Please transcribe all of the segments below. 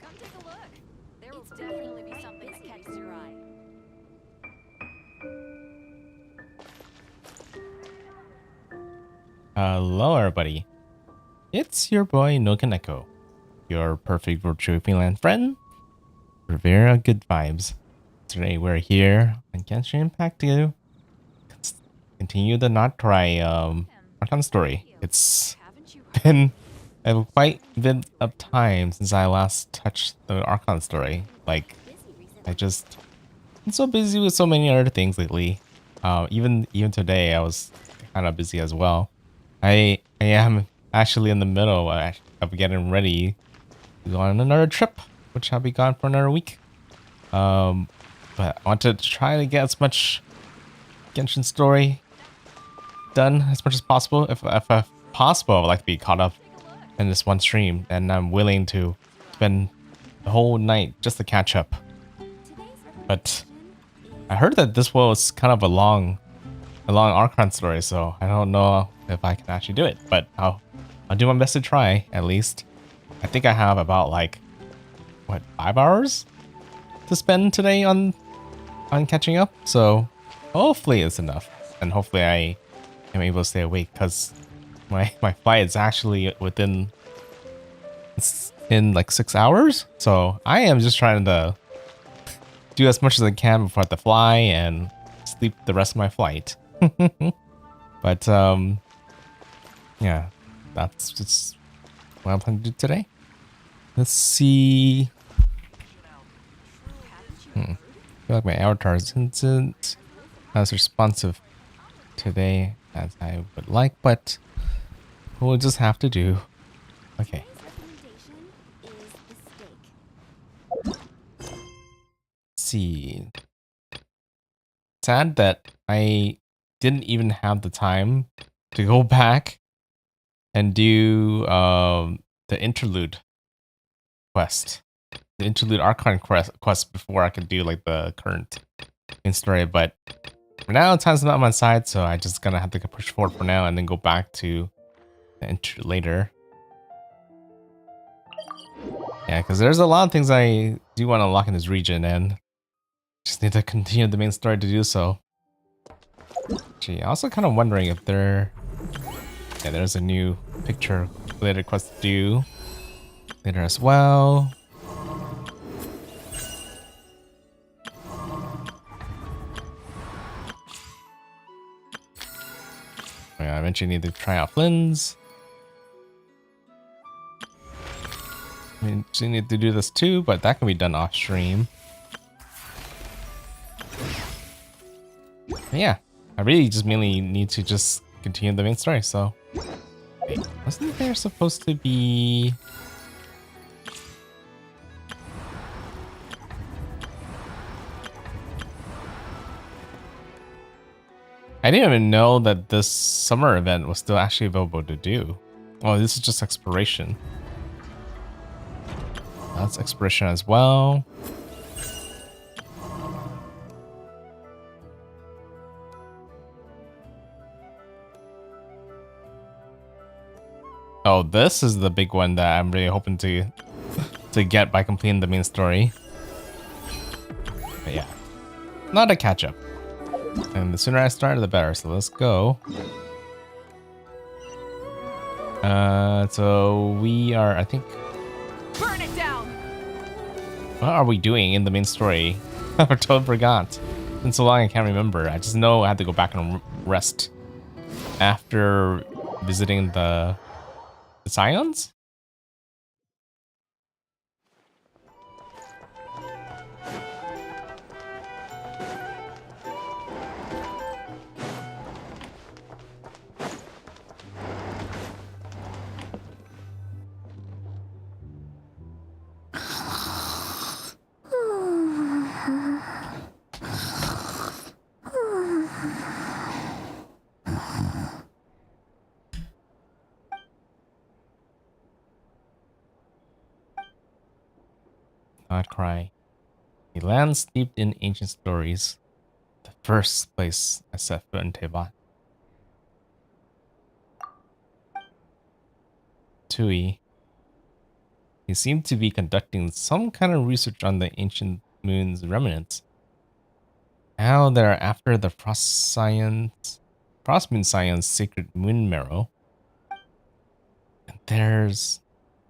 Come take a look. There will definitely be something that catches your eye. Hello everybody, it's your boy NoukonNeko, your perfect virtual Finland friend for very good vibes. Today we're here on Genshin Impact to continue the Nod-Krai Archon story. It's been quite a bit of time since I last touched the Archon story. Like, I'm so busy with so many other things lately. Even today I was kind of busy as well. I am actually in the middle of getting ready to go on another trip, which I'll be gone for another week. But I want to try to get as much Genshin story done as much as possible. If possible, I would like to be caught up in this one stream, and I'm willing to spend the whole night just to catch up. But I heard that this was kind of a long Archon story, so I don't know if I can actually do it, but I'll do my best to try, at least. I think I have about like, what, 5 hours to spend today on catching up, so hopefully it's enough, and hopefully I am able to stay awake, because my flight is actually in like 6 hours, so I am just trying to do as much as I can before I have to fly and sleep the rest of my flight. But yeah, that's just what I'm planning to do today. Let's see. I feel like my avatar isn't as responsive today as I would like, but we'll just have to do. Okay. Let's see. Sad that I didn't even have the time to go back and do the interlude quest, the interlude Archone quest before I could do like the current main story. But for now, time's not on my side, so I just gonna have to push forward for now and then go back to the interlude later. Yeah, because there's a lot of things I do want to unlock in this region, and just need to continue the main story to do so. Gee, I'm also kind of wondering if there's a new picture related quest to do later as well. I eventually need to try out Flynn's. I mean, you need to do this too, but that can be done off stream. But yeah, I really just mainly need to just continue the main story. So, wait, wasn't there supposed to be? I didn't even know that this summer event was still actually available to do. Oh, this is just exploration. That's exploration as well. Oh, this is the big one that I'm really hoping to get by completing the main story. But yeah, not a catch up. And the sooner I start, the better. So let's go. So we are, I think. Burn it down. What are we doing in the main story? I totally forgot. It's been so long I can't remember. I just know I had to go back and rest after visiting the Scions? Nod-Krai. A land steeped in ancient stories. The first place I set foot in Teyvat. Tui. He seemed to be conducting some kind of research on the ancient moon's remnants. Now they're after the Frost Moon Scion's sacred moon marrow. And there's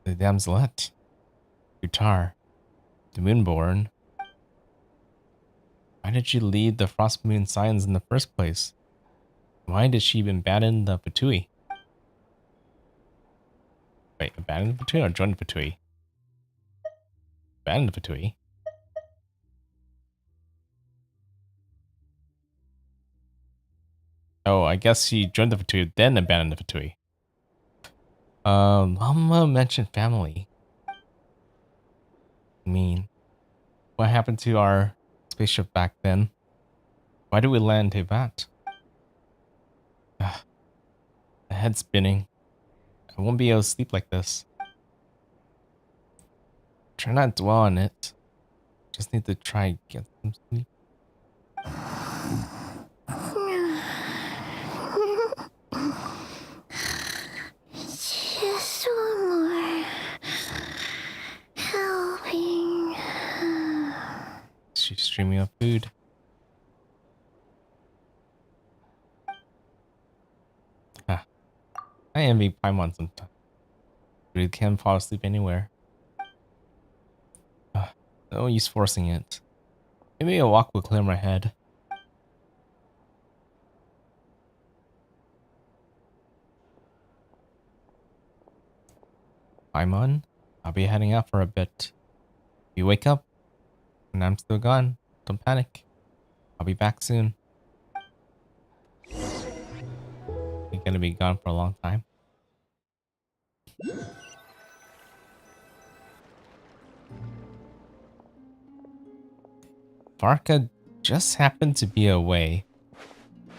the damselette, Utar, the Moonborn. Why did she lead the Frost Moon Scions in the first place? Why did she abandon the Fatui? Wait, abandon the Fatui or join the Fatui? Abandon the Fatui? Oh, I guess she joined the Fatui, then abandoned the Fatui. Mama mentioned family. I mean, what happened to our spaceship back then? Why did we land Tevat? The head's spinning. I won't be able to sleep like this. Try not to dwell on it. Just need to try and get some sleep. Just one more helping. She's streaming up food. Ah, I envy Paimon sometimes. Really can't fall asleep anywhere. No use forcing it. Maybe a walk will clear my head. Paimon, I'll be heading out for a bit. If you wake up and I'm still gone, don't panic. I'll be back soon. You're gonna be gone for a long time. Varka just happened to be away.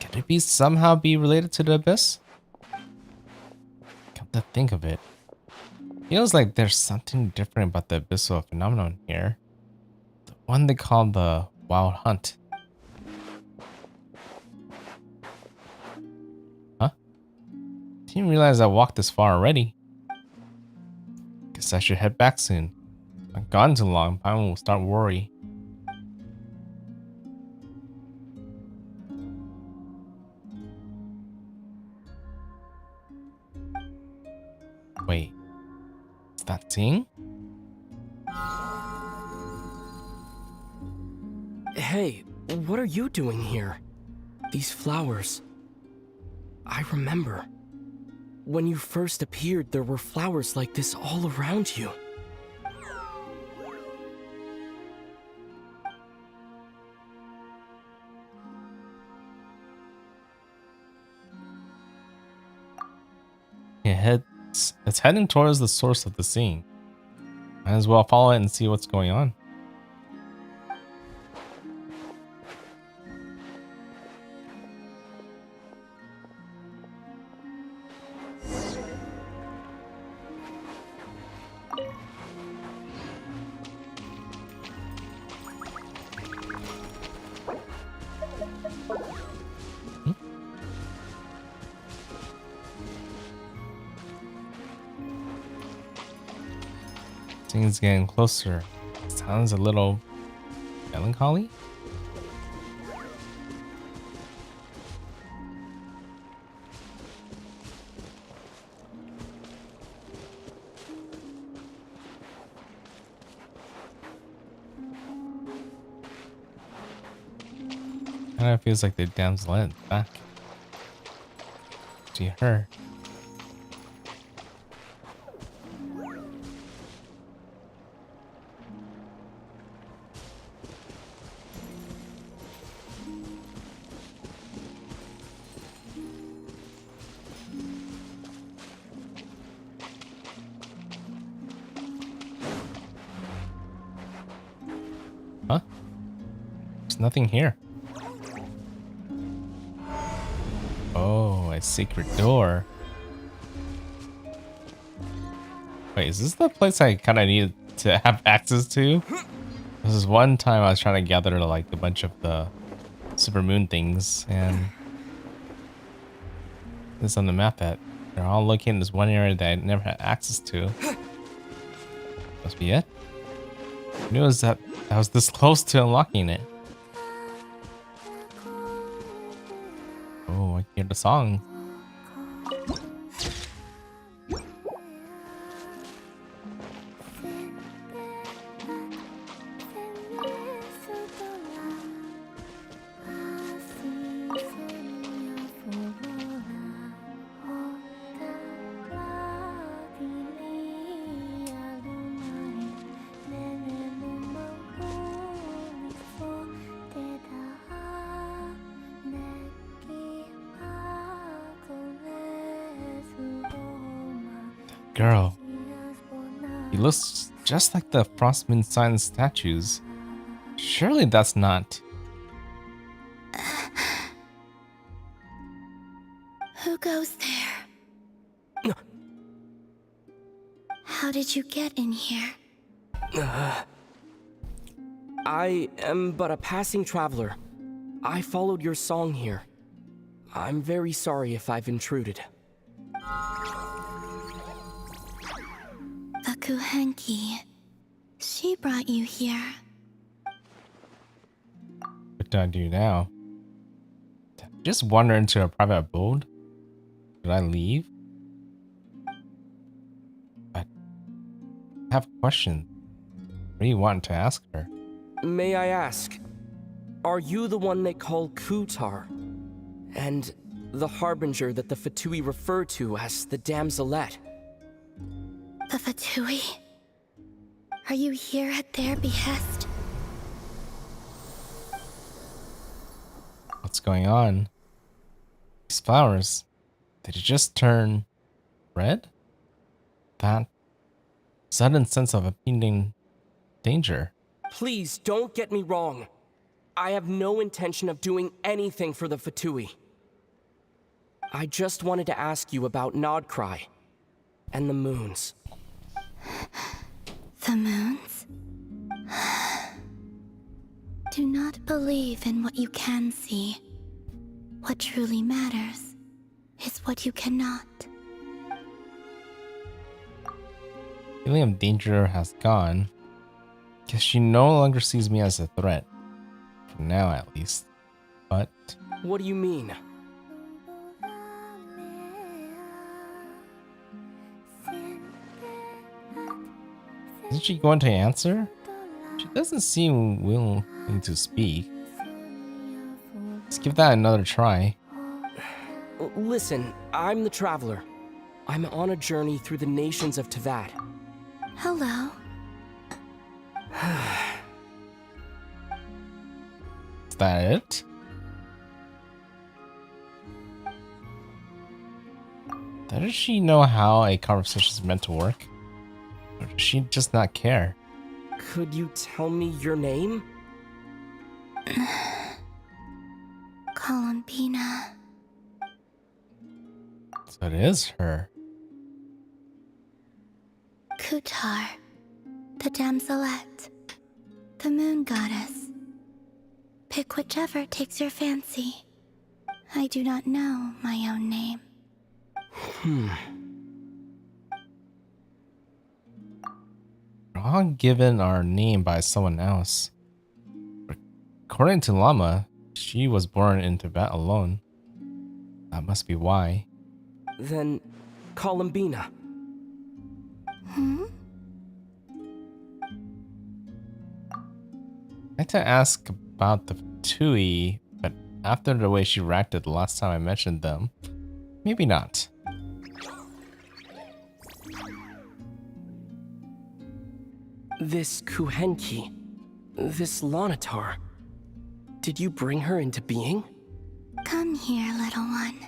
Can it be somehow be related to the Abyss? Come to think of it, feels like there's something different about the abyssal phenomenon here. The one they call the Wild Hunt. Huh? Didn't realize I walked this far already. Guess I should head back soon. If I've gone too long, Paimon will start worry. Wait, is that Ting? Hey, what are you doing here? These flowers. I remember. When you first appeared, there were flowers like this all around you. It's heading towards the source of the scene. Might as well follow it and see what's going on. Things getting closer. Sounds a little melancholy. Kind of feels like the damsel is back. To her. Huh? There's nothing here. Oh, a secret door. Wait, is this the place I kind of needed to have access to? This is one time I was trying to gather like a bunch of the super moon things, and this on the map that they're all located in this one area that I never had access to. Must be it. I knew it was that I was this close to unlocking it. Oh, I hear the song. Girl, he looks just like the Frostmoon Sign statues. Surely that's not. Who goes there? How did you get in here? I am but a passing traveler. I followed your song here. I'm very sorry if I've intruded. The Kuhenki. She brought you here. What do I do now? Just wander into a private abode? Should I leave? I have questions. What do you want to ask her? May I ask, are you the one they call Kutar? And the harbinger that the Fatui refer to as the Damselette? The Fatui? Are you here at their behest? What's going on? These flowers, did it just turn red? That sudden sense of impending danger. Please don't get me wrong. I have no intention of doing anything for the Fatui. I just wanted to ask you about Nod-Krai and the moons. The moons? Do not believe in what you can see. What truly matters is what you cannot. Feeling of danger has gone. Guess she no longer sees me as a threat. For now, at least. But What do you mean? isn't she going to answer? She doesn't seem willing to speak. Let's give that another try. Listen, I'm the traveler. I'm on a journey through the nations of Teyvat. Hello. Is that it? Does she know how a conversation is meant to work? Or does she just not care? Could you tell me your name? Columbina. So it is her. Kutar. The Damselette. The moon goddess. Pick whichever takes your fancy. I do not know my own name. We're all given our name by someone else. According to Llama, she was born in Tibet alone. That must be why. Then, Columbina. I had to ask about the Tui, but after the way she reacted the last time I mentioned them, maybe not. This Kuhenki, this Lanatar, did you bring her into being? Come here, little one.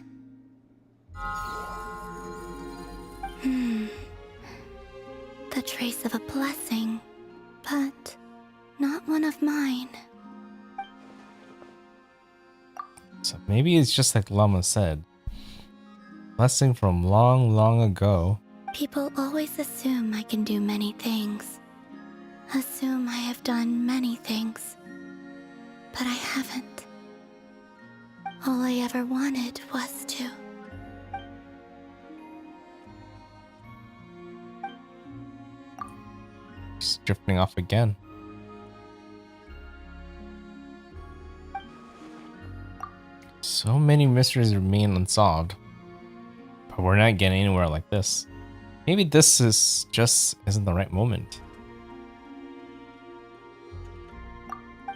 The trace of a blessing, but not one of mine. So maybe it's just like Llama said. Blessing from long, long ago. People always assume I can do many things. Assume I have done many things. But I haven't. All I ever wanted was to. She's drifting off again. So many mysteries remain unsolved. But we're not getting anywhere like this. Maybe this is just isn't the right moment.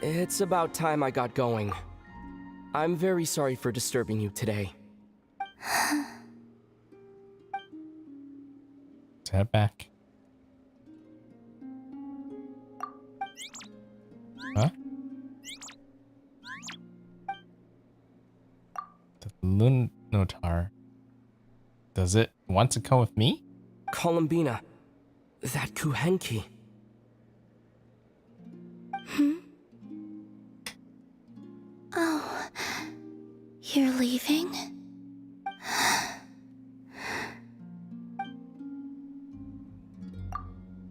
It's about time I got going. I'm very sorry for disturbing you today. Let's head back. Huh? The Lunotar. Does it want to come with me? Columbina, that Kuhenki. Oh, you're leaving?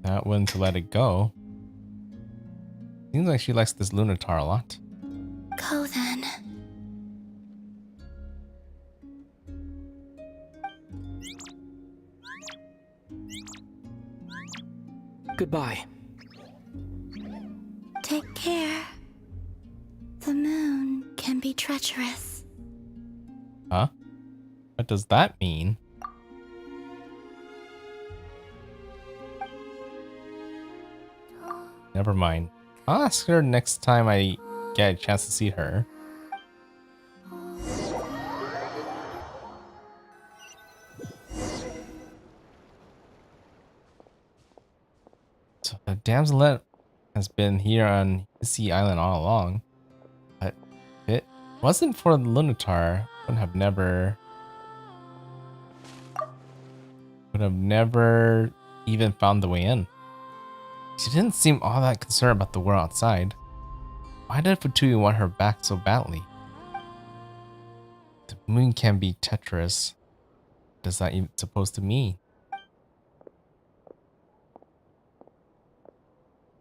Not willing to let it go. Seems like she likes this Lunotar a lot. Go then. Goodbye. Take care. The moon can be treacherous. Huh? What does that mean? Never mind. I'll ask her next time I get a chance to see her. So the damselet has been here on Hissy Island all along. But if it wasn't for the Lunotar, would have never even found the way in. She didn't seem all that concerned about the world outside. Why did Fatui want her back so badly? The moon can be treacherous. What is that even supposed to mean?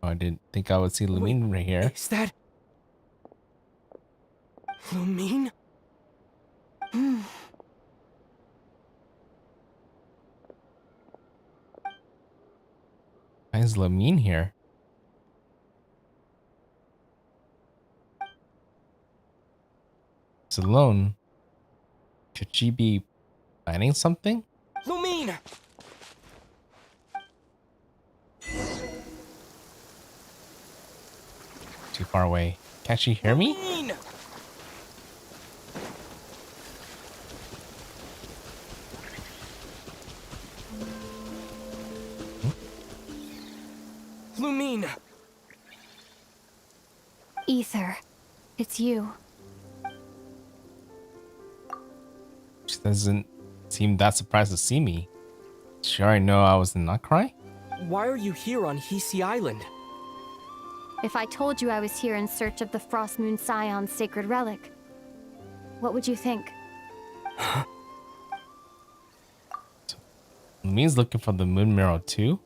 Oh, I didn't think I would see Lumine right here. Is that... Lumine? Why is Lumine here? It's alone. Could she be planning something? Lumine! Too far away. Can't she hear me? Lumine! Lumine! Ether, it's you. She doesn't seem that surprised to see me. Sure, I know I was in Nod-Krai? Why are you here on Hisi Island? If I told you I was here in search of the Frost Moon Scion's sacred relic, what would you think? Lumine's looking for the Moon Mirror too?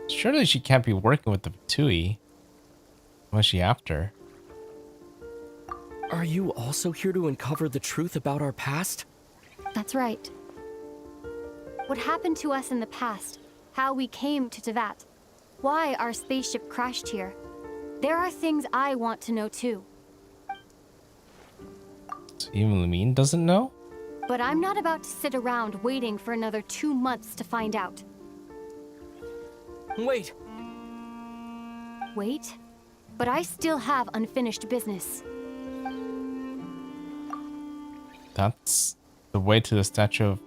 Surely she can't be working with the Fatui. What's she after? Are you also here to uncover the truth about our past? That's right. What happened to us in the past, how we came to Tevat, why our spaceship crashed here. There are things I want to know too. So even Lumine doesn't know? But I'm not about to sit around waiting for another 2 months to find out. Wait, Wait? But I still have unfinished business. That's the way to the statue of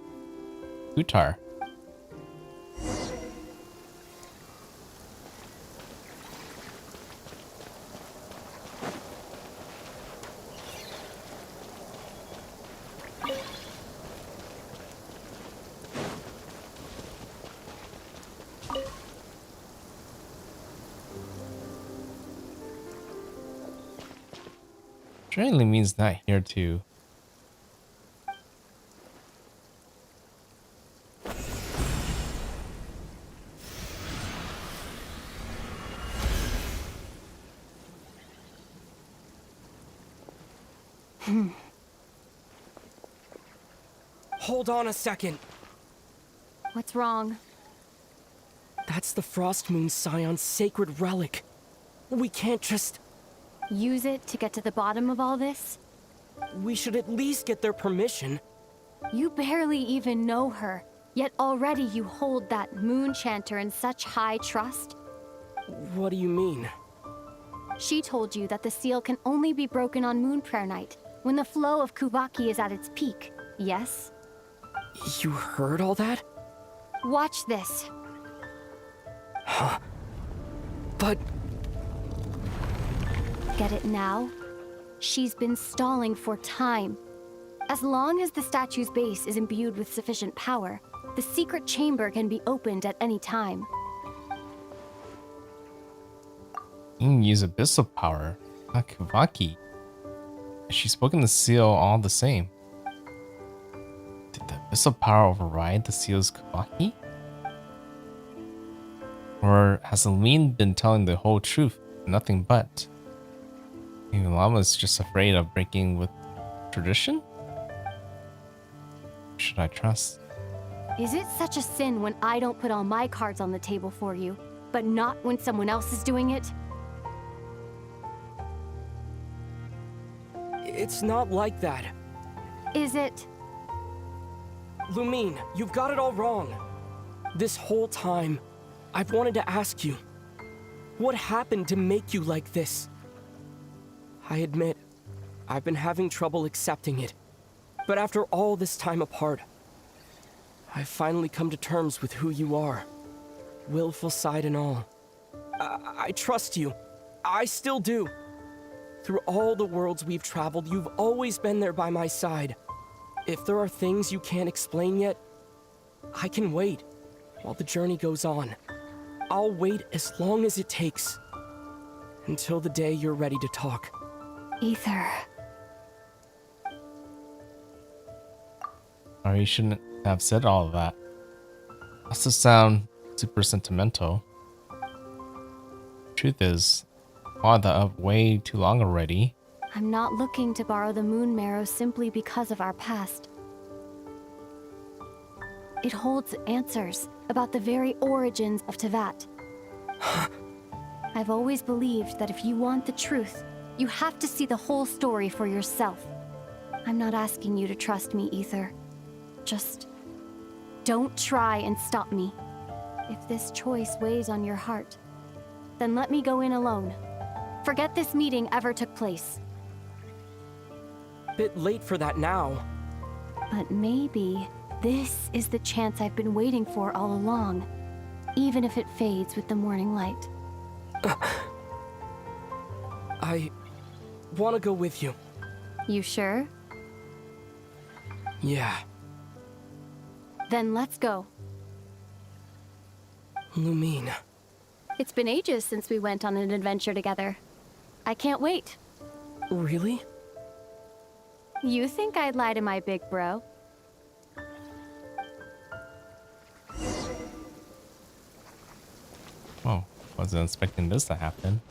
Utar. Surely means not here too. hold on a second. What's wrong? That's the Frost Moon Scion's sacred relic. We can't just... Use it to get to the bottom of all this? We should at least get their permission. You barely even know her, yet already you hold that moon chanter in such high trust. What do you mean? She told you that the seal can only be broken on Moon Prayer Night, when the flow of Kubaki is at its peak, yes? You heard all that? Watch this. But... Get it now? She's been stalling for time. As long as the statue's base is imbued with sufficient power, the secret chamber can be opened at any time. You can use abyssal power, not Kubaki. She's spoken the seal all the same. Did the abyssal power override the seal's Kubaki? Or has Aline been telling the whole truth, nothing but? Maybe Llama's just afraid of breaking with tradition? Should I trust? Is it such a sin when I don't put all my cards on the table for you, but not when someone else is doing it? It's not like that. Is it? Lumine, you've got it all wrong. This whole time, I've wanted to ask you, what happened to make you like this? I admit, I've been having trouble accepting it. But after all this time apart, I've finally come to terms with who you are. Willful side and all. I trust you. I still do. Through all the worlds we've traveled, you've always been there by my side. If there are things you can't explain yet, I can wait while the journey goes on. I'll wait as long as it takes. Until the day you're ready to talk. Ether. Or you shouldn't have said all of that. Must have sound super sentimental. Truth is, I brought that up way too long already. I'm not looking to borrow the moon marrow simply because of our past. It holds answers about the very origins of Teyvat. I've always believed that if you want the truth, you have to see the whole story for yourself. I'm not asking you to trust me, Ether. Just don't try and stop me. If this choice weighs on your heart, then let me go in alone. Forget this meeting ever took place. Bit late for that now. But maybe this is the chance I've been waiting for all along, even if it fades with the morning light. I want to go with you. You sure? Yeah. Then let's go. Lumine. It's been ages since we went on an adventure together. I can't wait. Really? You think I'd lie to my big bro? Oh, wasn't expecting this to happen.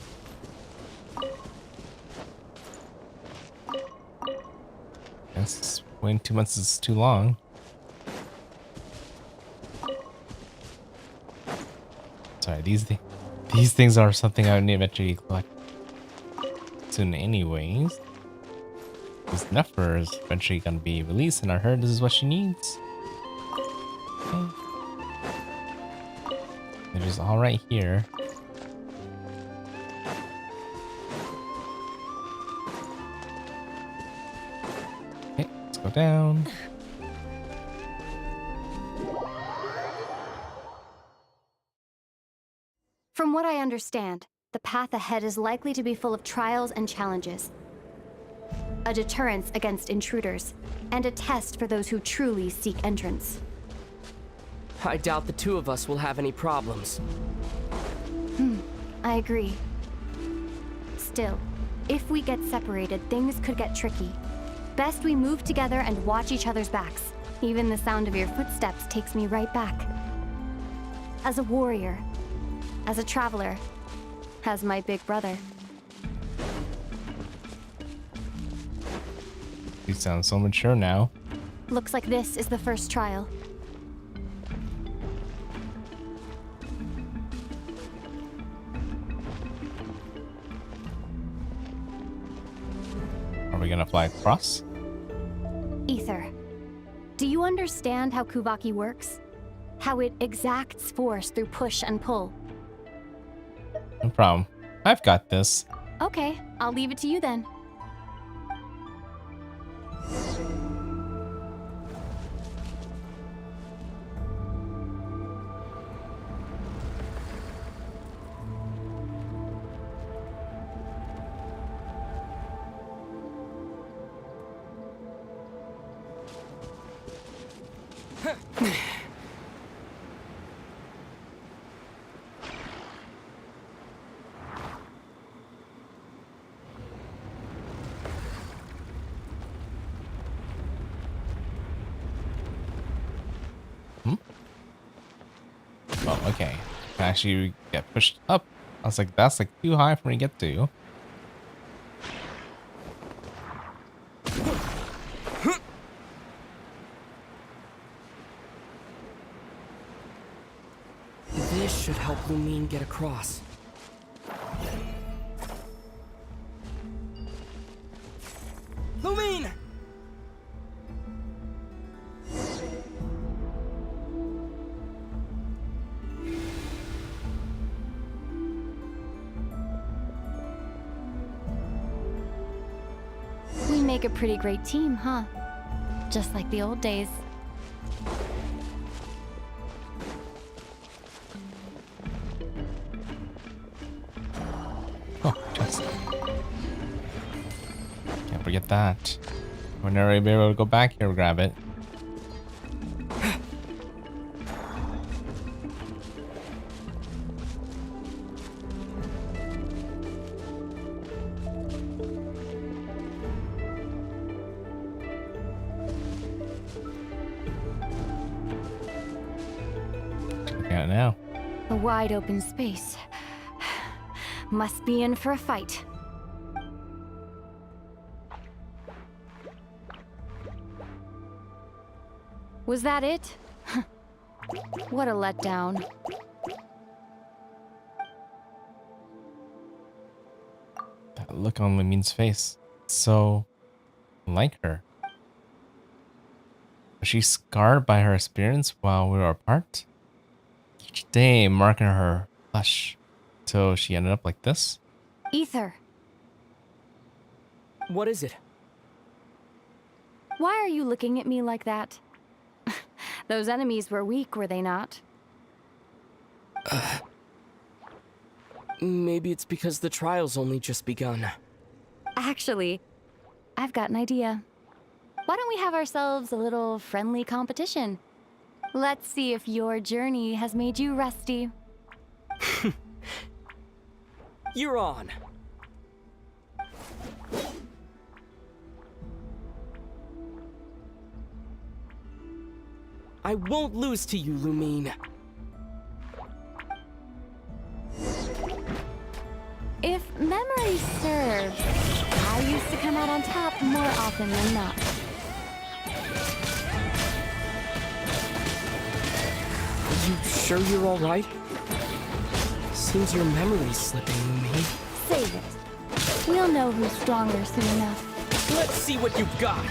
Guess waiting 2 months is too long. Sorry, these things are something I would eventually collect soon anyways. This Nefer is eventually gonna be released, and I heard this is what she needs. Okay. They're just all right here. Okay, let's go down. From what I understand, the path ahead is likely to be full of trials and challenges. A deterrence against intruders, and a test for those who truly seek entrance. I doubt the two of us will have any problems. I agree. Still, if we get separated, things could get tricky. Best we move together and watch each other's backs. Even the sound of your footsteps takes me right back. As a warrior, as a traveler, as my big brother. You sound so mature now. Looks like this is the first trial. we gonna fly across? Ether, do you understand how Kuvaki works? How it exacts force through push and pull? No problem. I've got this. Okay, I'll leave it to you then. Oh, okay. Can actually get pushed up. I was like, that's like too high for me to get to. This should help Lumine get across. Lumine! We make a pretty great team, huh? Just like the old days. Oh, just can't forget that. We're never be able to go back here and grab it. Check it out now. A wide open space. Must be in for a fight. Was that it? What a letdown. That look on Lumine's face. So like her. Was she scarred by her experience while we were apart? Each day marking her flesh till she ended up like this? Ether, What is it? why are you looking at me like that? Those enemies were weak, were they not? Maybe it's because the trial's only just begun. Actually, I've got an idea. Why don't we have ourselves a little friendly competition? Let's see if your journey has made you rusty. You're on. I won't lose to you, Lumine. If memory serves, I used to come out on top more often than not. You sure you're all right? Seems your memory's slipping, Lumine. Save it. We'll know who's stronger soon enough. Let's see what you've got.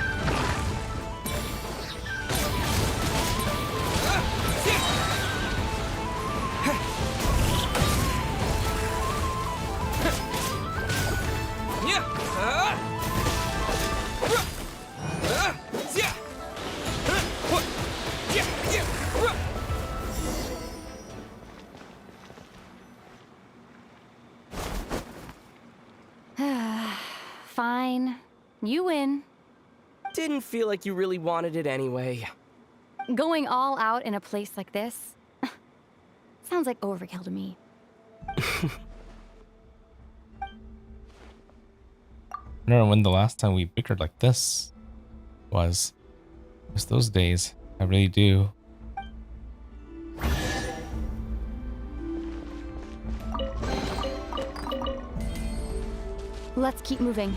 Fine. You win. Didn't feel like you really wanted it anyway. Going all out in a place like this sounds like overkill to me. I don't know when the last time we bickered like this was. It's those days. I really do. Let's keep moving.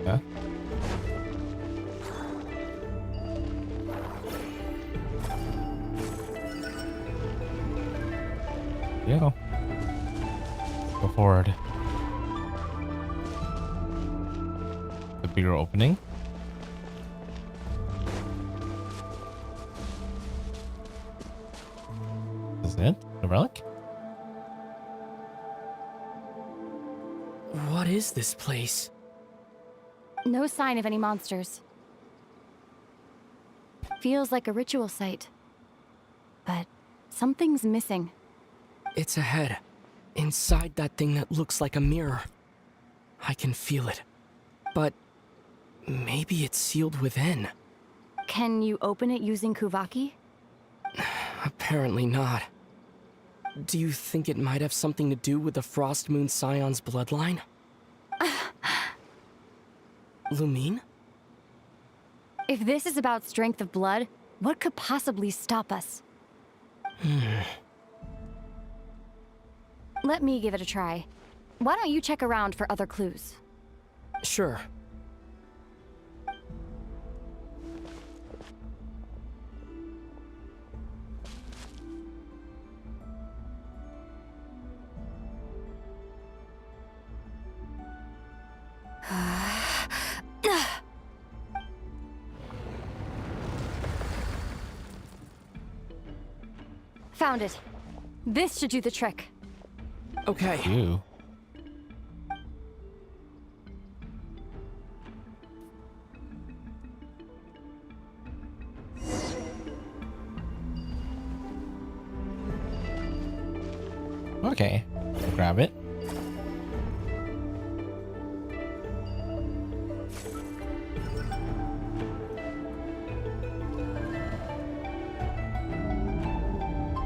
Huh? Yeah. Go forward. The bigger opening. Is it? The relic? What is this place? No sign of any monsters. Feels like a ritual site. But something's missing. It's ahead. Inside that thing that looks like a mirror. I can feel it. But maybe it's sealed within. Can you open it using Kuvaki? Apparently not. Do you think it might have something to do with the Frost Moon Scion's bloodline? Lumine? If this is about strength of blood, what could possibly stop us? Let me give it a try. Why don't you check around for other clues? Sure. Found it. This should do the trick. Okay. You. Okay. Grab it.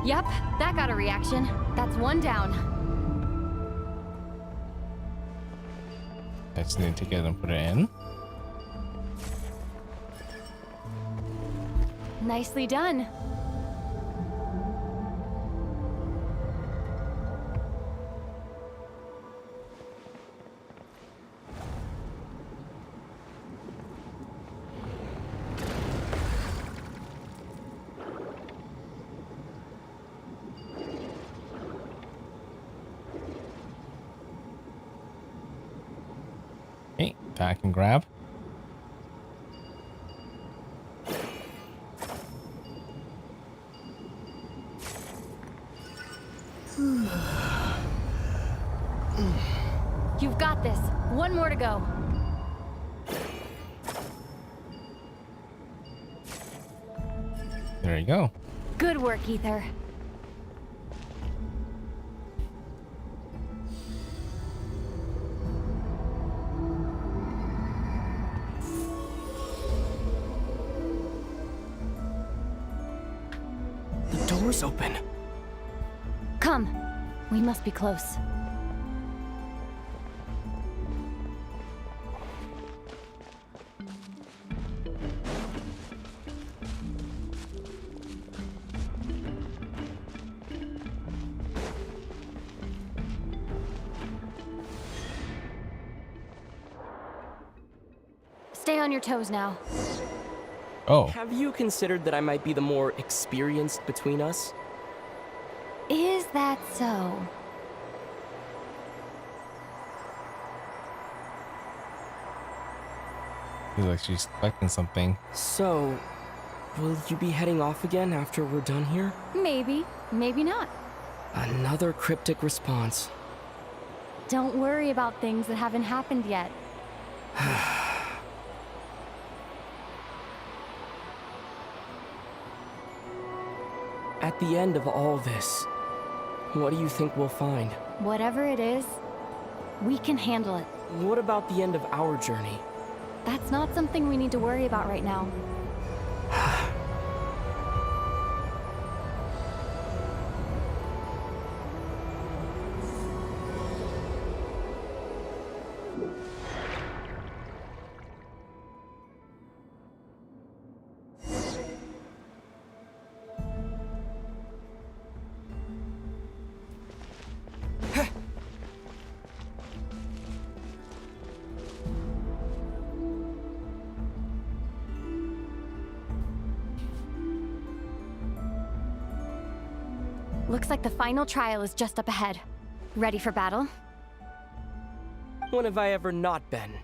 Yep, that got a reaction. That's one down. I just need to get and put it in. Nicely done. Okay, back and grab. You've got this. One more to go. There you go. Good work, Ether. The door's open. Come. We must be close. Stay on your toes now. Oh, Have you considered that I might be the more experienced between us? Is that so? feels like she's collecting something. So, will you be heading off again after we're done here? Maybe, maybe not. Another cryptic response. Don't worry about things that haven't happened yet. At the end of all this, what do you think we'll find? Whatever it is, we can handle it. What about the end of our journey? That's not something we need to worry about right now. Looks like the final trial is just up ahead. Ready for battle? When have I ever not been?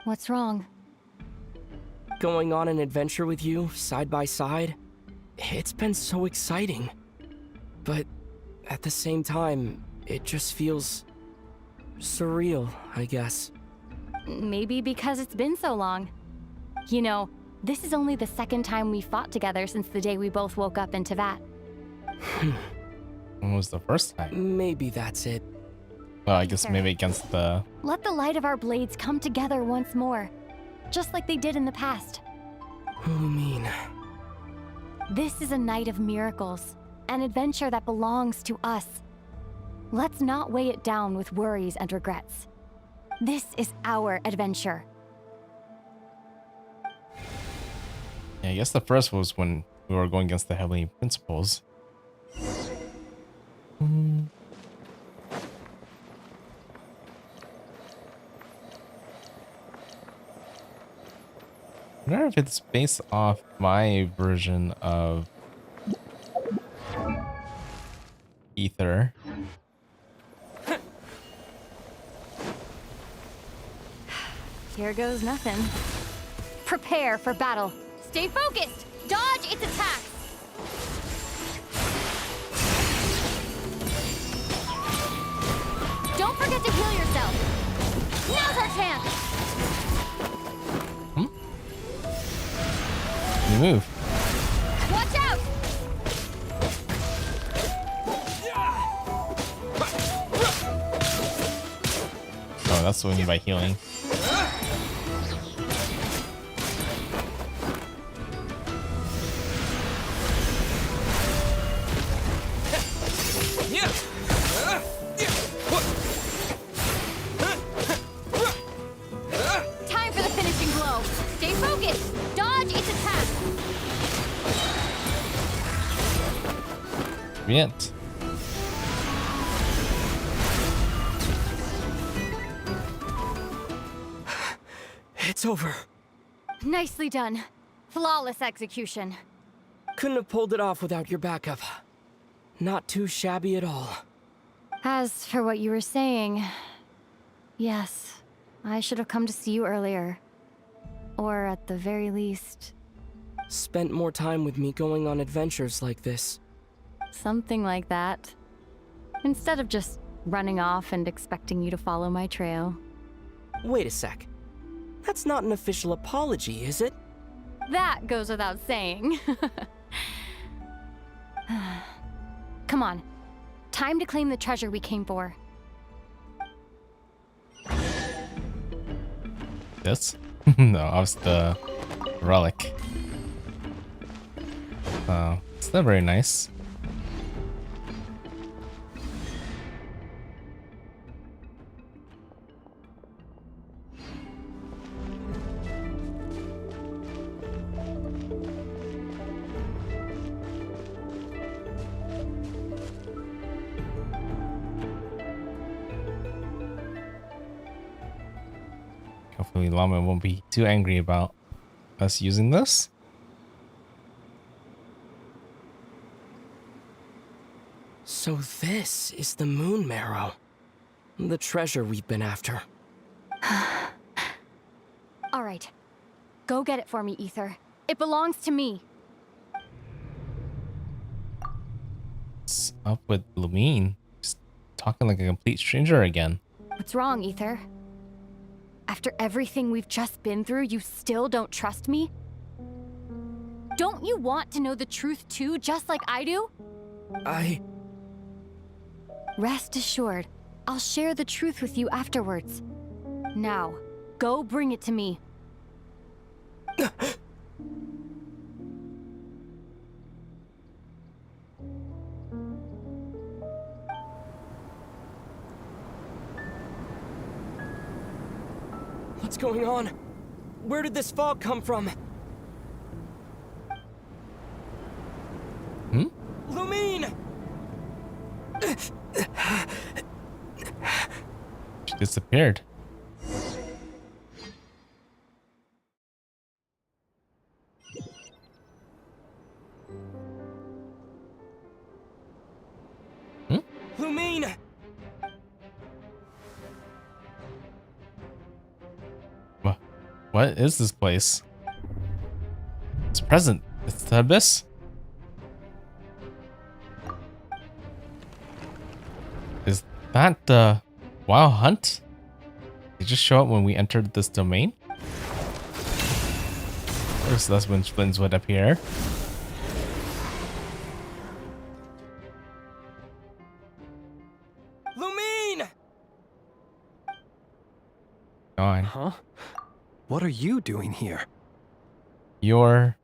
What's wrong? Going on an adventure with you, side by side, it's been so exciting. But at the same time, it just feels surreal, I guess. Maybe because it's been so long. You know, this is only the second time we fought together since the day we both woke up in Teyvat. When was the first time? Maybe that's it. Well, I guess maybe against the... Let the light of our blades come together once more, just like they did in the past. Lumine. This is a night of miracles, an adventure that belongs to us. Let's not weigh it down with worries and regrets. This is our adventure. Yeah, I guess the first was when we were going against the Heavenly Principles. I wonder if it's based off my version of Ether. Here goes nothing. Prepare for battle. Stay focused! Dodge its attacks! Don't forget to heal yourself! Now's our chance! You move. Watch out! Oh, that's what I mean by healing. Time for the finishing blow. Stay focused. Dodge its attack. Brilliant. It's over. Nicely done. Flawless execution. Couldn't have pulled it off without your backup. Not too shabby at all. As for what you were saying, yes, I should have come to see you earlier. Or at the very least, Spent more time with me going on adventures like this. something like that. Instead of just running off and expecting you to follow my trail. Wait a sec. That's not an official apology, is it? That goes without saying. Come on. Time to claim the treasure we came for. This? No, I was the relic. It's not very nice. Hopefully Llama won't be too angry about us using this. So this is the Moon Marrow. The treasure we've been after. All right. Go get it for me, Ether. It belongs to me. What's up with Lumine? Just talking like a complete stranger again. What's wrong, Ether? After everything we've just been through, you still don't trust me? Don't you want to know the truth too, just like I do? Rest assured, I'll share the truth with you afterwards. Now, go bring it to me. What's going on? Where did this fog come from? Lumine! She disappeared. What is this place? It's present. It's the abyss. Is that the wild hunt? Did it just show up when we entered this domain? Of course, that's when Splins would appear. Lumine! Gone. Huh? What are you doing here? Your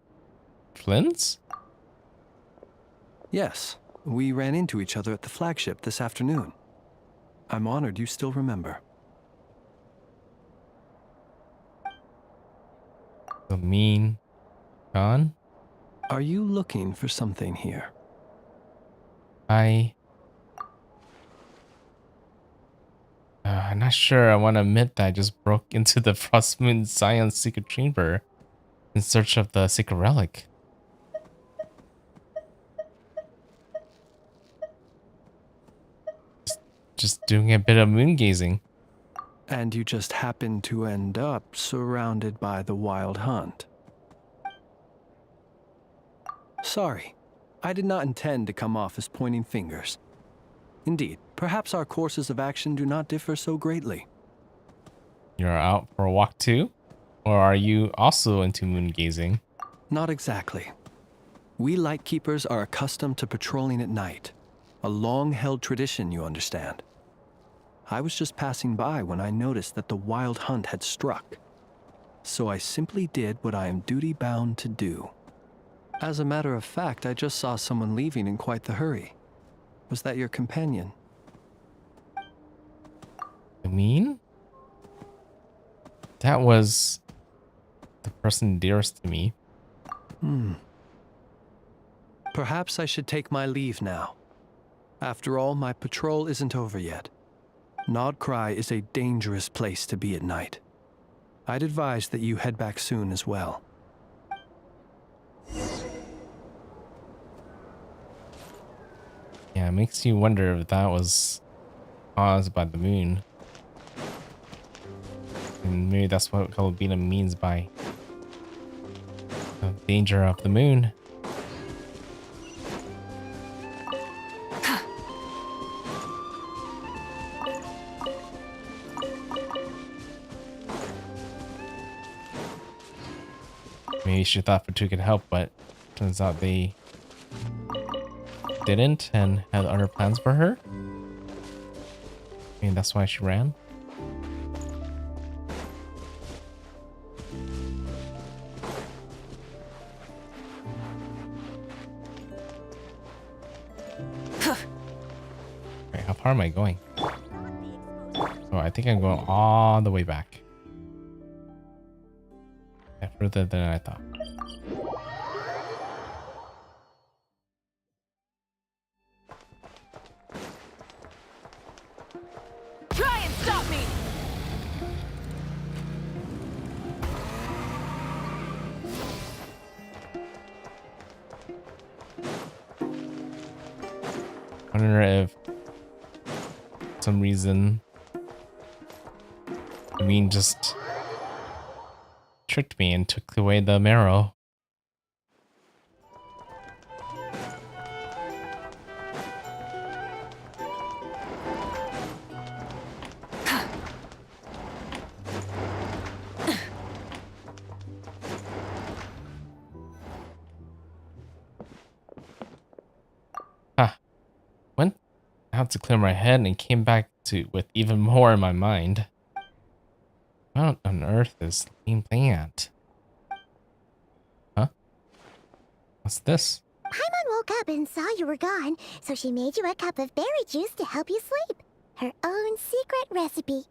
Flins? Yes, we ran into each other at the flagship this afternoon. I'm honored you still remember. The mean gone? Are you looking for something here? I'm not sure I want to admit that I just broke into the Frostmoon Science secret chamber in search of the secret relic. Just doing a bit of moon gazing. And you just happened to end up surrounded by the wild hunt. Sorry, I did not intend to come off as pointing fingers. Indeed, perhaps our courses of action do not differ so greatly. You're out for a walk too? Or are you also into moon gazing? Not exactly. We Lightkeepers are accustomed to patrolling at night. A long-held tradition, you understand. I was just passing by when I noticed that the wild hunt had struck. So I simply did what I am duty-bound to do. As a matter of fact, I just saw someone leaving in quite the hurry. Was that your companion? I mean? That was the person dearest to me. Perhaps I should take my leave now. After all, my patrol isn't over yet. Nod-Krai is a dangerous place to be at night. I'd advise that you head back soon as well. Yeah, it makes you wonder if that was caused by the moon. And maybe that's what Kalabina means by the danger of the moon. Maybe she thought Vtuber could help, but turns out they didn't and had other plans for her. I mean, that's why she ran. Wait, how far am I going? Oh, I think I'm going all the way back. Yeah, further than I thought. Try and stop me! I wonder if for some reason I mean just tricked me and took away the marrow. Went out to clear my head and came back with even more in my mind. What on earth is Lane playing at? Huh? What's this? Paimon woke up and saw you were gone, so she made you a cup of berry juice to help you sleep. Her own secret recipe.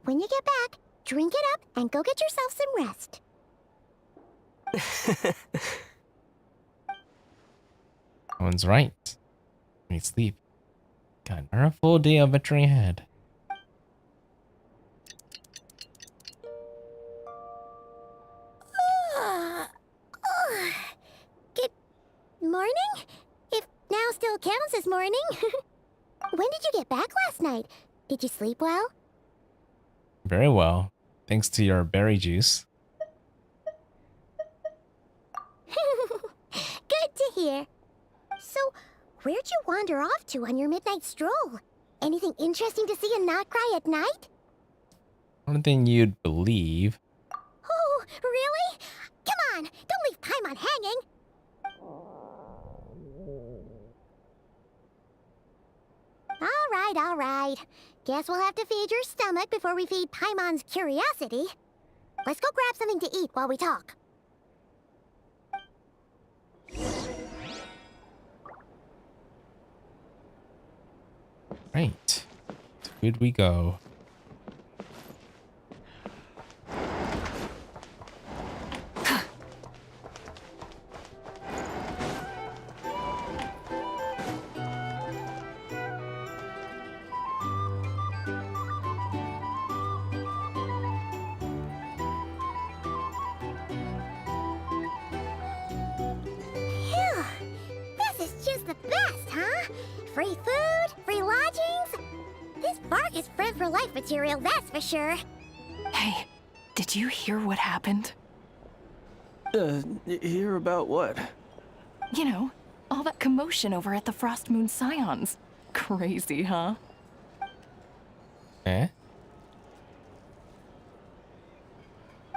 When you get back, drink it up and go get yourself some rest. One's right. I need sleep. Got another full day of venturing ahead. Good morning? If now still counts as morning. When did you get back last night? Did you sleep well? Very well. Thanks to your berry juice. Good to hear. So, where'd you wander off to on your midnight stroll? Anything interesting to see in Nod-Krai at night? One thing you'd believe. Oh, really? Come on, don't leave Paimon hanging. All right. Guess we'll have to feed your stomach before we feed Paimon's curiosity. Let's go grab something to eat while we talk. Right. To food we go. Phew. This is just the best, huh? Free food, free lodgings. This bark is friend for life material, that's for sure. Hey, did you hear what happened? Hear about what? You know, all that commotion over at the Frost Moon Scions. Crazy, huh? Eh?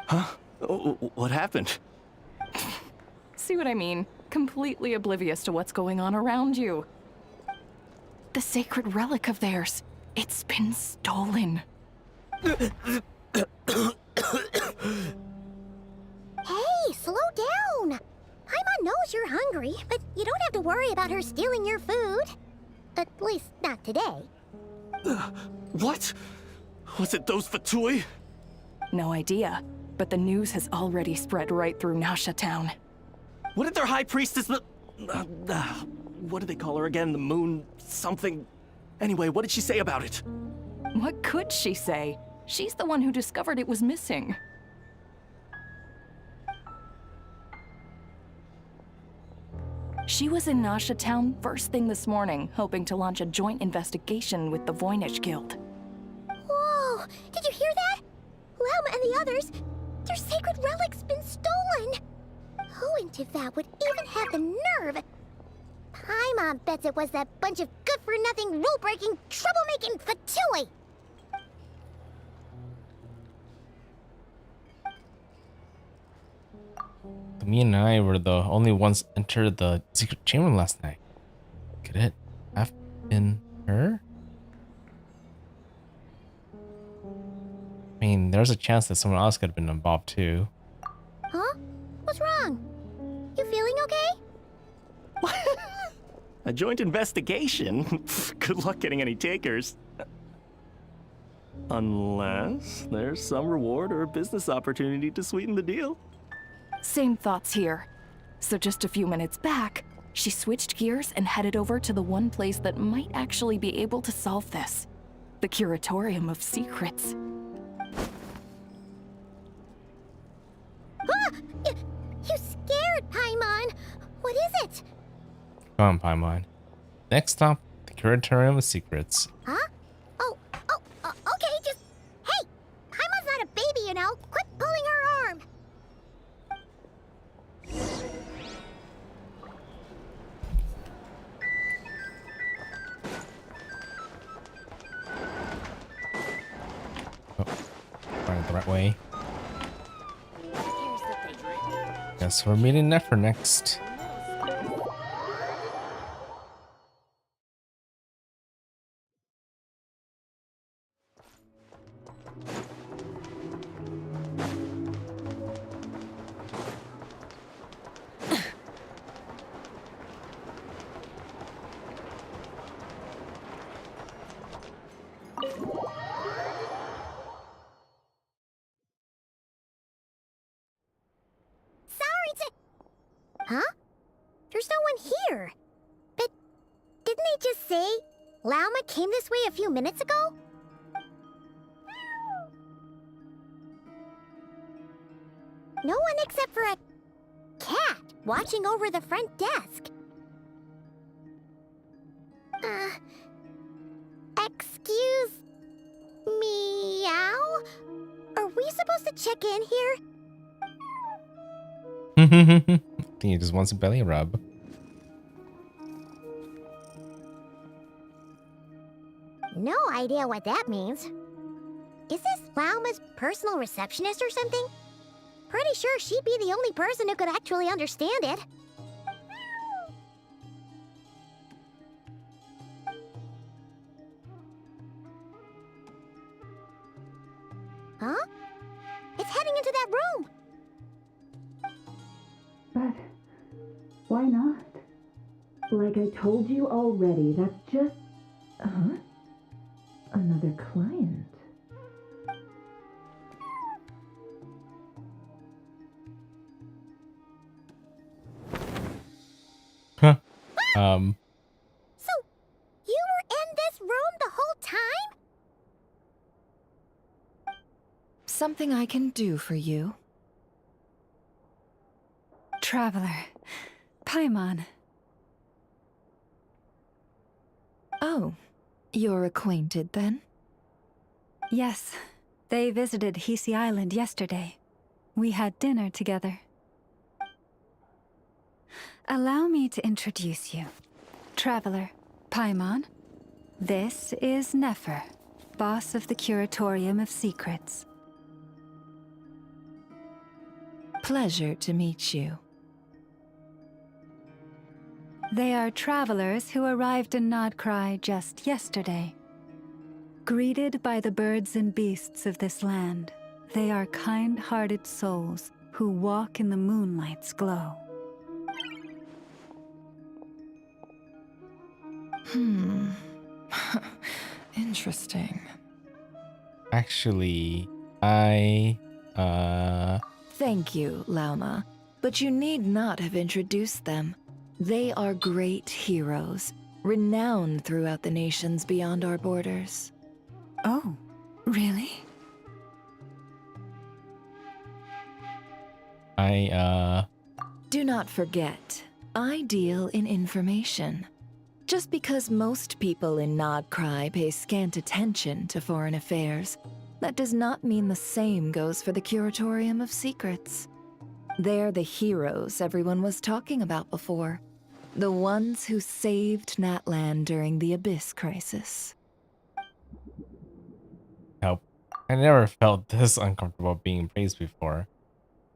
Huh? What happened? See what I mean? Completely oblivious to what's going on around you. The sacred relic of theirs. It's been stolen. Hey, slow down. Paimon knows you're hungry, but you don't have to worry about her stealing your food. At least not today. What? Was it those Fatui? No idea, but the news has already spread right through Nasha Town. What did their high priestess... what do they call her again? The moon... something... Anyway, what did she say about it? What could she say? She's the one who discovered it was missing. She was in Nasha Town first thing this morning, hoping to launch a joint investigation with the Voynich Guild. Whoa! Did you hear that? Lauma and the others, their sacred relic's been stolen! Who in Teyvat would even have the nerve? Paimon bets it was that bunch of good-for-nothing, rule-breaking, troublemaking Fatui! Me and I were the only ones entered the secret chamber last night. Could it have been her? I mean, there's a chance that someone else could have been involved too. Huh? What's wrong? You feeling okay? A joint investigation? Good luck getting any takers. Unless there's some reward or business opportunity to sweeten the deal. Same thoughts here. So just a few minutes back, she switched gears and headed over to the one place that might actually be able to solve this. The Curatorium of Secrets. Ah! You scared, Paimon! What is it? Come on, Paimon. Next stop, the Curatorium of Secrets. Huh? Okay, just... Hey! Paimon's not a baby, you know. Quit pulling her arm! Running the right way. Guess we're meeting Nefer next. Huh? There's no one here. But didn't they just say Lauma came this way a few minutes ago? No one except for a cat watching over the front desk. Excuse meow? Are we supposed to check in here? think he just wants a belly rub. No idea what that means. Is this Lauma's personal receptionist or something? Pretty sure she'd be the only person who could actually understand it. Huh? It's heading into that room! But why not? Like I told you already, that's just... Another client. Huh. So, you were in this room the whole time? Something I can do for you? Traveler. Paimon. Oh, you're acquainted then? Yes, they visited Hisi Island yesterday. We had dinner together. Allow me to introduce you. Traveler, Paimon. This is Nefer, boss of the Curatorium of Secrets. Pleasure to meet you. They are travelers who arrived in Nod-Krai just yesterday. Greeted by the birds and beasts of this land, they are kind-hearted souls who walk in the moonlight's glow. Interesting. Actually, Thank you, Lauma, but you need not have introduced them. They are great heroes, renowned throughout the nations beyond our borders. Oh, really? Do not forget, I deal in information. Just because most people in Nod-Krai pay scant attention to foreign affairs, that does not mean the same goes for the Curatorium of Secrets. They're the heroes everyone was talking about before. The ones who saved Natlan during the Abyss crisis. help. I never felt this uncomfortable being praised before.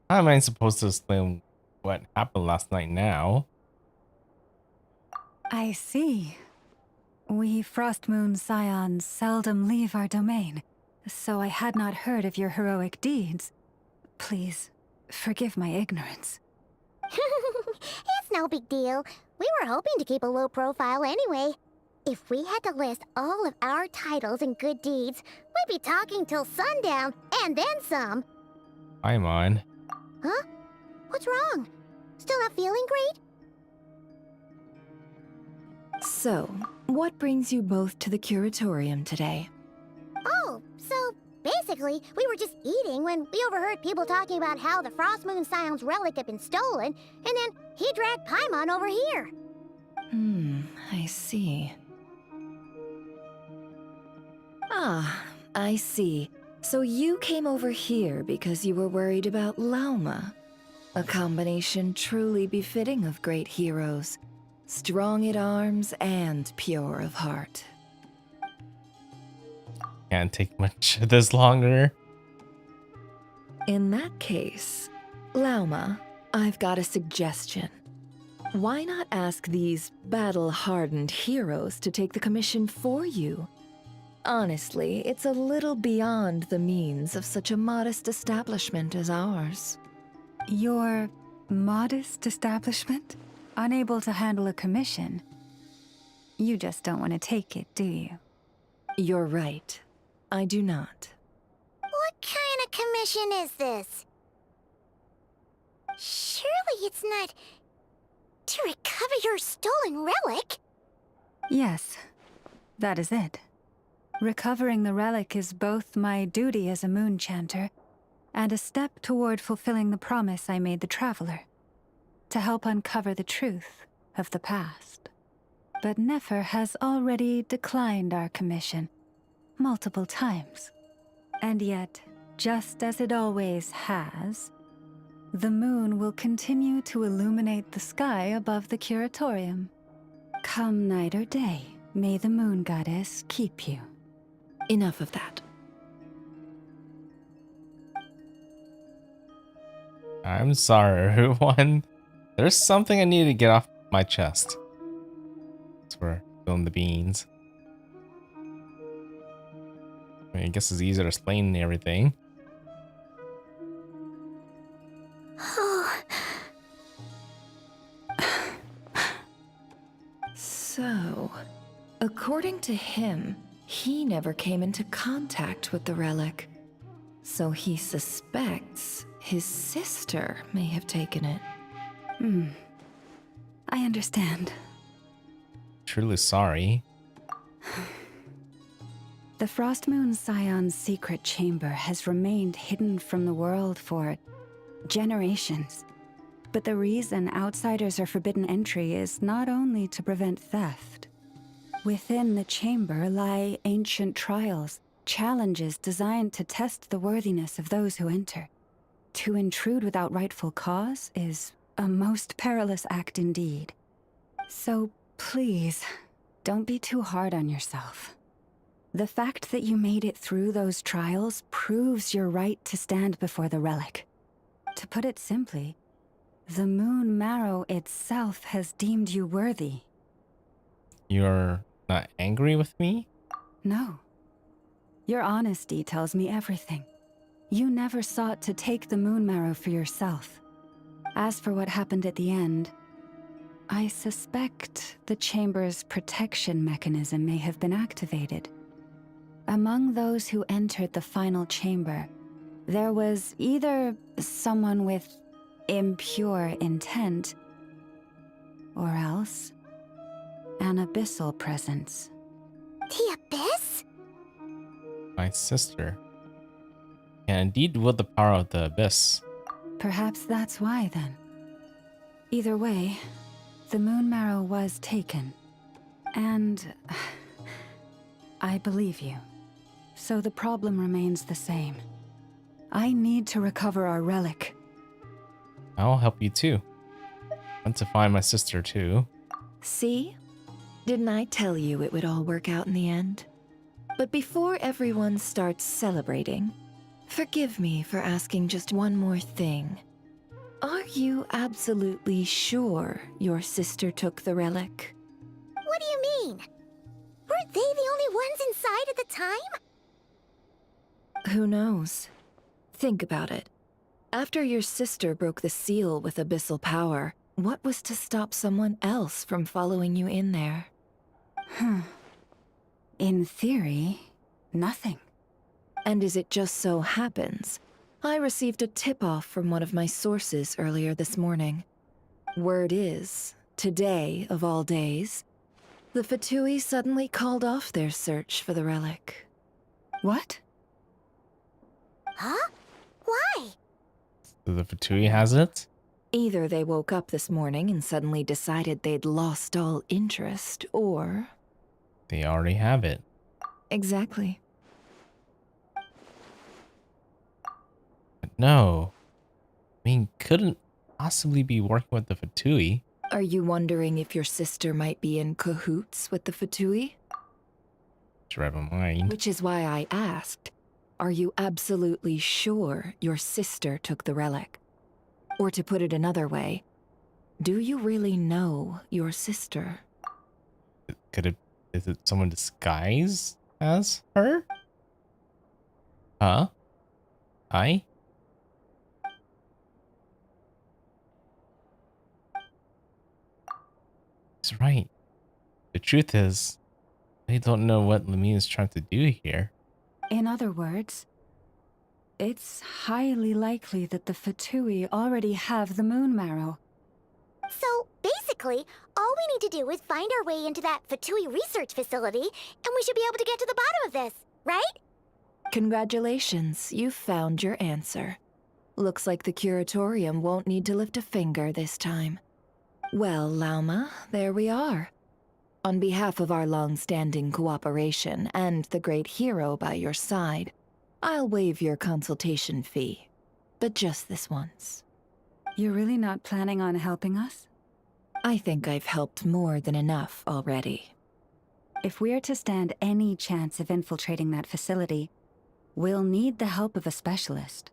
How am I supposed to explain what happened last night now? I see. We Frostmoon Scions seldom leave our domain, so I had not heard of your heroic deeds. Please, forgive my ignorance. It's no big deal. We were hoping to keep a low profile anyway. If we had to list all of our titles and good deeds, we'd be talking till sundown, and then some. I'm on. Huh? What's wrong? Still not feeling great? So, what brings you both to the Curatorium today? Oh, so basically, we were just eating when we overheard people talking about how the Frostmoon Scion's relic had been stolen, and then he dragged Paimon over here. I see. Ah, I see. So you came over here because you were worried about Lauma. A combination truly befitting of great heroes. Strong at arms and pure of heart. Can't take much of this longer. In that case, Lauma, I've got a suggestion. Why not ask these battle-hardened heroes to take the commission for you? Honestly, it's a little beyond the means of such a modest establishment as ours. Your modest establishment? Unable to handle a commission? You just don't want to take it, do you? You're right. I do not. What kind of commission is this? Surely it's not to recover your stolen relic? Yes, that is it. Recovering the relic is both my duty as a moon chanter and a step toward fulfilling the promise I made the Traveler, to help uncover the truth of the past. But Nefer has already declined our commission multiple times. And yet, just as it always has, the moon will continue to illuminate the sky above the curatorium. Come night or day, may the moon goddess keep you. Enough of that. I'm sorry, everyone. There's something I need to get off my chest. That's for filling the beans. I mean, I guess it's easier to explain everything. So, according to him, he never came into contact with the relic. So he suspects his sister may have taken it. I understand. Truly sorry. The Frost Moon Scion's secret chamber has remained hidden from the world for generations. But the reason outsiders are forbidden entry is not only to prevent theft. Within the chamber lie ancient trials, challenges designed to test the worthiness of those who enter. To intrude without rightful cause is a most perilous act indeed. So please, don't be too hard on yourself. The fact that you made it through those trials proves your right to stand before the relic. To put it simply, the Moon Marrow itself has deemed you worthy. You're not angry with me? No. Your honesty tells me everything. You never sought to take the Moon Marrow for yourself. As for what happened at the end, I suspect the chamber's protection mechanism may have been activated. Among those who entered the final chamber, there was either someone with impure intent, or else an abyssal presence. The Abyss? My sister. And indeed with the power of the abyss. Perhaps that's why, then. Either way, the Moon Marrow was taken. And I believe you. So the problem remains the same. I need to recover our relic. I'll help you too. I want to find my sister too. See? Didn't I tell you it would all work out in the end? But before everyone starts celebrating, forgive me for asking just one more thing. Are you absolutely sure your sister took the relic? What do you mean? Weren't they the only ones inside at the time? Who knows? Think about it. After your sister broke the seal with abyssal power, what was to stop someone else from following you in there? In theory, nothing. And as it just so happens, I received a tip-off from one of my sources earlier this morning. Word is, today of all days, the Fatui suddenly called off their search for the relic. What? Huh? Why? So the Fatui has it? Either they woke up this morning and suddenly decided they'd lost all interest, or... They already have it. Exactly. But no. I mean, couldn't possibly be working with the Fatui. Are you wondering if your sister might be in cahoots with the Fatui? It's right on mine. Which is why I asked, are you absolutely sure your sister took the relic? Or to put it another way, do you really know your sister? Is it someone disguised as her? Huh? I? He's right. The truth is, I don't know what Lamine is trying to do here. In other words, it's highly likely that the Fatui already have the Moon Marrow. So, basically, all we need to do is find our way into that Fatui research facility, and we should be able to get to the bottom of this, right? Congratulations, you've found your answer. Looks like the curatorium won't need to lift a finger this time. Well, Lauma, there we are. On behalf of our long-standing cooperation and the great hero by your side, I'll waive your consultation fee, but just this once. You're really not planning on helping us? I think I've helped more than enough already. If we're to stand any chance of infiltrating that facility, we'll need the help of a specialist.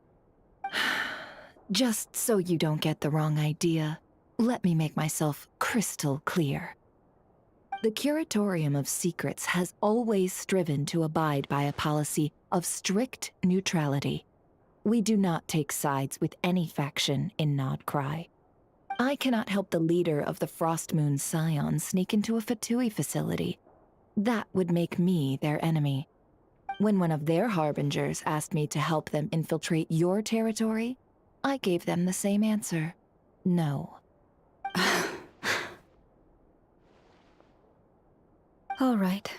Just so you don't get the wrong idea, let me make myself crystal clear. The Curatorium of Secrets has always striven to abide by a policy of strict neutrality. We do not take sides with any faction in Nod-Krai. I cannot help the leader of the Frostmoon Scions sneak into a Fatui facility. That would make me their enemy. When one of their harbingers asked me to help them infiltrate your territory, I gave them the same answer. No. All right,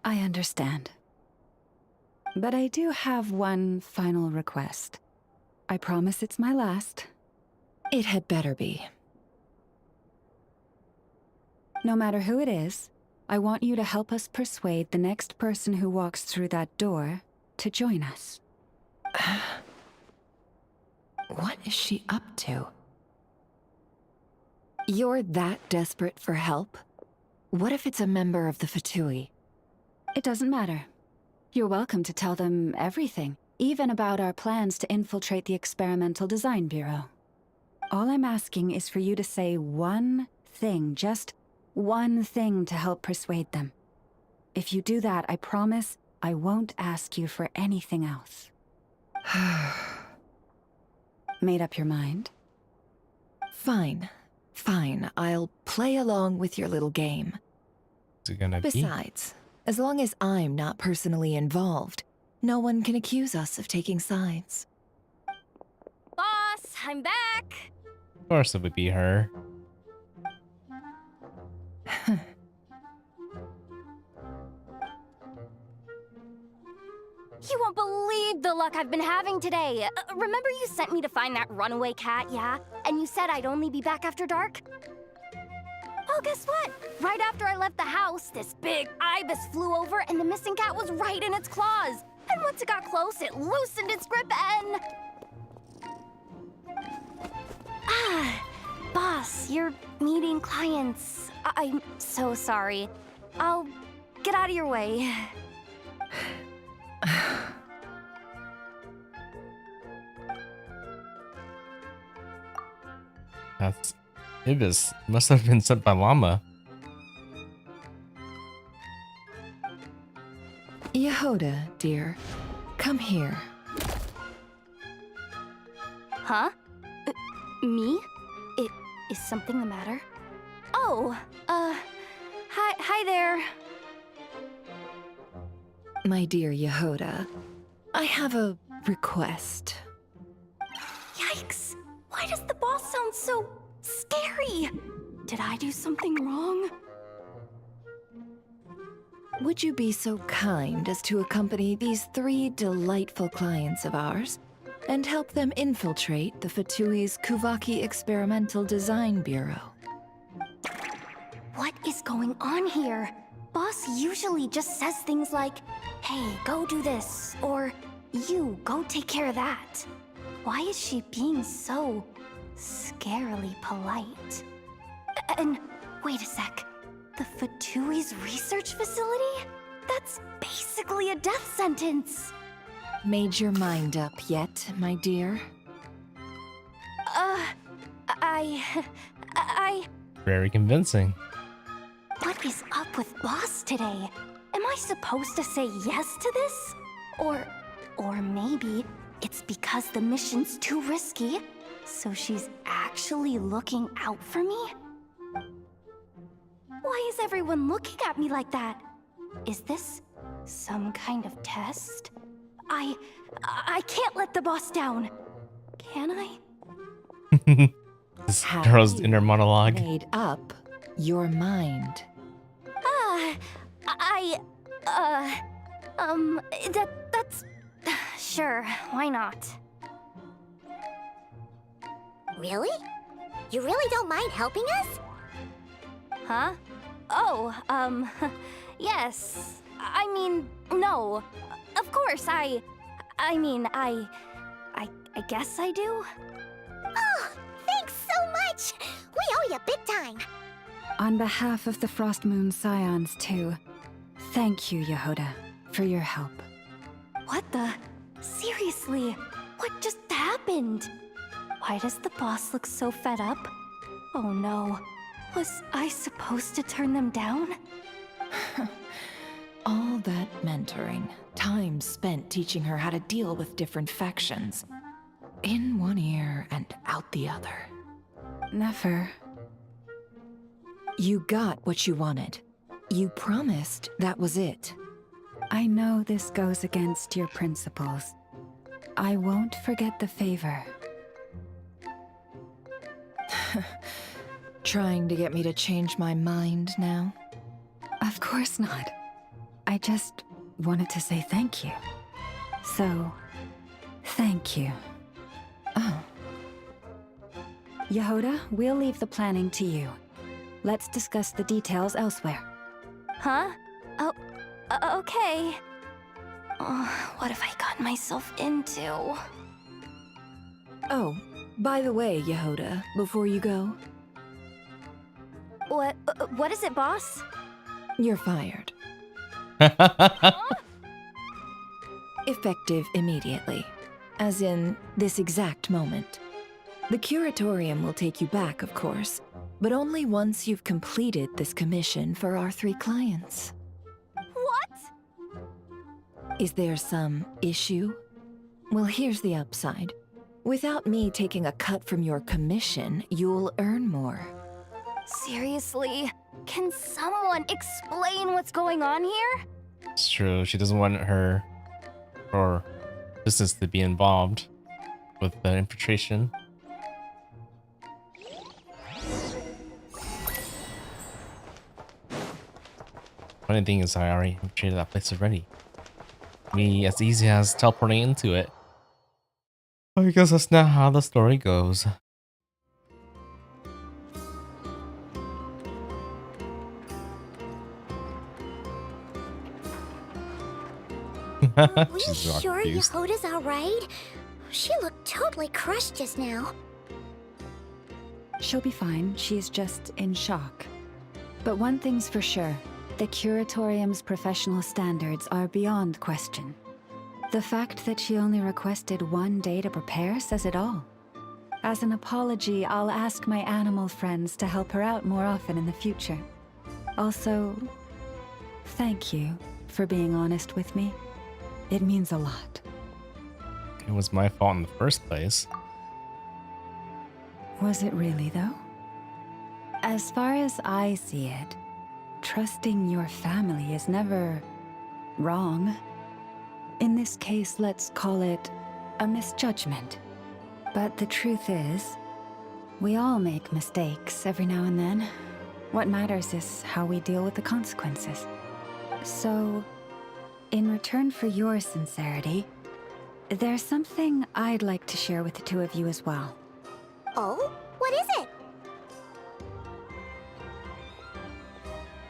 I understand. But I do have one final request. I promise it's my last. It had better be. No matter who it is, I want you to help us persuade the next person who walks through that door to join us. What is she up to? You're that desperate for help? What if it's a member of the Fatui? It doesn't matter. You're welcome to tell them everything, even about our plans to infiltrate the Experimental Design Bureau. All I'm asking is for you to say one thing, just one thing to help persuade them. If you do that, I promise I won't ask you for anything else. Made up your mind? Fine. Fine, I'll play along with your little game. Is it gonna be? Besides, as long as I'm not personally involved, no one can accuse us of taking sides. Boss, I'm back! Of course it would be her. You won't believe the luck I've been having today. Remember you sent me to find that runaway cat, yeah? And you said I'd only be back after dark? Well, guess what? Right after I left the house, this big ibis flew over and the missing cat was right in its claws. And once it got close, it loosened its grip and... Boss, you're meeting clients. I'm so sorry. I'll get out of your way. That's Ibis. Must have been sent by Llama. Yehoda, dear, come here. Huh? Me? Is something the matter? Oh, hi there. My dear Yehoda, I have a request. Yikes! Why does the boss sound so scary? Did I do something wrong? Would you be so kind as to accompany these 3 delightful clients of ours and help them infiltrate the Fatui's Kuvaki Experimental Design Bureau? What is going on here? Boss usually just says things like, hey, go do this, or you, go take care of that. Why is she being so scarily polite? And wait a sec, the Fatui's research facility? That's basically a death sentence. Made your mind up yet, my dear? I... Very convincing. What is up with Boss today? Am I supposed to say yes to this? Or maybe it's because the mission's too risky, so she's actually looking out for me? Why is everyone looking at me like that? Is this some kind of test? I can't let the boss down. Can I? This girl's inner monologue. Made up your mind. That's... Sure, why not? Really? You really don't mind helping us? Huh? Oh, yes. I mean, no. Of course, I guess I do. Oh, owe you big time. On behalf of the Frost Moon Scions, too, thank you, Yehoda, for your help. What the? Seriously, what just happened? Why does the boss look so fed up? Oh no, was I supposed to turn them down? All that mentoring, time spent teaching her how to deal with different factions. In one ear and out the other. Never. You got what you wanted. You promised that was it. I know this goes against your principles. I won't forget the favor. Trying to get me to change my mind now? Of course not. I just wanted to say thank you. So, thank you. Oh. Yehoda, we'll leave the planning to you. Let's discuss the details elsewhere. Huh? Oh, okay. Oh, what have I gotten myself into? Oh, by the way, Yehoda, before you go, What is it, boss? you're fired. Effective immediately. As in, this exact moment. The curatorium will take you back, of course, but only once you've completed this commission for our 3 clients. What? Is there some issue? Well, here's the upside. Without me taking a cut from your commission, you'll earn more. Seriously? Can someone explain what's going on here? It's true. She doesn't want her or business to be involved with the infiltration. Funny thing is, I already infiltrated that place already. Me as easy as teleporting into it. I guess that's not how the story goes. We She's all sure confused. Yehoda's alright? She looked totally crushed just now. She'll be fine. She's just in shock. But one thing's for sure. The Curatorium's professional standards are beyond question. The fact that she only requested 1 day to prepare says it all. As an apology, I'll ask my animal friends to help her out more often in the future. Also, thank you for being honest with me. It means a lot. It was my fault in the first place. Was it really, though? As far as I see it, trusting your family is never wrong. In this case, let's call it a misjudgment. But the truth is, we all make mistakes every now and then. What matters is how we deal with the consequences. So, in return for your sincerity, there's something I'd like to share with the 2 of you as well. Oh? What is it?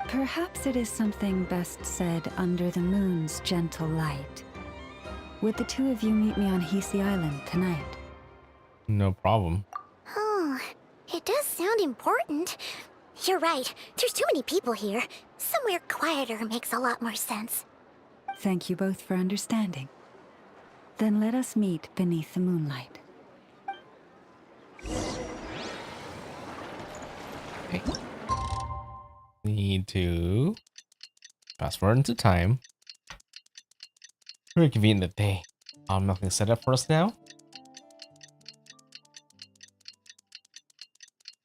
Perhaps it is something best said under the moon's gentle light. Would the 2 of you meet me on Hisi Island tonight? No problem. Oh, it does sound important. You're right. There's too many people here. Somewhere quieter makes a lot more sense. Thank you both for understanding. Then let us meet beneath the moonlight. Okay. Need to fast forward into time. Very convenient that they nothing set up for us now.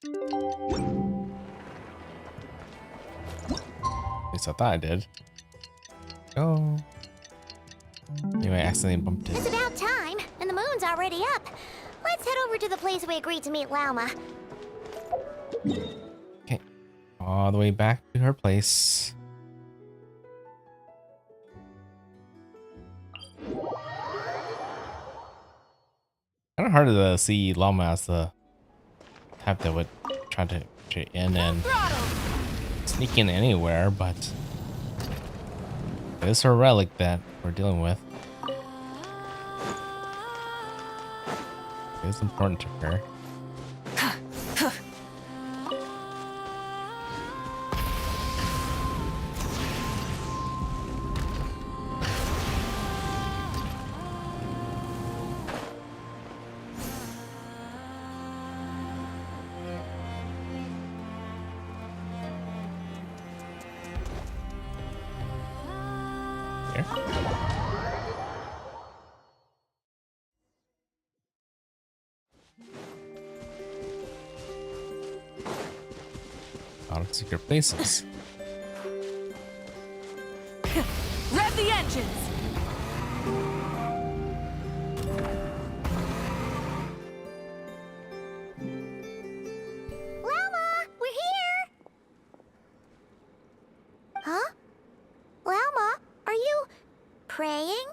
At least I thought I did. Go. Anyway, I accidentally bumped It's it. about time, and the moon's already up. Let's head over to the place we agreed to meet Lauma. Okay. All the way back to her place. Kind of hard to see Llama as the type that would try to get in and sneak in anywhere, but it's her relic that we're dealing with. It's important to her. lot of secret places. Rev the engines! Llama, we're here! Huh? Llama, are you praying?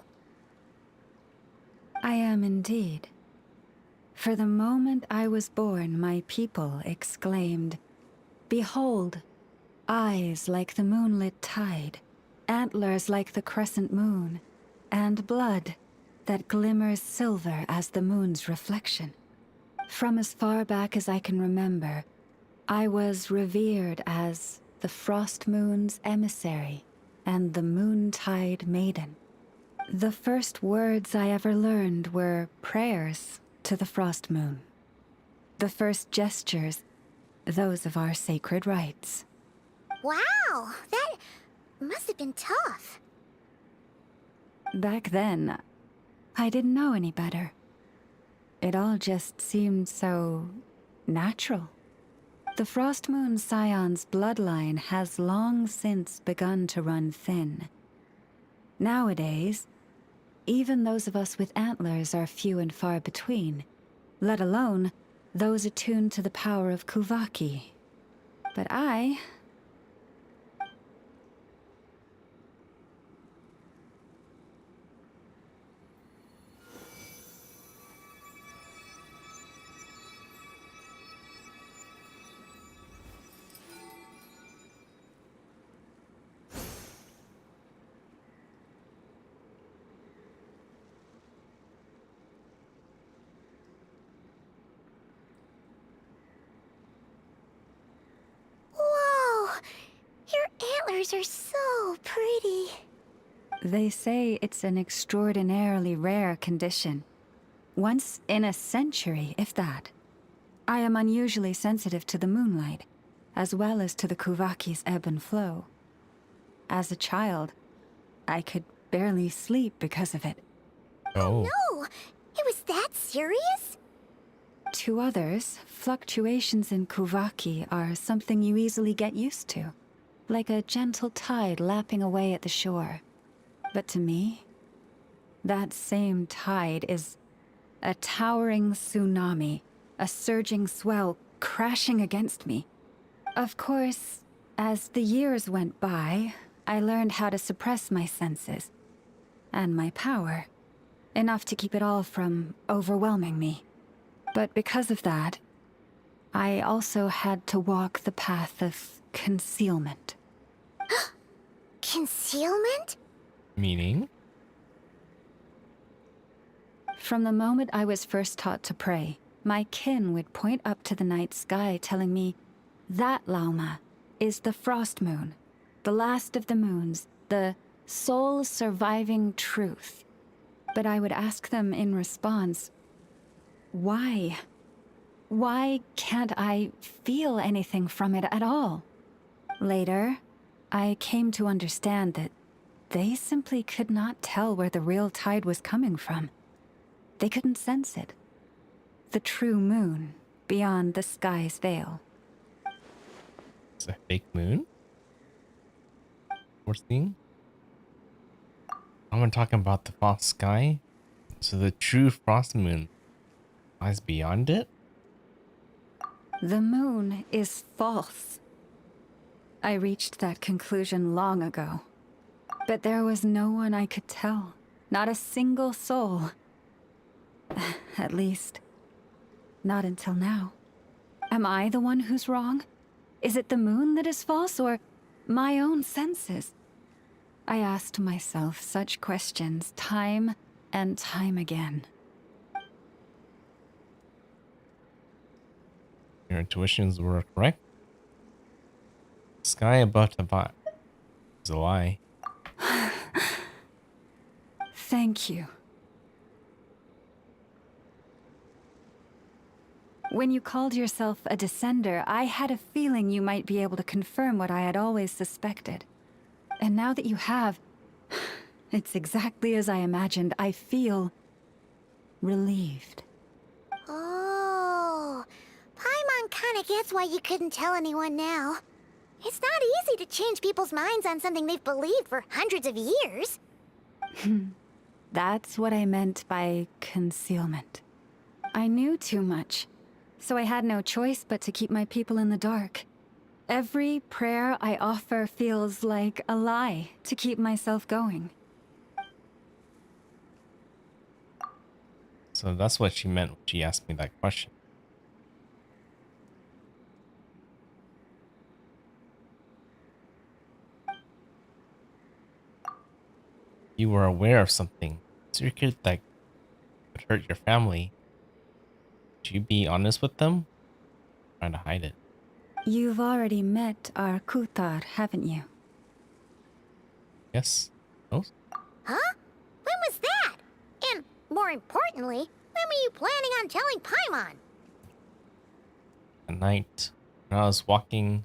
I am indeed. For the moment I was born, my people exclaimed, "Behold, eyes like the moonlit tide, antlers like the crescent moon, and blood that glimmers silver as the moon's reflection." From as far back as I can remember, I was revered as the Frost Moon's emissary and the Moontide Maiden. The first words I ever learned were prayers to the Frost Moon. The first gestures, those of our sacred rites. Wow, that must have been tough. Back then, I didn't know any better. It all just seemed so natural. The Frost Moon Scion's bloodline has long since begun to run thin. Nowadays, even those of us with antlers are few and far between, let alone those attuned to the power of Kuvaki. But I... Whoa, your antlers are so pretty. They say it's an extraordinarily rare condition. Once in a century, if that. I am unusually sensitive to the moonlight, as well as to the Kuvaki's ebb and flow. As a child, I could barely sleep because of it. Oh. No, it was that serious? To others, fluctuations in Kuvaki are something you easily get used to, like a gentle tide lapping away at the shore. But to me, that same tide is a towering tsunami, a surging swell crashing against me. Of course, as the years went by, I learned how to suppress my senses and my power, enough to keep it all from overwhelming me. But because of that, I also had to walk the path of concealment. Concealment? Meaning? From the moment I was first taught to pray, my kin would point up to the night sky telling me, "That, Lauma, is the Frost Moon, the last of the moons, the sole surviving truth." But I would ask them in response, why? Why can't I feel anything from it at all? Later, I came to understand that they simply could not tell where the real tide was coming from. They couldn't sense it. The true moon beyond the sky's veil. It's a fake moon? We're seeing? I'm talking about the false sky. So the true frost moon lies beyond it? The moon is false. I reached that conclusion long ago. But there was no one I could tell. Not a single soul. At least, not until now. Am I the one who's wrong? Is it the moon that is false, or my own senses? I asked myself such questions time and time again. Your intuitions were correct. Sky above the bot is a lie. Thank you. When you called yourself a descender, I had a feeling you might be able to confirm what I had always suspected. And now that you have, it's exactly as I imagined. I feel relieved. Oh, Paimon kinda gets why you couldn't tell anyone now. It's not easy to change people's minds on something they've believed for hundreds of years. That's what I meant by concealment. I knew too much, so I had no choice but to keep my people in the dark. Every prayer I offer feels like a lie to keep myself going. So that's what she meant when she asked me that question. You were aware of something secret that could hurt your family. Should you be honest with them? Trying to hide it. You've already met our Kutar, haven't you? Yes. No? Huh? When was that? And more importantly, when were you planning on telling Paimon? At night, when I was walking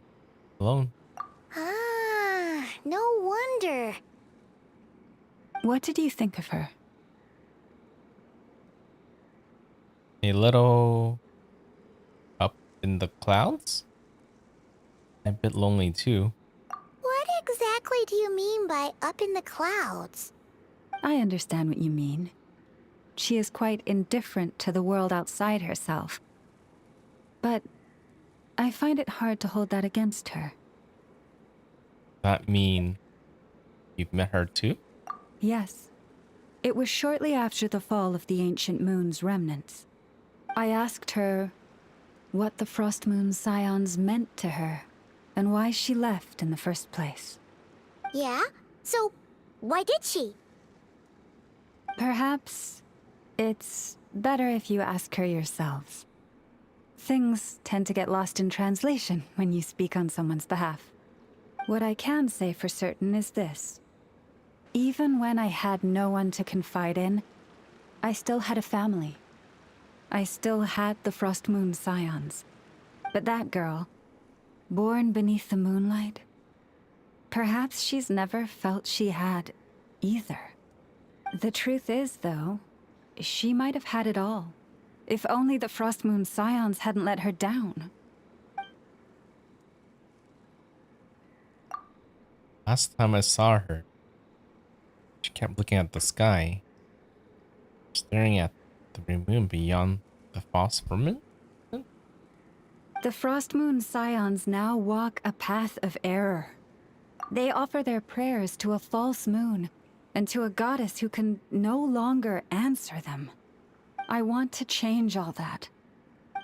alone. Ah, no wonder. What did you think of her? A little up in the clouds. A bit lonely too. What exactly do you mean by up in the clouds? I understand what you mean. She is quite indifferent to the world outside herself. But I find it hard to hold that against her. That mean you've met her too? Yes. It was shortly after the fall of the ancient moon's remnants. I asked her what the Frost Moon Scions meant to her, and why she left in the first place. Yeah? So, why did she? Perhaps it's better if you ask her yourselves. Things tend to get lost in translation when you speak on someone's behalf. What I can say for certain is this. Even when I had no one to confide in, I still had a family. I still had the Frost Moon Scions. But that girl, born beneath the moonlight, perhaps she's never felt she had either. The truth is, though, she might have had it all. If only the Frost Moon Scions hadn't let her down. Last time I saw her, she kept looking at the sky, staring at the moon beyond the false firmament. The Frost Moon Scions now walk a path of error. They offer their prayers to a false moon, and to a goddess who can no longer answer them. I want to change all that.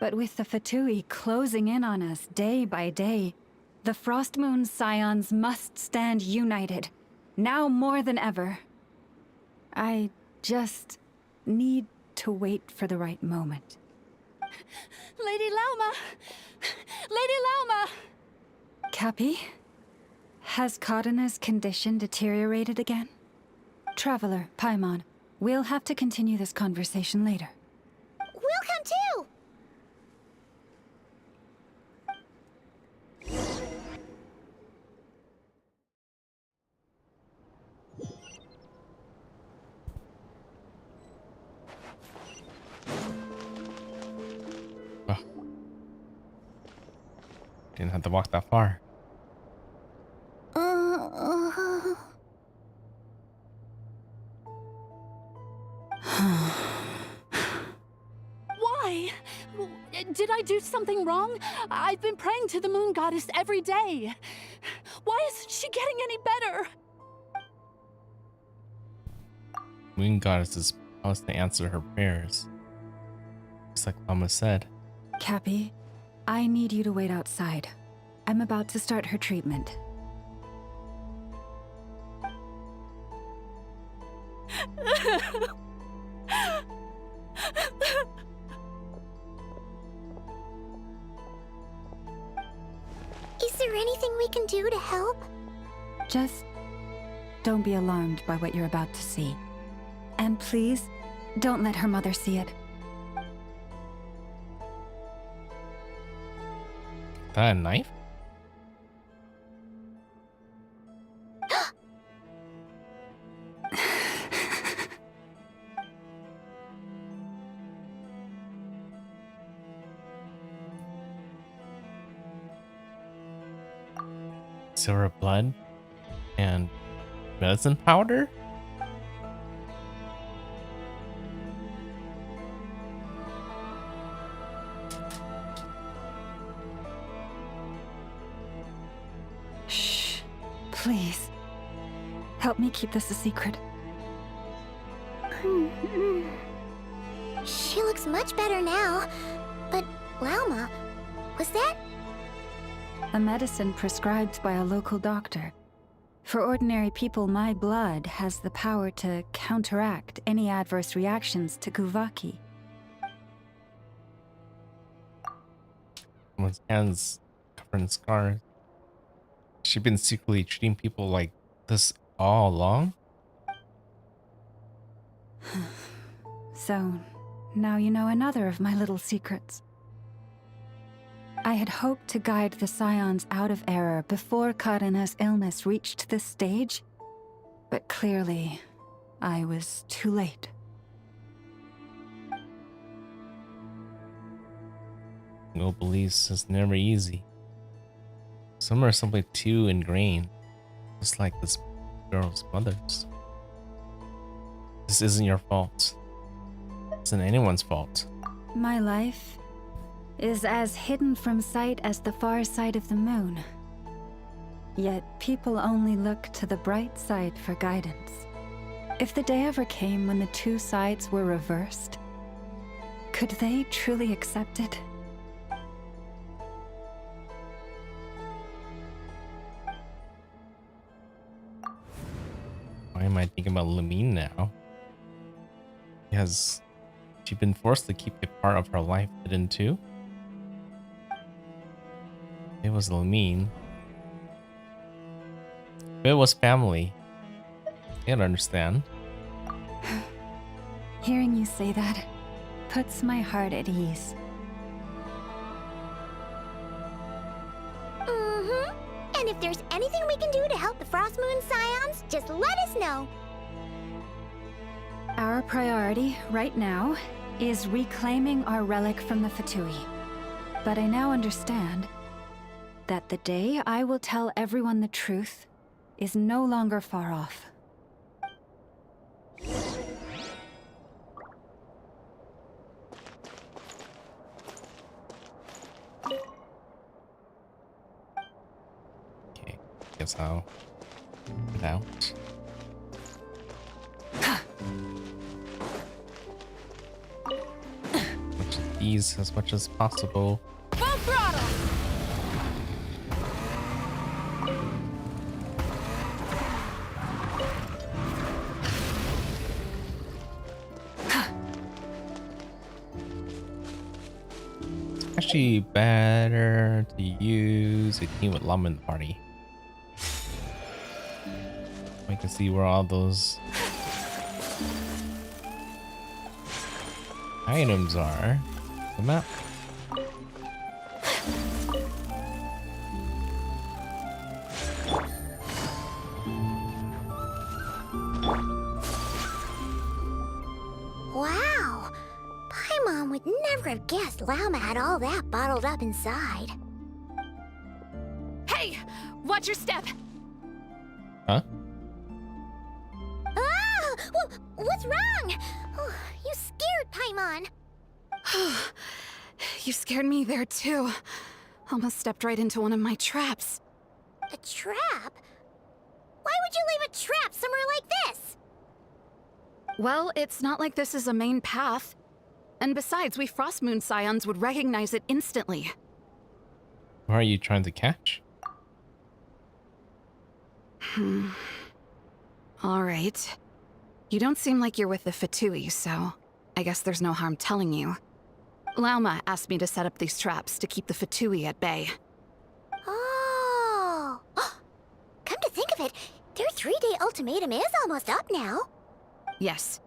But with the Fatui closing in on us day by day, the Frost Moon Scions must stand united, now more than ever. I just need to wait for the right moment. Lady Lauma! Lady Lauma! Cappy? Has Kadena's condition deteriorated again? Traveler, Paimon, we'll have to continue this conversation later. We'll come too! Oh. Didn't have to walk that far. Why? Did I do something wrong? I've been praying to the moon goddess every day. Why isn't she getting any better? Moon goddess is supposed to answer her prayers, just like Mama said. Cappy, I need you to wait outside. I'm about to start her treatment. Is there anything we can do to help? Just don't be alarmed by what you're about to see. And please, don't let her mother see it. That a knife? silver blood and medicine powder? Shh. Please. Help me keep this a secret. She looks much better now. But, Lauma, was that? A medicine prescribed by a local doctor. For ordinary people, my blood has the power to counteract any adverse reactions to Kuvaki. With hands covered in scars. She's been secretly treating people like this all along? So, now you know another of my little secrets. I had hoped to guide the Scions out of error before Karena's illness reached this stage, but clearly, I was too late. No beliefs is never easy. Some are simply too ingrained, just like this girl's mother's. This isn't your fault. It isn't anyone's fault. My life is as hidden from sight as the far side of the moon. Yet people only look to the bright side for guidance. If the day ever came when the two sides were reversed, could they truly accept it? Why am I thinking about Lamine now? Has she been forced to keep a part of her life hidden too? It was Lamine. If it was family, I'd understand. Hearing you say that puts my heart at ease. And if there's anything we can do to help the Frost Moon Scions, just let us know. Our priority right now is reclaiming our relic from the Fatui. But I now understand that the day I will tell everyone the truth is no longer far off. Okay, guess I'll get out. Much of these as much as possible. Full throttle! Actually better to use a team with Llama in the party. We can see where all those items are. The map. Wow! Paimon would never have guessed Lauma had all that bottled up inside. Hey! Watch your step! Huh? Ah! What's wrong? Oh, you scared Paimon. You scared me there too. Almost stepped right into one of my traps. A trap? Why would you leave a trap somewhere like this? Well, it's not like this is a main path. And besides, we Frostmoon Scions would recognize it instantly. Who are you trying to catch? Alright. You don't seem like you're with the Fatui, so I guess there's no harm telling you. Lauma asked me to set up these traps to keep the Fatui at bay. Oh! Come to think of it, their 3-day ultimatum is almost up now. Yes.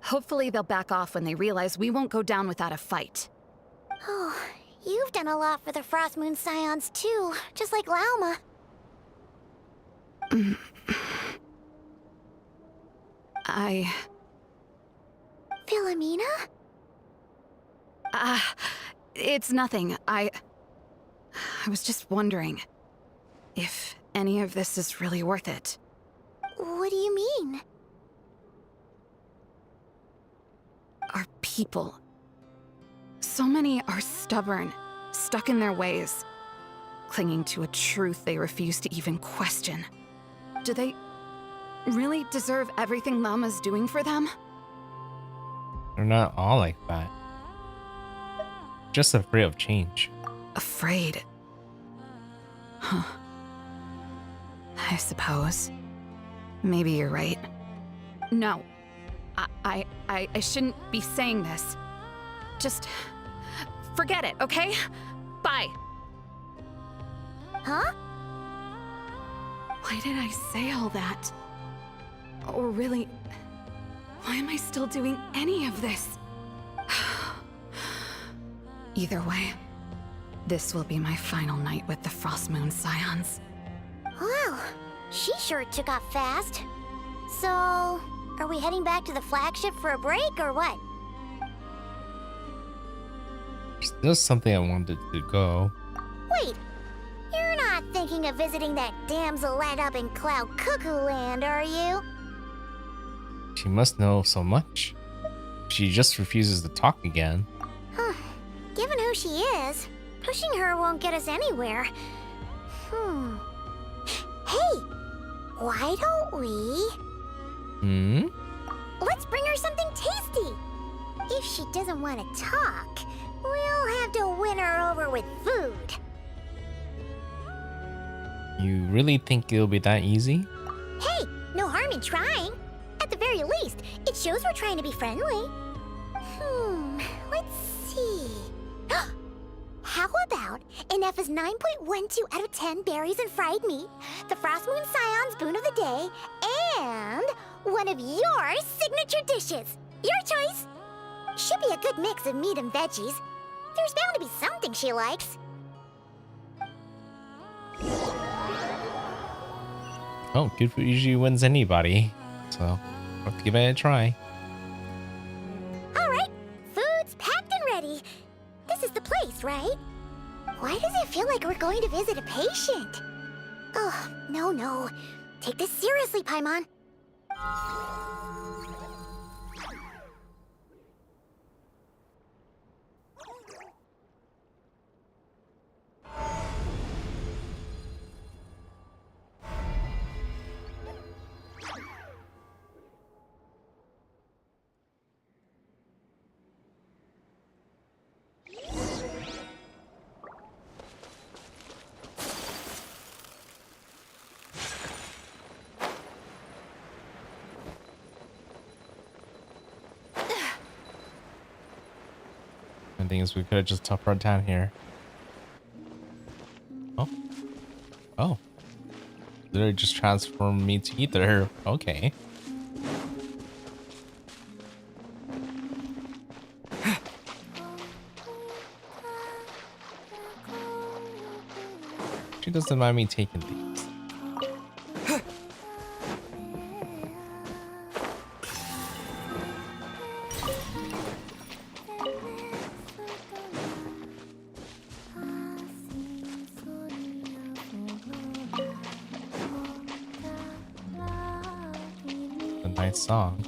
Hopefully they'll back off when they realize we won't go down without a fight. Oh, you've done a lot for the Frostmoon Scions too, just like Lauma. Philomena? It's nothing. I was just wondering. if any of this is really worth it. What do you mean? Our people. So many are stubborn, stuck in their ways, clinging to a truth they refuse to even question. Do they really deserve everything Lama's doing for them? They're not all like that. Just afraid of change. Afraid. Huh. I suppose. Maybe you're right. No. I shouldn't be saying this. Just forget it, okay? Bye. Huh? Why did I say all that? Or really, why am I still doing any of this? Either way, this will be my final night with the Frost Moon Scions. Wow, she sure took off fast. So, are we heading back to the flagship for a break or what? There's something I wanted to go. Wait, you're not thinking of visiting that damsel land up in Cloud Cuckoo Land, are you? She must know so much. She just refuses to talk again. Huh. Given who she is, pushing her won't get us anywhere. Hey, why don't we... Let's bring her something tasty. If she doesn't want to talk, we'll have to win her over with food. You really think it'll be that easy? Hey, no harm in trying. At the very least, it shows we're trying to be friendly. Let's see. How about an F is 9.12 out of 10 berries and fried meat, the Frost Moon Scion's boon of the day, and one of your signature dishes. Your choice. Should be a good mix of meat and veggies. There's bound to be something she likes. Oh, good food usually wins anybody. So, let's give it a try. Alright, food's packed and ready. This is the place, right? Why does it feel like we're going to visit a patient? Oh, no. Take this seriously, Paimon. The thing is, we could have just teleported down here. Oh. Literally just transformed me to ether. Okay. She doesn't mind me taking these. A nice song.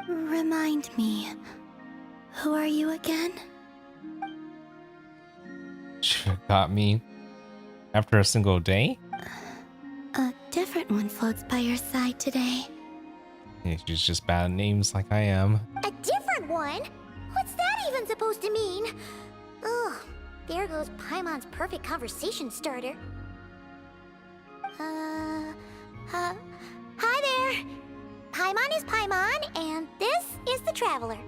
Remind me, who are you again? She got me after a single day. A different one floats by your side today. Yeah, she's just bad at names like I am. A different one? What's that even supposed to mean? Ugh, there goes Paimon's perfect conversation starter. Hi there. Paimon is Paimon, and this is the Traveler.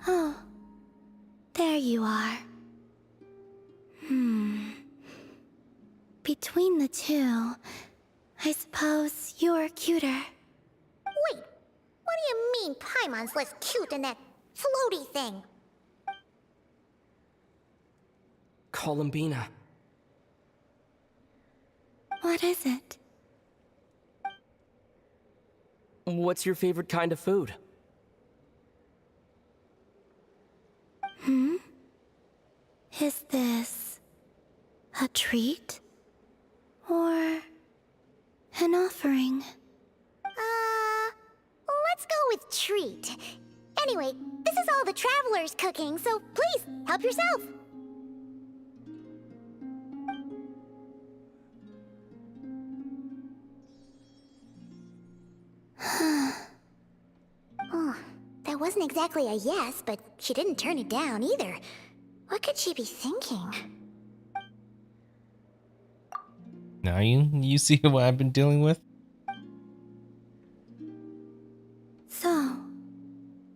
Oh, there you are. Between the two, I suppose you're cuter. Wait, what do you mean Paimon's less cute than that floaty thing? Columbina. What is it? What's your favorite kind of food? Is this a treat? Or an offering? Let's go with treat. Anyway, this is all the Traveler's cooking, so please, help yourself. Oh, that wasn't exactly a yes, but she didn't turn it down either. What could she be thinking? Now you see what I've been dealing with? So,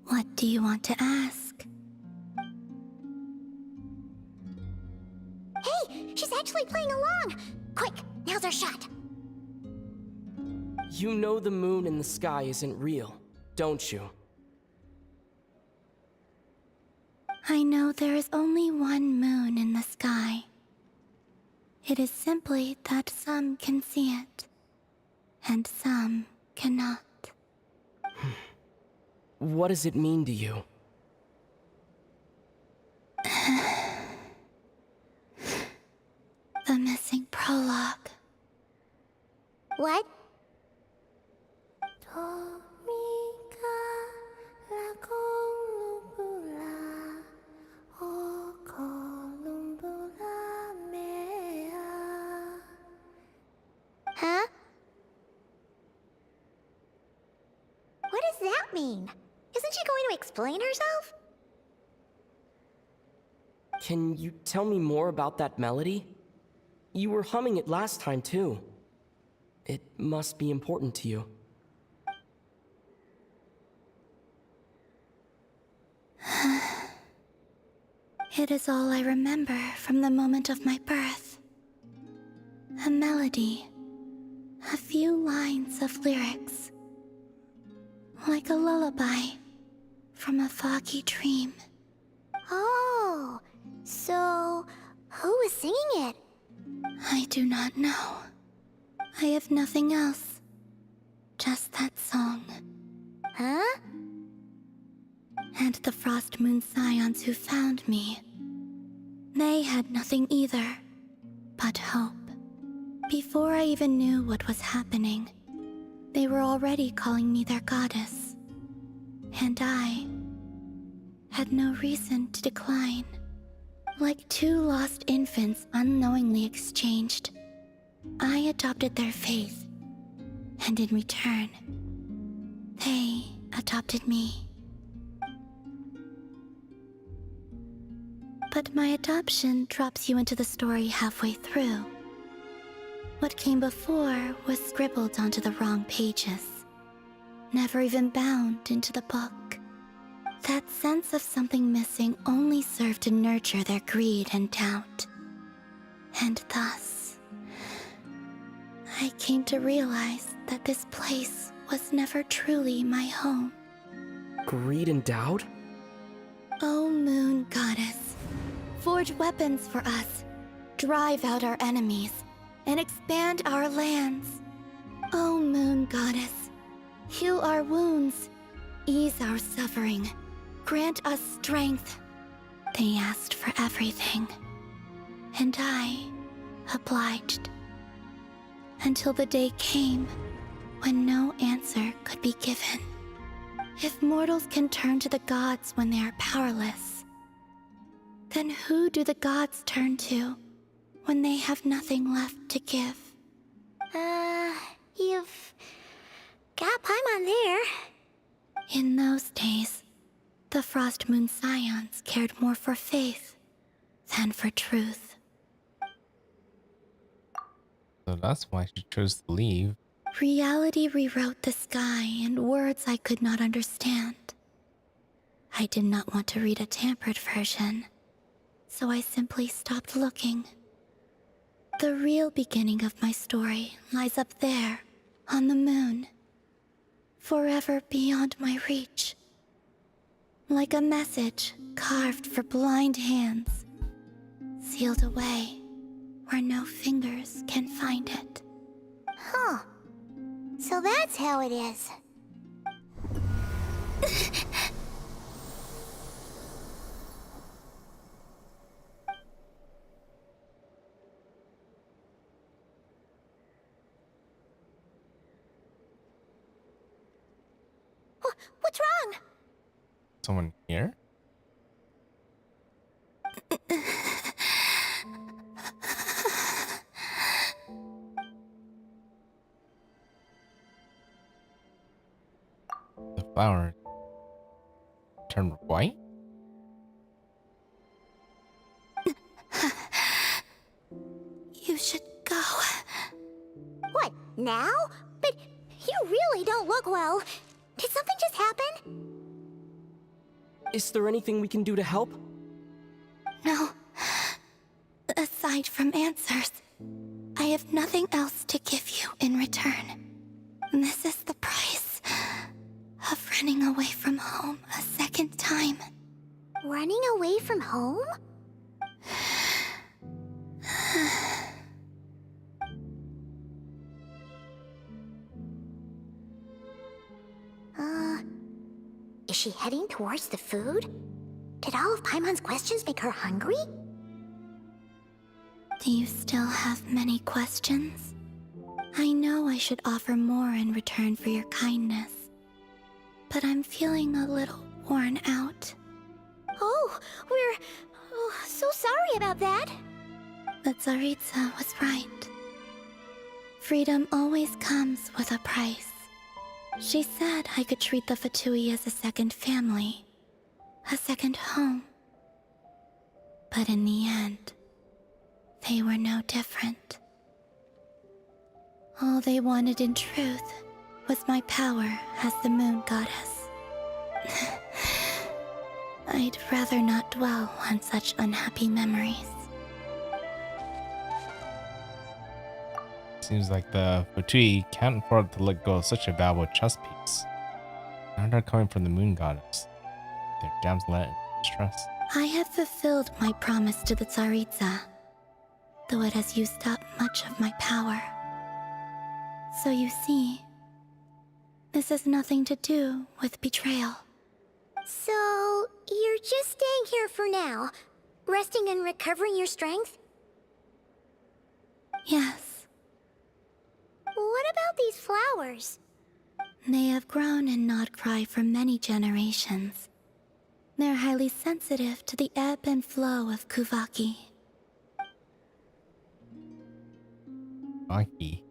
what do you want to ask? Hey, she's actually playing along! Quick, now's our shot. You know the moon in the sky isn't real, don't you? I know there is only one moon in the sky. It is simply that some can see it, and some cannot. What does it mean to you? The missing prologue. What? Huh? What does that mean? Isn't she going to explain herself? Can you tell me more about that melody? You were humming it last time too. It must be important to you. It is all I remember from the moment of my birth. A melody. A few lines of lyrics. Like a lullaby from a foggy dream. Oh, so who was singing it? I do not know. I have nothing else. Just that song. Huh? And the Frost Moon Scions who found me. They had nothing either, but hope. Before I even knew what was happening, they were already calling me their goddess. And I had no reason to decline. Like two lost infants unknowingly exchanged, I adopted their faith. And in return, they adopted me. But my adoption drops you into the story halfway through. What came before was scribbled onto the wrong pages, never even bound into the book. That sense of something missing only served to nurture their greed and doubt. And thus, I came to realize that this place was never truly my home. Greed and doubt? O Moon Goddess, forge weapons for us, drive out our enemies, and expand our lands. O Moon Goddess, heal our wounds, ease our suffering, grant us strength. They asked for everything, and I obliged. Until the day came when no answer could be given. If mortals can turn to the gods when they are powerless, then who do the gods turn to when they have nothing left to give? You've got Paimon there. In those days, the Frost Moon Scions cared more for faith than for truth. So that's why she chose to leave. Reality rewrote the sky in words I could not understand. I did not want to read a tampered version, so I simply stopped looking. The real beginning of my story lies up there, on the moon, forever beyond my reach. Like a message carved for blind hands, sealed away where no fingers can find it. Huh. So that's how it is. What's wrong? Someone here? The flower turned white? You should go. What, now? But you really don't look well. Did something just happen? Is there anything we can do to help? No. Aside from answers, I have nothing else to give you in return. This is the price of running away from home a second time. Running away from home? Is she heading towards the food? Did all of Paimon's questions make her hungry? Do you still have many questions? I know I should offer more in return for your kindness, but I'm feeling a little worn out. Oh, we're so sorry about that. The Tsaritsa was right. Freedom always comes with a price. She said I could treat the Fatui as a second family, a second home. But in the end, they were no different. All they wanted in truth was my power as the moon goddess. I'd rather not dwell on such unhappy memories. Seems like the Fatui can't afford to let go of such a valuable chess piece. Now they're coming from the moon goddess. Their damsel in distress. I have fulfilled my promise to the Tsaritsa, though it has used up much of my power. So you see, this has nothing to do with betrayal. So, you're just staying here for now, resting and recovering your strength? Yes. What about these flowers? They have grown in Nod-Krai for many generations. They're highly sensitive to the ebb and flow of Kuvaki. Aki.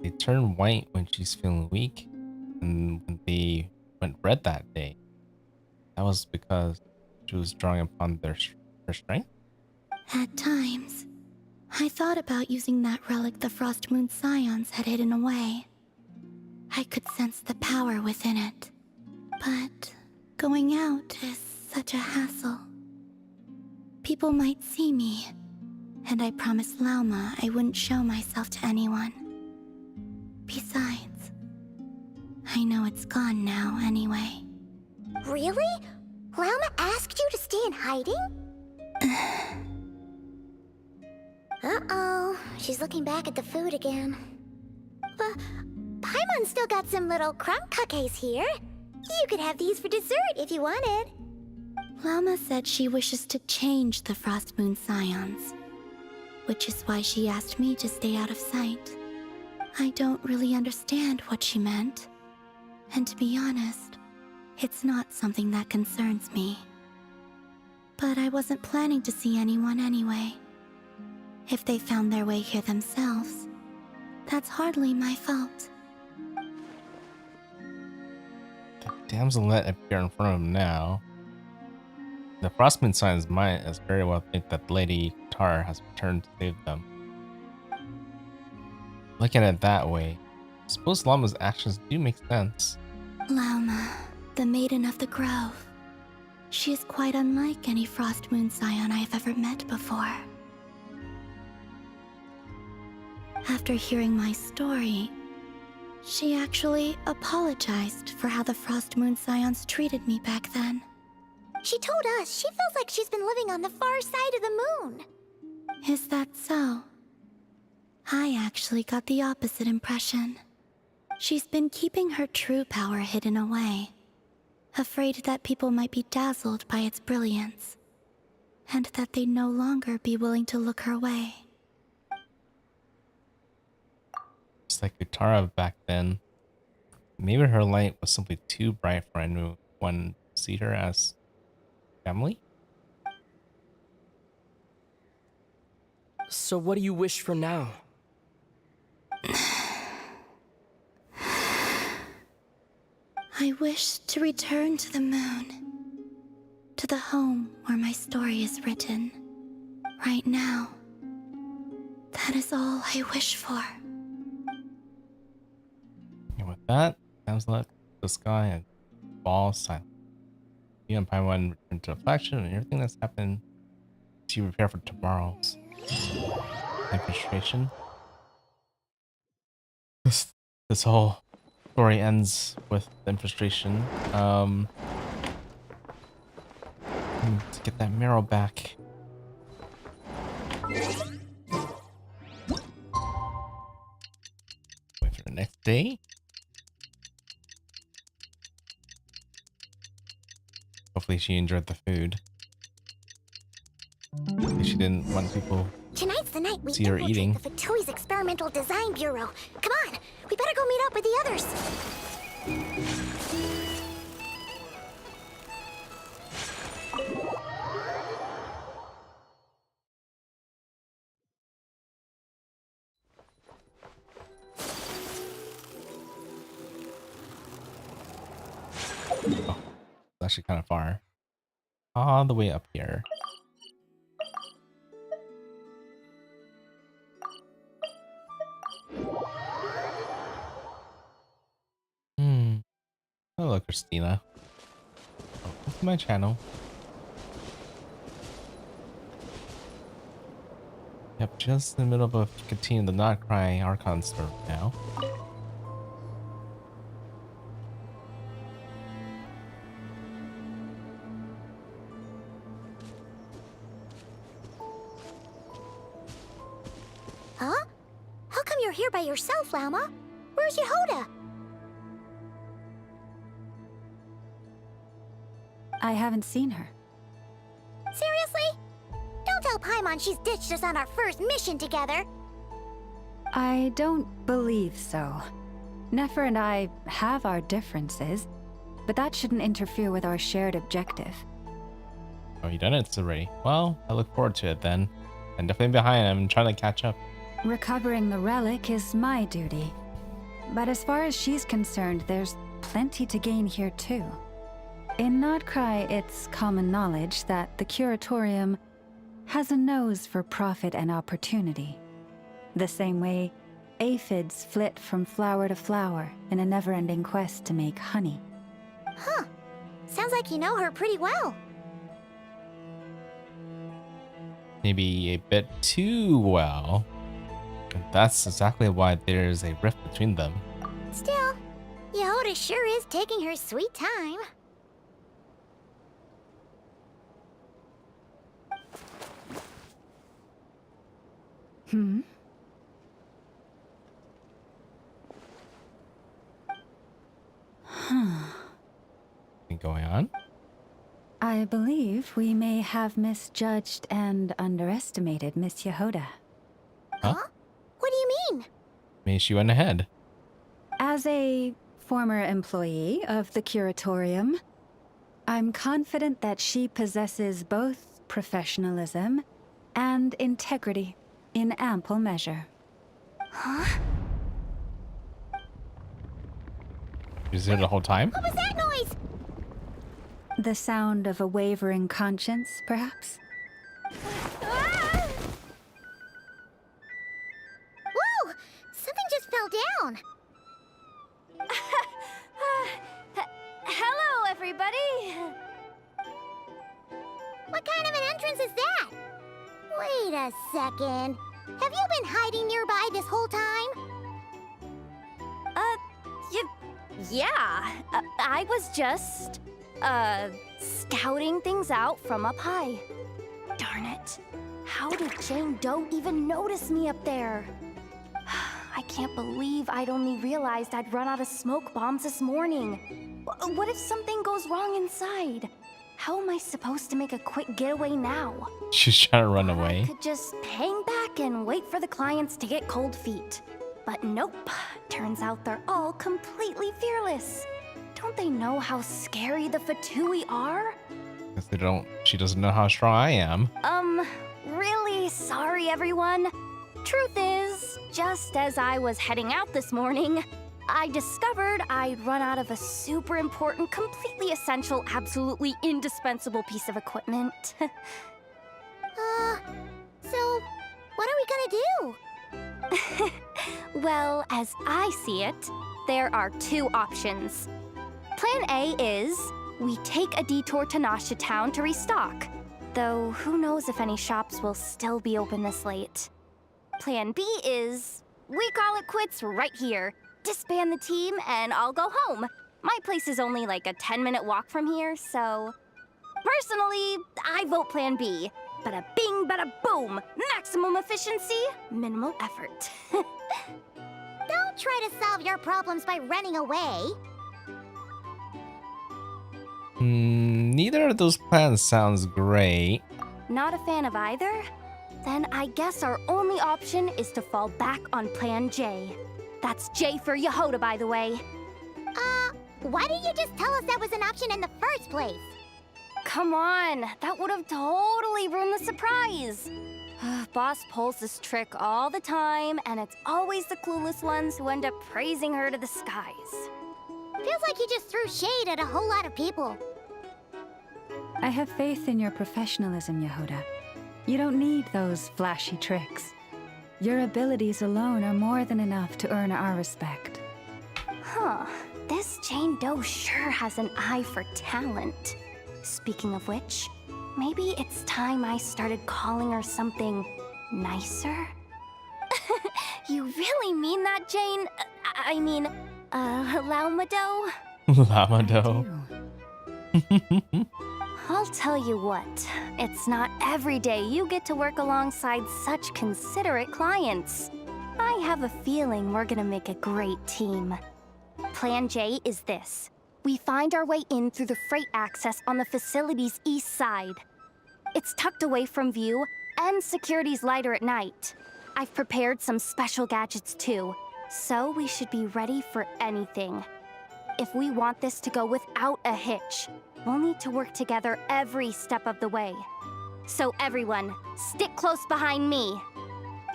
They turn white when she's feeling weak, and when they went red that day, that was because she was drawing upon her strength. At times, I thought about using that relic the Frost Moon Scions had hidden away. I could sense the power within it. But going out is such a hassle. People might see me, and I promised Lauma I wouldn't show myself to anyone. Besides, I know it's gone now anyway. Really? Lauma asked you to stay in hiding? Uh-oh, she's looking back at the food again. Paimon still got some little crumb cupcakes here. You could have these for dessert if you wanted. Lauma said she wishes to change the Frost Moon Scions, which is why she asked me to stay out of sight. I don't really understand what she meant, and to be honest, it's not something that concerns me. But I wasn't planning to see anyone anyway. If they found their way here themselves, that's hardly my fault. The damselette appear in front of him now. The Frostmoon Scions might as very well think that Lady Tar has returned to save them. Looking at it that way, I suppose Llama's actions do make sense. Lauma, the Maiden of the Grove. She is quite unlike any Frost Moon Scion I have ever met before. After hearing my story, she actually apologized for how the Frost Moon Scions treated me back then. She told us she feels like she's been living on the far side of the moon. Is that so? I actually got the opposite impression. She's been keeping her true power hidden away, afraid that people might be dazzled by its brilliance, and that they'd no longer be willing to look her way. Just like Utara back then. Maybe her light was simply too bright for anyone to see her as family? So what do you wish for now? I wish to return to the moon, to the home where my story is written. Right now, that is all I wish for. And with that, sounds like the sky and fall silent. You and Paimon return to reflection and everything that's happened to prepare for tomorrow's infiltration. This whole story ends with the infiltration. To get that marrow back. Wait for the next day. Hopefully she enjoyed the food. Hopefully she didn't want people Tonight's the night we see her infiltrate eating. the Ftui's Experimental Design Bureau. Come on, we better go meet up with the others. Oh, it's actually kind of far. All the way up here. Hello, Christina. Welcome to my channel. Yep, just in the middle of continuing the Nod-Krai Archon story now. Huh? How come you're here by yourself, Lauma? Where's Yehoda? I haven't seen her. Seriously? Don't tell Paimon she's ditched us on our first mission together. I don't believe so. Nefer and I have our differences, but that shouldn't interfere with our shared objective. Oh, you done it already? Well, I look forward to it then. I'm definitely behind. I'm trying to catch up. Recovering the relic is my duty. But as far as she's concerned, there's plenty to gain here too. In Nod-Krai, it's common knowledge that the Curatorium has a nose for profit and opportunity. The same way aphids flit from flower to flower in a never-ending quest to make honey. Huh. Sounds like you know her pretty well. Maybe a bit too well. And that's exactly why there's a rift between them. Still, Yehoda sure is taking her sweet time. Anything going on? I believe we may have misjudged and underestimated Miss Yehoda. Huh? What do you mean? Maybe she went ahead. As a former employee of the Curatorium, I'm confident that she possesses both professionalism and integrity in ample measure. Huh? She was here the whole time? What was that noise? The sound of a wavering conscience, perhaps? Ah! Whoa! Something just fell down. Hello, everybody! What kind of an entrance is that? Wait a second. Have you been hiding nearby this whole time? Yeah. I was just, scouting things out from up high. Darn it. How did Jane Doe even notice me up there? I can't believe I'd only realized I'd run out of smoke bombs this morning. What if something goes wrong inside? How am I supposed to make a quick getaway now? She's trying to run away. I could just hang back and wait for the clients to get cold feet. But nope. Turns out they're all completely fearless. Don't they know how scary the Fatui are? Because they don't. She doesn't know how strong I am. Really sorry, everyone. Truth is, just as I was heading out this morning, I discovered I'd run out of a super important, completely essential, absolutely indispensable piece of equipment. So, what are we gonna do? Well, as I see it, there are two options. Plan A is we take a detour to Nasha Town to restock, though who knows if any shops will still be open this late. Plan B is we call it quits right here, disband the team, and I'll go home. My place is only like a 10-minute walk from here, so... Personally, I vote Plan B. Bada bing, bada boom! Maximum efficiency, minimal effort. Don't try to solve your problems by running away. Neither of those plans sounds great. Not a fan of either? Then I guess our only option is to fall back on Plan J. That's J for Yehoda, by the way. Why didn't you just tell us that was an option in the first place? Come on, that would have totally ruined the surprise. Boss pulls this trick all the time, and it's always the clueless ones who end up praising her to the skies. Feels like you just threw shade at a whole lot of people. I have faith in your professionalism, Yehoda. You don't need those flashy tricks. Your abilities alone are more than enough to earn our respect. Huh, this Jane Doe sure has an eye for talent. Speaking of which, maybe it's time I started calling her something nicer? You really mean that, Jane? I mean, Laumado? Lamado. I'll tell you what, it's not every day you get to work alongside such considerate clients. I have a feeling we're gonna make a great team. Plan J is this. We find our way in through the freight access on the facility's east side. It's tucked away from view, and security's lighter at night. I've prepared some special gadgets too, so we should be ready for anything. If we want this to go without a hitch, we'll need to work together every step of the way. So everyone, stick close behind me.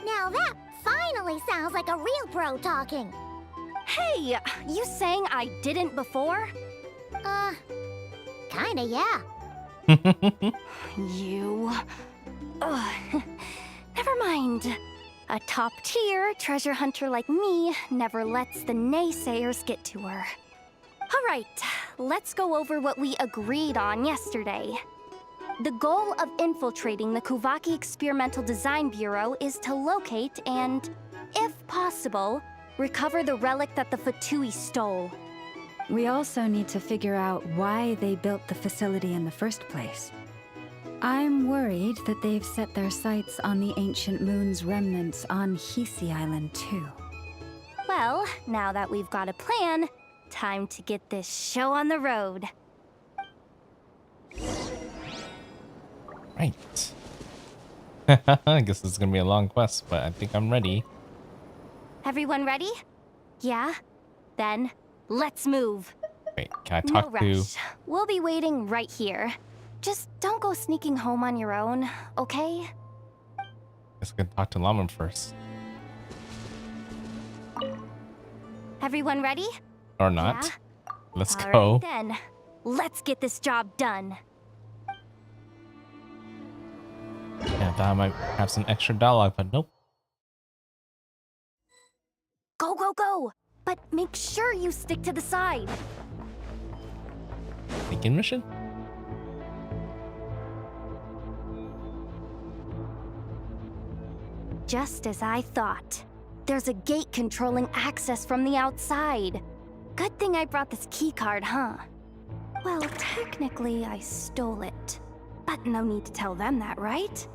Now that finally sounds like a real pro talking. Hey, you saying I didn't before? Kinda, yeah. You... Ugh. Never mind. A top-tier treasure hunter like me never lets the naysayers get to her. All right, let's go over what we agreed on yesterday. The goal of infiltrating the Kuvaki Experimental Design Bureau is to locate and, if possible, recover the relic that the Fatui stole. We also need to figure out why they built the facility in the first place. I'm worried that they've set their sights on the ancient moon's remnants on Hisi Island too. Well, now that we've got a plan, time to get this show on the road. Right. I guess it's gonna be a long quest, but I think I'm ready. Everyone ready? Yeah? Then, let's move. Wait, can I No talk rush. to... We'll be waiting right here. Just don't go sneaking home on your own, okay? Guess I can talk to Llama first. Everyone ready? Or not. Yeah? Let's All go. right then. Let's get this job done. Yeah, I thought I might have some extra dialogue, but nope. Go, go, go! But make sure you stick to the side. Begin mission? Just as I thought. There's a gate controlling access from the outside. Good thing I brought this keycard, huh? Well, technically, I stole it. But no need to tell them that, right?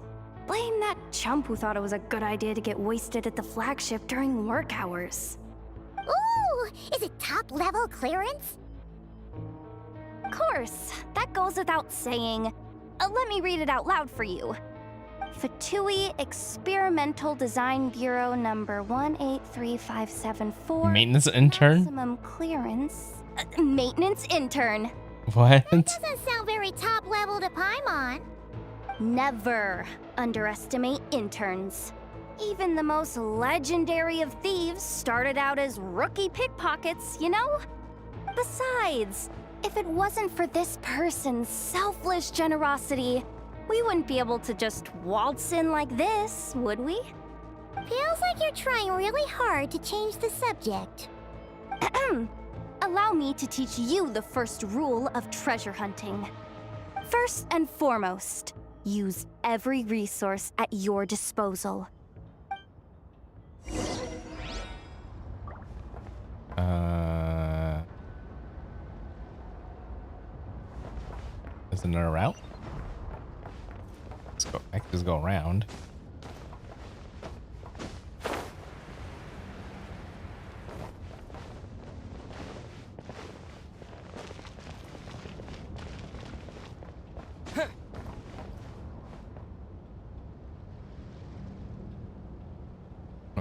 Blame that chump who thought it was a good idea to get wasted at the flagship during work hours. Ooh, is it top-level clearance? Of course, that goes without saying. Let me read it out loud for you. Fatui Experimental Design Bureau number 183574. Maintenance intern? Maximum clearance. Maintenance intern. What? That doesn't sound very top-level to Paimon. Never underestimate interns. Even the most legendary of thieves started out as rookie pickpockets, you know? Besides, if it wasn't for this person's selfless generosity, we wouldn't be able to just waltz in like this, would we? Feels like you're trying really hard to change the subject. Allow me to teach you the first rule of treasure hunting. First and foremost, use every resource at your disposal. Is there another route? Let's go. I can just go around.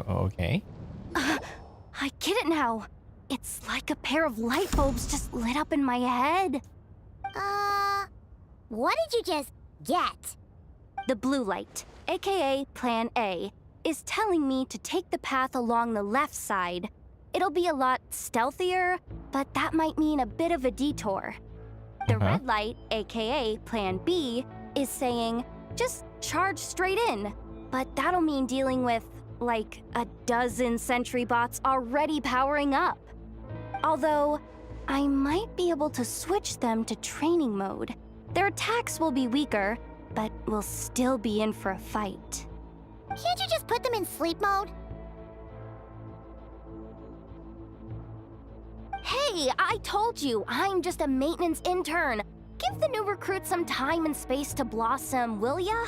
Okay. I get it now. It's like a pair of light bulbs just lit up in my head. What did you just get? The blue light, aka Plan A, is telling me to take the path along the left side. It'll be a lot stealthier, but that might mean a bit of a detour. The red light, aka Plan B, is saying, just charge straight in. But that'll mean dealing with, like, a dozen sentry bots already powering up. Although, I might be able to switch them to training mode. Their attacks will be weaker, but we'll still be in for a fight. Can't you just put them in sleep mode? Hey, I told you, I'm just a maintenance intern. Give the new recruit some time and space to blossom, will ya?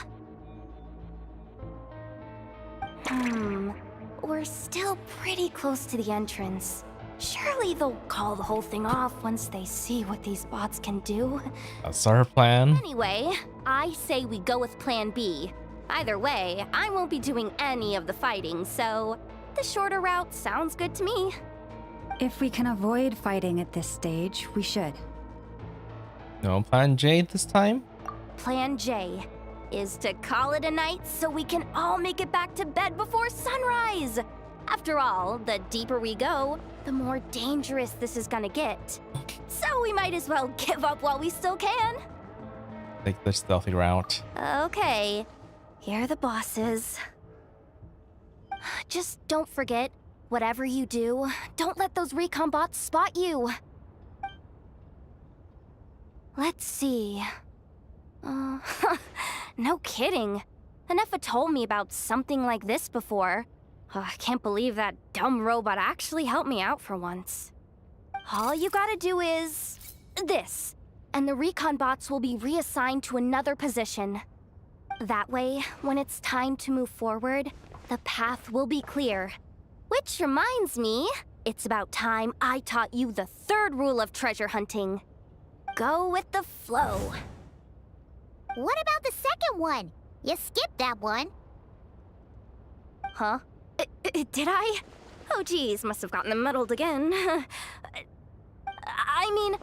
We're still pretty close to the entrance. Surely they'll call the whole thing off once they see what these bots can do. That's our plan. Anyway, I say we go with Plan B. Either way, I won't be doing any of the fighting, so the shorter route sounds good to me. If we can avoid fighting at this stage, we should. No Plan J this time? Plan J is to call it a night so we can all make it back to bed before sunrise. After all, the deeper we go, the more dangerous this is gonna get. So we might as well give up while we still can. Take the stealthy route. Okay, here are the bosses. Just don't forget, whatever you do, don't let those recon bots spot you. Let's see. No kidding. Enough told me about something like this before. I can't believe that dumb robot actually helped me out for once. All you gotta do is this, and the recon bots will be reassigned to another position. That way, when it's time to move forward, the path will be clear. Which reminds me, it's about time I taught you the third rule of treasure hunting. Go with the flow. What about the second one? You skipped that one. Huh? Did I? Oh geez, must have gotten them muddled again. I mean,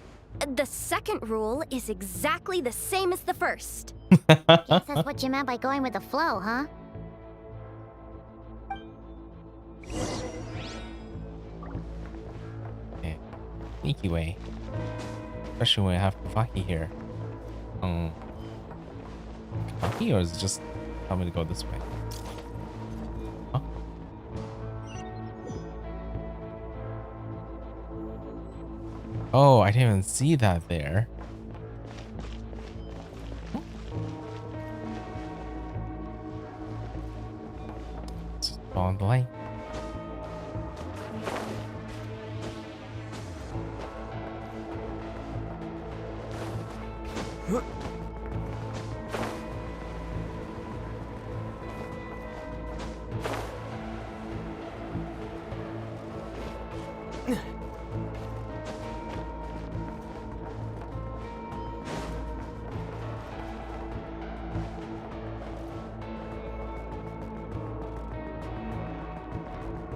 the second rule is exactly the same as the first. Guess that's what you meant by going with the flow, huh? Yeah. Sneaky way. Especially when I have Kavaki here. Kavaki, or is it just tell me to go this way? Huh? Oh, I didn't even see that there. Just follow the light.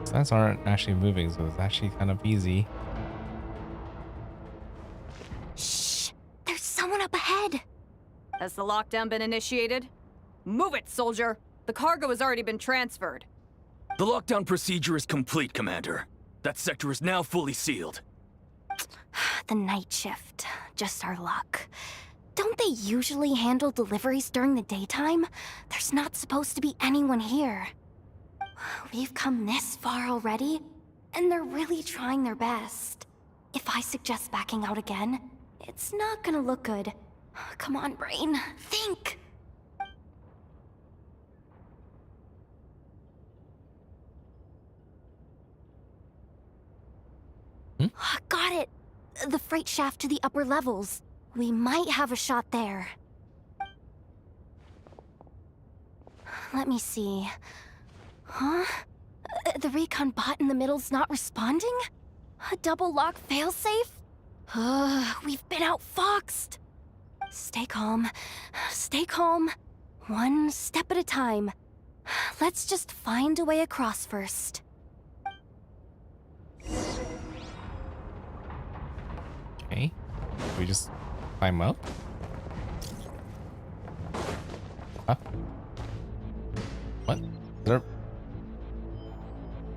Plants aren't actually moving, so it's actually kind of easy. Shh! There's someone up ahead! Has the lockdown been initiated? Move it, soldier! The cargo has already been transferred. The lockdown procedure is complete, Commander. That sector is now fully sealed. The night shift. Just our luck. Don't they usually handle deliveries during the daytime? There's not supposed to be anyone here. We've come this far already, and they're really trying their best. If I suggest backing out again, it's not gonna look good. Come on, brain. Think! Got it! The freight shaft to the upper levels. We might have a shot there. Let me see. Huh? The recon bot in the middle's not responding? A double lock failsafe? We've been outfoxed. Stay calm. Stay calm. One step at a time. Let's just find a way across first. Okay. We just climb up? Huh? What? Is there...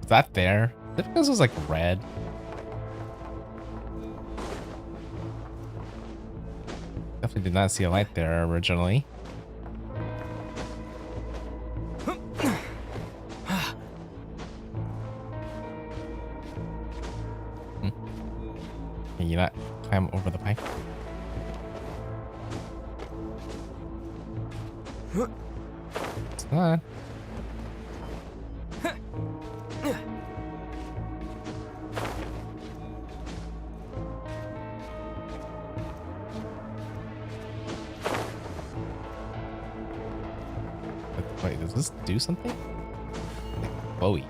Is that there? Is it because it was like red? Definitely did not see a light there originally. Can you not climb over the pipe? It's not. Wait, does this do something? Chloe.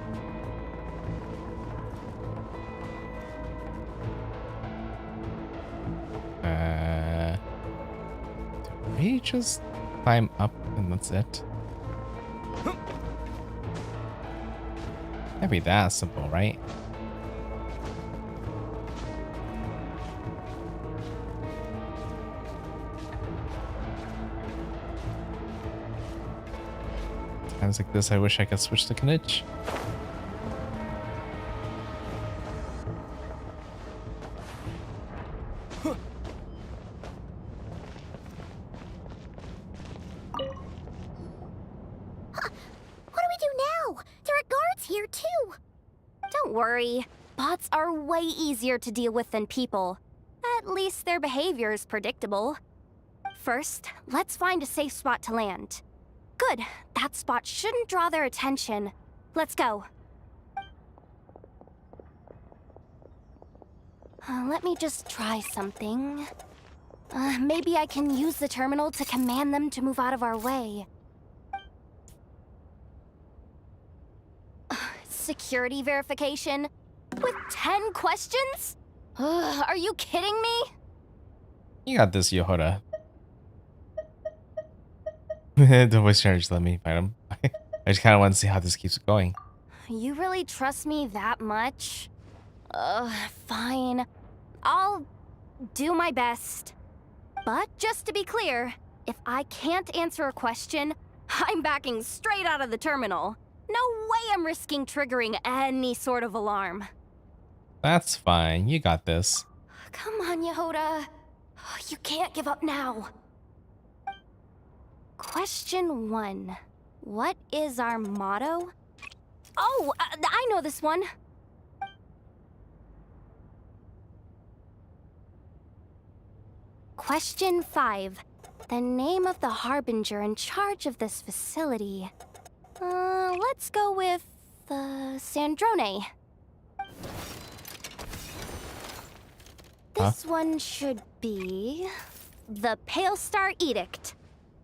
Do we just climb up and that's it? Can't be that simple, right? Times like this, I wish I could switch to Knitch. What do we do now? There are guards here too. Don't worry. Bots are way easier to deal with than people. At least their behavior is predictable. First, let's find a safe spot to land. Good. That spot shouldn't draw their attention. Let's go. Let me just try something. Maybe I can use the terminal to command them to move out of our way. Security verification? With 10 questions? Are you kidding me? You got this, Yohoda. The voice changer just let me fight him. I just kind of want to see how this keeps going. You really trust me that much? Fine. I'll do my best. But just to be clear, if I can't answer a question, I'm backing straight out of the terminal. No way I'm risking triggering any sort of alarm. That's fine. You got this. Come on, Yehoda. You can't give up now. Question 1. What is our motto? Oh, I know this one. Question 5. The name of the harbinger in charge of this facility. Let's go with Sandrone. This one should be the Pale Star Edict.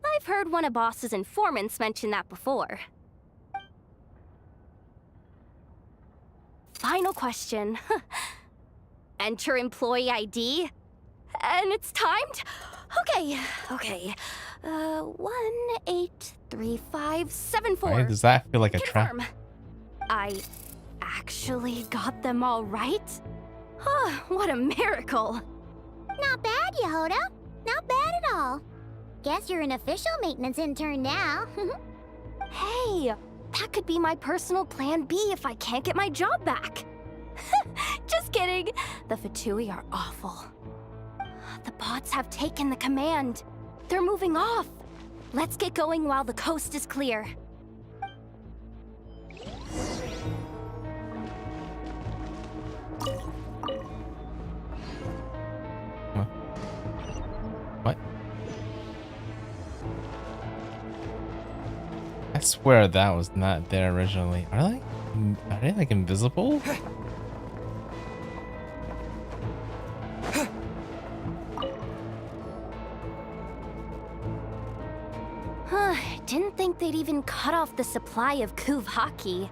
I've heard one of Boss's informants mention that before. Final question. Enter employee ID. And it's timed? Okay. 183574. Why does that feel like a trap? Confirm. I actually got them all right? What a miracle. Not bad, Yehoda. Not bad at all. Guess you're an official maintenance intern now. Hey, that could be my personal plan B if I can't get my job back. Just kidding. The Fatui are awful. The bots have taken the command. They're moving off. Let's get going while the coast is clear. What? I swear that was not there originally. Are they like invisible? Didn't think they'd even cut off the supply of Kuvaki.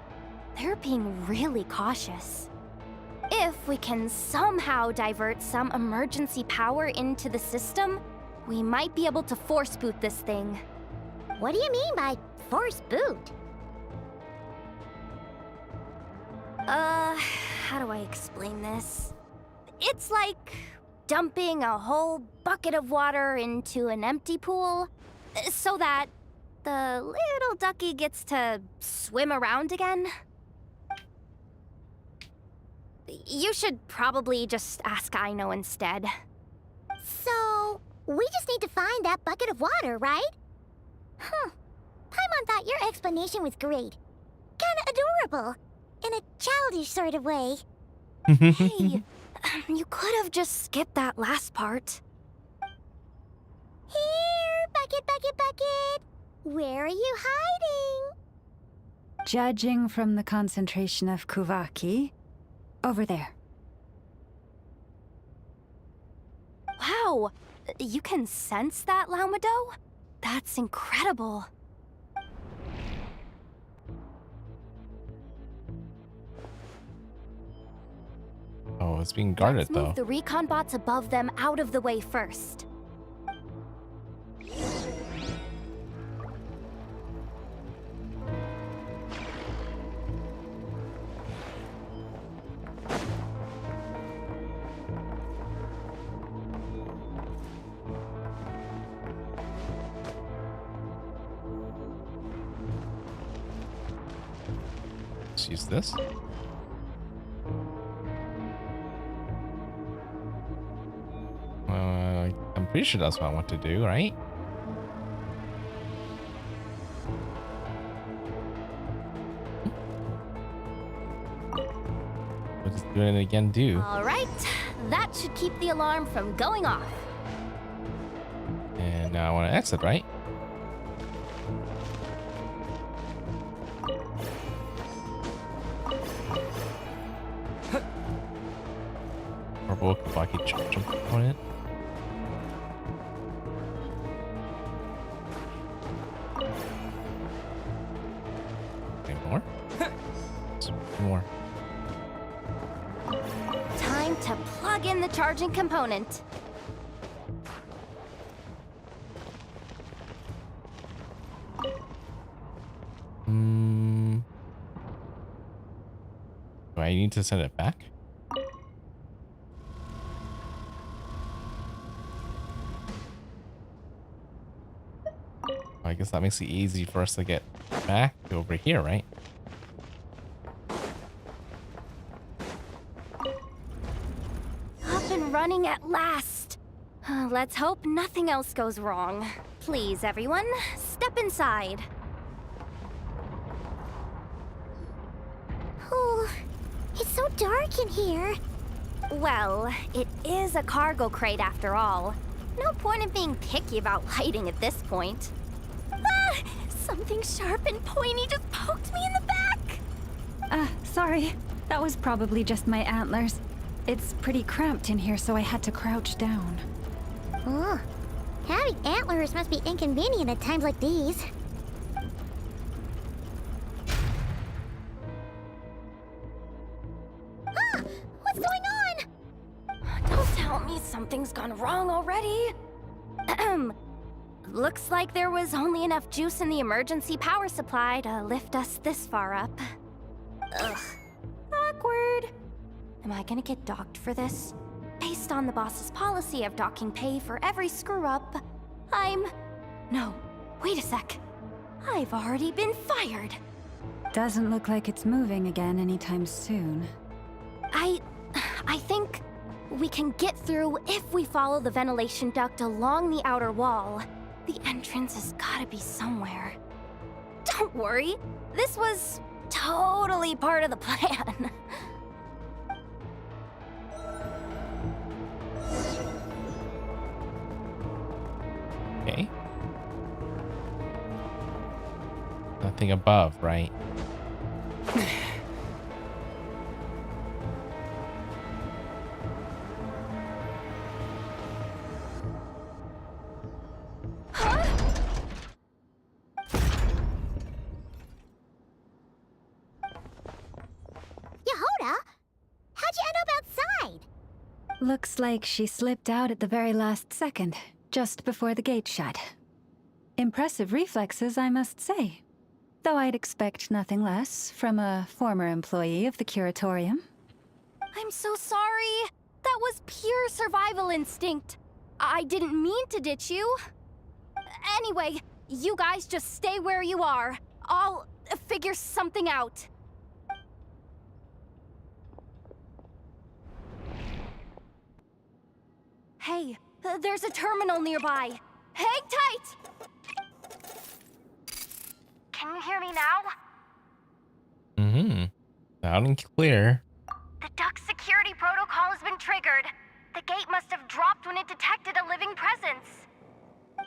They're being really cautious. If we can somehow divert some emergency power into the system, we might be able to force boot this thing. What do you mean by force boot? How do I explain this? It's like dumping a whole bucket of water into an empty pool, so that the little ducky gets to swim around again. You should probably just ask Aino instead. So, we just need to find that bucket of water, right? Paimon thought your explanation was great. Kinda adorable. In a childish sort of way. Hey, you could have just skipped that last part. Here, bucket, bucket, bucket. Where are you hiding? Judging from the concentration of Kuvaki, over there. Wow, you can sense that, Laumado? That's incredible. Oh, it's being guarded Let's though. move the recon bots above them out of the way first. Let's use this. I'm pretty sure that's what I want to do, right? We'll just do it again, All right, that should keep the alarm from going off. And now I want to exit, right? Purple Kavaki jump component. Okay, more. More. Time to plug in the charging component. Do I need to send it back? I guess that makes it easy for us to get back over here, right? Up and running at last. Let's hope nothing else goes wrong. Please, everyone, step inside. Oh, it's so dark in here. Well, it is a cargo crate after all. No point in being picky about lighting at this point. Ah! Something sharp and pointy just poked me in the back! Sorry. That was probably just my antlers. It's pretty cramped in here, so I had to crouch down. Oh, having antlers must be inconvenient at times like these. Ah! What's going on? Don't tell me something's gone wrong already. Looks like there was only enough juice in the emergency power supply to lift us this far up. Ugh. Awkward. Am I gonna get docked for this? Based on the boss's policy of docking pay for every screw-up, No, wait a sec. I've already been fired. Doesn't look like it's moving again anytime soon. I think we can get through if we follow the ventilation duct along the outer wall. The entrance has gotta be somewhere. Don't worry, this was totally part of the plan. Okay. Nothing above, right? Yehoda, how'd you end up outside? Looks like she slipped out at the very last second, just before the gate shut. Impressive reflexes, I must say. Though I'd expect nothing less from a former employee of the Curatorium. I'm so sorry. That was pure survival instinct. I didn't mean to ditch you. Anyway, you guys just stay where you are. I'll figure something out. Hey, there's a terminal nearby. Hang tight! Can you hear me now? Mm-hmm. Loud and clear. The duct security protocol has been triggered. The gate must have dropped when it detected a living presence.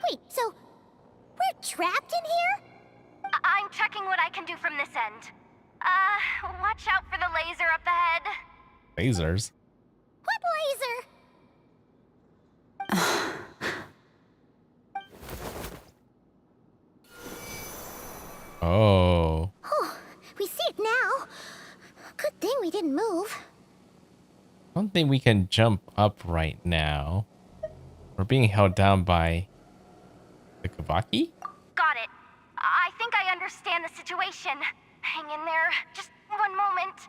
Wait, so we're trapped in here? I'm checking what I can do from this end. Watch out for the laser up ahead. Lasers. What laser? Oh. Oh, we see it now. Good thing we didn't move. I don't think we can jump up right now. We're being held down by the Kavaki? Got it. I think I understand the situation. Hang in there. Just one moment.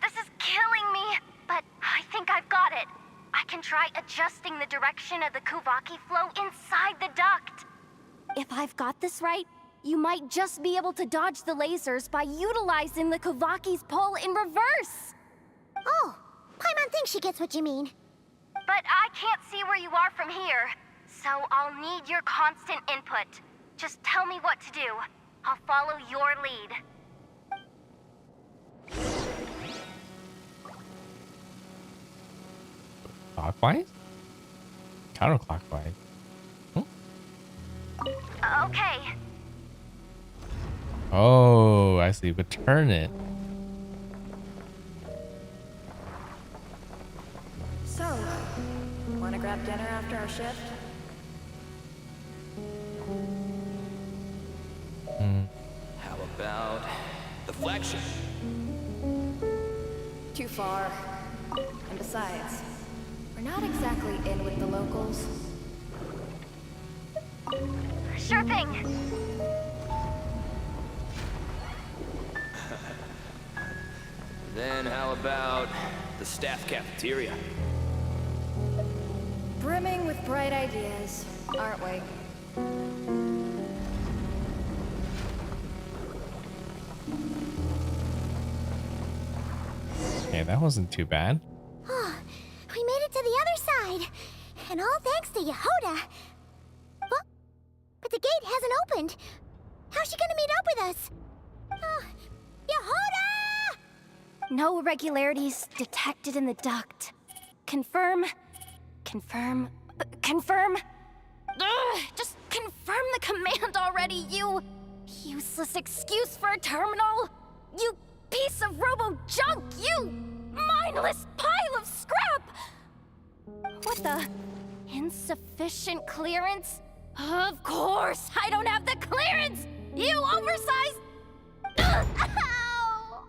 This is killing me, but I think I've got it. I can try adjusting the direction of the Kuvaki flow inside the duct. If I've got this right, you might just be able to dodge the lasers by utilizing the Kuvaki's pull in reverse. Oh, Paimon thinks she gets what you mean. But I can't see where you are from here, so I'll need your constant input. Just tell me what to do. I'll follow your lead. Clockwise? Counterclockwise. Okay. Oh, I see. But turn it. So, wanna grab dinner after our shift? How about the flagship? Too far. And besides, we're not exactly in with the locals. Sure thing. Then how about the staff cafeteria? Brimming with bright ideas, aren't we? Okay, that wasn't too bad. Oh, we made it to the other side. And all thanks to Yehoda. Well, but the gate hasn't opened. How's she gonna meet up with us? Yehoda! No irregularities detected in the duct. Confirm. Confirm. Confirm. Ugh, just confirm the command already, you useless excuse for a terminal. You piece of robo-junk, you mindless pile of scrap! What the? Insufficient clearance? Of course, I don't have the clearance! You oversized... Ow!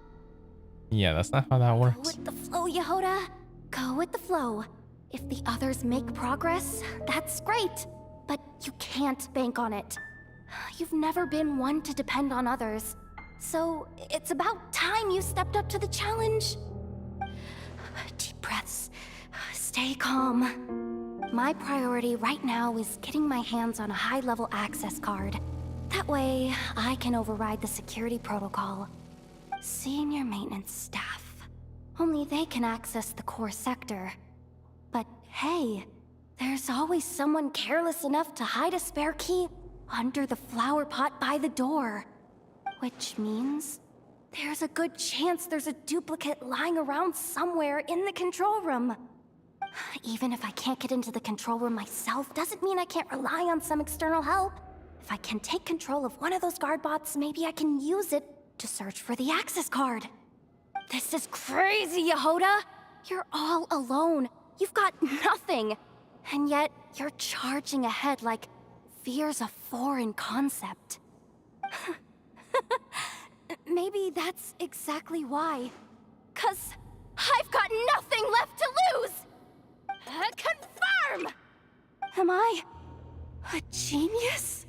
Yeah, that's not how that Go works. with the flow, Yehoda. Go with the flow. If the others make progress, that's great. But you can't bank on it. You've never been one to depend on others. So it's about time you stepped up to the challenge. Deep breaths. Stay calm. My priority right now is getting my hands on a high-level access card. That way, I can override the security protocol. Senior maintenance staff. Only they can access the core sector. But hey, there's always someone careless enough to hide a spare key under the flower pot by the door. Which means there's a good chance there's a duplicate lying around somewhere in the control room. Even if I can't get into the control room myself, doesn't mean I can't rely on some external help. If I can take control of one of those guard bots, maybe I can use it to search for the access card. This is crazy, Yehoda! You're all alone. You've got nothing. And yet, you're charging ahead like fear's a foreign concept. Maybe that's exactly why. 'Cause I've got nothing left to lose! Confirm! Am I a genius?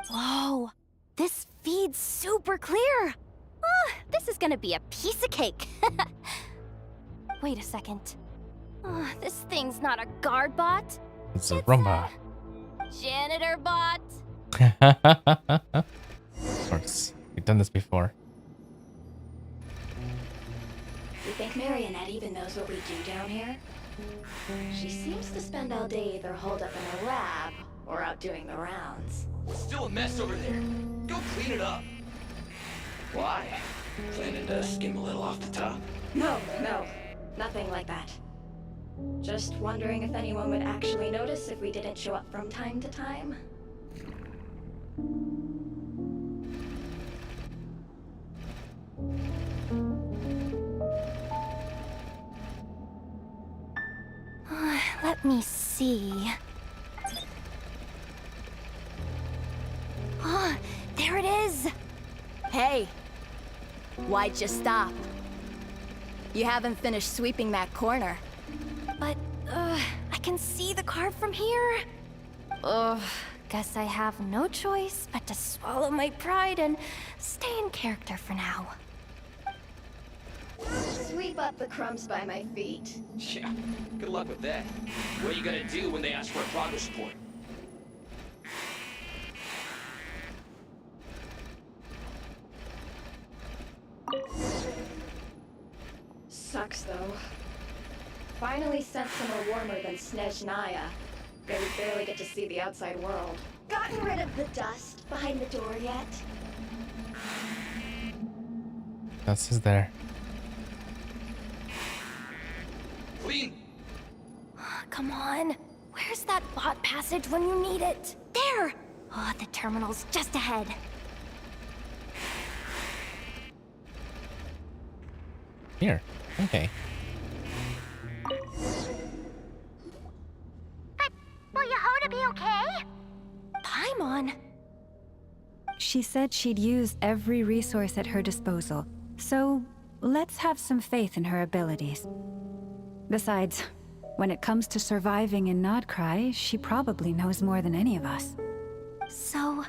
Whoa, this feed's super clear. This is gonna be a piece of cake. Wait a second. This thing's not a guard bot. It's a Rumba. Janitor bot. Of course, we've done this before. You think Marionette even knows what we do down here? She seems to spend all day either holed up in a lab or out doing the rounds. It's still a mess over there. Go clean it up. Why? Planning to skim a little off the top? No, nothing like that. Just wondering if anyone would actually notice if we didn't show up from time to time. Let me see. There it is! Hey! Why'd you stop? You haven't finished sweeping that corner. But, I can see the card from here. Guess I have no choice but to swallow my pride and stay in character for now. Sweep up the crumbs by my feet. Yeah, good luck with that. What are you gonna do when they ask for a progress report? Sucks though. Finally sent somewhere warmer than Snezhnaya. They would barely get to see the outside world. Gotten rid of the dust behind the door yet? Dust is there. Clean! Come on. Where's that bot passage when you need it? There! The terminal's just ahead. Here. Okay. But will Yehoda be okay? Paimon? She said she'd use every resource at her disposal, so let's have some faith in her abilities. Besides, when it comes to surviving in Nod-Krai, she probably knows more than any of us. So,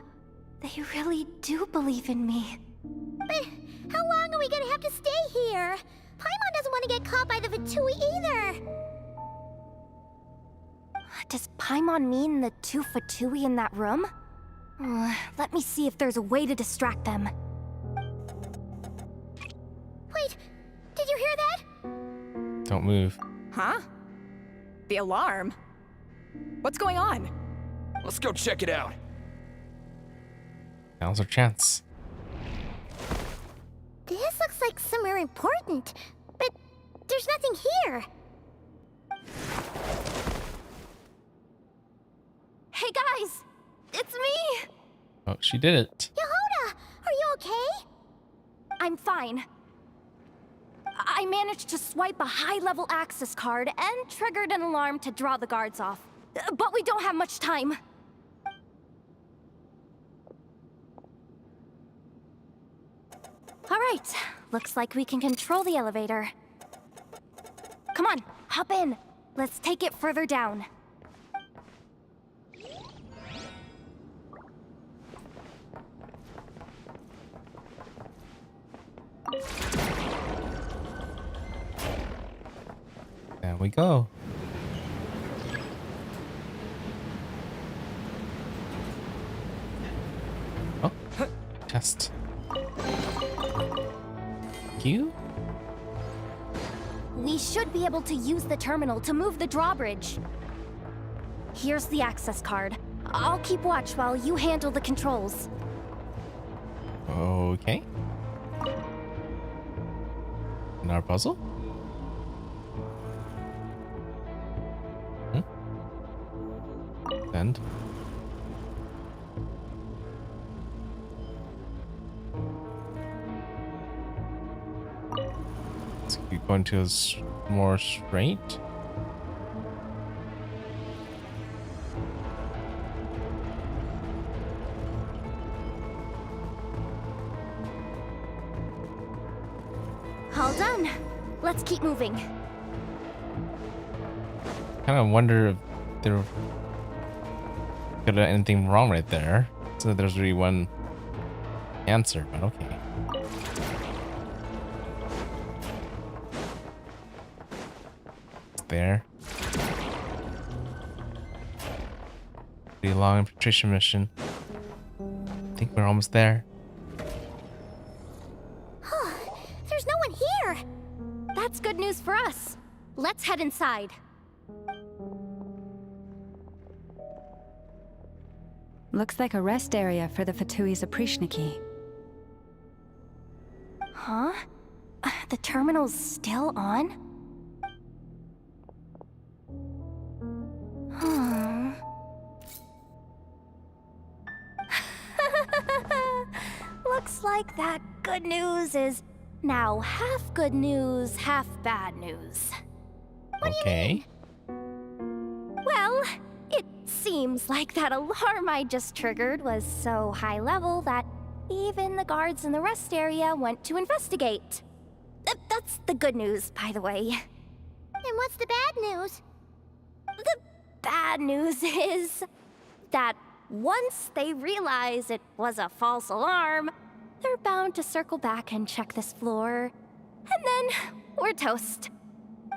they really do believe in me. But how long are we gonna have to stay here? Paimon doesn't want to get caught by the Vtuber either. Does Paimon mean the two Vtuber in that room? Let me see if there's a way to distract them. Wait, did you hear that? Don't move. Huh? The alarm? What's going on? Let's go check it out. Now's our chance. This looks like somewhere important, but there's nothing here. Hey guys! It's me! Oh, she did it. Yehuda, are you okay? I'm fine. I managed to swipe a high-level access card and triggered an alarm to draw the guards off. But we don't have much time. All right, looks like we can control the elevator. Come on, hop in. Let's take it further down. There we go. Oh, test. You? We should be able to use the terminal to move the drawbridge. Here's the access card. I'll keep watch while you handle the controls. Okay. Another puzzle? And let's keep going to more straight. All done. Let's keep moving. Kind of wonder if there could have anything wrong right there. So there's really one answer, but okay. It's there. Pretty long infiltration mission. I think we're almost there. There's no one here. That's good news for us. Let's head inside. Looks like a rest area for the Ftui's Oprishniki. Huh? The terminal's still on? Hmm. Looks like that good news is now half good news, half bad news. Okay. Well, it seems like that alarm I just triggered was so high level that even the guards in the rest area went to investigate. That's the good news, by the way. And what's the bad news? The bad news is that once they realize it was a false alarm, they're bound to circle back and check this floor. And then we're toast.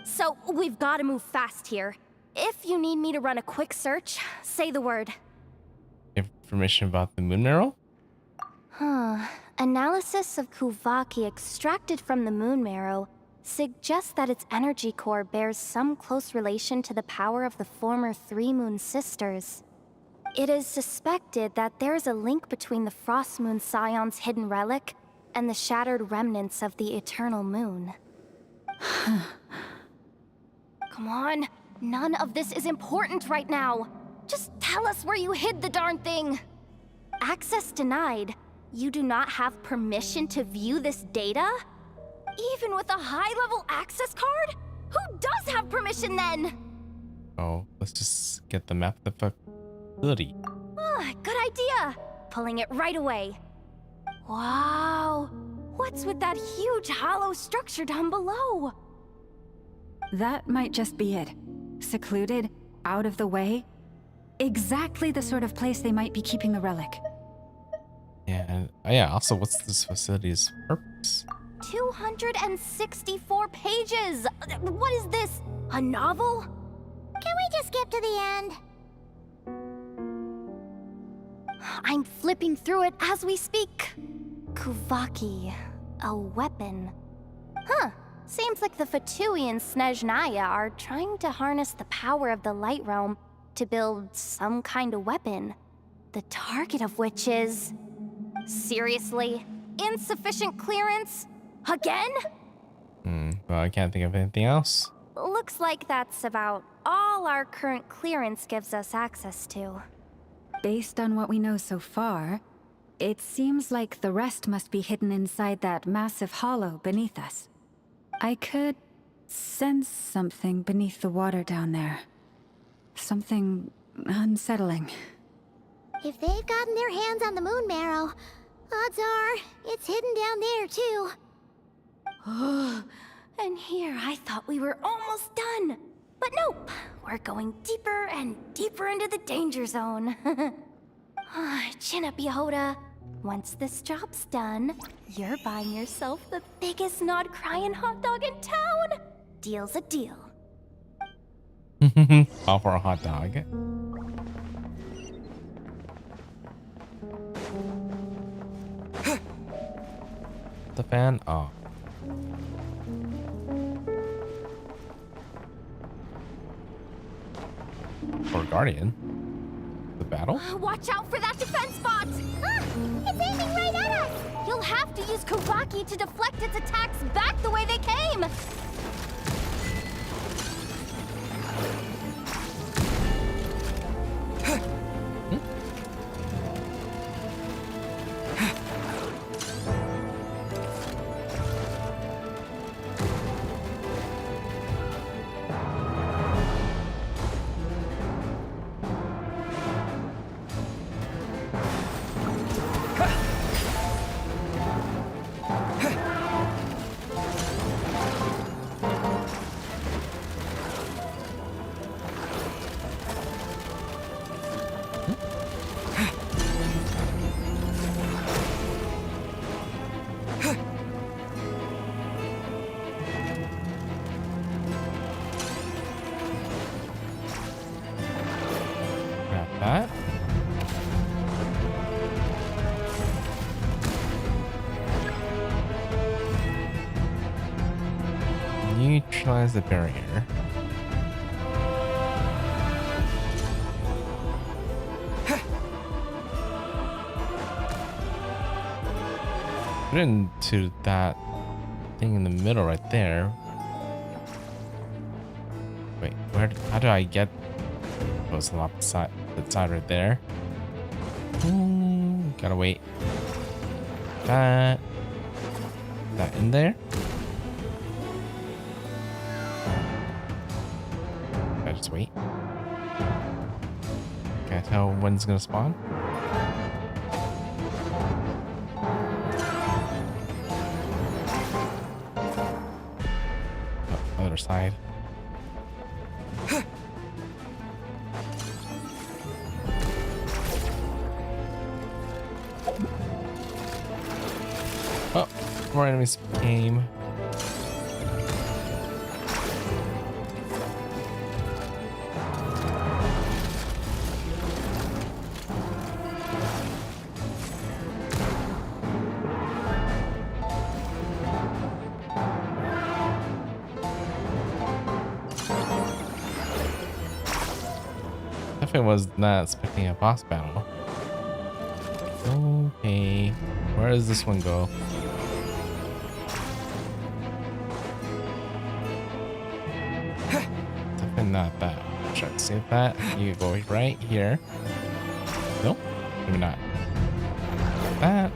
So we've got to move fast here. If you need me to run a quick search, say the word. Information about the moon marrow? Analysis of Kuvaki extracted from the moon marrow suggests that its energy core bears some close relation to the power of the former Three Moon Sisters. It is suspected that there is a link between the Frost Moon Scion's hidden relic and the shattered remnants of the Eternal Moon. Come on, none of this is important right now. Just tell us where you hid the darn thing. Access denied. You do not have permission to view this data? Even with a high-level access card? Who does have permission then? Oh, let's just get the map of the facility. Good idea. Pulling it right away. Wow. What's with that huge hollow structure down below? That might just be it. Secluded, out of the way. Exactly the sort of place they might be keeping the relic. Yeah, and yeah, also, what's this facility's purpose? 264 pages! What is this? A novel? Can we just skip to the end? I'm flipping through it as we speak. Kuvaki, a weapon. Huh. Seems like the Fatui and Snezhnaya are trying to harness the power of the Light Realm to build some kind of weapon, the target of which is... Seriously? Insufficient clearance? Again? Well, I can't think of anything else. Looks like that's about all our current clearance gives us access to. Based on what we know so far, it seems like the rest must be hidden inside that massive hollow beneath us. I could sense something beneath the water down there. Something unsettling. If they've gotten their hands on the moon marrow, odds are it's hidden down there too. And here I thought we were almost done. But nope, we're going deeper and deeper into the danger zone. Chin up, Yehoda. Once this job's done, you're buying yourself the biggest Nod-Krai hot dog in town. Deal's a deal. All for a hot dog. The fan off. Or Guardian. The battle? Watch out for that defense bot! It's aiming right at us! You'll have to use Kawaki to deflect its attacks back the way they came! That. Neutralize the barrier. Put it into that thing in the middle right there. Wait, where? How do I get? Oh, it's the opposite side. The side right there. Gotta wait. That in there. I just wait. Can't tell when it's gonna spawn. Oh, other side. Oh, more enemies came. Definitely was not expecting a boss battle. Okay, where does this one go? Definitely not that. Try to save that. You go right here. Nope, maybe not. That.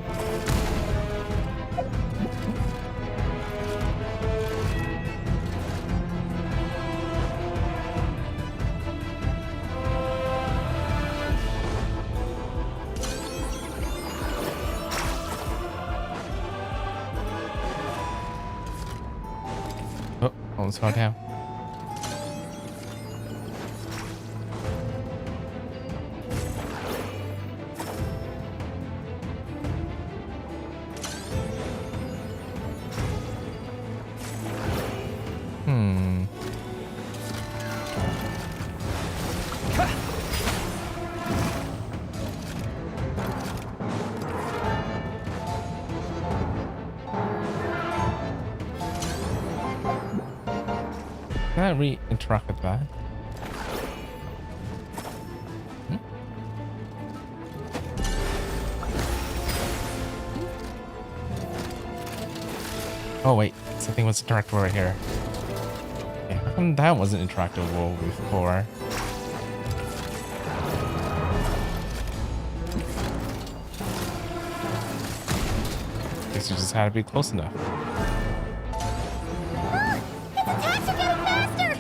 Oh, almost fell down. Can I interact with that? Oh wait, something was interactable right here. Okay, how come that wasn't interactable before? Guess you just had to be close enough. Its attacks are getting faster!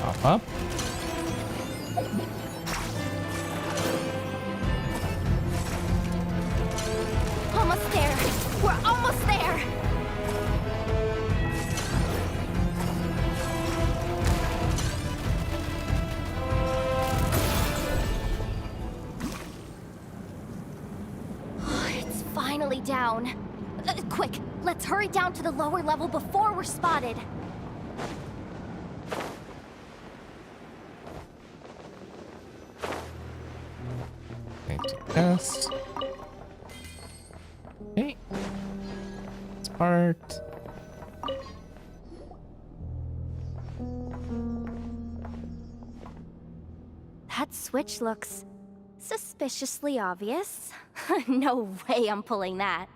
Pop up. Almost there! We're almost there! It's finally down. Quick, let's hurry down to the lower level before we're spotted. Test. Okay. This part. That switch looks suspiciously obvious. No way I'm pulling that.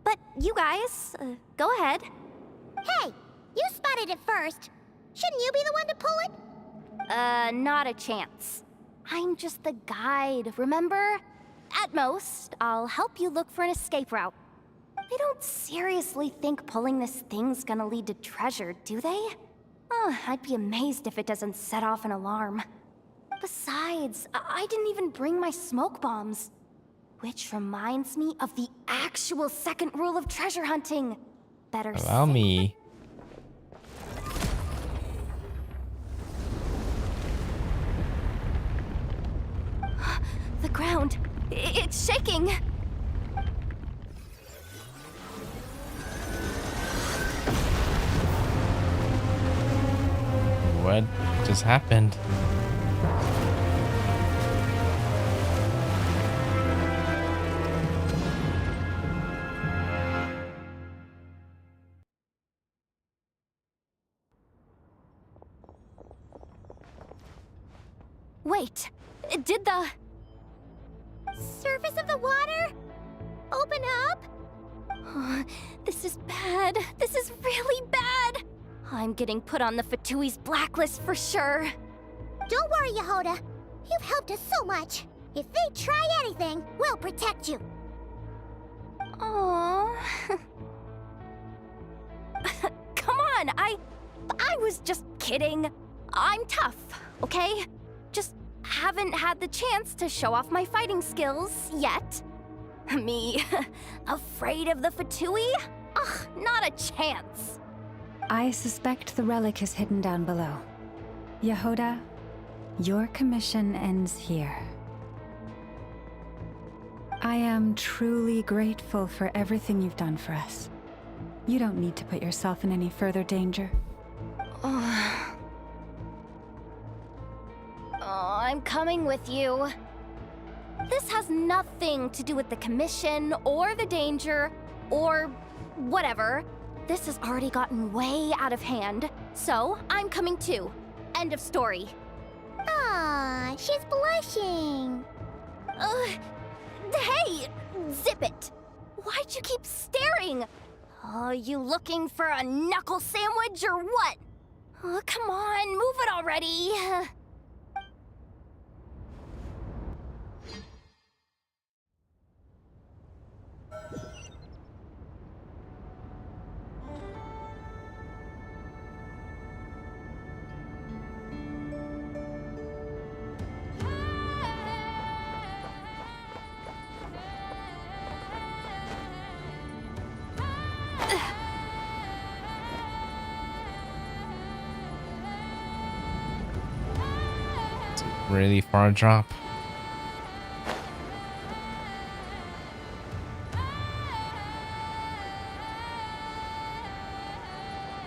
But you guys, go ahead. Hey, you spotted it first. Shouldn't you be the one to pull it? Not a chance. I'm just the guide, remember? At most, I'll help you look for an escape route. They don't seriously think pulling this thing's gonna lead to treasure, do they? I'd be amazed if it doesn't set off an alarm. Besides, I didn't even bring my smoke bombs. Which reminds me of the actual second rule of treasure hunting. Better Allow me. The ground, it's shaking. What just happened? Wait, did the surface of the water open up? This is bad. This is really bad. I'm getting put on the Ftui's blacklist for sure. Don't worry, Yehoda. You've helped us so much. If they try anything, we'll protect you. Aww. Come on, I was just kidding. I'm tough, okay? Just haven't had the chance to show off my fighting skills yet. Me, afraid of the Ftui? Ugh, not a chance. I suspect the relic is hidden down below. Yehoda, your commission ends here. I am truly grateful for everything you've done for us. You don't need to put yourself in any further danger. I'm coming with you. This has nothing to do with the commission or the danger or whatever. This has already gotten way out of hand, so I'm coming too. End of story. Ah, she's blushing. Hey, zip it. Why'd you keep staring? Oh, you looking for a knuckle sandwich or what? Oh, come on, move it already. Really far drop.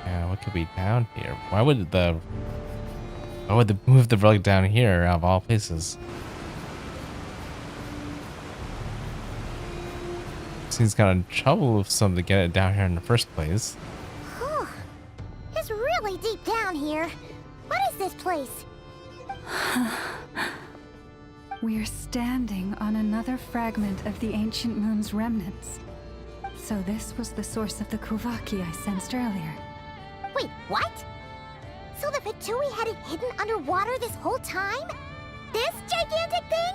Yeah, what could be down here? Why would the move the relic down here out of all places? He's got in trouble with some to get it down here in the first place. Whew. It's really deep down here. What is this place? We're standing on another fragment of the ancient moon's remnants. So this was the source of the Kuvaki I sensed earlier. Wait, what? So the Vtuber had it hidden underwater this whole time? This gigantic thing?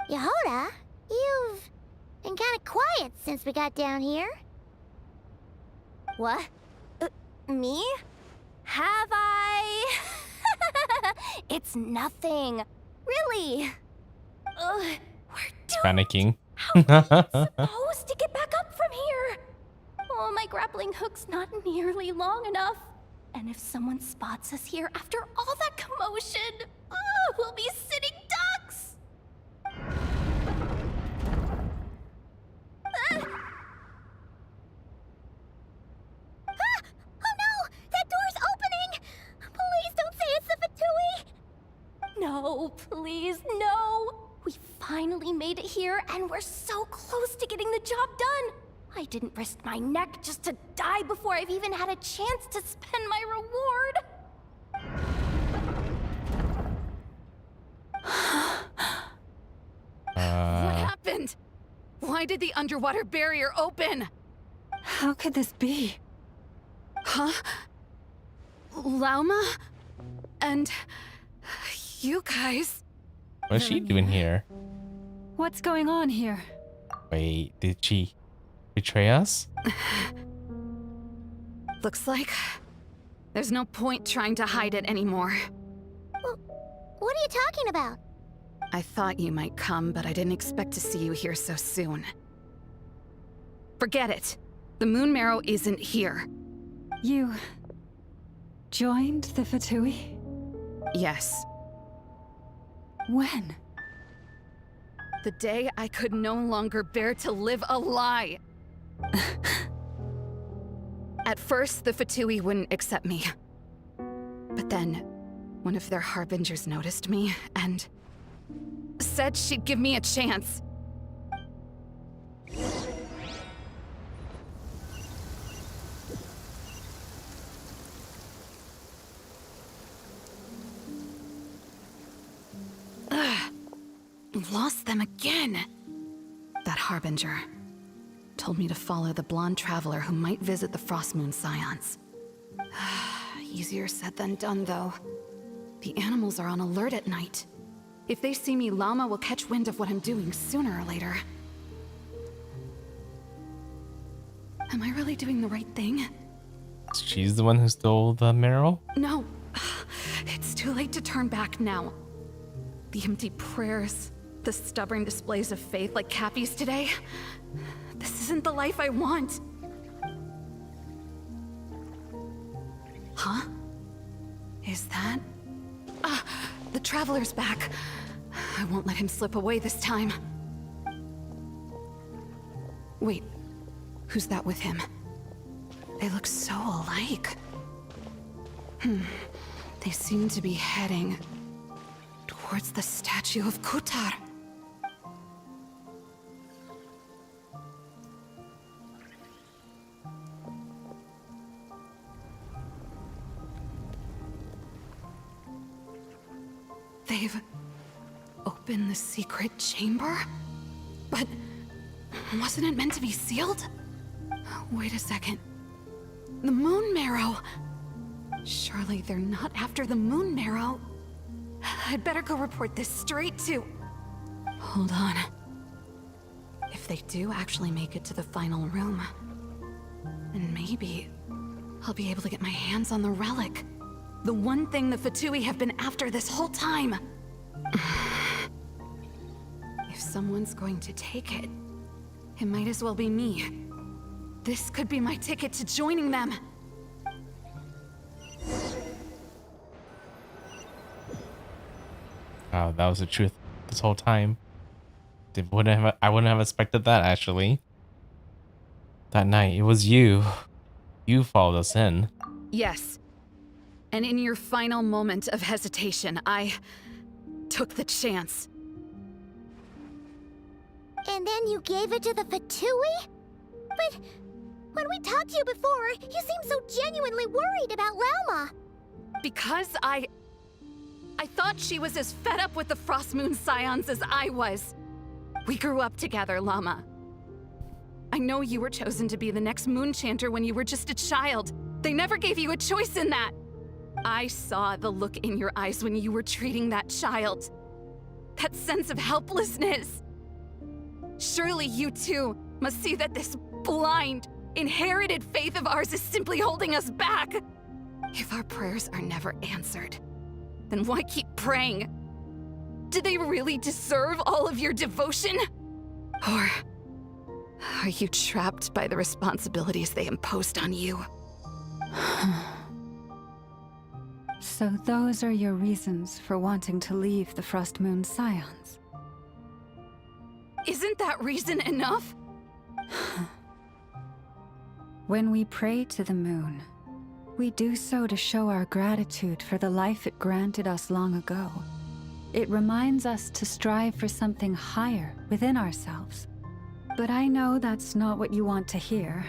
Yehoda, you've been kind of quiet since we got down here. What? Me? Have I? It's nothing. Really. We're Panicking. supposed to get back up from here. Oh, my grappling hook's not nearly long enough. And if someone spots us here after all that commotion, we'll be sitting ducks. Oh no! That door's opening! Please don't say it's the Vtuber! No, please, no. We finally made it here, and we're so close to getting the job done. I didn't risk my neck just to die before I've even had a chance to spend my reward. What happened? Why did the underwater barrier open? How could this be? Huh? Lauma? And you guys? What's she doing here? What's going on here? Wait, did she betray us? Looks like there's no point trying to hide it anymore. What are you talking about? I thought you might come, but I didn't expect to see you here so soon. Forget it. The Moon Marrow isn't here. You joined the Vtuber? Yes. When? The day I could no longer bear to live a lie. At first, the Vtuber wouldn't accept me. But then, one of their harbingers noticed me and said she'd give me a chance. Lost them again. That harbinger told me to follow the blonde traveler who might visit the Frostmoon Scions. Easier said than done, though. The animals are on alert at night. If they see me, Llama will catch wind of what I'm doing sooner or later. Am I really doing the right thing? She's the one who stole the marrow? No. It's too late to turn back now. The empty prayers, the stubborn displays of faith like Cappy's today. This isn't the life I want. Huh? Is that? The Traveler's back. I won't let him slip away this time. Wait, who's that with him? They look so alike. They seem to be heading towards the statue of Kutar. They've opened the secret chamber? But wasn't it meant to be sealed? Wait a second. The Moon Marrow! Surely they're not after the Moon Marrow. I'd better go report this straight to... Hold on. If they do actually make it to the final room, then maybe I'll be able to get my hands on the relic. The one thing the Vtuber have been after this whole time. If someone's going to take it, it might as well be me. This could be my ticket to joining them. Wow, that was the truth this whole time. I wouldn't have expected that, actually. That night, it was you. You followed us in. Yes. And in your final moment of hesitation, I took the chance. And then you gave it to the Fatui? But when we talked to you before, you seemed so genuinely worried about Lauma. Because I thought she was as fed up with the Frost Moon Scions as I was. We grew up together, Llama. I know you were chosen to be the next Moon Chanter when you were just a child. They never gave you a choice in that. I saw the look in your eyes when you were treating that child. That sense of helplessness. Surely you too must see that this blind, inherited faith of ours is simply holding us back. If our prayers are never answered, then why keep praying? Do they really deserve all of your devotion? Or are you trapped by the responsibilities they imposed on you? So those are your reasons for wanting to leave the Frost Moon Scions? Isn't that reason enough? When we pray to the moon, we do so to show our gratitude for the life it granted us long ago. It reminds us to strive for something higher within ourselves. But I know that's not what you want to hear.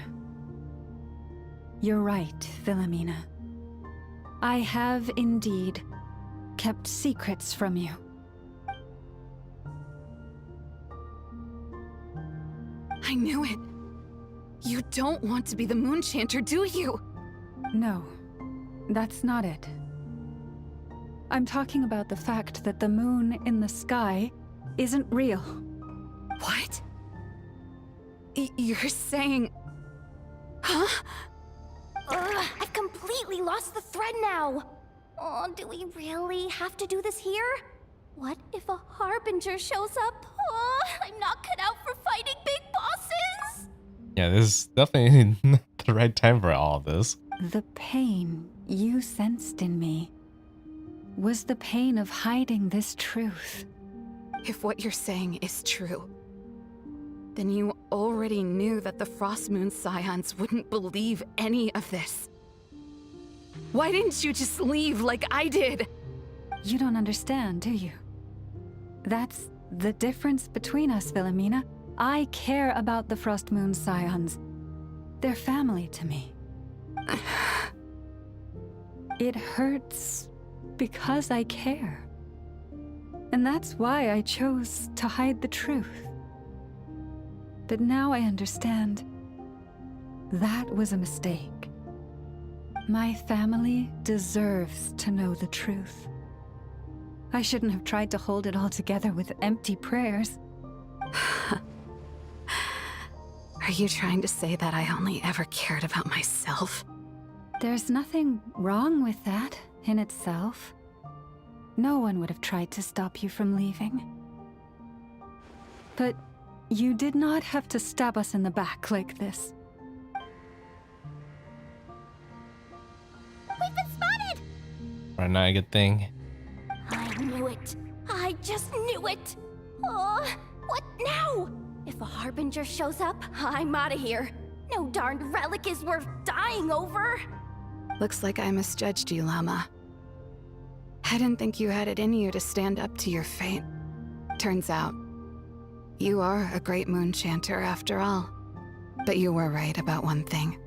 You're right, Philomena. I have indeed kept secrets from you. I knew it. You don't want to be the Moon Chanter, do you? No, that's not it. I'm talking about the fact that the moon in the sky isn't real. What? You're saying... Huh? I've completely lost the thread now. Oh, do we really have to do this here? What if a Harbinger shows up? Oh, I'm not cut out for fighting big bosses! Yeah, this is definitely not the right time for all of this. The pain you sensed in me was the pain of hiding this truth. If what you're saying is true, then you already knew that the Frost Moon Scions wouldn't believe any of this. Why didn't you just leave like I did? You don't understand, do you? That's the difference between us, Philomena. I care about the Frost Moon Scions. They're family to me. It hurts because I care. And that's why I chose to hide the truth. But now I understand that was a mistake. My family deserves to know the truth. I shouldn't have tried to hold it all together with empty prayers. Are you trying to say that I only ever cared about myself? There's nothing wrong with that in itself. No one would have tried to stop you from leaving. But you did not have to stab us in the back like this. We've been spotted! Right, not a good thing. I knew it. I just knew it. Oh, what now? If a Harbinger shows up, I'm out of here. No darned relic is worth dying over. Looks like I misjudged you, Llama. I didn't think you had it in you to stand up to your fate. Turns out, you are a great Moon Chanter after all. But you were right about one thing.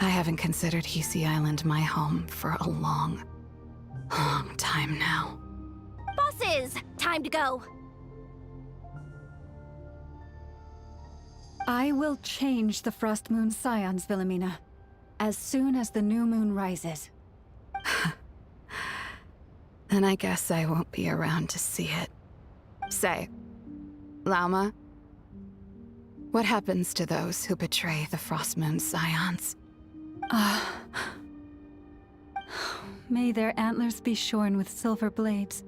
I haven't considered Hisi Island my home for a long time now. Bosses, time to go. I will change the Frost Moon Scions, Philomena, as soon as the new moon rises. Then I guess I won't be around to see it. Say, Lauma, what happens to those who betray the Frost Moon Scions? May their antlers be shorn with silver blades,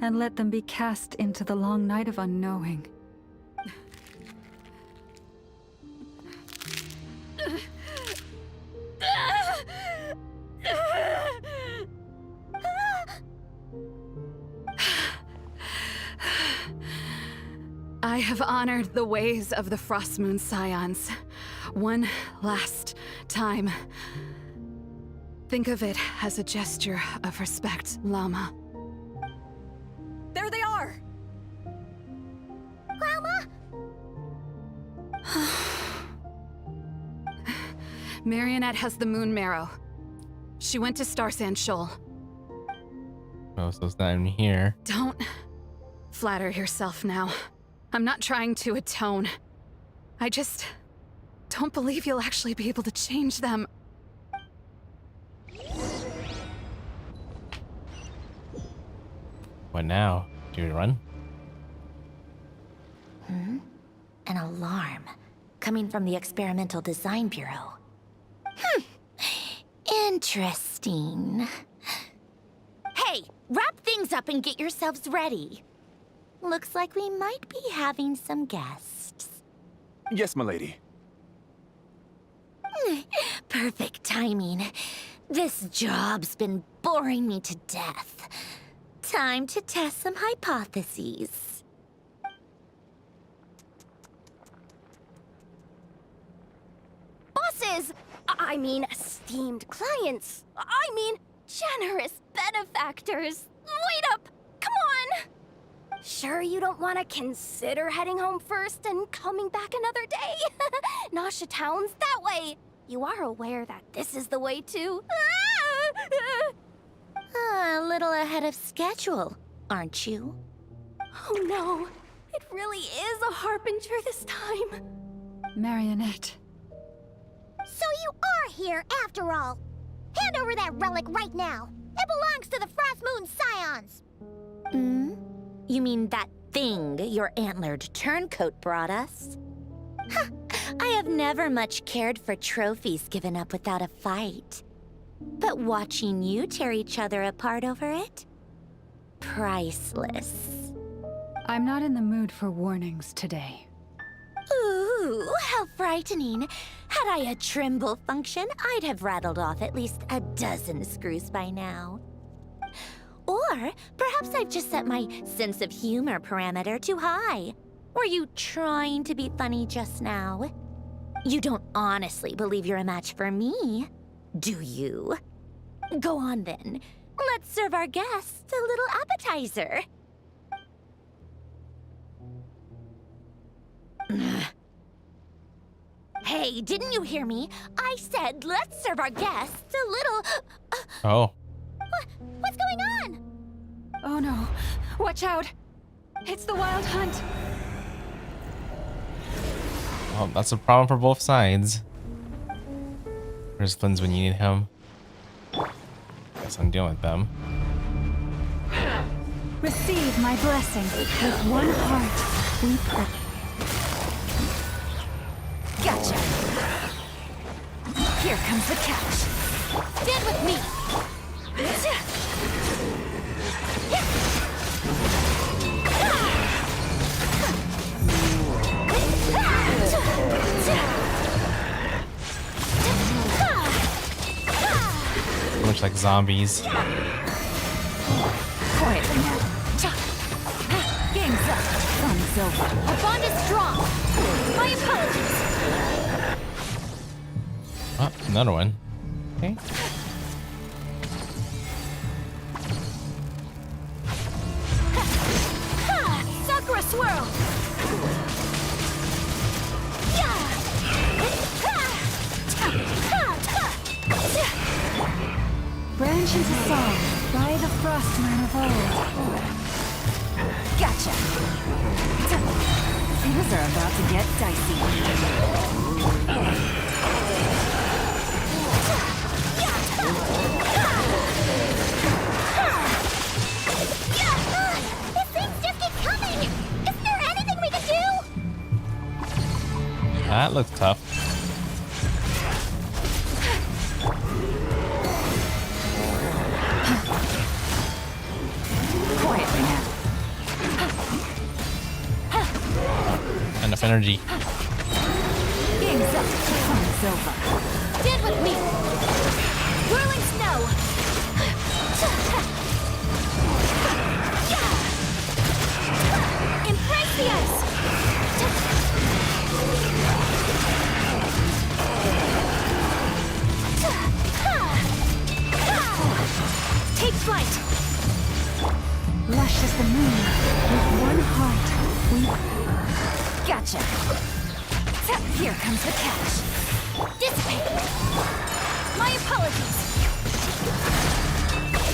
and let them be cast into the long night of unknowing. I have honored the ways of the Frost Moon Scions one last time. Think of it as a gesture of respect, Llama. There they are! Lauma, Marionette has the moon marrow. She went to Star Sand Shoal. Oh, so it's not in here. Don't flatter yourself now. I'm not trying to atone. I just don't believe you'll actually be able to change them. What now? Do we run? An alarm coming from the Experimental Design Bureau. Interesting. Hey, wrap things up and get yourselves ready. Looks like we might be having some guests. Yes, milady. Perfect timing. This job's been boring me to death. Time to test some hypotheses. Bosses! I mean, esteemed clients. I mean, generous benefactors. Wait up! Come on! Sure you don't want to consider heading home first and coming back another day? Nasha Town's that way. You are aware that this is the way too. A little ahead of schedule, aren't you? Oh no, it really is a harbinger this time. Marionette. So you are here after all. Hand over that relic right now. It belongs to the Frost Moon Scions. You mean that thing your antlered turncoat brought us? I have never much cared for trophies given up without a fight. But watching you tear each other apart over it? Priceless. I'm not in the mood for warnings today. Ooh, how frightening. Had I a Trimble function, I'd have rattled off at least a dozen screws by now. Or perhaps I've just set my sense of humor parameter too high. Were you trying to be funny just now? You don't honestly believe you're a match for me, do you? Go on then. Let's serve our guests a little appetizer. Hey, didn't you hear me? I said let's serve our guests a little... Oh. What's going on? Oh no. Watch out. It's the Wild Hunt. Well, that's a problem for both sides. Where's Flynn's when you need him? Guess I'm dealing with them. Receive my blessing. With one heart, we pray. Gotcha. Here comes the catch. Stand with me. Looks like zombies. Quietly now. Game's up. Fun's over. Our bond is strong. My apologies. Oh, another one. Okay. Sakura swirl! Branch into song by the Frostman of old. Gotcha. Things are about to get dicey. These things just keep coming! Isn't there anything we can do? That looks tough. Quietly now. Enough energy. Game's up. Fun's over. Stand with me! Whirling snow! Embrace the ice! Take flight! Lush as the moon, with one heart, we... Gotcha. Here comes the catch. Dissipate! My apologies.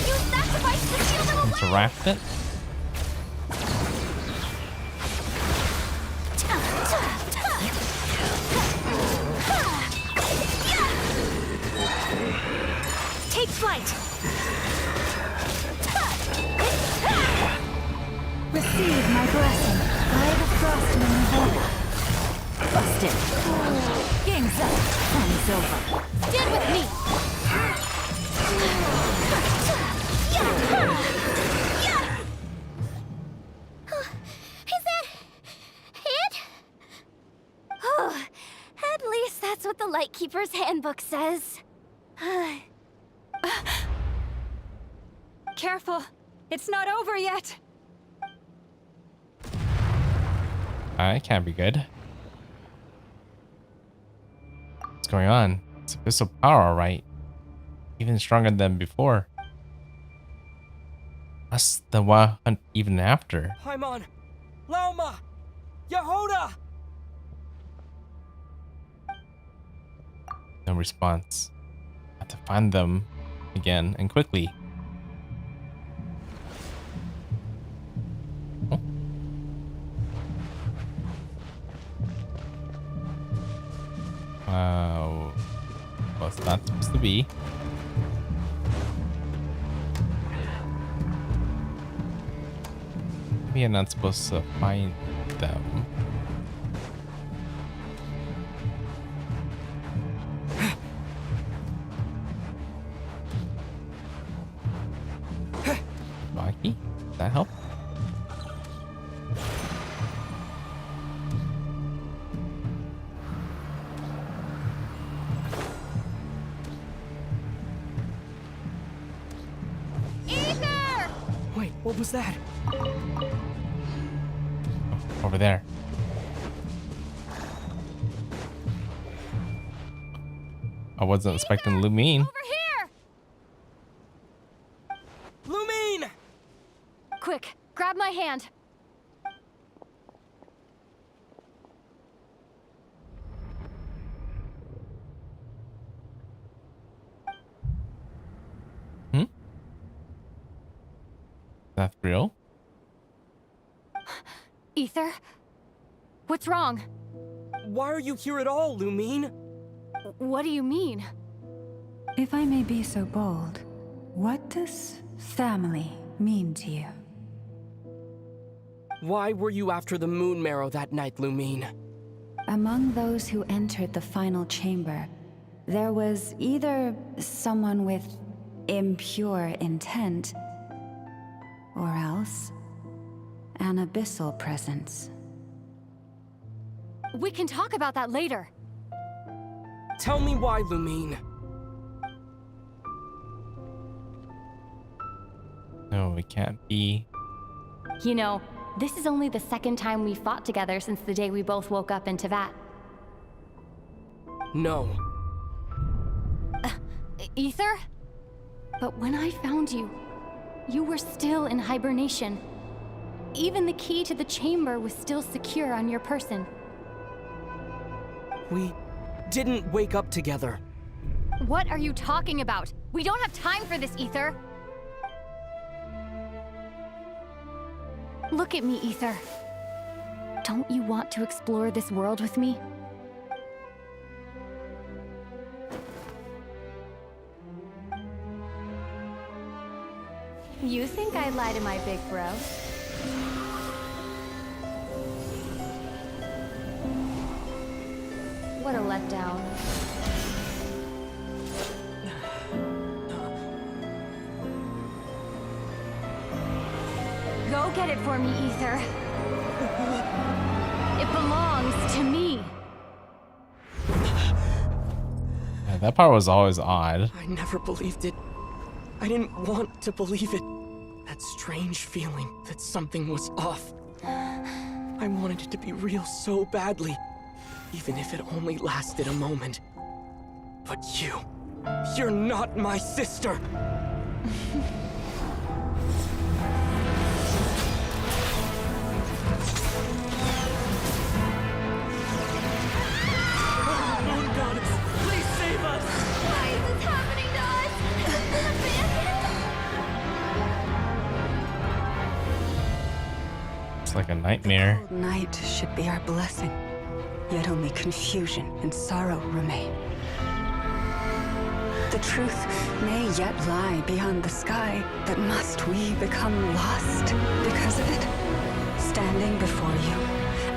You sacrificed the shield of awareness. Interact it. Take flight. Receive my blessing. I the frost moon. Busted. Game's up. Fun's over. Stand with me. Is that it? At least that's what the Lightkeeper's handbook says. Careful. It's not over yet. It can't be good. What's going on? It's abyssal power, right? Even stronger than before. That's the Wild Hunt even after. Paimon! Lauma! Yehoda! No response. Have to find them again and quickly. Oh. What's that supposed to be? Maybe I'm not supposed to find them. Rocky? Does that help? Ether! Wait, what was that? Over there. I wasn't expecting Lumine. Over here! Lumine! Quick, grab my hand. That's real? Ether? What's wrong? Why are you here at all, Lumine? What do you mean? If I may be so bold, what does family mean to you? Why were you after the Moon Marrow that night, Lumine? Among those who entered the final chamber, there was either someone with impure intent, or else an abyssal presence. We can talk about that later. Tell me why, Lumine. No, it can't be. You know, this is only the second time we fought together since the day we both woke up in Teyvat. No. Ether? But when I found you, you were still in hibernation. Even the key to the chamber was still secure on your person. We didn't wake up together. What are you talking about? We don't have time for this, Ether. Look at me, Ether. Don't you want to explore this world with me? You think I'd lie to my big bro? What a letdown. Go get it for me, Ether. It belongs to me. Yeah, that part was always odd. I never believed it. I didn't want to believe it. That strange feeling that something was off. I wanted it to be real so badly, even if it only lasted a moment. But you're not my sister! Moon Goddess, please save us! Why is this happening? It's like a nightmare. Cold night should be our blessing, yet only confusion and sorrow remain. The truth may yet lie beyond the sky, but must we become lost because of it? Standing before you,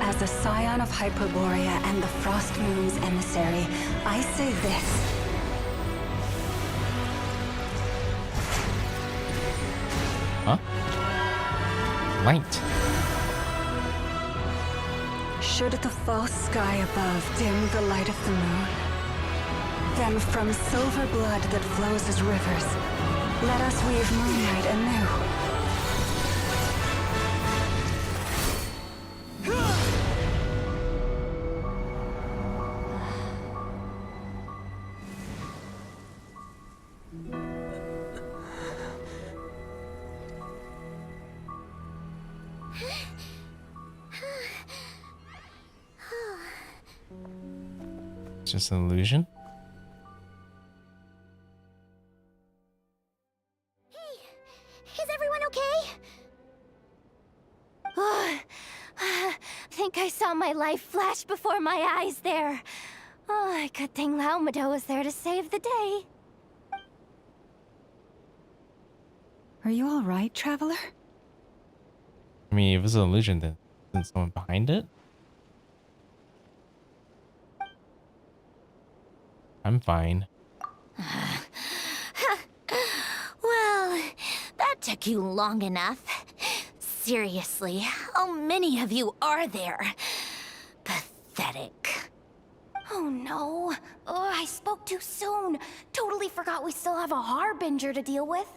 as a scion of Hyperborea and the Frost Moon's emissary, I say this. Huh? Light. Should the false sky above dim the light of the moon, then from silver blood that flows as rivers, let us weave moonlight anew. It's just an illusion. Is everyone okay? Think I saw my life flash before my eyes there. Oh, good thing Laumado was there to save the day. Are you all right, traveler? I mean, if it's an illusion, then isn't someone behind it? I'm fine. Well, that took you long enough. Seriously, how many of you are there? Pathetic. Oh no. Oh, I spoke too soon. Totally forgot we still have a Harbinger to deal with.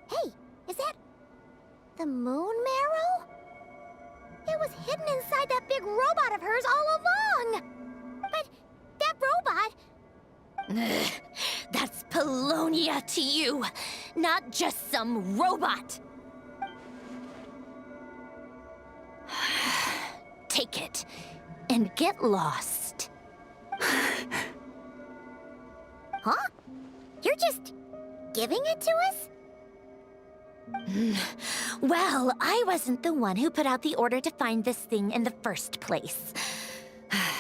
Hey, is that the moon marrow? It was hidden inside that big robot of hers all along. But that robot... That's Polonia to you, not just some robot. Take it and get lost. Huh? You're just giving it to us? Well, I wasn't the one who put out the order to find this thing in the first place.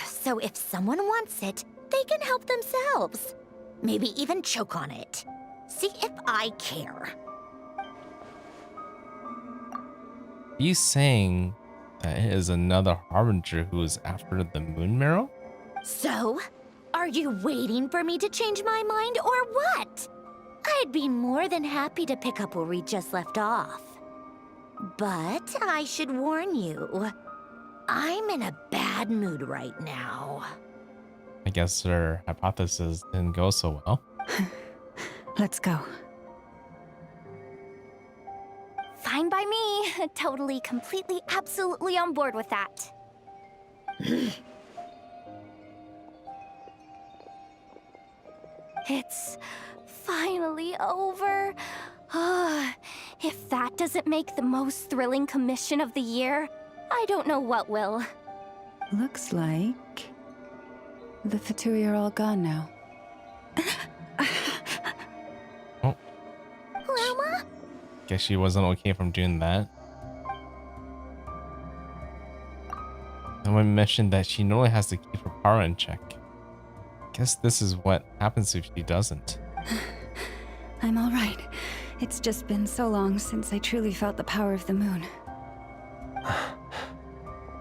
So if someone wants it, they can help themselves. Maybe even choke on it. See if I care. He's saying that it is another Harbinger who is after the moon marrow? So, are you waiting for me to change my mind or what? I'd be more than happy to pick up where we just left off. But I should warn you, I'm in a bad mood right now. I guess their hypothesis didn't go so well. Let's go. Fine by me. Totally, completely, absolutely on board with that. It's finally over. If that doesn't make the most thrilling commission of the year, I don't know what will. Looks like the Fatui are all gone now. Oh. Luma? Guess she wasn't okay from doing that. Someone mentioned that she normally has to keep her power in check. Guess this is what happens if she doesn't. I'm all right. It's just been so long since I truly felt the power of the moon.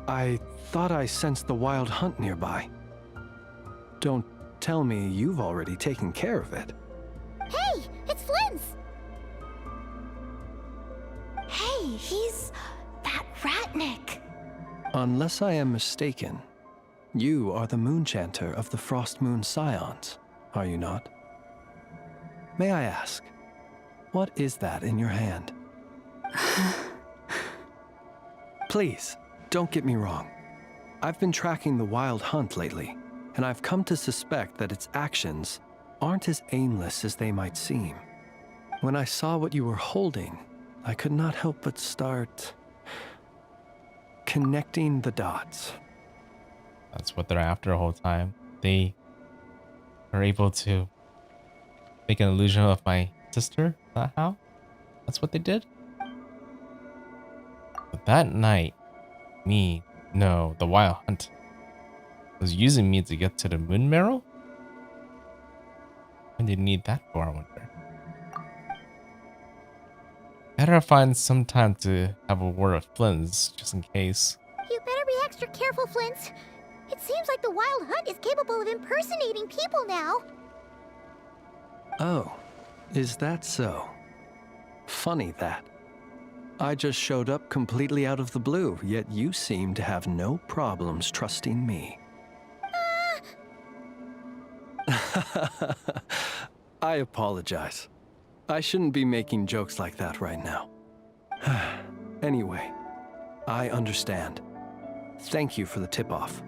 I thought I sensed the wild hunt nearby. Don't tell me you've already taken care of it. Hey, it's Linz! Hey, he's that Ratnik. Unless I am mistaken, you are the Moonchanter of the Frost Moon Scions, are you not? May I ask, what is that in your hand? Please, don't get me wrong. I've been tracking the wild hunt lately, and I've come to suspect that its actions aren't as aimless as they might seem. When I saw what you were holding, I could not help but start connecting the dots. That's what they're after the whole time. They are able to make an illusion of my sister? Is that how? That's what they did? But that night, the Wild Hunt was using me to get to the Moon Marrow? When did you need that for, I wonder? Better find some time to have a word of Flynn's, just in case. You better be extra careful, Flint. It seems like the Wild Hunt is capable of impersonating people now. Oh, is that so? Funny that. I just showed up completely out of the blue, yet you seem to have no problems trusting me. I apologize. I shouldn't be making jokes like that right now. Anyway, I understand. Thank you for the tip-off.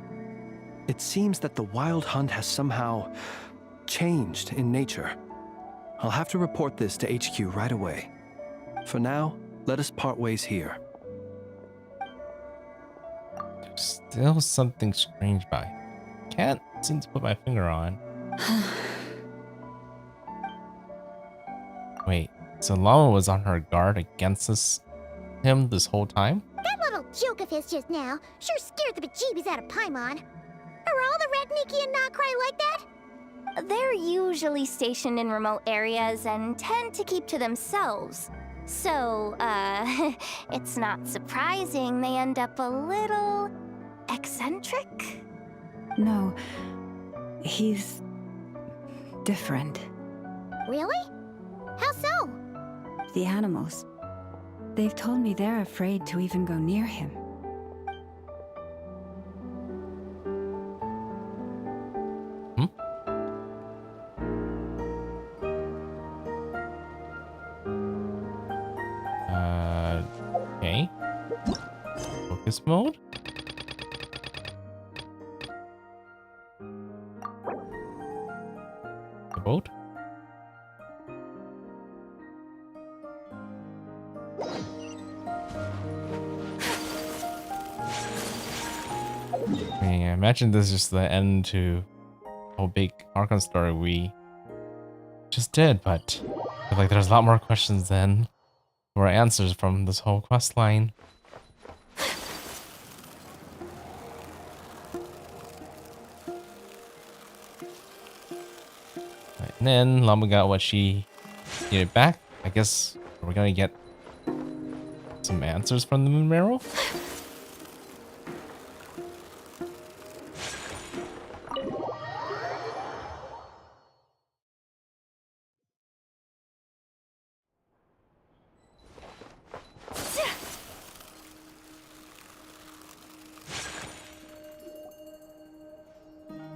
It seems that the Wild Hunt has somehow changed in nature. I'll have to report this to HQ right away. For now, let us part ways here. There's still something strange about it. Can't seem to put my finger on. Wait, so Llama was on her guard against him this whole time? That little joke of his just now sure scared the bejeebies out of Paimon. Are all the Redniki and Nod-Krai like that? They're usually stationed in remote areas and tend to keep to themselves. So, it's not surprising they end up a little eccentric? No, he's different. Really? How so? The animals. They've told me they're afraid to even go near him. Okay. Focus mode. The boat. I imagine this is just the end to the whole big Archon story we just did, but I feel like there's a lot more questions than or answers from this whole quest line. Right, and then Llama got what she needed back. I guess we're gonna get some answers from the Moon Marrow.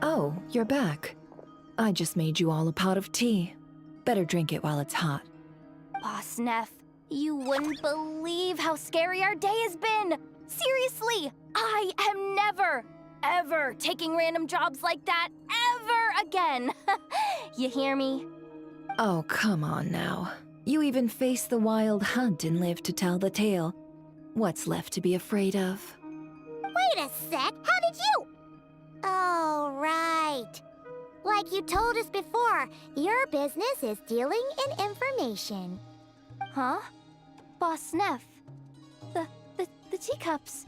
Oh, you're back. I just made you all a pot of tea. Better drink it while it's hot. Boss Neff, you wouldn't believe how scary our day has been. Seriously, I am never, ever taking random jobs like that ever again. You hear me? Oh, come on now. You even faced the Wild Hunt and lived to tell the tale. What's left to be afraid of? Wait a sec, how did you? Oh, right. Like you told us before, your business is dealing in information. Huh? Boss Neff, the teacups.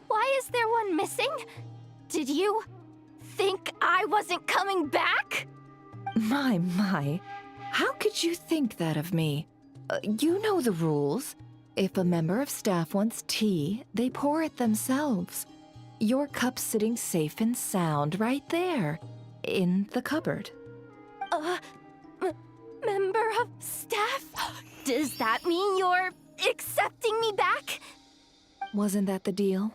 Why is there one missing? Did you think I wasn't coming back? My. How could you think that of me? You know the rules. If a member of staff wants tea, they pour it themselves. Your cup's sitting safe and sound right there, in the cupboard. Member of staff? Does that mean you're accepting me back? Wasn't that the deal?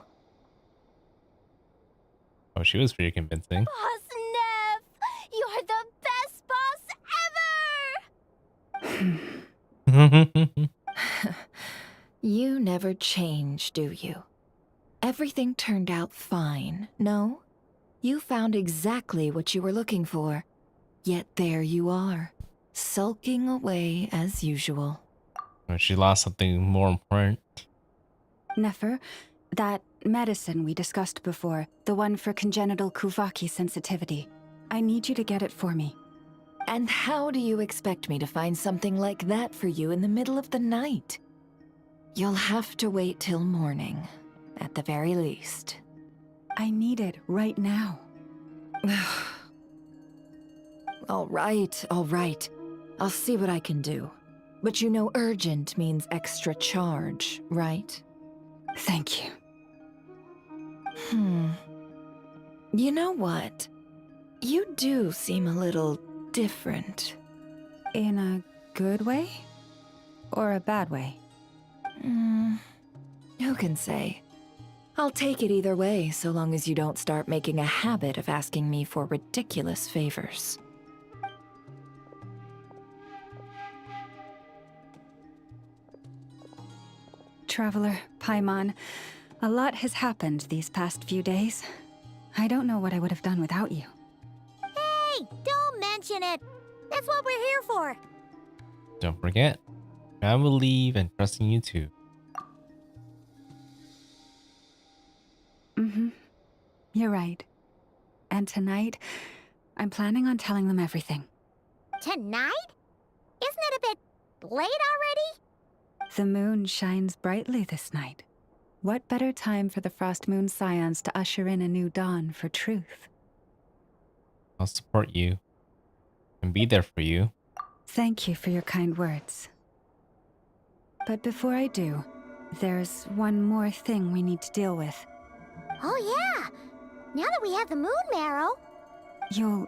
Oh, she was pretty convincing. Boss Neff, you're the best boss ever! You never change, do you? Everything turned out fine, no? You found exactly what you were looking for. Yet there you are, sulking away as usual. She lost something more important. Nefer, that medicine we discussed before, the one for congenital Kuvaki sensitivity, I need you to get it for me. And how do you expect me to find something like that for you in the middle of the night? You'll have to wait till morning, at the very least. I need it right now. All right, all right. I'll see what I can do. But you know urgent means extra charge, right? Thank you. You know what? You do seem a little different. In a good way? Or a bad way? Who can say? I'll take it either way, so long as you don't start making a habit of asking me for ridiculous favors. Traveler, Paimon, a lot has happened these past few days. I don't know what I would have done without you. Hey, don't mention it. That's what we're here for. Don't forget, I will leave and trust in you too. You're right. And tonight, I'm planning on telling them everything. Tonight? Isn't it a bit late already? The moon shines brightly this night. What better time for the Frost Moon Scions to usher in a new dawn for truth? I'll support you and be there for you. Thank you for your kind words. But before I do, there's one more thing we need to deal with. Oh yeah! Now that we have the moon marrow... You'll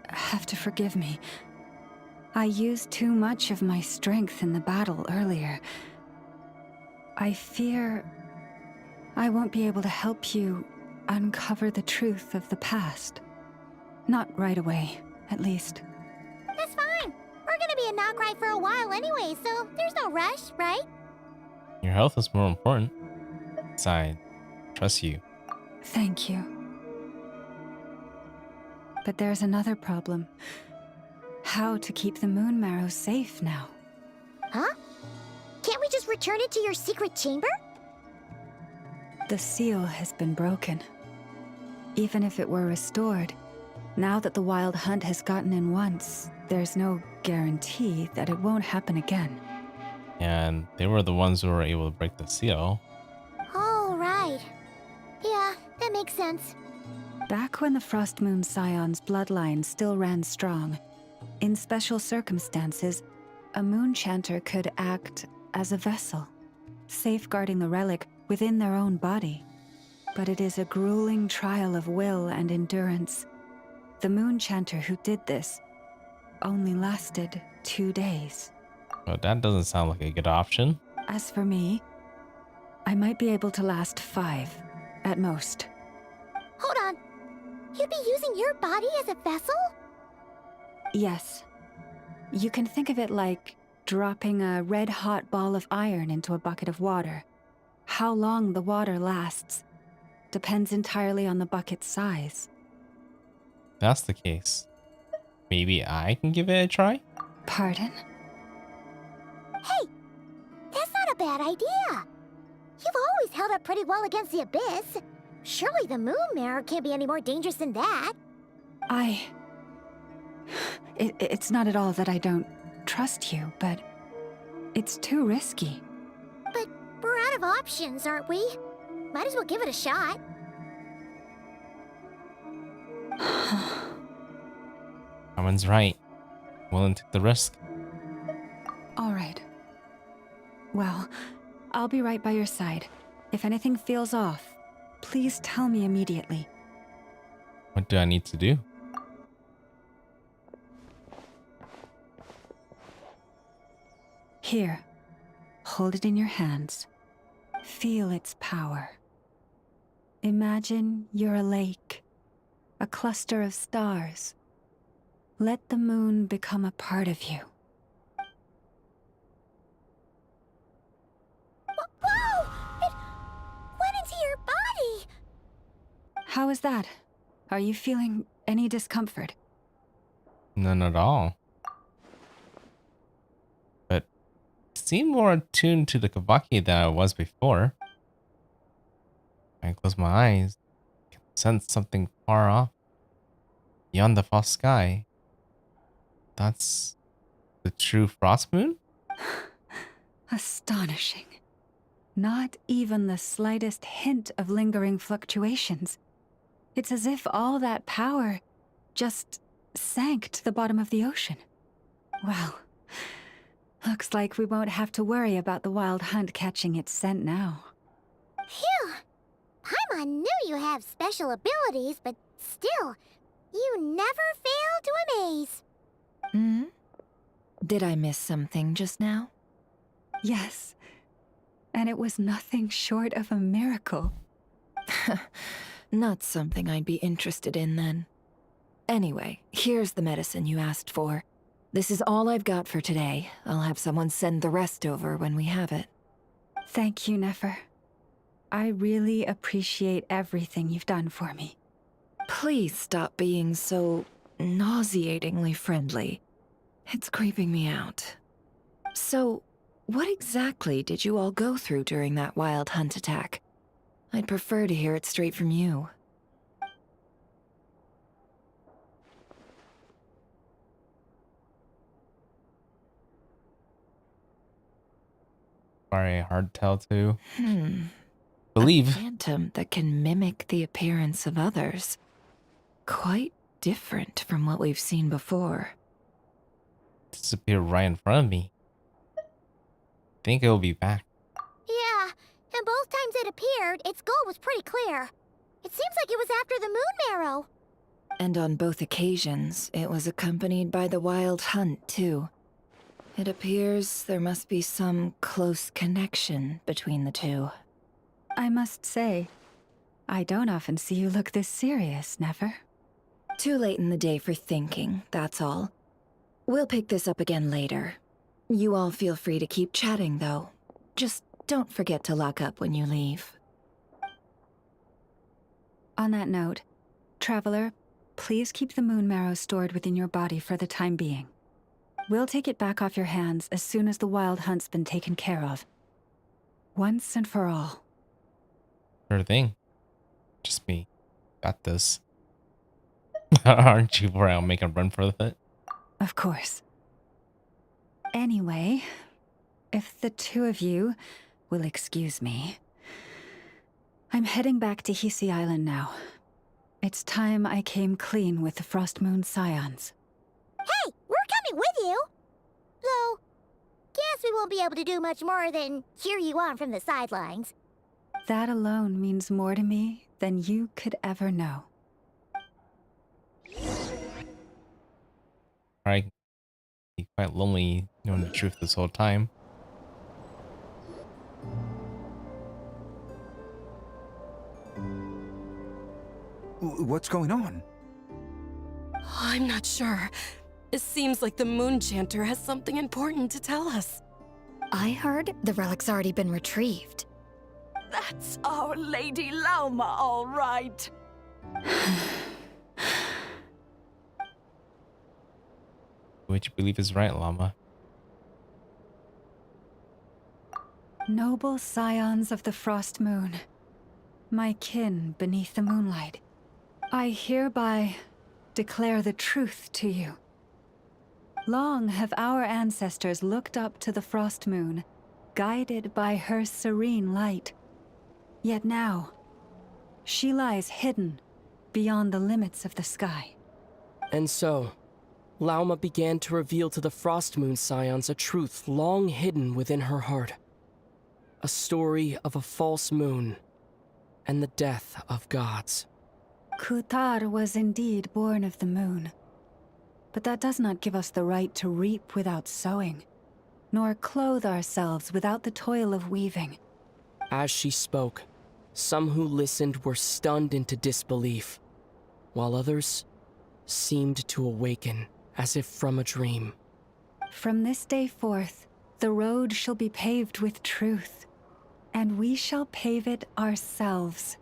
have to forgive me. I used too much of my strength in the battle earlier. I fear I won't be able to help you uncover the truth of the past. Not right away, at least. That's fine. We're gonna be in Nod-Krai for a while anyway, so there's no rush, right? Your health is more important. Besides, trust you. Thank you. But there's another problem. How to keep the moon marrow safe now? Huh? Can't we just return it to your secret chamber? The seal has been broken. Even if it were restored, now that the wild hunt has gotten in once, there's no guarantee that it won't happen again. And they were the ones who were able to break the seal. Oh, right. Yeah, that makes sense. Back when the Frost Moon Scion's bloodline still ran strong, in special circumstances, a moon chanter could act as a vessel, safeguarding the relic within their own body. But it is a grueling trial of will and endurance. The moon chanter who did this only lasted 2 days. Well, that doesn't sound like a good option. As for me, I might be able to last 5, at most. Hold on. You'd be using your body as a vessel? Yes. You can think of it like dropping a red-hot ball of iron into a bucket of water. How long the water lasts depends entirely on the bucket's size. If that's the case, maybe I can give it a try? Pardon? Hey, that's not a bad idea. You've always held up pretty well against the abyss. Surely the moon mirror can't be any more dangerous than that. It's not at all that I don't trust you, but it's too risky. But we're out of options, aren't we? Might as well give it a shot. Someone's right. Willing to take the risk. All right. Well, I'll be right by your side. If anything feels off, please tell me immediately. What do I need to do? Here. Hold it in your hands. Feel its power. Imagine you're a lake, a cluster of stars. Let the moon become a part of you. Whoa! It went into your body! How is that? Are you feeling any discomfort? None at all. But I seem more attuned to the Kavaki than I was before. When I close my eyes, I can sense something far off, beyond the false sky. That's the true frost moon? Astonishing. Not even the slightest hint of lingering fluctuations. It's as if all that power just sank to the bottom of the ocean. Well, looks like we won't have to worry about the wild hunt catching its scent now. Phew! Paimon knew you have special abilities, but still, you never fail to amaze. Hmm? Did I miss something just now? Yes. And it was nothing short of a miracle. Not something I'd be interested in then. Anyway, here's the medicine you asked for. This is all I've got for today. I'll have someone send the rest over when we have it. Thank you, Nefer. I really appreciate everything you've done for me. Please stop being so nauseatingly friendly. It's creeping me out. So, what exactly did you all go through during that wild hunt attack? I'd prefer to hear it straight from you. Sorry, hard to tell too. A Believe. phantom that can mimic the appearance of others. Quite different from what we've seen before. Disappear right in front of me. Think it'll be back. Yeah, and both times it appeared, its goal was pretty clear. It seems like it was after the moon marrow. And on both occasions, it was accompanied by the wild hunt, too. It appears there must be some close connection between the two. I must say, I don't often see you look this serious, Nefer. Too late in the day for thinking, that's all. We'll pick this up again later. You all feel free to keep chatting, though. Just don't forget to lock up when you leave. On that note, Traveler, please keep the moon marrow stored within your body for the time being. We'll take it back off your hands as soon as the wild hunt's been taken care of. Once and for all. Sure thing. Just me. Got this. Aren't you worried I'll make a run for it? Of course. Anyway, if the two of you will excuse me, I'm heading back to Hisi Island now. It's time I came clean with the Frost Moon Scions. Hey, we're coming with you! Though, guess we won't be able to do much more than cheer you on from the sidelines. That alone means more to me than you could ever know. Right. Be quite lonely knowing the truth this whole time. What's going on? I'm not sure. It seems like the Moon Chanter has something important to tell us. I heard the relic's already been retrieved. That's our Lady Lauma, all right. Which you believe is right, Llama. Noble scions of the Frost Moon, my kin beneath the moonlight, I hereby declare the truth to you. Long have our ancestors looked up to the Frost Moon, guided by her serene light. Yet now, she lies hidden beyond the limits of the sky. And so, Lauma began to reveal to the Frost Moon Scions a truth long hidden within her heart. A story of a false moon and the death of gods. Kutar was indeed born of the moon. But that does not give us the right to reap without sowing, nor clothe ourselves without the toil of weaving. As she spoke, some who listened were stunned into disbelief, while others seemed to awaken as if from a dream. From this day forth, the road shall be paved with truth, and we shall pave it ourselves.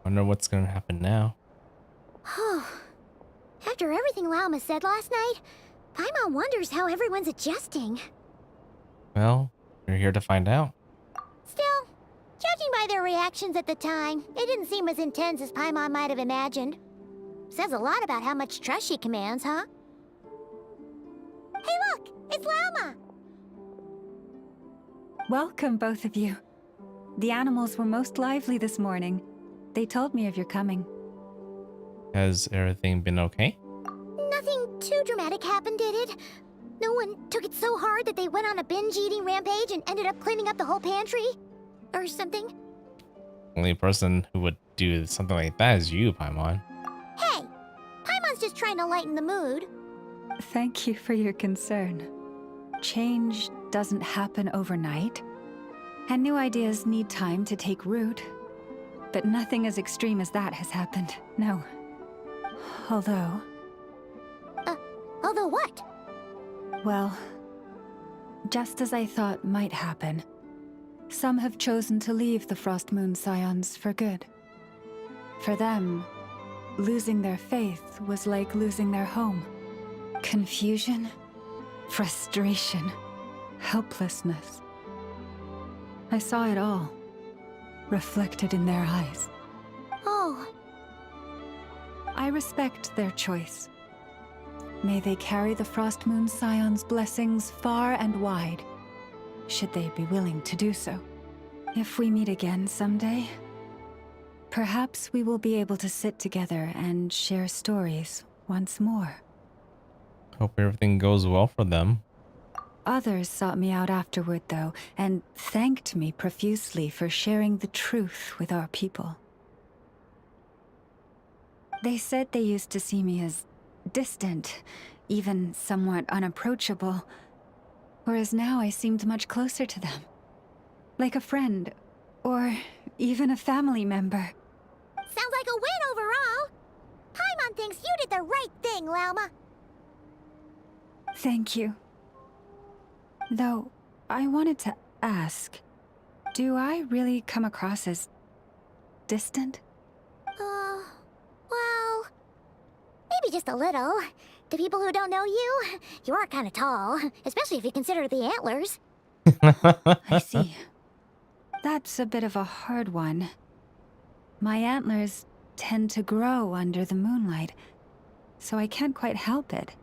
Wonder what's gonna happen now. After everything Lauma said last night, Paimon wonders how everyone's adjusting. Well, you're here to find out. Still, judging by by their reactions at the time. They didn't seem as intense as Paimon might have imagined. Says a lot about how much trust she commands, huh? Hey look! It's Lauma! Welcome, both of you. The animals were most lively this morning. They told me of your coming. Has everything been okay? Nothing too dramatic happened, did it? No one took it so hard that they went on a binge-eating rampage and ended up cleaning up the whole pantry? Or something? Only person who would do something like that is you, Paimon. Hey! Paimon's just trying to lighten the mood. Thank you for your concern. Change doesn't happen overnight, and new ideas need time to take root. But nothing as extreme as that has happened, no. Although... Although what? Well, just as I thought might happen, some have chosen to leave the Frost Moon Scions for good. For them, losing their faith was like losing their home. Confusion, frustration, helplessness. I saw it all, reflected in their eyes. Oh. I respect their choice. May they carry the Frost Moon Scion's blessings far and wide, should they be willing to do so. If we meet again someday, perhaps we will be able to sit together and share stories once more. Hope everything goes well for them. Others sought me out afterward, though, and thanked me profusely for sharing the truth with our people. They said they used to see me as distant, even somewhat unapproachable, whereas now I seemed much closer to them. Like a friend, or even a family member. Sounds like a win overall! Paimon thinks you did the right thing, Lauma. Thank you. Though, I wanted to ask, do I really come across as distant? Well... maybe just a little. To people who don't know you, you are kind of tall, especially if you consider the antlers. I see. That's a bit of a hard one. My antlers tend to grow under the moonlight, so I can't quite help it.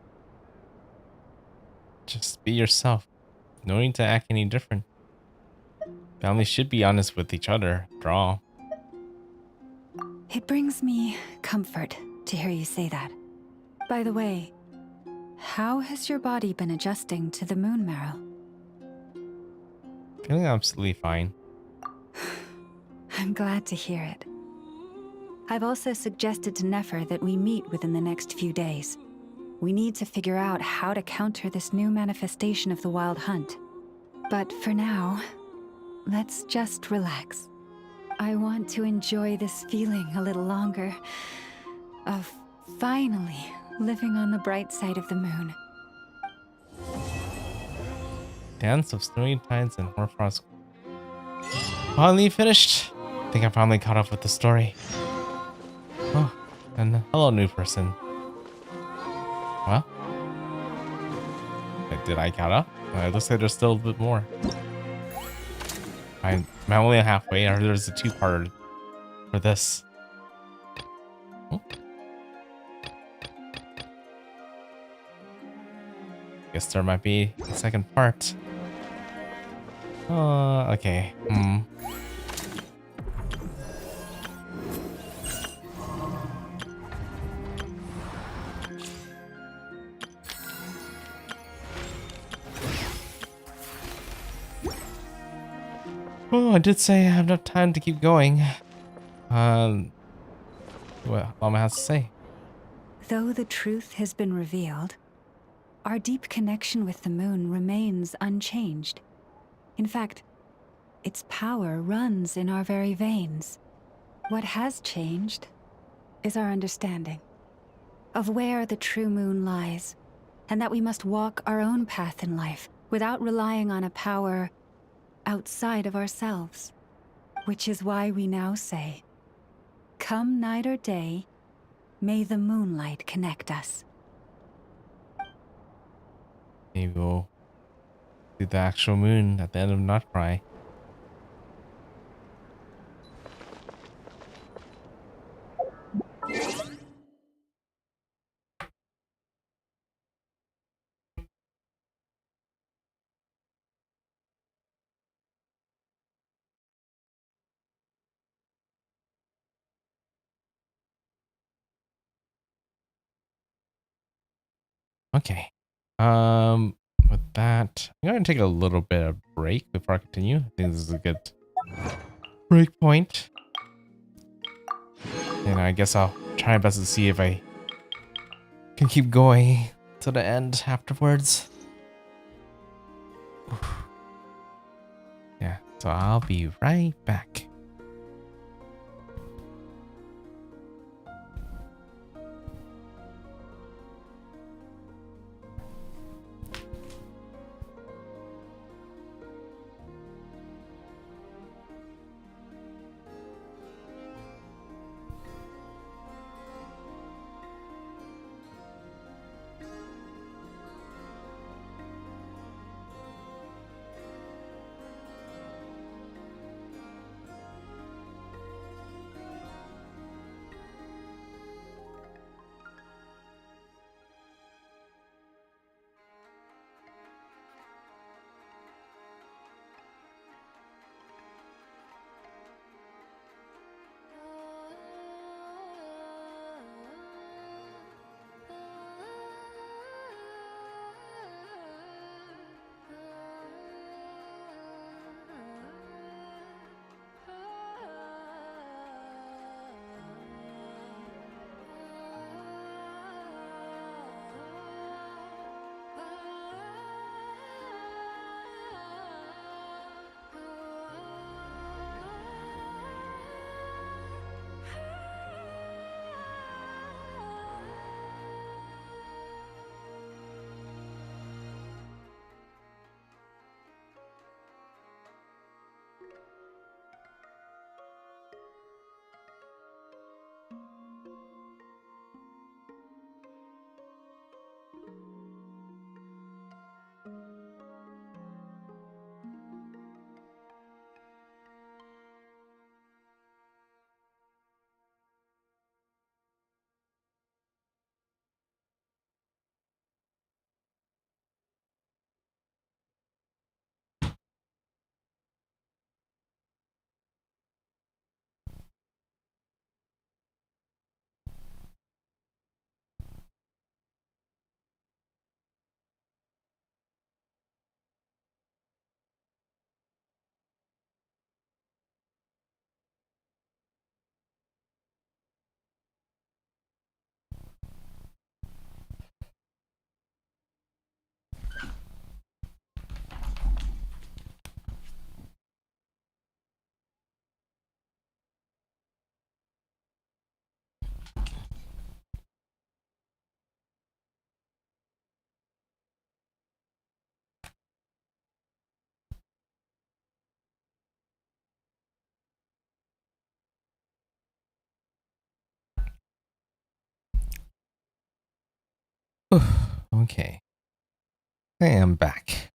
Just be yourself. No need to act any different. Families should be honest with each other, after all. It brings me comfort to hear you say that. By the way, how has your body been adjusting to the moon marrow? Feeling absolutely fine. I'm glad to hear it. I've also suggested to Nefer that we meet within the next few days. We need to figure out how to counter this new manifestation of the Wild Hunt. But for now, let's just relax. I want to enjoy this feeling a little longer of finally living on the bright side of the moon. Dance of Snowy Tides and Hoarfrost. Finally finished. I think I finally caught up with the story. Oh, and hello, new person. Well, did I count up? It looks like there's still a bit more. I'm only halfway. I heard there's a two-parter for this. Oh. Guess there might be a second part. Okay. Oh, I did say I have enough time to keep going. What Mama has to say. Though the truth has been revealed, our deep connection with the moon remains unchanged. In fact, its power runs in our very veins. What has changed is our understanding of where the true moon lies, and that we must walk our own path in life without relying on a power outside of ourselves. Which is why we now say, come night or day, may the moonlight connect us. Maybe we'll do the actual moon at the end of Nod-Krai. Okay. With that, I'm gonna take a little bit of break before I continue. I think this is a good break point. And I guess I'll try my best to see if I can keep going to the end afterwards. Oof. Yeah, so I'll be right back. Okay. I am back.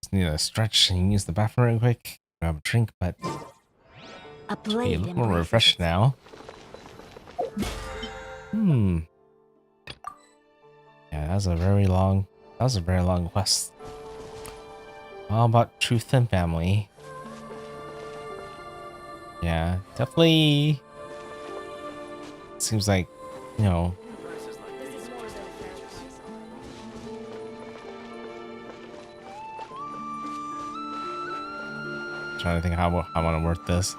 Just need to stretch and use the bathroom real quick. Grab a drink, but A be a blade little more embraces refreshed its now. Yeah, that was a very long quest. All about truth and family. Yeah, definitely seems like, you know, trying to think how I want to word this.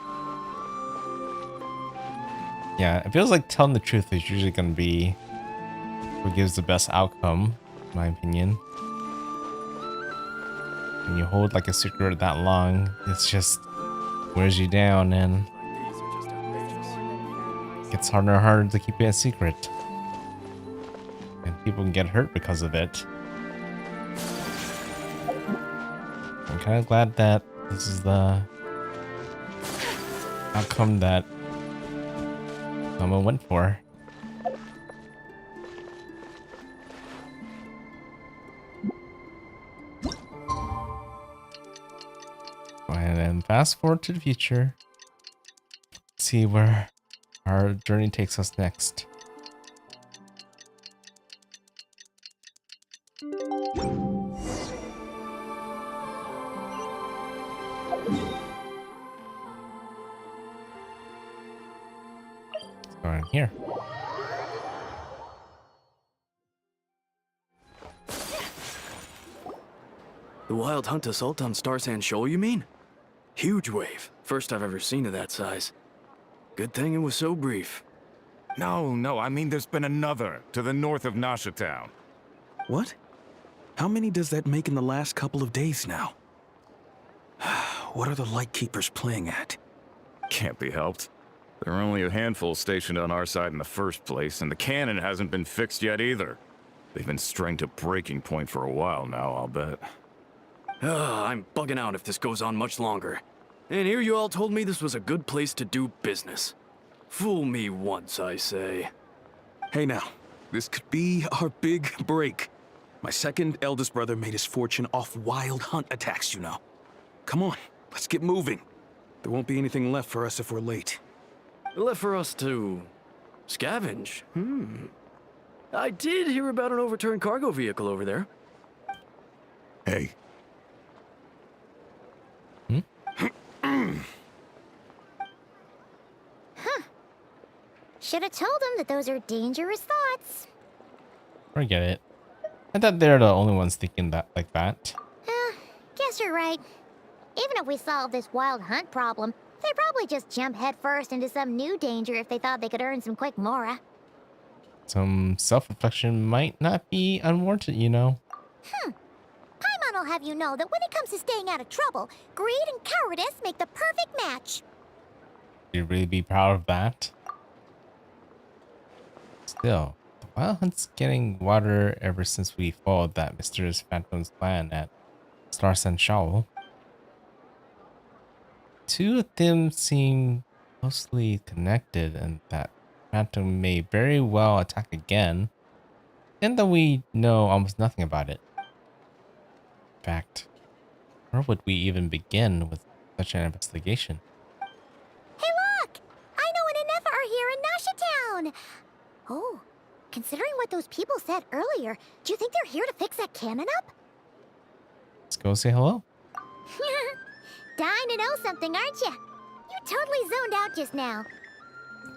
Yeah, it feels like telling the truth is usually going to be what gives the best outcome, in my opinion. When you hold like a secret that long, it's just wears you down and gets harder and harder to keep it a secret. And people can get hurt because of it. I'm kind of glad that this is the outcome that someone went for. And then fast forward to the future. See where our journey takes us next. Let's go in here. The wild hunt assault on Star Sand Shoal, you mean? Huge wave. First I've ever seen of that size. Good thing it was so brief. No, I mean there's been another to the north of Nasha Town. What? How many does that make in the last couple of days now? What are the Lightkeepers playing at? Can't be helped. There are only a handful stationed on our side in the first place, and the cannon hasn't been fixed yet either. They've been strained to breaking point for a while now, I'll bet. I'm bugging out if this goes on much longer. And here you all told me this was a good place to do business. Fool me once, I say. Hey now, this could be our big break. My second eldest brother made his fortune off wild hunt attacks, you know. Come on, let's get moving. There won't be anything left for us if we're late. Left for us to scavenge? I did hear about an overturned cargo vehicle over there. Hey. Should have told him that those are dangerous thoughts. Forget it. I thought they're the only ones thinking that like that. Guess you're right. Even if we solve this wild hunt problem, they'd probably just jump headfirst into some new danger if they thought they could earn some quick mora. Some self-reflection might not be unwarranted, you know. Paimon will have you know that when it comes to staying out of trouble, greed and cowardice make the perfect match. You'd really be proud of that. Still, the Wild Hunt's getting water ever since we followed that mysterious Phantom's plan at Star Sand Shoal. Two of them seem closely connected, and that Phantom may very well attack again, and that we know almost nothing about it. In fact, where would we even begin with such an investigation? Hey look! I know an Inefa are here in Nasha Town! Oh, considering what those people said earlier, do you think they're here to fix that cannon up? Let's go say hello. Dying to know something, aren't you? You totally zoned out just now.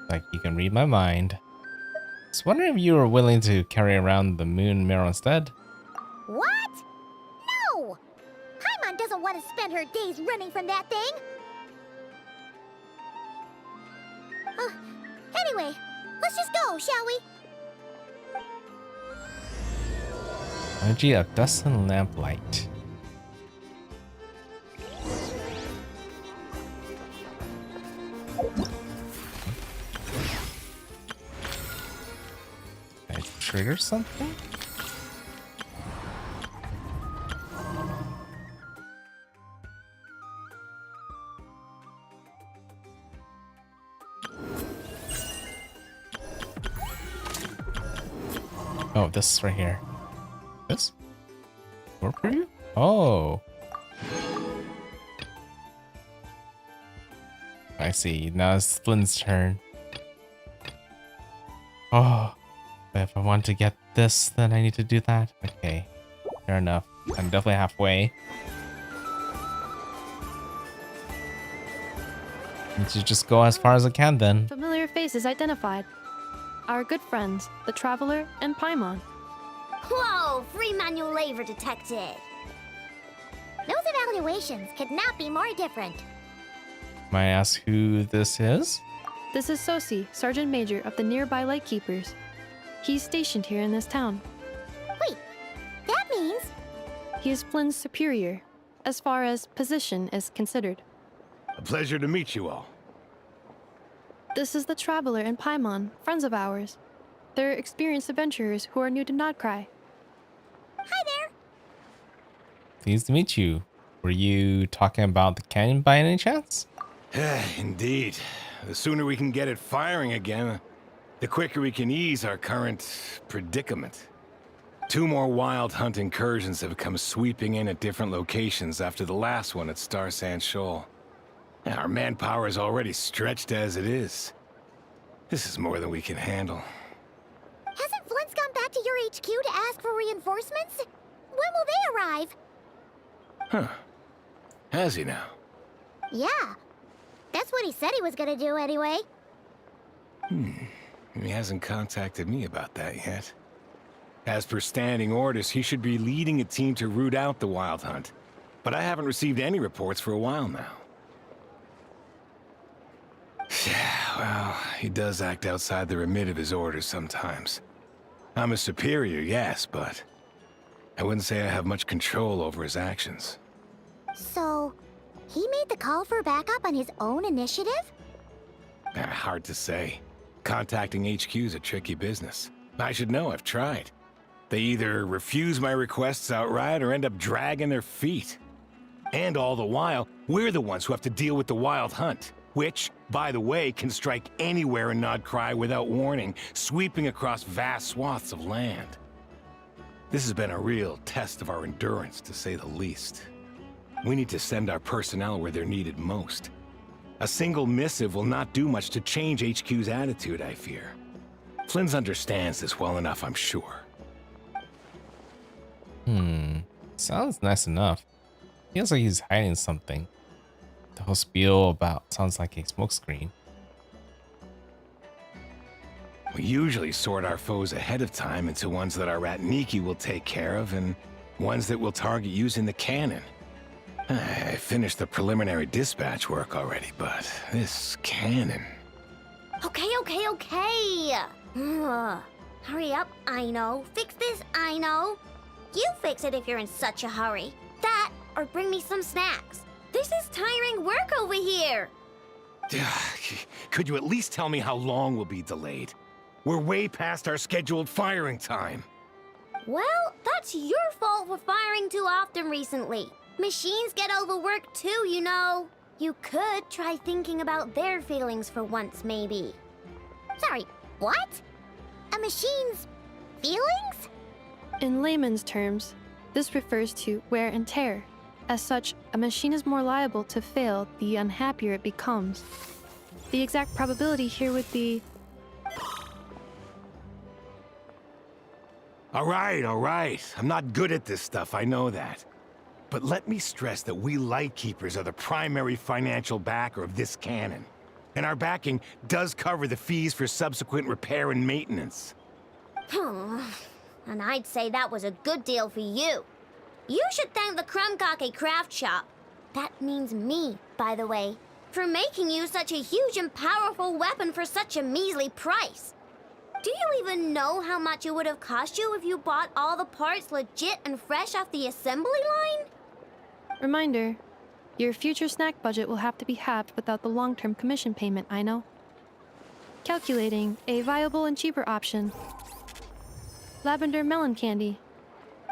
Like you can read my mind. Just wondering if you were willing to carry around the moon mirror instead. What? No! Paimon doesn't want to spend her days running from that thing. Anyway, let's just go, shall we? Energy of dust and lamplight. Can I trigger something? Oh, this right here. This? Work for you? Oh. I see. Now it's Flynn's turn. Oh. But if I want to get this, then I need to do that. Okay. Fair enough. I'm definitely halfway. Need to just go as far as I can then. Familiar faces identified. Our good friends, the Traveler and Paimon. Whoa, free manual labor detected. Those evaluations could not be more different. May I ask who this is? This is Sosi, Sergeant Major of the nearby Lightkeepers. He's stationed here in this town. Wait, that means... He is Flynn's superior, as far as position is considered. A pleasure to meet you all. This is the Traveler and Paimon, friends of ours. They're experienced adventurers who are new to Nod-Krai. Hi there. Pleased to meet you. Were you talking about the canyon by any chance? Indeed. The sooner we can get it firing again, the quicker we can ease our current predicament. 2 more wild hunt incursions have come sweeping in at different locations after the last one at Star Sand Shoal. Our manpower is already stretched as it is. This is more than we can handle. Hasn't Flint's gone back to your HQ to ask for reinforcements? When will they arrive? Huh. Has he now? Yeah. That's what he said he was gonna do anyway. He hasn't contacted me about that yet. As per standing orders, he should be leading a team to root out the wild hunt but I haven't received any reports for a while now. Well, he does act outside the remit of his orders sometimes. I'm a superior, yes, but I wouldn't say I have much control over his actions. So, he made the call for backup on his own initiative? Hard to say. Contacting HQ's a tricky business. I should know, I've tried. They either refuse my requests outright or end up dragging their feet. And all the while, we're the ones who have to deal with the Wild Hunt, which, by the way, can strike anywhere in Nod-Krai without warning, sweeping across vast swaths of land. This has been a real test of our endurance, to say the least. We need to send our personnel where they're needed most. A single missive will not do much to change HQ's attitude, I fear. Flynn's understands this well enough, I'm sure. Sounds nice enough. Feels like he's hiding something. The whole spiel about sounds like a smokescreen. We usually sort our foes ahead of time into ones that our rat Niki will take care of and ones that we'll target using the cannon. I finished the preliminary dispatch work already, but this cannon... Okay. Hurry up, I know. Fix this, I know. You fix it if you're in such a hurry. That, or bring me some snacks. This is tiring work over here. Could you at least tell me how long we'll be delayed? We're way past our scheduled firing time. Well, that's your fault for firing too often recently. Machines get overworked too, you know. You could try thinking about their feelings for once, maybe. Sorry, what? A machine's feelings? In layman's terms, this refers to wear and tear. As such, a machine is more liable to fail the unhappier it becomes. The exact probability here would be... All right. I'm not good at this stuff, I know that. But let me stress that we Lightkeepers are the primary financial backer of this cannon. And our backing does cover the fees for subsequent repair and maintenance. And I'd say that was a good deal for you. You should thank the Krumkake craft shop. That means me, by the way, for making you such a huge and powerful weapon for such a measly price. Do you even know how much it would have cost you if you bought all the parts legit and fresh off the assembly line? Reminder, your future snack budget will have to be halved without the long-term commission payment, I know. Calculating a viable and cheaper option. Lavender melon candy.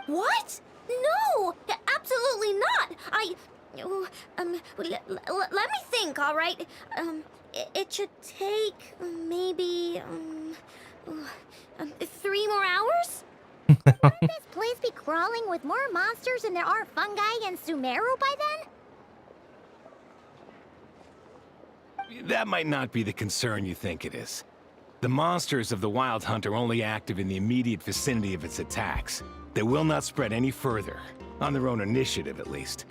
What? No! Absolutely not! Let me think, all right? It should take maybe 3 more hours? Wouldn't this place be crawling with more monsters than there are fungi in Sumeru by then? That might not be the concern you think it is. The monsters of the Wild Hunt are only active in the immediate vicinity of its attacks. They will not spread any further, on their own initiative at least.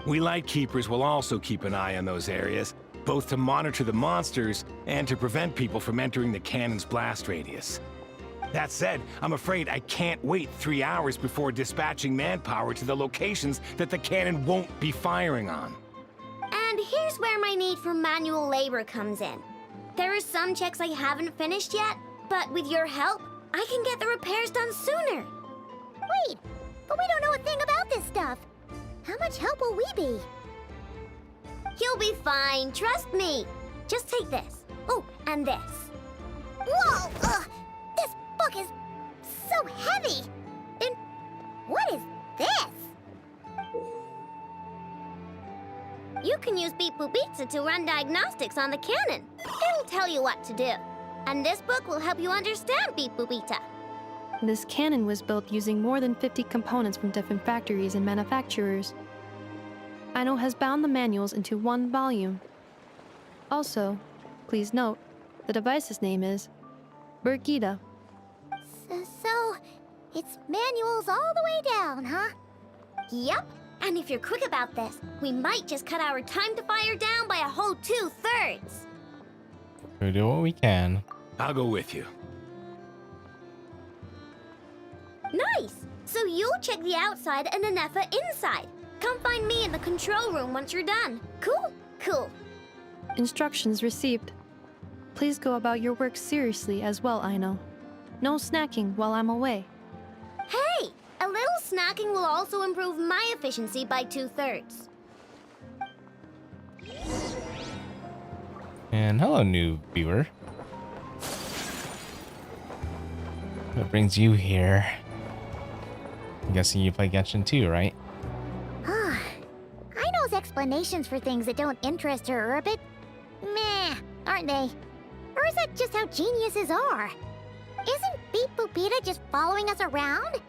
We Lightkeepers will also keep an eye on those areas, both to monitor the monsters and to prevent people from entering the cannon's blast radius. That said, I'm afraid I can't wait 3 hours before dispatching manpower to the locations that the cannon won't be firing on. And here's where my need for manual labor comes in. There are some checks I haven't finished yet, but with your help, I can get the repairs done sooner. Wait, but we don't know a thing about this stuff. How much help will we be? You'll be fine, trust me. Just take this. Oh, and this. Whoa! This book is so heavy! And what is this? You can use Beep Boop Pizza to run diagnostics on the cannon. It'll tell you what to do. And this book will help you understand Beep Boop Pizza. This cannon was built using more than 50 components from different factories and manufacturers. Aino has bound the manuals into one volume. Also, please note, the device's name is Birgitta. So, it's manuals all the way down, huh? Yep. And if you're quick about this, we might just cut our time to fire down by a whole 2/3. We'll do what we can. I'll go with you. Nice! So you'll check the outside and Anefa inside. come find me in the control room once you're done. Cool? Cool. Instructions received. Please go about your work seriously as well, Aino. No snacking while I'm away. Hey! A little snacking will also improve my efficiency by 2/3. And hello, new viewer. What brings you here? I'm guessing you play Genshin too, right? Aino's explanations for things that don't interest her are a bit meh, aren't they? Or is that just how geniuses are? Isn't Beep Boopita just following us around?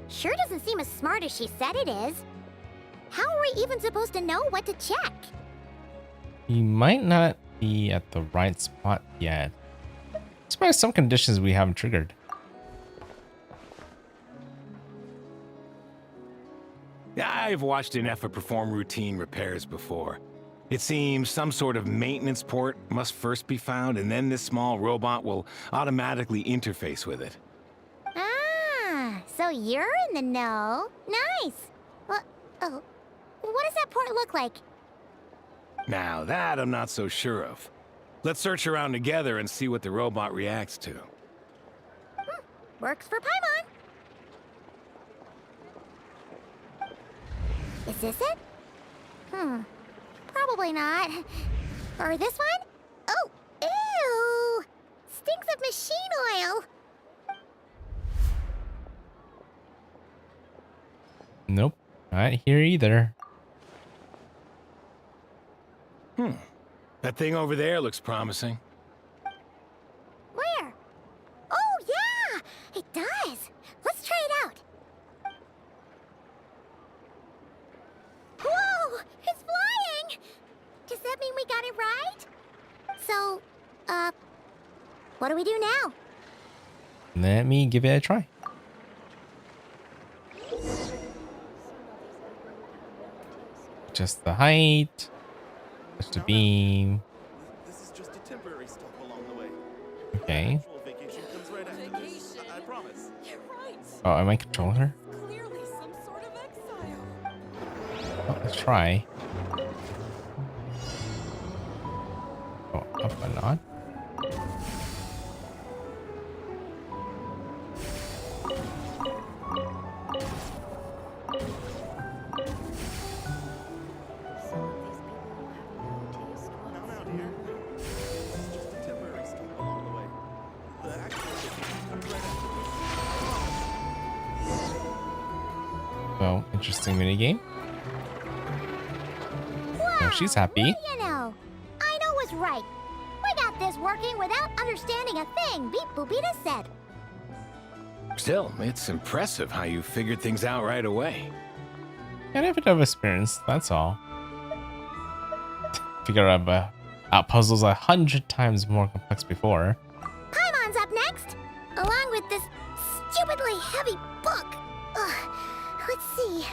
Sure doesn't seem as smart as she said it is. How are we even supposed to know what to check? He might not be at the right spot yet. There's probably some conditions we haven't triggered. I've watched Nefa perform routine repairs before. It seems some sort of maintenance port must first be found, and then this small robot will automatically interface with it. Ah, so you're in the know. Nice. What does that port look like? Now that I'm not so sure of. Let's search around together and see what the robot reacts to. Works for Paimon. Is this it? Probably not. Or this one? Oh, ew! Stinks of machine oil. Nope, not here either. That thing over there looks promising. Where? Oh, yeah! It does. Let's try it out. Whoa! It's flying! Does that mean we got it right? So, what do we do now? Let me give it a try. Just the height. Just a beam. This is just a temporary stop along the way. Okay. Vacation comes right after. I promise. You're right. Oh, am I controlling her? Clearly some sort of exile. Oh, let's try. Oh, up and on. Well, interesting minigame. Oh, she's happy. You know, Aino was right. We got this working without understanding a thing Beep Boopita said. Still, it's impressive how you figured things out right away. Got a bit of experience, that's all. Figure out puzzles 100 times more complex before. Paimon's up next, along with this stupidly heavy book. Ugh. Let's see.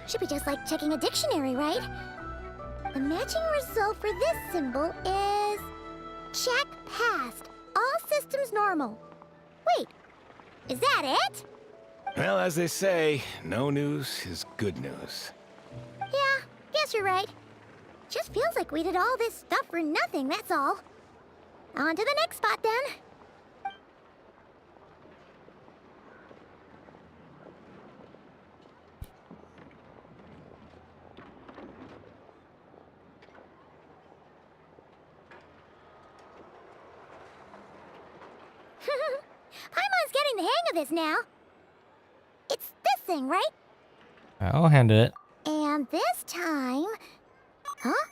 Should be just like checking a dictionary, right? The matching result for this symbol is... check passed. All systems normal. Wait, is that it? Well, as they say, no news is good news. Yeah, guess you're right. Just feels like we did all this stuff for nothing, that's all. On to the next spot, then. Paimon's getting the hang of this now. It's this thing, right? I'll handle it. And this time... Huh?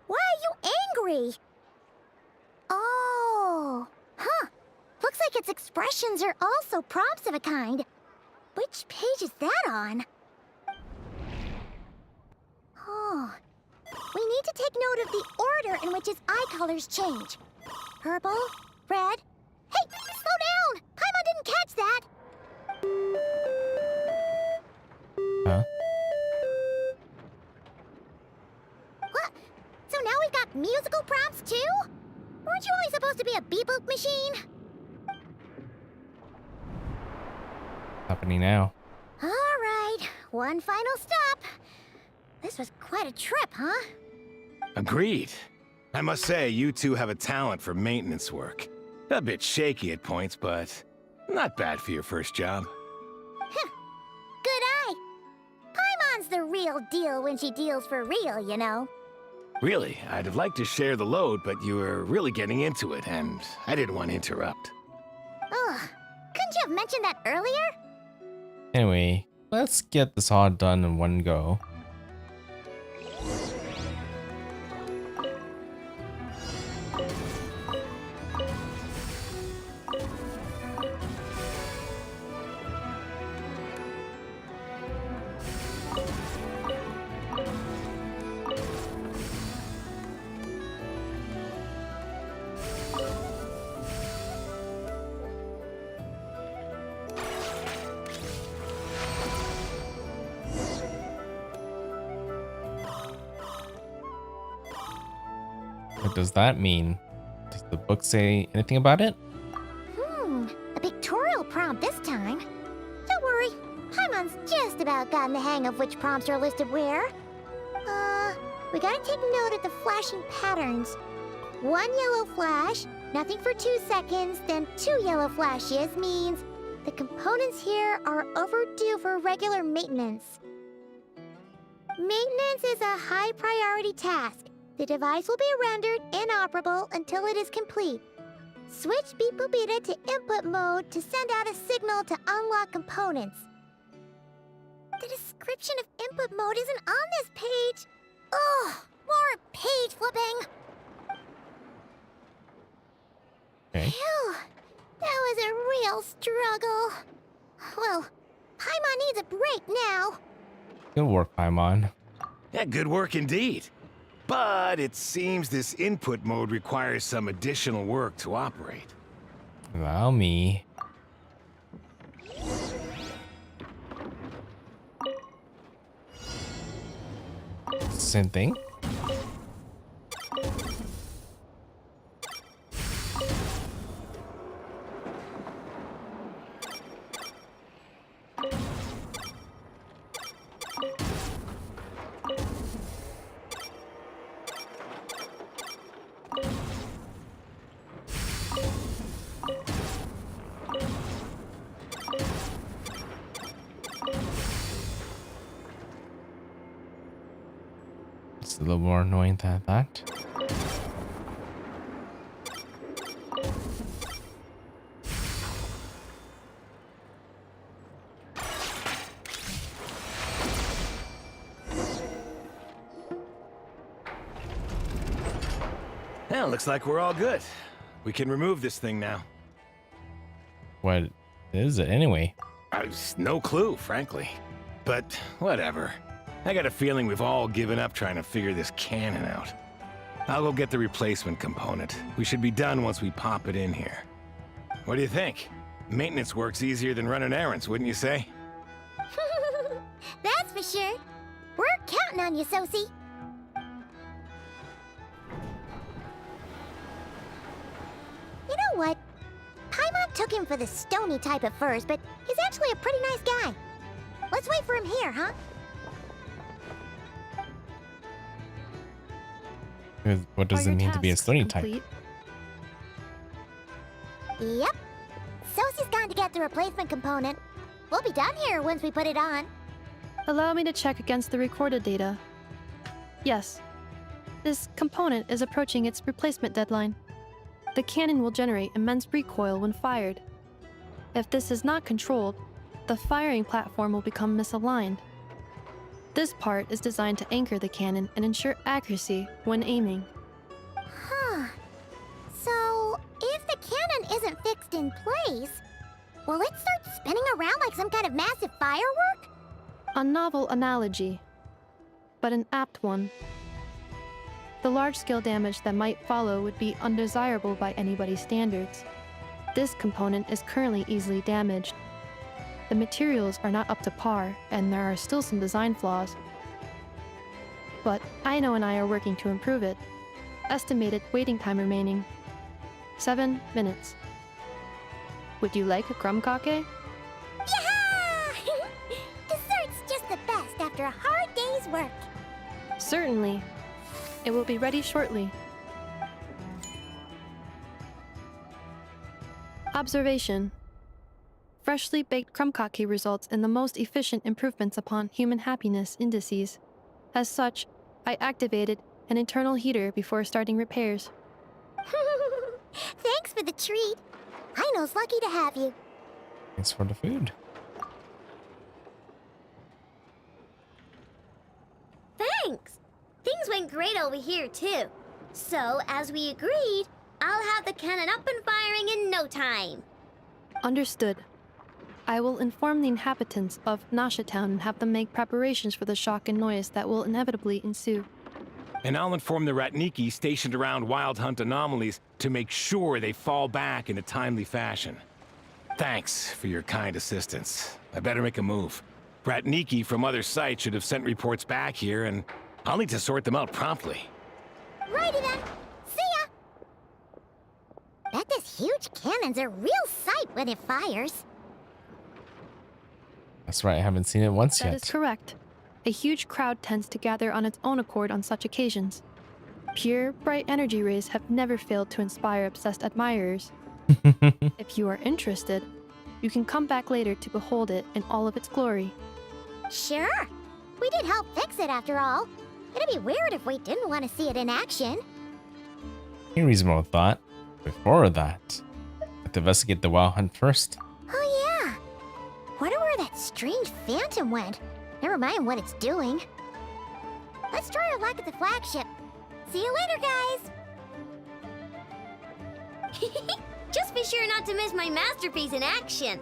Why are you angry? Oh... Huh. Looks like its expressions are also prompts of a kind. Which page is that on? Oh... We need to take note of the order in which its eye colors change. Purple, red... Hey! Slow down! Paimon didn't catch that! Huh? What? So now we've got musical prompts too? Weren't you only supposed to be a beep-boop machine? Happening now. Alright, one final stop. This was quite a trip, huh? Agreed. I must say, you two have a talent for maintenance work. A bit shaky at points, but not bad for your first job. Good eye. Paimon's the real deal when she deals for real, you know. Really, I'd have liked to share the load, but you were really getting into it, and I didn't want to interrupt. Ugh. Couldn't you have mentioned that earlier? Anyway, let's get this all done in one go. What does that mean? Does the book say anything about it? A pictorial prompt this time. Don't worry, Paimon's just about gotten the hang of which prompts are listed where. We gotta take note of the flashing patterns. 1 yellow flash, nothing for 2 seconds, then 2 yellow flashes means the components here are overdue for regular maintenance. Maintenance is a high priority task. The device will be rendered inoperable until it is complete. Switch Beep Boopita to input mode to send out a signal to unlock components. The description of input mode isn't on this page. Ugh, more page flipping. Okay. Phew, that was a real struggle. Well, Paimon needs a break now. Good work, Paimon. Yeah, good work indeed. But it seems this input mode requires some additional work to operate. Allow me. Same thing. It's a little more annoying than that. Well, looks like we're all good. We can remove this thing now. What is it anyway? No clue, frankly. But whatever. I got a feeling we've all given up trying to figure this cannon out. I'll go get the replacement component. We should be done once we pop it in here. What do you think? Maintenance work's easier than running errands, wouldn't you say? That's for sure. We're counting on you, Sosie. You know what? Paimon took him for the stony type at first, but he's actually a pretty nice guy. Let's wait for him here, huh? What does it mean to be a stony type? Yep. Sosie's gone to get the replacement component. We'll be done here once we put it on. Allow me to check against the recorded data. Yes. This component is approaching its replacement deadline. The cannon will generate immense recoil when fired. If this is not controlled, the firing platform will become misaligned. This part is designed to anchor the cannon and ensure accuracy when aiming. Huh. So, if the cannon isn't fixed in place, will it start spinning around like some kind of massive firework? A novel analogy, but an apt one. The large-scale damage that might follow would be undesirable by anybody's standards. This component is currently easily damaged. The materials are not up to par, and there are still some design flaws. But Aino and I are working to improve it. Estimated waiting time remaining: 7 minutes. Would you like a crumb-kake? Dessert's just the best after a hard day's work. Certainly. It will be ready shortly. Observation. Freshly baked krumkake results in the most efficient improvements upon human happiness indices. As such, I activated an internal heater before starting repairs. Thanks for the treat. Aino's lucky to have you. Thanks for the food. Thanks! Things went great over here, too. So, as we agreed, I'll have the cannon up and firing in no time. Understood. I will inform the inhabitants of Nasha Town and have them make preparations for the shock and noise that will inevitably ensue. And I'll inform the Ratniki stationed around Wild Hunt anomalies to make sure they fall back in a timely fashion. Thanks for your kind assistance. I better make a move. Ratniki from other sites should have sent reports back here, and I'll need to sort them out promptly. Righty then. See ya! Bet this huge cannon's a real sight when it fires. That's right, I haven't seen it once yet. That is correct. A huge crowd tends to gather on its own accord on such occasions. Pure, bright energy rays have never failed to inspire obsessed admirers. If you are interested, you can come back later to behold it in all of its glory. Sure. We did help fix it after all. It'd be weird if we didn't want to see it in action. A reasonable thought. Before that, let's investigate the Wild Hunt first. Oh yeah. Wonder where that strange phantom went. Never mind what it's doing. Let's try our luck at the flagship. See you later, guys! Just be sure not to miss my masterpiece in action.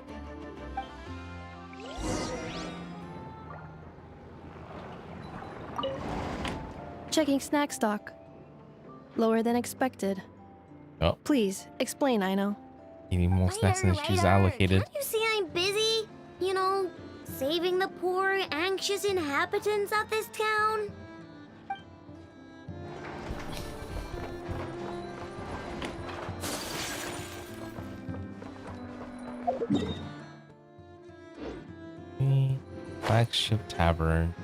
Checking snack stock. Lower than expected. Oh. Please, explain, Aino. Eating more snacks than she's allocated. Can't you see I'm busy? You know, saving the poor, anxious inhabitants of this town? Flagship Tavern.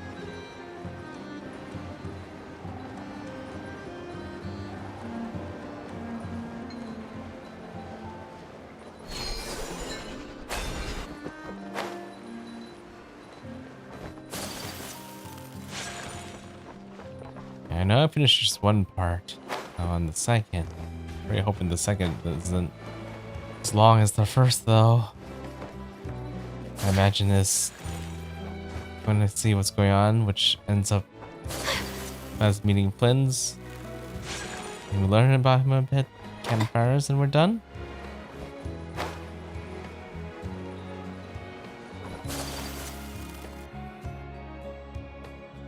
I know I finished just one part. On the second. Really hoping the second isn't as long as the first, though. I imagine this. Going to see what's going on, which ends up as meeting Flynn's. And we learn about him a bit. Campfires, and we're done.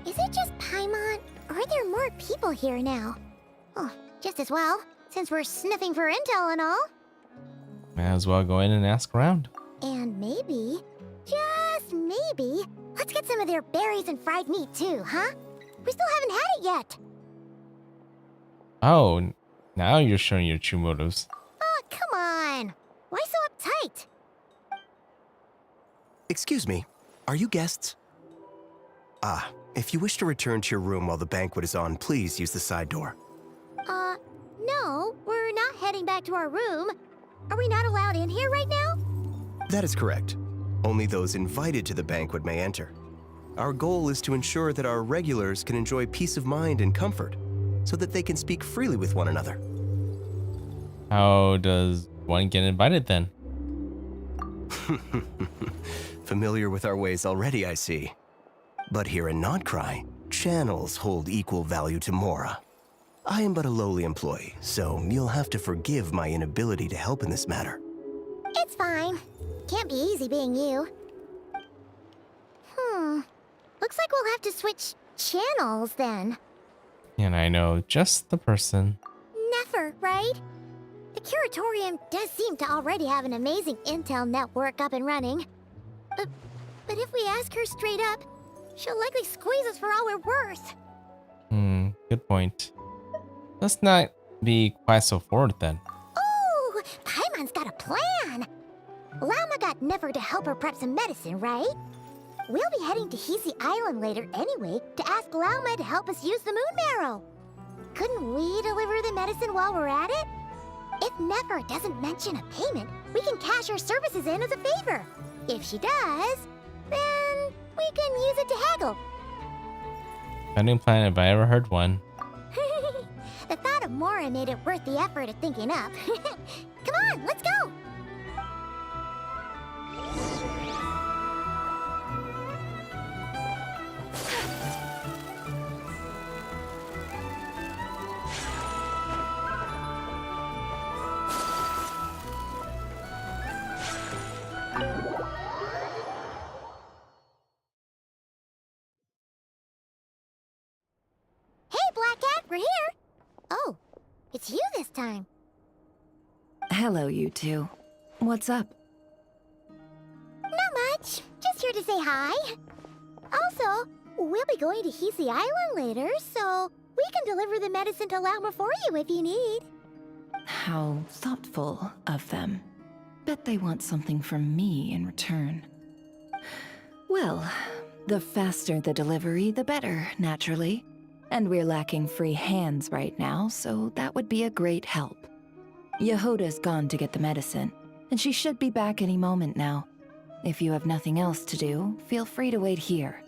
Is it just Paimon, or are there more people here now? Oh, just as well, since we're sniffing for intel and all. Might as well go in and ask around. And maybe, just maybe, let's get some of their berries and fried meat too, huh? We still haven't had it yet. Oh, now you're showing your true motives. Oh, come on. Why so uptight? Excuse me, are you guests? Ah, if you wish to return to your room while the banquet is on, please use the side door. No, we're not heading back to our room. Are we not allowed in here right now? That is correct. Only those invited to the banquet may enter. Our goal is to ensure that our regulars can enjoy peace of mind and comfort, so that they can speak freely with one another. How does one get invited then? Familiar with our ways already, I see. But here in Nod-Krai, channels hold equal value to Mora. I am but a lowly employee, so you'll have to forgive my inability to help in this matter. It's fine. Can't be easy being you. Looks like we'll have to switch channels then. And I know just the person. Never, right? The Curatorium does seem to already have an amazing intel network up and running. But if we ask her straight up, she'll likely squeeze us for all we're worth. Good point. Let's not be quite so forward then. Ooh, Paimon's got a plan! Llama got Never to help her prep some medicine, right? We'll be heading to Hisi Island later anyway to ask Lauma to help us use the moon marrow. Couldn't we deliver the medicine while we're at it? If Nefer doesn't mention a payment, we can cash our services in as a favor. If she does, then we can use it to haggle. Cunning plan if I ever heard one. The thought of Mora made it worth the effort of thinking up. Come on, let's go! Hey, Black Cat, we're here! Oh, it's you this time. Hello, you two. What's up? Not much. Just here to say hi. Also, we'll be going to Hisi Island later, so we can deliver the medicine to Lauma for you if you need. How thoughtful of them. Bet they want something from me in return. Well, the faster the delivery, the better, naturally. And we're lacking free hands right now, so that would be a great help. Yehoda's gone to get the medicine, and she should be back any moment now. If you have nothing else to do, feel free to wait here.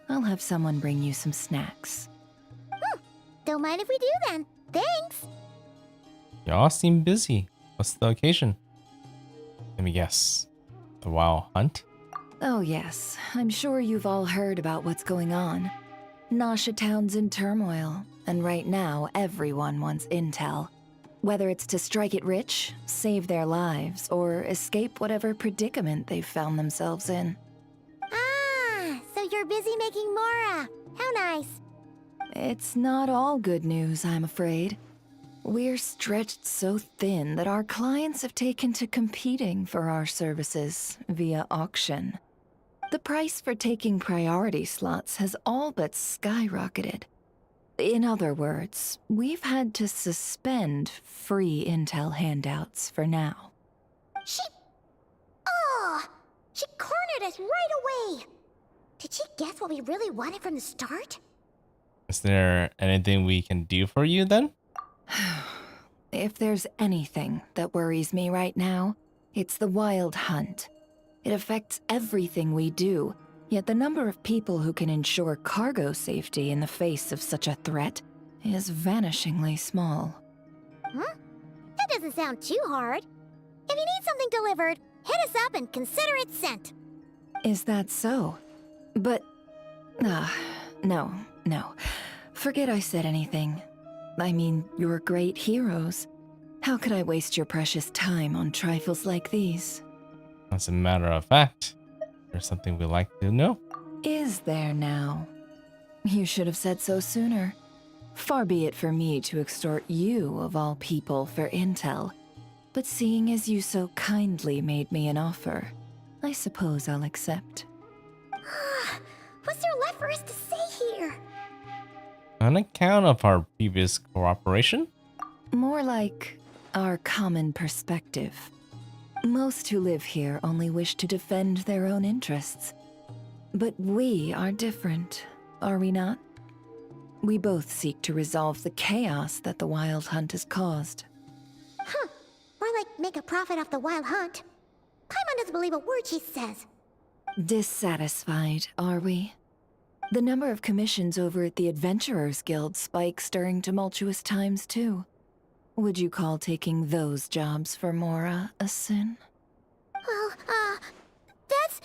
I'll have someone bring you some snacks. Don't mind if we do then. Thanks! Y'all seem busy. What's the occasion? Let me guess. The wild hunt? Oh yes, I'm sure you've all heard about what's going on. Nasha Town's in turmoil, and right now everyone wants intel. Whether it's to strike it rich, save their lives, or escape whatever predicament they've found themselves in. Ah, so you're busy making Mora. How nice. It's not all good news, I'm afraid. We're stretched so thin that our clients have taken to competing for our services via auction. The price for taking priority slots has all but skyrocketed. In other words, we've had to suspend free intel handouts for now. She cornered us right away! Did she guess what we really wanted from the start? Is there anything we can do for you then? If there's anything that worries me right now, it's the wild hunt. It affects everything we do, yet the number of people who can ensure cargo safety in the face of such a threat is vanishingly small. Huh? That doesn't sound too hard. If you need something delivered, hit us up and consider it sent. Is that so? But... no. Forget I said anything. I mean, you're great heroes. How could I waste your precious time on trifles like these? As a matter of fact, there's something we'd like to know. Is there now? You should have said so sooner. Far be it for me to extort you, of all people, for intel. But seeing as you so kindly made me an offer, I suppose I'll accept. What's there left for us to say here? On account of our previous cooperation? More like our common perspective. Most who live here only wish to defend their own interests. But we are different, are we not? We both seek to resolve the chaos that the wild hunt has caused. Huh. More like make a profit off the wild hunt. Paimon doesn't believe a word she says. Dissatisfied, are we? The number of commissions over at the Adventurers Guild spikes during tumultuous times, too. Would you call taking those jobs for Mora a sin? Well, that's...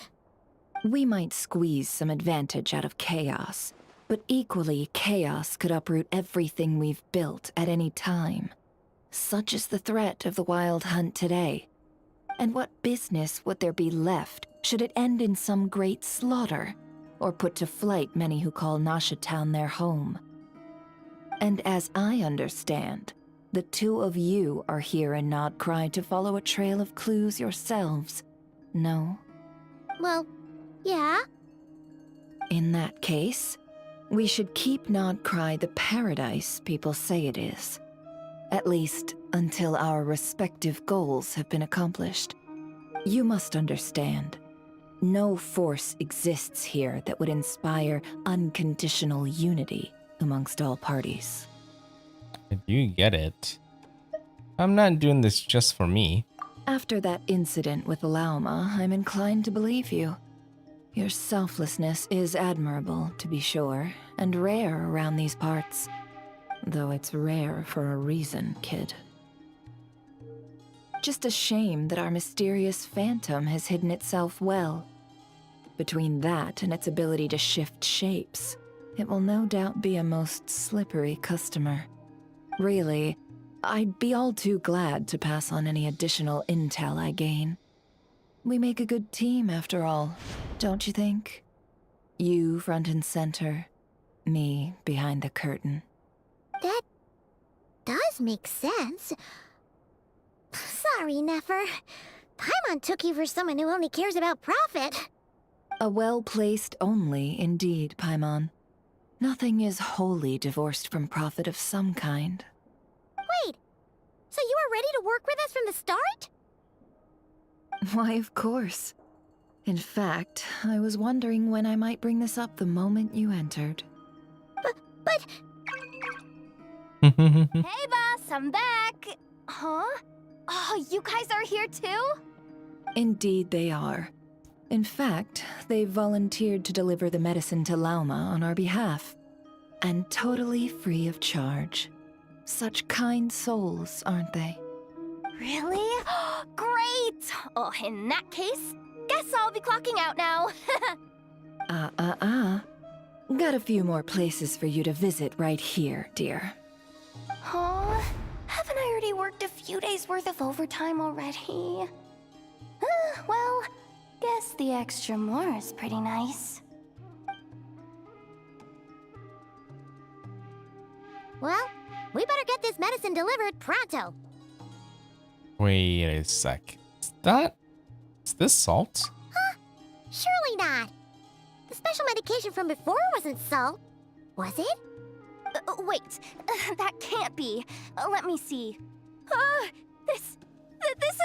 We might squeeze some advantage out of chaos, but equally, chaos could uproot everything we've built at any time. Such is the threat of the wild hunt today. And what business would there be left should it end in some great slaughter, or put to flight many who call Nasha Town their home? And as I understand, the two of you are here in Nod-Krai to follow a trail of clues yourselves, no? Well, yeah. In that case, we should keep Nod-Krai the paradise people say it is. At least, until our respective goals have been accomplished. You must understand. No force exists here that would inspire unconditional unity amongst all parties. I do get it. I'm not doing this just for me. After that incident with Lauma, I'm inclined to believe you. Your selflessness is admirable, to be sure, and rare around these parts. Though it's rare for a reason, kid. Just a shame that our mysterious phantom has hidden itself well. Between that and its ability to shift shapes, it will no doubt be a most slippery customer. Really, I'd be all too glad to pass on any additional intel I gain. We make a good team, after all, don't you think? You front and center, me behind the curtain. That does make sense. Sorry, Nefer. Paimon took you for someone who only cares about profit. A well-placed only, indeed, Paimon. Nothing is wholly divorced from profit of some kind. Wait, so you were ready to work with us from the start? Why, of course. In fact, I was wondering when I might bring this up the moment you entered. But... Hey, boss, I'm back! Huh? Oh, you guys are here too? Indeed they are. In fact, they've volunteered to deliver the medicine to Lauma on our behalf. And totally free of charge. Such kind souls, aren't they? Really? Great! Oh, in that case, guess I'll be clocking out now. Got a few more places for you to visit right here, dear. Huh? Haven't I already worked a few days worth of overtime already? Well, guess the extra more is pretty nice. Well, we better get this medicine delivered pronto. Wait a sec. Is this salt? Huh? Surely not. The special medication from before wasn't salt, was it? Wait, that can't be. Let me see. This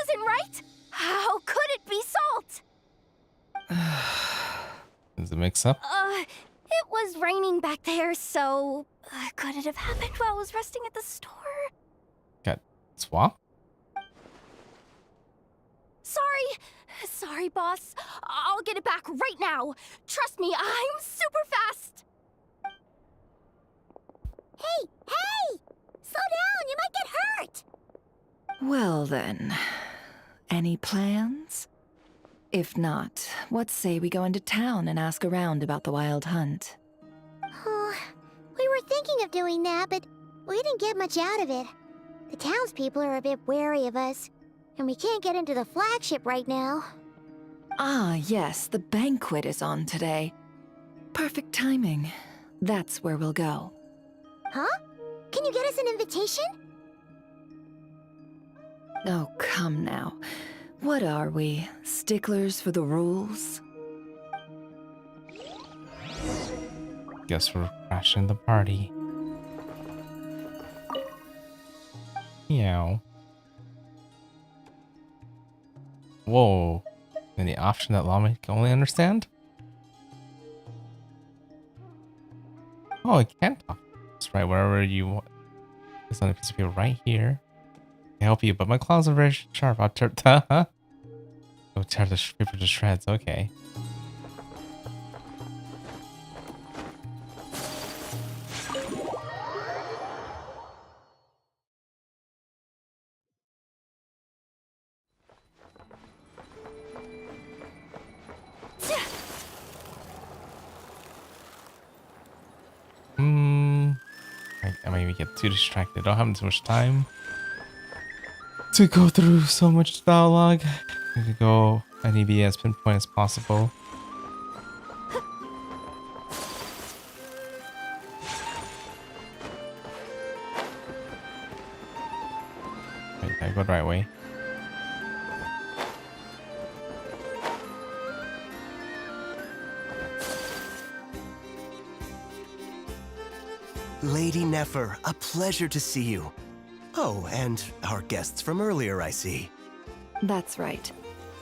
isn't right. How could it be salt? Is it mix up? It was raining back there, so could it have happened while I was resting at the store? Got swap? Sorry, boss. I'll get it back right now. Trust me, I'm super fast. Hey! Slow down, you might get hurt! Well then, any plans? If not, what say we go into town and ask around about the wild hunt? We were thinking of doing that, but we didn't get much out of it. The townspeople are a bit wary of us, and we can't get into the flagship right now. Ah, yes, the banquet is on today. Perfect timing. That's where we'll go. Huh? Can you get us an invitation? Oh, come now. What are we? Sticklers for the rules? Guess we're crashing the party. Meow. Whoa. Any option that Llama can only understand? Oh, it can talk. That's right, wherever you want. It's on a piece of paper right here. I help you, but my claws are very sharp. I'll tear the paper to shreds. Okay. I maybe get too distracted. I don't have too much time to go through so much dialogue. I need to go be as pinpoint as possible. Wait, I go the right way. Lady Nefer, a pleasure to see you. Oh, and our guests from earlier, I see. That's right.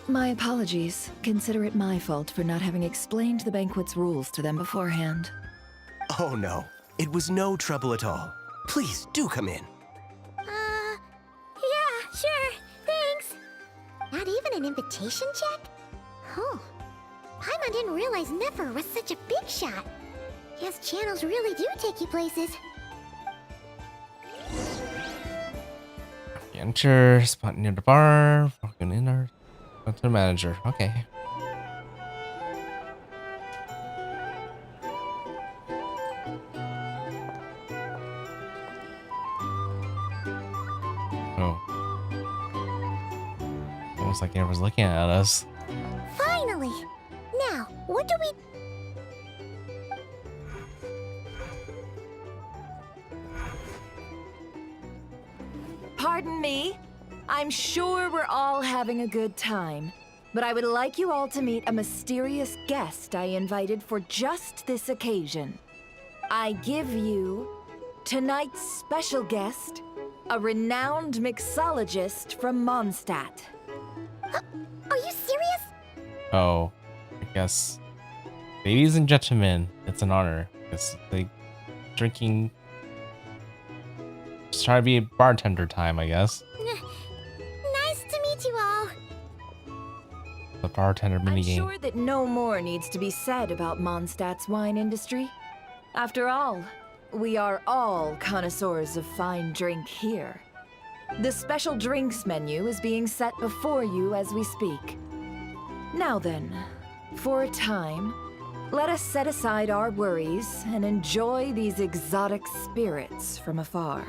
My apologies. Consider it my fault for not having explained the banquet's rules to them beforehand. Oh no, it was no trouble at all. Please, do come in. Yeah, sure, thanks. Not even an invitation check? Oh, Paimon didn't realize Nefer was such a big shot. Yes, channels really do take you places. Enter, spot near the bar, walking in or go to the manager. Okay. Oh. Almost like everyone's looking at us. Finally! Now, what do we... Pardon me. I'm sure we're all having a good time, but I would like you all to meet a mysterious guest I invited for just this occasion. I give you tonight's special guest, a renowned mixologist from Mondstadt. Are you serious? Oh, I guess. Ladies and gentlemen, it's an honor. It's like drinking. Just try to be bartender time, I guess. Nice to meet you all. The bartender I'm minigame. sure that no more needs to be said about Mondstadt's wine industry. After all, we are all connoisseurs of fine drink here. The special drinks menu is being set before you as we speak. Now then, for a time, let us set aside our worries and enjoy these exotic spirits from afar.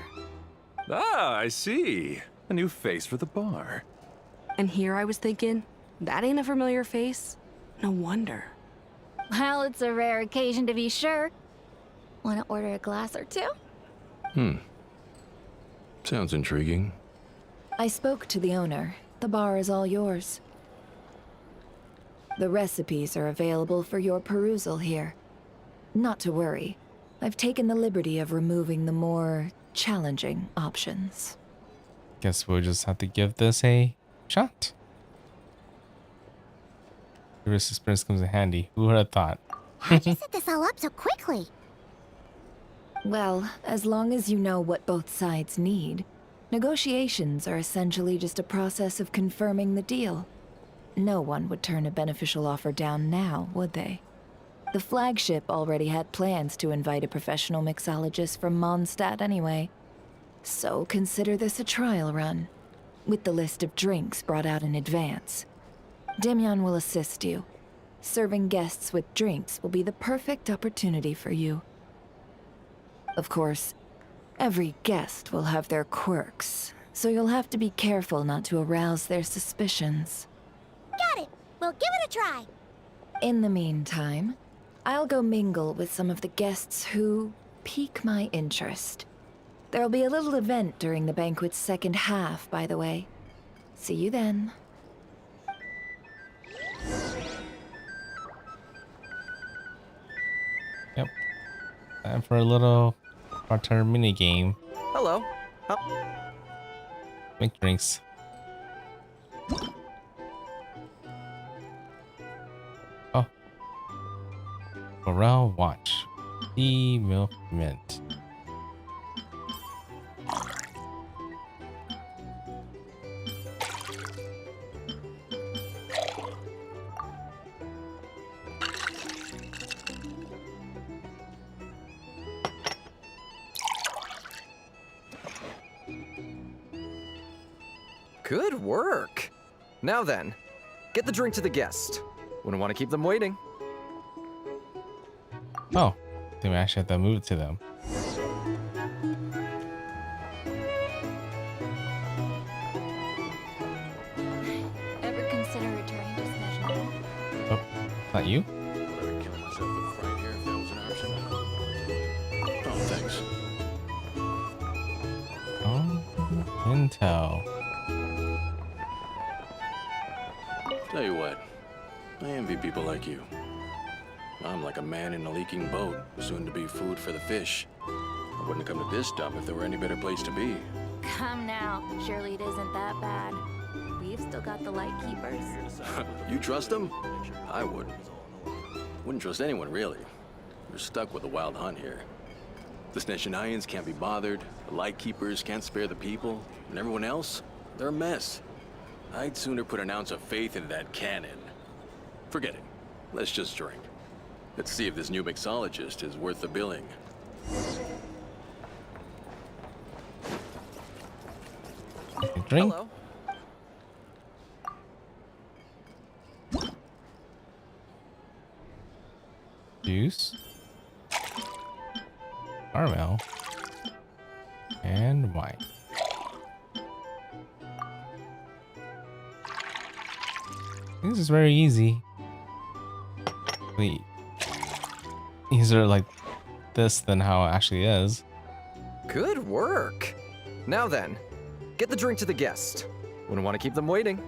Ah, I see. A new face for the bar. And here I was thinking, that ain't a familiar face. No wonder. Well, it's a rare occasion to be sure. Want to order a glass or two? Sounds intriguing. I spoke to the owner. The bar is all yours. The recipes are available for your perusal here. Not to worry. I've taken the liberty of removing the more challenging options. Guess we'll just have to give this a shot. Curious experience comes in handy. Who would have thought? How'd you set this all up so quickly? Well, as long as you know what both sides need, negotiations are essentially just a process of confirming the deal. No one would turn a beneficial offer down now, would they? The flagship already had plans to invite a professional mixologist from Mondstadt anyway. So consider this a trial run, with the list of drinks brought out in advance. Demyon will assist you. Serving guests with drinks will be the perfect opportunity for you. Of course, every guest will have their quirks, so you'll have to be careful not to arouse their suspicions. Got it. We'll give it a try. In the meantime, I'll go mingle with some of the guests who pique my interest. There'll be a little event during the banquet's second half, by the way. See you then. Yep. Time for a little bartender mini game. Hello. Make drinks. Oh. Pharrell Watch. The Milk Mint. Good work. Now then, get the drink to the guest. Wouldn't want to keep them waiting. Oh, then we actually have to move it to them. Ever consider returning to Snezhnaya? Oh, not you? Oh, thanks. Oh, intel. Tell you what, I envy people like you. I'm like a man in a leaking boat, soon to be food for the fish. I wouldn't come to this dump if there were any better place to be. Come now. Surely it isn't that bad. we've still got the light keepers. You trust them? I wouldn't. Wouldn't trust anyone, really. We're stuck with a wild hunt here. The Snezhnayans can't be bothered, the Lightkeepers can't spare the people, and everyone else, they're a mess. I'd sooner put an ounce of faith into that cannon. Forget it. Let's just drink. Let's see if this new mixologist is worth the billing. Drink. Hello. Juice. Caramel. And wine. This is very easy. Wait. Easier like this than how it actually is. Good work. Now then, get the drink to the guest. Wouldn't want to keep them waiting.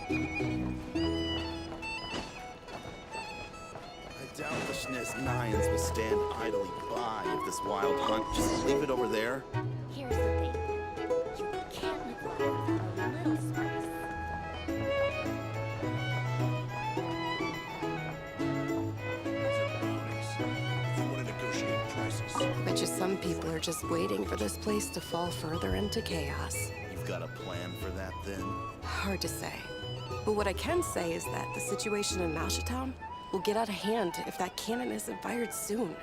I doubt the Snezhnayans will stand idly by if this wild hunt. Just leave it over there. Here's the thing. You can't live life without a little spice. Bet you some people are just waiting for this place to fall further into chaos. You've got a plan for that, then? Hard to say. But what I can say is that the situation in Town will get out of hand if that cannon isn't fired soon.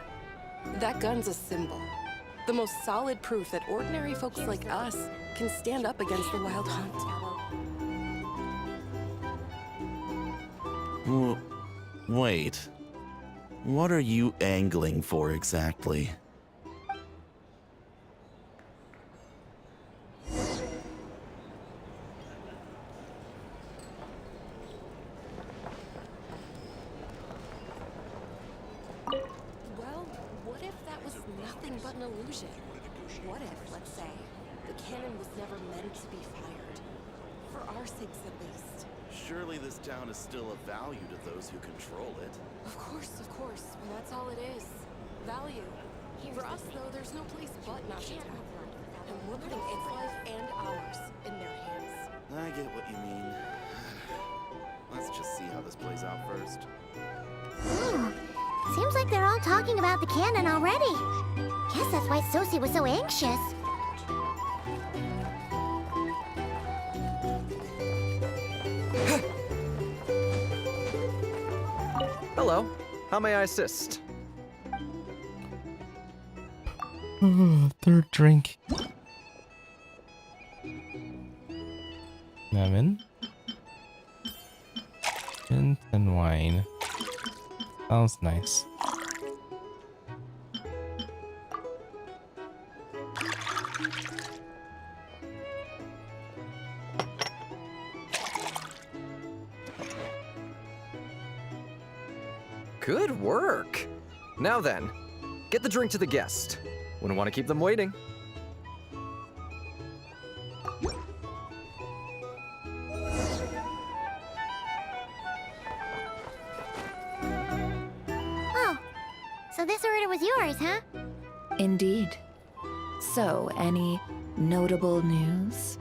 That gun's a symbol. The most solid proof that ordinary folks like us can stand up against the wild hunt. Wait. What are you angling for exactly? Well, what if that was nothing but an illusion? What if, let's say, the cannon was never meant to be fired? For our sakes, at least. Surely this town is still of value to those who control it. Of course, and that's all it is. Value. For us, though, there's no place but Town. And we're putting its life and ours in their hands. I get what you mean. Let's just see how this plays out first. Seems like they're all talking about the cannon already. Guess that's why Sosie was so anxious. Hello. How may I assist? Third drink. Lemon. Mint and wine. Sounds nice. Good work. Now then, get the drink to the guest. Wouldn't want to keep them waiting. Oh, so this order was yours, huh? Indeed. So, any notable news?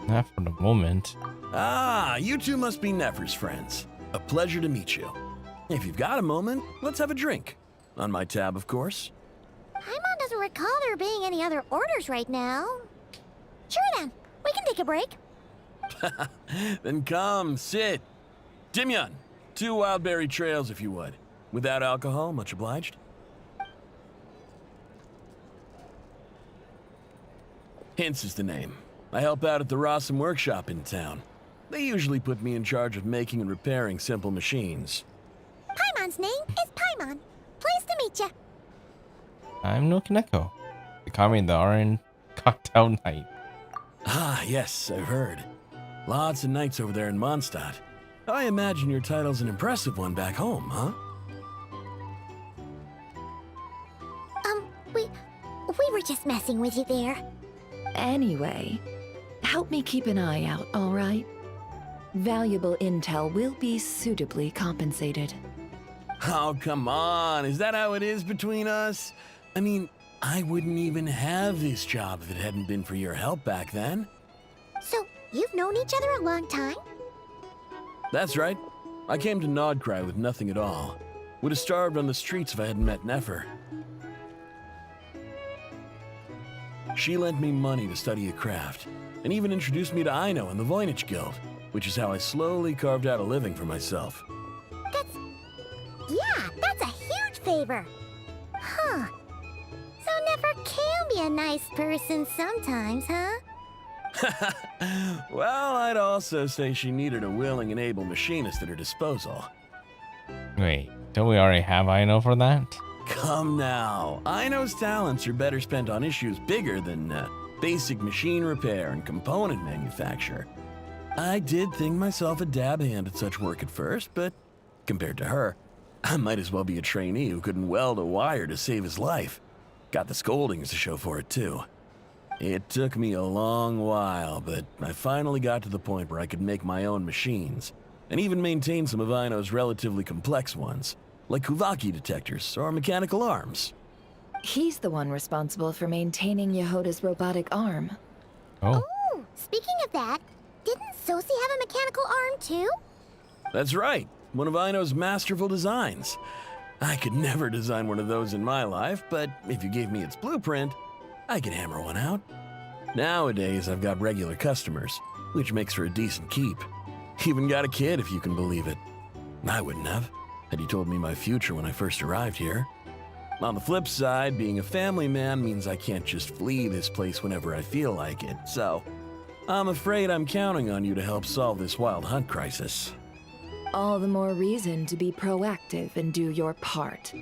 Not for the moment. Ah, you two must be Nefer's friends. A pleasure to meet you. If you've got a moment, let's have a drink. On my tab, of course. Paimon doesn't recall there being any other orders right now. Sure then, we can take a break. Then come, sit. Dimyon, 2 wildberry trails if you would. Without alcohol, much obliged. Hints is the name. I help out at the Rossum workshop in town. They usually put me in charge of making and repairing simple machines. Paimon's name is Paimon. Pleased to meet ya. I'm NoukonNeko. They call me the Orange Cocktail Knight. Ah, yes, I've heard. Lots of nights over there in Mondstadt. I imagine your title's an impressive one back home, huh? We were just messing with you there. Anyway, help me keep an eye out, all right? Valuable intel will be suitably compensated. Oh, come on. Is that how it is between us? I mean, I wouldn't even have this job if it hadn't been for your help back then. So, you've known each other a long time? That's right. I came to Nod-Krai with nothing at all. Would have starved on the streets if I hadn't met Nefer. She lent me money to study a craft, and even introduced me to Aino and the Voynich Guild, which is how I slowly carved out a living for myself. That's a huge favor. Huh. So Nefer can be a nice person sometimes, huh? Well, I'd also say she needed a willing and able machinist at her disposal. Wait, don't we already have Aino for that? Come now. Aino's talents are better spent on issues bigger than basic machine repair and component manufacture. I did think myself a dab hand at such work at first, but compared to her, I might as well be a trainee who couldn't weld a wire to save his life. Got the scoldings to show for it, too. It took me a long while, but I finally got to the point where I could make my own machines, and even maintain some of Aino's relatively complex ones, like Kuvaki detectors or mechanical arms. He's the one responsible for maintaining Yehoda's robotic arm. Oh. Ooh, speaking of that, didn't Sosi have a mechanical arm too? That's right, one of Aino's masterful designs. I could never design one of those in my life, but if you gave me its blueprint, I could hammer one out. Nowadays, I've got regular customers, which makes for a decent keep. Even got a kid, if you can believe it. I wouldn't have, had you told me my future when I first arrived here. On the flip side, being a family man means I can't just flee this place whenever I feel like it, so I'm afraid I'm counting on you to help solve this wild hunt crisis. All the more reason to be proactive and do your part.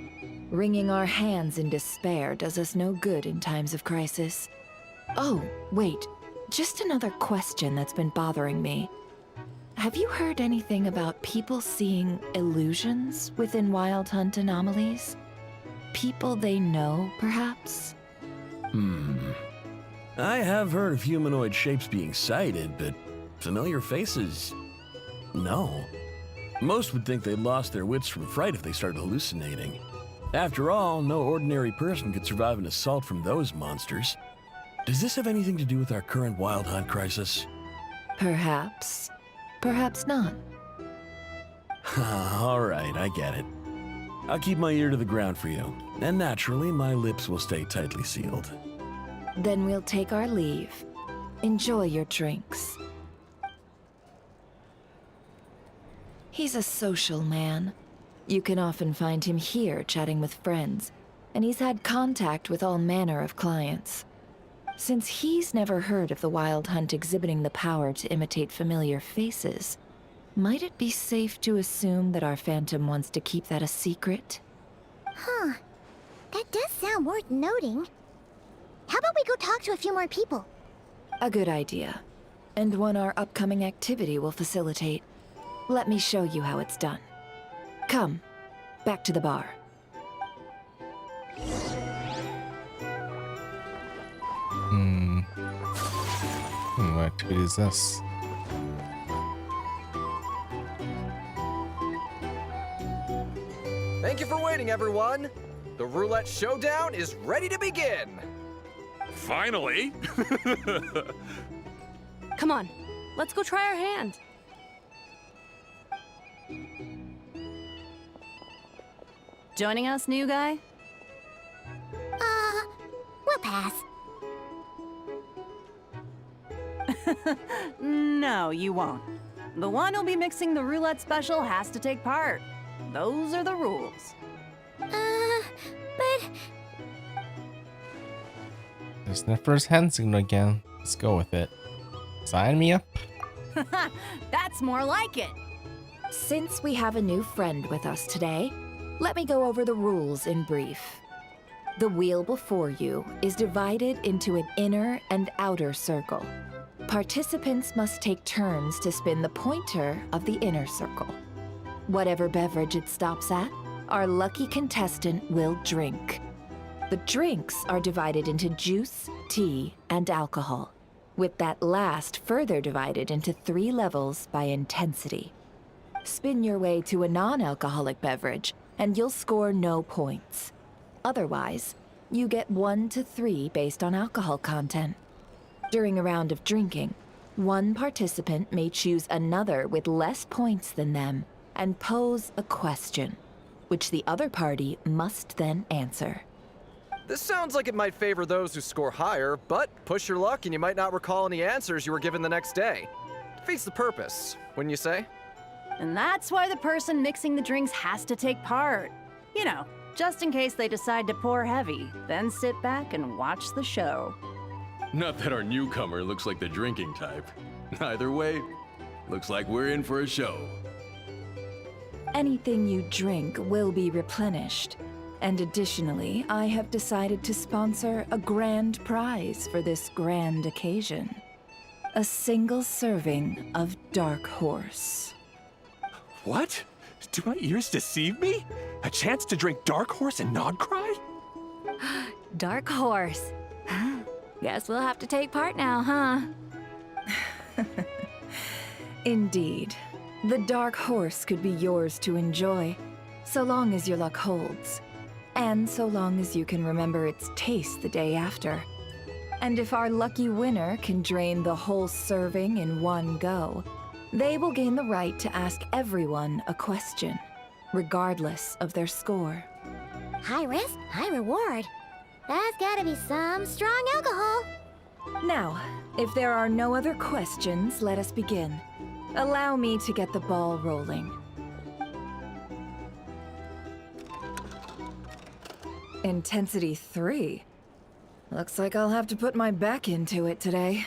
Wringing our hands in despair does us no good in times of crisis. Oh, wait. Just another question that's been bothering me. Have you heard anything about people seeing illusions within Wild Hunt anomalies? People they know, perhaps? I have heard of humanoid shapes being sighted, but familiar faces? No. Most would think they'd lost their wits from fright if they started hallucinating. After all, no ordinary person could survive an assault from those monsters. Does this have anything to do with our current Wild Hunt crisis? Perhaps. Perhaps not. All right, I get it. I'll keep my ear to the ground for you, and naturally, my lips will stay tightly sealed. Then we'll take our leave. Enjoy your drinks. He's a social man. You can often find him here chatting with friends, and he's had contact with all manner of clients. Since he's never heard of the Wild Hunt exhibiting the power to imitate familiar faces, might it be safe to assume that our Phantom wants to keep that a secret? Huh. That does sound worth noting. How about we go talk to a few more people? A good idea. And one our upcoming activity will facilitate. Let me show you how it's done. Come, back to the bar. What activity is this? Thank you for waiting, everyone. The roulette showdown is ready to begin. Finally! Come on, let's go try our hand. Joining us, new guy? We'll pass. No, you won't. The one who'll be mixing the roulette special has to take part. Those are the rules. But... There's Nefer's hand signal again. Let's go with it. Sign me up. That's more like it. Since we have a new friend with us today, let me go over the rules in brief. The wheel before you is divided into an inner and outer circle. Participants must take turns to spin the pointer of the inner circle. Whatever beverage it stops at, our lucky contestant will drink. The drinks are divided into juice, tea, and alcohol, with that last further divided into 3 levels by intensity. Spin your way to a non-alcoholic beverage, and you'll score no points. Otherwise, you get 1 to 3 based on alcohol content. During a round of drinking, one participant may choose another with less points than them and pose a question, which the other party must then answer. This sounds like it might favor those who score higher, but push your luck and you might not recall any answers you were given the next day. Defeats the purpose, wouldn't you say? And that's why the person mixing the drinks has to take part. You know, just in case they decide to pour heavy, then sit back and watch the show. Not that our newcomer looks like the drinking type. Either way, looks like we're in for a show. Anything you drink will be replenished. And additionally, I have decided to sponsor a grand prize for this grand occasion. A single serving of Dark Horse. What? Do my ears deceive me? A chance to drink Dark Horse and Nod-Krai? Dark Horse. Guess we'll have to take part now, huh? Indeed. The Dark Horse could be yours to enjoy, so long as your luck holds. And so long as you can remember its taste the day after. And if our lucky winner can drain the whole serving in one go, they will gain the right to ask everyone a question, regardless of their score. High risk, high reward. That's gotta be some strong alcohol. Now, if there are no other questions, let us begin. Allow me to get the ball rolling. Intensity 3. Looks like I'll have to put my back into it today.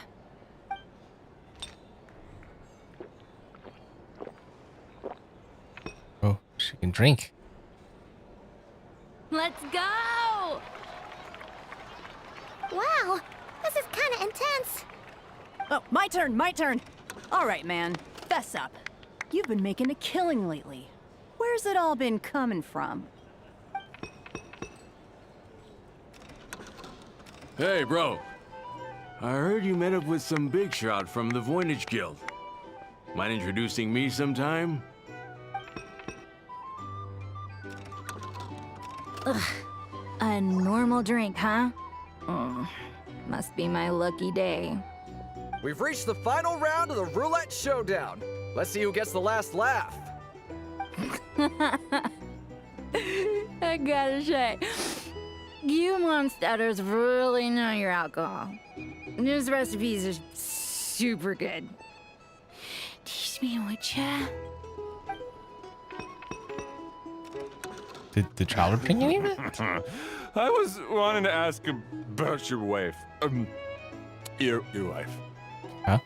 Oh, she can drink. Let's go! Wow, this is kinda intense. Oh, my turn. All right, man, fess up. You've been making a killing lately. Where's it all been coming from? Hey, bro. I heard you met up with some big shot from the Voynich Guild. Mind introducing me sometime? Ugh. A normal drink, huh? Must be my lucky day. We've reached the final round of the roulette showdown. Let's see who gets the last laugh. I gotta say, you monsters really know your alcohol. These recipes are super good. Teach me, would ya? Did the traveler bring any of it? I was wanting to ask about your wife. Your wife. Huh?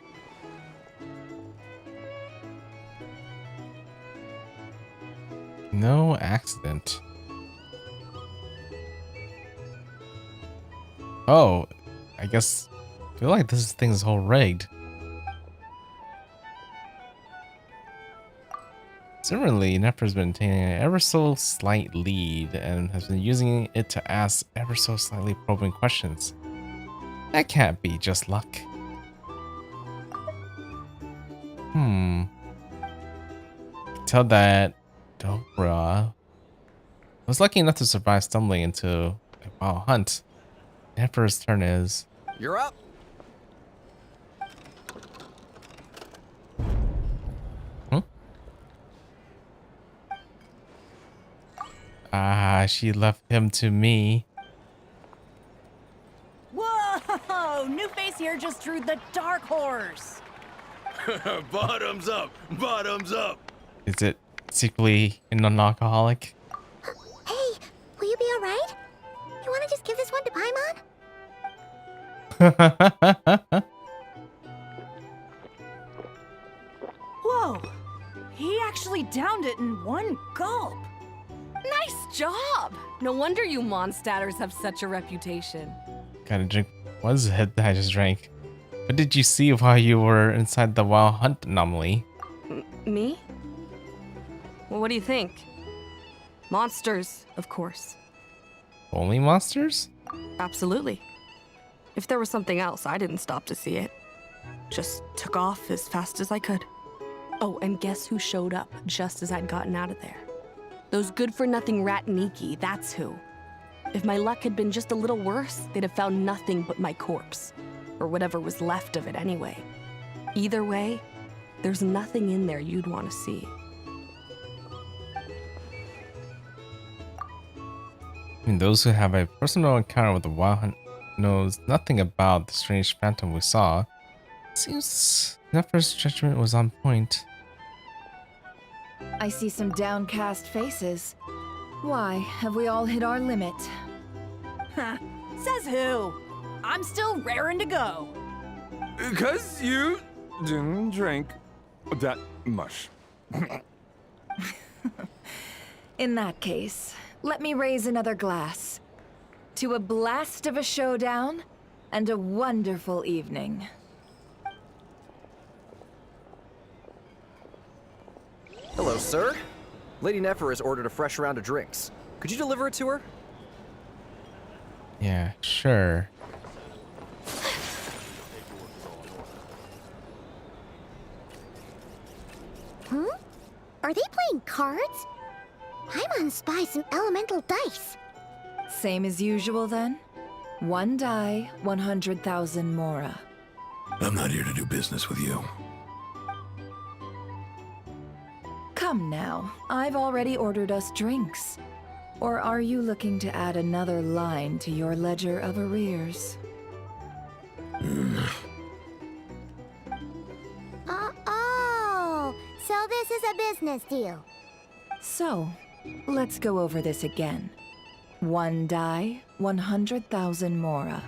No accident. Oh, I guess I feel like this thing is all rigged. Similarly, Nefer's been taking an ever so slight lead and has been using it to ask ever so slightly probing questions. That can't be just luck. Tell that Dobra was lucky enough to survive stumbling into a wild hunt. Nefer's turn is... You're up. She left him to me. Whoa! New face here just drew the Dark Horse. Bottoms up! Bottoms up! Is it secretly a non-alcoholic? Hey, will you be alright? You wanna just give this one to Paimon? Whoa! He actually downed it in one gulp. Nice job! No wonder you Mondstatters have such a reputation. Kind of drink was it that I just drank? What did you see while you were inside the wild hunt anomaly? Me? Well, what do you think? Monsters, of course. Only monsters? Absolutely. If there was something else, I didn't stop to see it. Just took off as fast as I could. Oh, and guess who showed up just as I'd gotten out of there? Those good-for-nothing rat Niki, that's who. If my luck had been just a little worse, they'd have found nothing but my corpse. Or whatever was left of it anyway. Either way, there's nothing in there you'd want to see. I mean, those who have a personal encounter with the Wild Hunt knows nothing about the strange phantom we saw. Seems Nefer's judgment was on point. I see some downcast faces. Why, have we all hit our limit? Says who? I'm still raring to go. 'Cause you didn't drink that much. In that case, let me raise another glass. To a blast of a showdown and a wonderful evening. Hello, sir. Lady Nefer has ordered a fresh round of drinks. Could you deliver it to her? Yeah, sure. Are they playing cards? I'm on spy some elemental dice. Same as usual then? One die, 100,000 Mora. I'm not here to do business with you. Come now, I've already ordered us drinks. Or are you looking to add another line to your ledger of arrears? Oh, so this is a business deal. So, let's go over this again. One die, 100,000 Mora.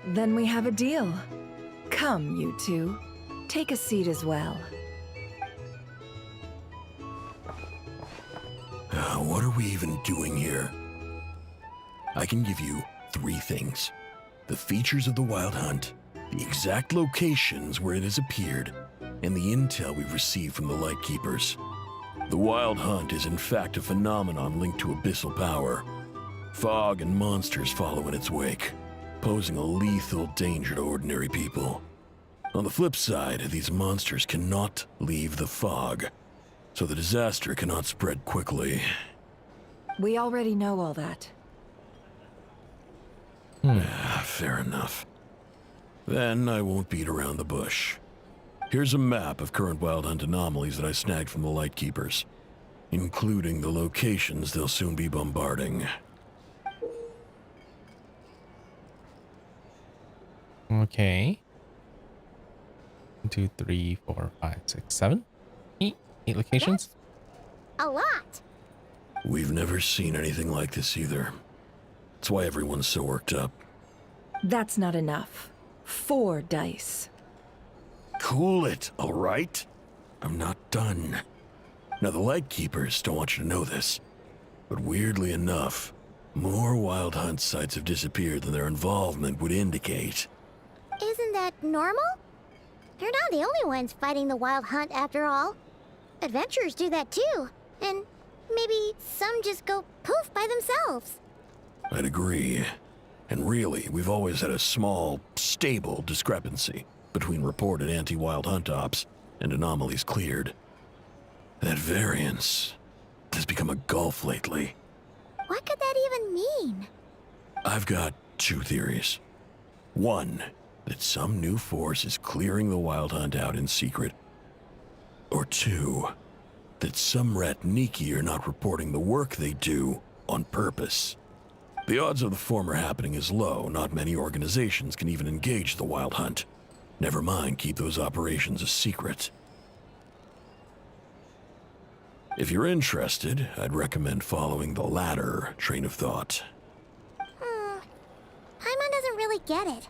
Then we have a deal. Come, you two. Take a seat as well. What are we even doing here? I can give you 3 things. The features of the Wild Hunt, the exact locations where it has appeared, and the intel we've received from the Lightkeepers. The Wild Hunt is in fact a phenomenon linked to abyssal power. Fog and monsters follow in its wake, posing a lethal danger to ordinary people. On the flip side, these monsters cannot leave the fog, so the disaster cannot spread quickly. We already know all that. Fair enough. Then I won't beat around the bush. Here's a map of current Wild Hunt anomalies that I snagged from the Lightkeepers, including the locations they'll soon be bombarding. Okay. 1, 2, 3, 4, 5, 6, 7, 8 locations. A lot. We've never seen anything like this either. That's why everyone's so worked up. That's not enough. 4 dice. Cool it, all right? I'm not done. Now, the Lightkeepers don't want you to know this, but weirdly enough, more Wild Hunt sites have disappeared than their involvement would indicate. Isn't that normal? They're not the only ones fighting the Wild Hunt after all. Adventurers do that too. And maybe some just go poof by themselves. I'd agree. And really, we've always had a small, stable discrepancy between reported anti-Wild Hunt ops and anomalies cleared. That variance has become a gulf lately. What could that even mean? I've got 2 theories. One, that some new force is clearing the Wild Hunt out in secret. Or 2, that some rat Niki are not reporting the work they do on purpose. The odds of the former happening is low. Not many organizations can even engage the Wild Hunt. Never mind keep those operations a secret. If you're interested, I'd recommend following the latter train of thought. Paimon doesn't really get it.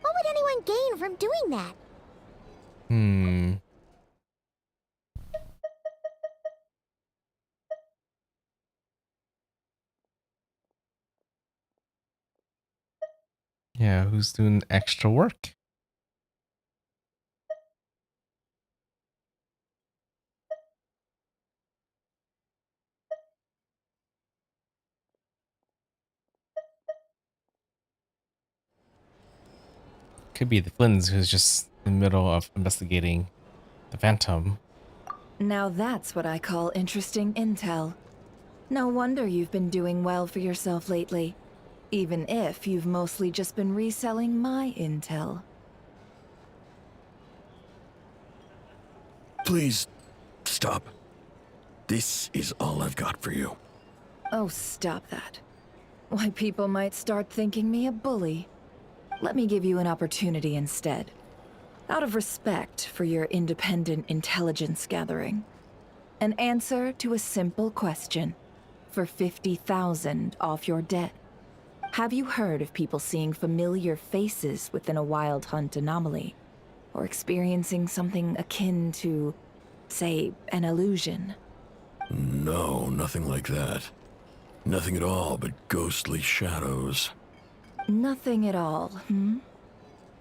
What would anyone gain from doing that? Yeah, who's doing extra work? could be the Flynns who's just in the middle of investigating the Phantom. Now that's what I call interesting intel. No wonder you've been doing well for yourself lately, even if you've mostly just been reselling my intel. Please, stop. This is all I've got for you. Oh, stop that. Why, people might start thinking me a bully. Let me give you an opportunity instead. Out of respect for your independent intelligence gathering. An answer to a simple question for 50,000 off your debt. Have you heard of people seeing familiar faces within a wild hunt anomaly? Or experiencing something akin to, say, an illusion? No, nothing like that. Nothing at all but ghostly shadows. Nothing at all, hmm?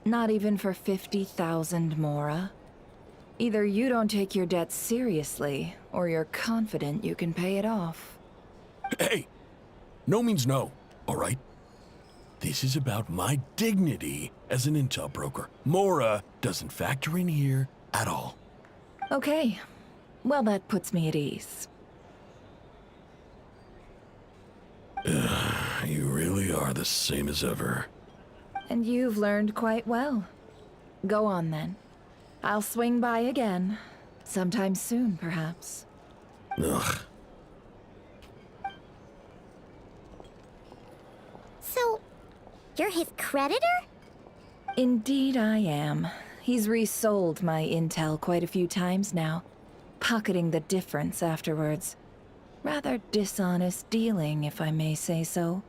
Not even for 50,000 Mora? Either you don't take your debt seriously, or you're confident you can pay it off. Hey! No means no, alright? This is about my dignity as an intel broker. Mora doesn't factor in here at all. Okay. Well, that puts me at ease. You really are the same as ever. And you've learned quite well. Go on then. I'll swing by again. Sometime soon, perhaps. Ugh. So, you're his creditor? Indeed I am. He's resold my intel quite a few times now, pocketing the difference afterwards. Rather dishonest dealing, if I may say so.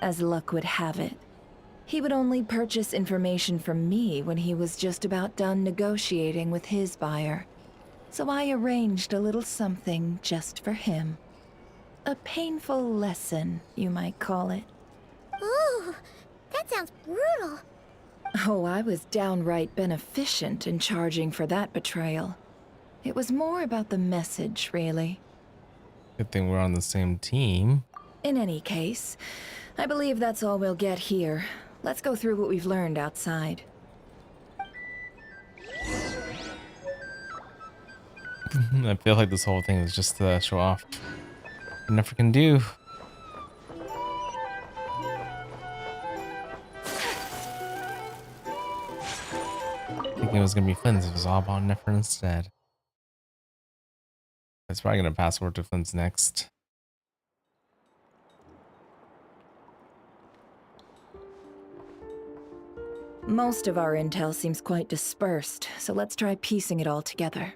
As luck would have it, he would only purchase information from me when he was just about done negotiating with his buyer. So I arranged a little something just for him. A painful lesson, you might call it. Ooh, that sounds brutal. Oh, I was downright beneficent in charging for that betrayal. It was more about the message, really. Good thing we're on the same team. In any case, I believe that's all we'll get here. Let's go through what we've learned outside. I feel like this whole thing is just to show off what Nefer can do. Thinking it was gonna be Flynn's, it was all about Nefer instead. It's probably gonna pass over to Flynn's next. Most of our intel seems quite dispersed, so let's try piecing it all together.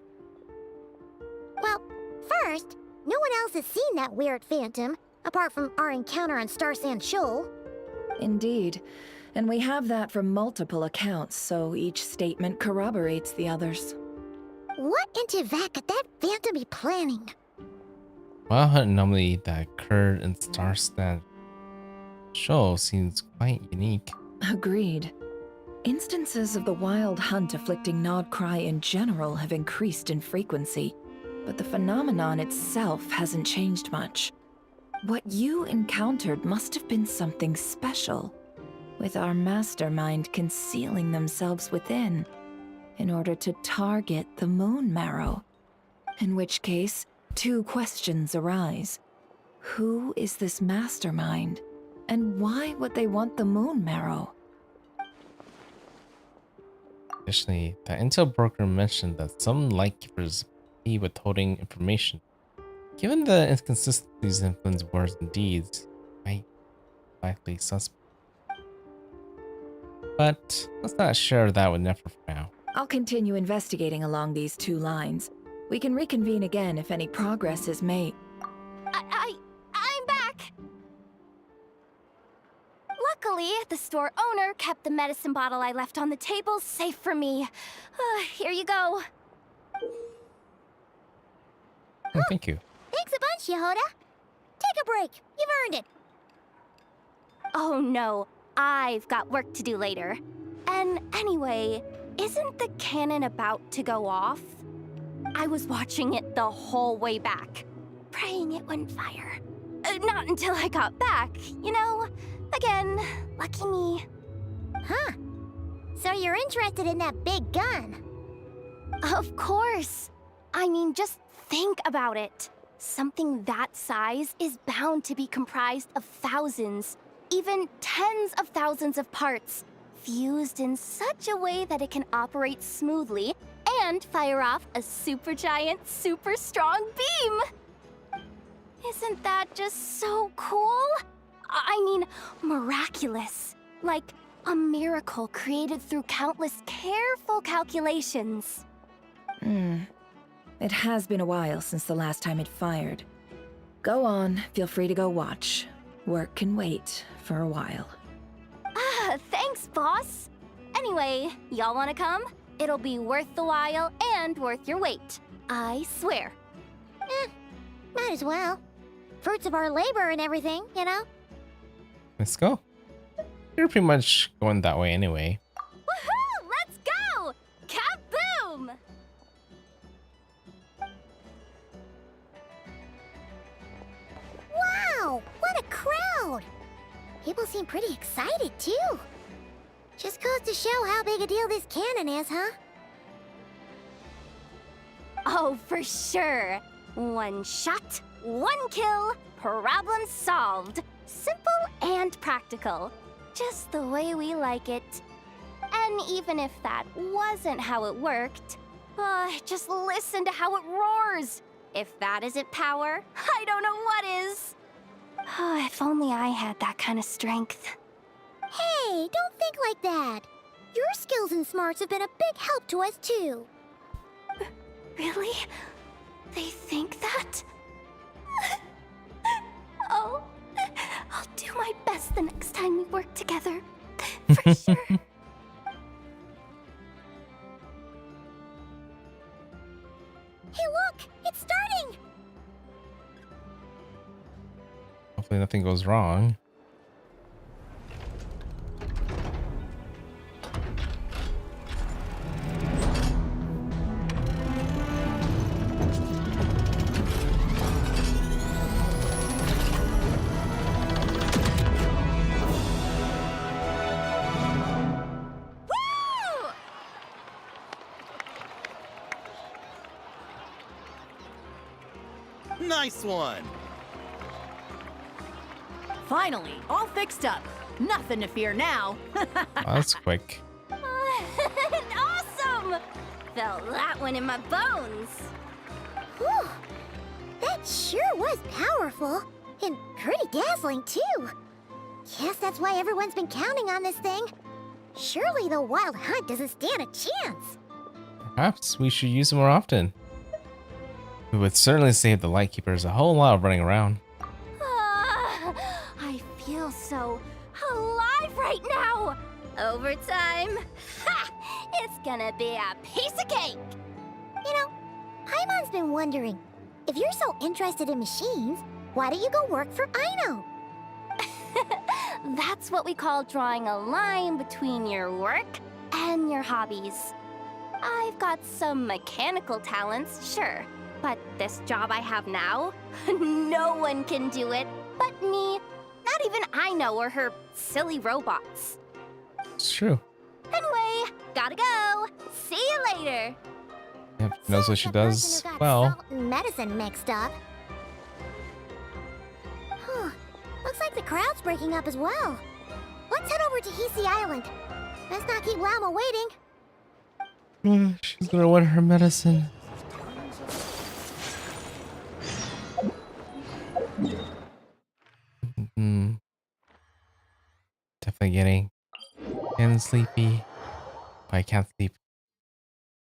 Well, first, no one else has seen that weird phantom, apart from our encounter on Star Sand Shoal. Indeed. And we have that from multiple accounts, so each statement corroborates the others. What in Teyvat could that phantom be planning? Wild hunt anomaly that occurred in Starstand Shoal seems quite unique. Agreed. Instances of the wild hunt afflicting Nod-Krai in general have increased in frequency, but the phenomenon itself hasn't changed much. What you encountered must have been something special, with our mastermind concealing themselves within, in order to target the Moon Marrow. In which case, two questions arise. Who is this mastermind, and why would they want the Moon Marrow? Additionally, the intel broker mentioned that some lightkeepers be withholding information. Given the inconsistencies in Flynn's words and deeds, might likely suspect. But let's not share that with Nefer for now. I'll continue investigating along these two lines. We can reconvene again if any progress is made. I'm back! Luckily, the store owner kept the medicine bottle I left on the table safe for me. Here you go. Oh, thank you. Thanks a bunch, Yehoda. Take a break. You've earned it. Oh no, I've got work to do later. And anyway, isn't the cannon about to go off? I was watching it the whole way back, praying it wouldn't fire. Not until I got back, you know? Again, lucky me. Huh. So you're interested in that big gun? Of course! I mean, just think about it. Something that size is bound to be comprised of thousands, even tens of thousands of parts, fused in such a way that it can operate smoothly and fire off a supergiant, super strong beam! Isn't that just so cool? I mean, miraculous. Like a miracle created through countless careful calculations. It has been a while since the last time it fired. Go on, feel free to go watch. Work can wait for a while. Ah, thanks, boss. Anyway, y'all wanna come? It'll be worth the while and worth your wait. I swear. Might as well. Fruits of our labor and everything, you know? Let's go. You're pretty much going that way anyway. Woohoo! Let's go! Kaboom! Wow! What a crowd! People seem pretty excited, too. Just goes to show how big a deal this cannon is, huh? Oh, for sure. One shot, one kill, problem solved. Simple and practical. Just the way we like it. And even if that wasn't how it worked, just listen to how it roars. If that isn't power, I don't know what is. If only I had that kind of strength. Hey, don't think like that. Your skills and smarts have been a big help to us, too. Really? They think that? Oh, I'll do my best the next time we work together. For sure. Hey, look! It's starting! Hopefully nothing goes wrong. Nice one! Finally, all fixed up. Nothing to fear now. That's quick. Awesome! Felt that one in my bones. Whew. That sure was powerful. And pretty dazzling, too. Guess that's why everyone's been counting on this thing. Surely the Wild Hunt doesn't stand a chance. Perhaps we should use it more often. It would certainly save the Lightkeepers a whole lot of running around. I feel so alive right now. Overtime. Ha! It's gonna be a piece of cake. You know, Paimon's been wondering, if you're so interested in machines, why don't you go work for Aino? That's what we call drawing a line between your work and your hobbies. I've got some mechanical talents, sure. But this job I have now, no one can do it but me. Not even Aino or her silly robots. It's true. Anyway, gotta go. See you later. Yep, knows what she does well. Salt and medicine mixed up. Huh. Looks like the crowd's breaking up as well. Let's head over to Hisi Island. Let's not keep Llama waiting. She's gonna want her medicine. Definitely getting sleepy. But I can't sleep.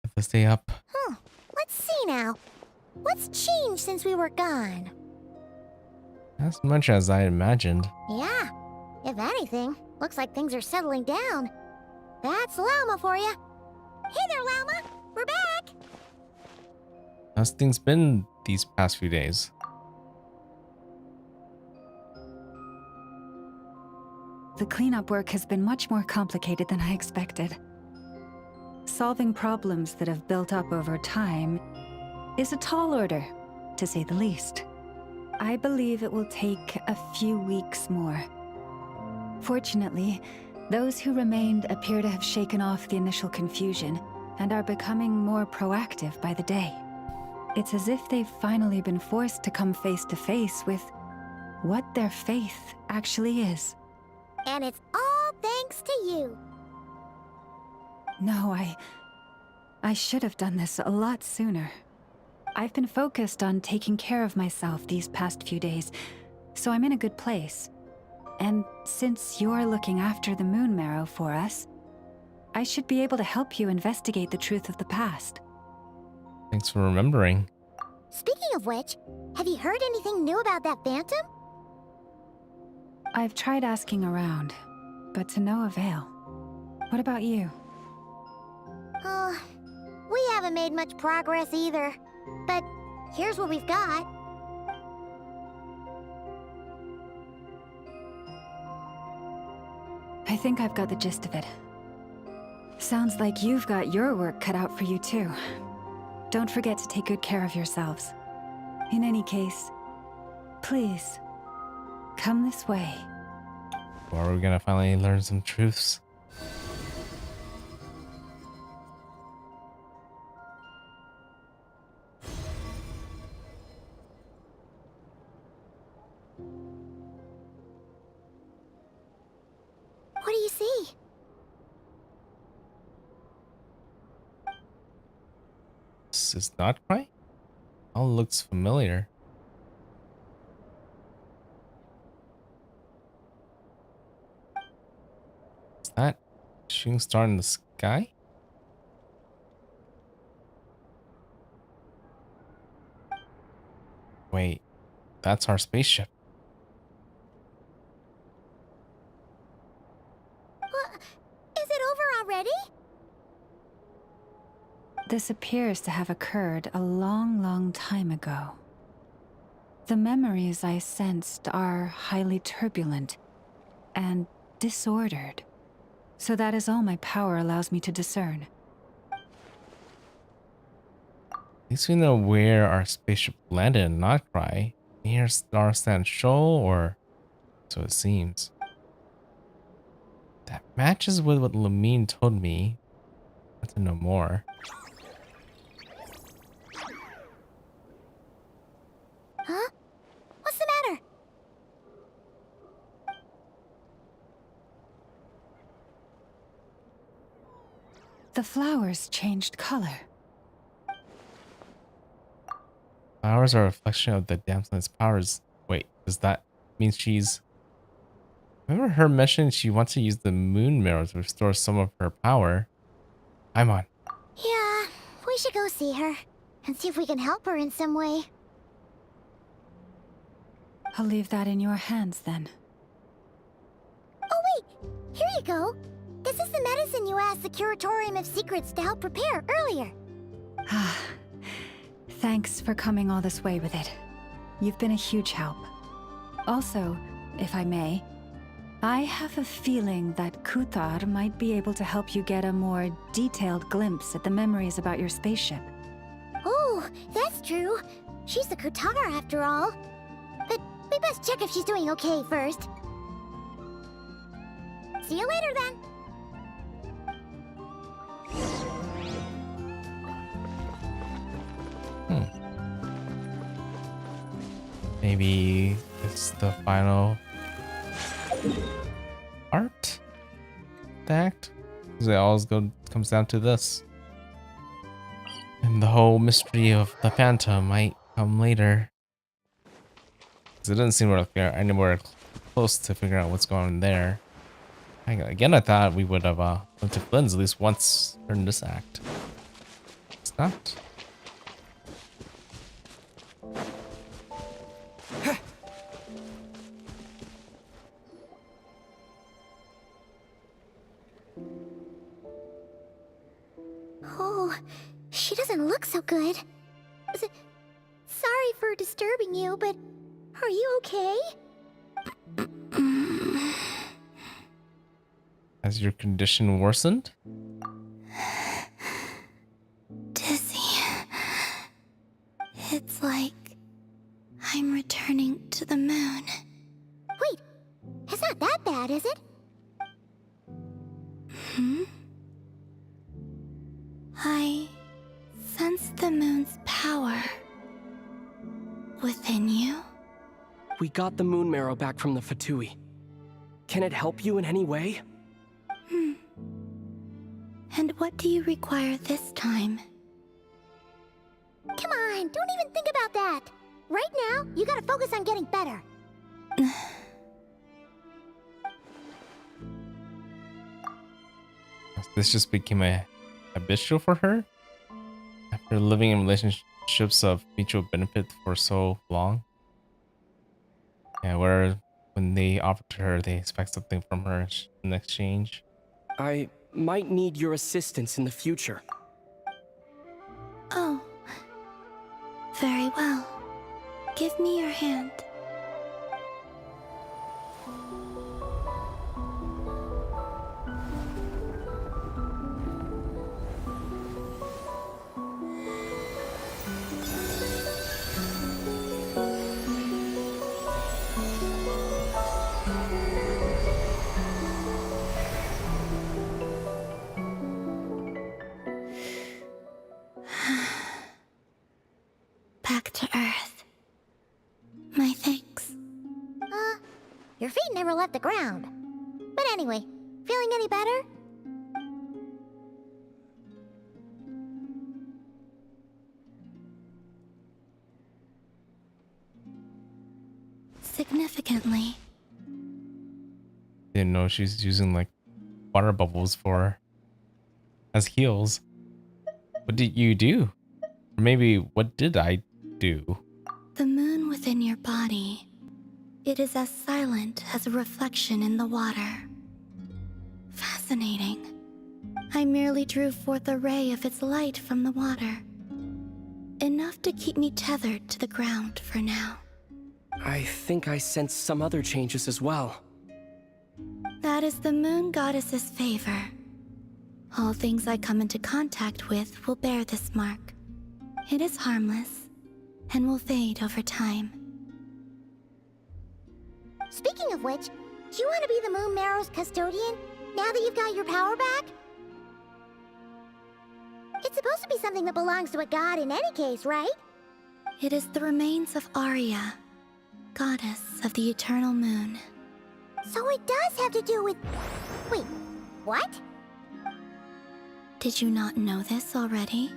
I have to stay up. Huh. Let's see now. What's changed since we were gone? As much as I imagined. Yeah. If anything, looks like things are settling down. That's Llama for you. Hey there, Llama. We're back. How's things been these past few days? The cleanup work has been much more complicated than I expected. Solving problems that have built up over time is a tall order, to say the least. I believe it will take a few weeks more. Fortunately, Those who remained appear to have shaken off the initial confusion and are becoming more proactive by the day. It's as if they've finally been forced to come face to face with what their faith actually is. And it's all thanks to you. No, I should have done this a lot sooner. I've been focused on taking care of myself these past few days, so I'm in a good place. And since you're looking after the Moon Marrow for us, I should be able to help you investigate the truth of the past. Thanks for remembering. Speaking of which, have you heard anything new about that phantom? I've tried asking around, but to no avail. What about you? We haven't made much progress either. But here's what we've got. I think I've got the gist of it. Sounds like you've got your work cut out for you too. Don't forget to take good care of yourselves. In any case, please, come this way. Or are we gonna finally learn some truths? What do you see? This is Nod-Krai? All looks familiar. Is that a shooting star in the sky? Wait, that's our spaceship. Is it over already? This appears to have occurred a long, long time ago. The memories I sensed are highly turbulent and disordered. So that is all my power allows me to discern. At least we know where our spaceship landed in Nod-Krai. Near Starstand Shoal, or so it seems. That matches with what Lamine told me. I want to know more. Huh? What's the matter? The flowers changed color. Flowers are a reflection of the damsel's powers. Wait, does that mean she's... Remember her mentioning she wants to use the moon mirror to restore some of her power? I'm on. Yeah, we should go see her and see if we can help her in some way. I'll leave that in your hands then. Oh wait, here you go. This is the medicine you asked the Curatorium of Secrets to help prepare earlier. Thanks for coming all this way with it. You've been a huge help. Also, if I may, I have a feeling that Kuthar might be able to help you get a more detailed glimpse at the memories about your spaceship. Oh, that's true. She's the Kuthar after all. But we best check if she's doing okay first. See you later then. Maybe it's the final art? The act? Because it always comes down to this. And the whole mystery of the Phantom might come later. Because it doesn't seem like we're anywhere close to figuring out what's going on there. Again, I thought we would have went to Flynn's at least once during this act. It's not. Oh, she doesn't look so good. Sorry for disturbing you, but are you okay? Has your condition worsened? Dizzy. It's like I'm returning to the moon. Wait, it's not that bad, is it? I sense the moon's power within you. We got the moon marrow back from the Fatui. Can it help you in any way? And what do you require this time? Come on, don't even think about that. Right now, you gotta focus on getting better. This just became a habitual for her after living in relationships of mutual benefit for so long. Yeah, where when they offer to her, they expect something from her in exchange. I might need your assistance in the future. Oh. Very well. Give me your hand. Back to Earth. My thanks. Your feet never left the ground. But anyway, feeling any better? Significantly. Didn't know she's using like water bubbles for as heals. What did you do? Or maybe what did I do? The moon within your body. It is as silent as a reflection in the water. Fascinating. I merely drew forth a ray of its light from the water. Enough to keep me tethered to the ground for now. I think I sense some other changes as well. That is the moon goddess's favor. All things I come into contact with will bear this mark. It is harmless and will fade over time. Speaking of which, do you want to be the moon marrow's custodian now that you've got your power back? It's supposed to be something that belongs to a god in any case, right? It is the remains of Arya, goddess of the eternal moon. So it does have to do with... Wait, what? Did you not know this already?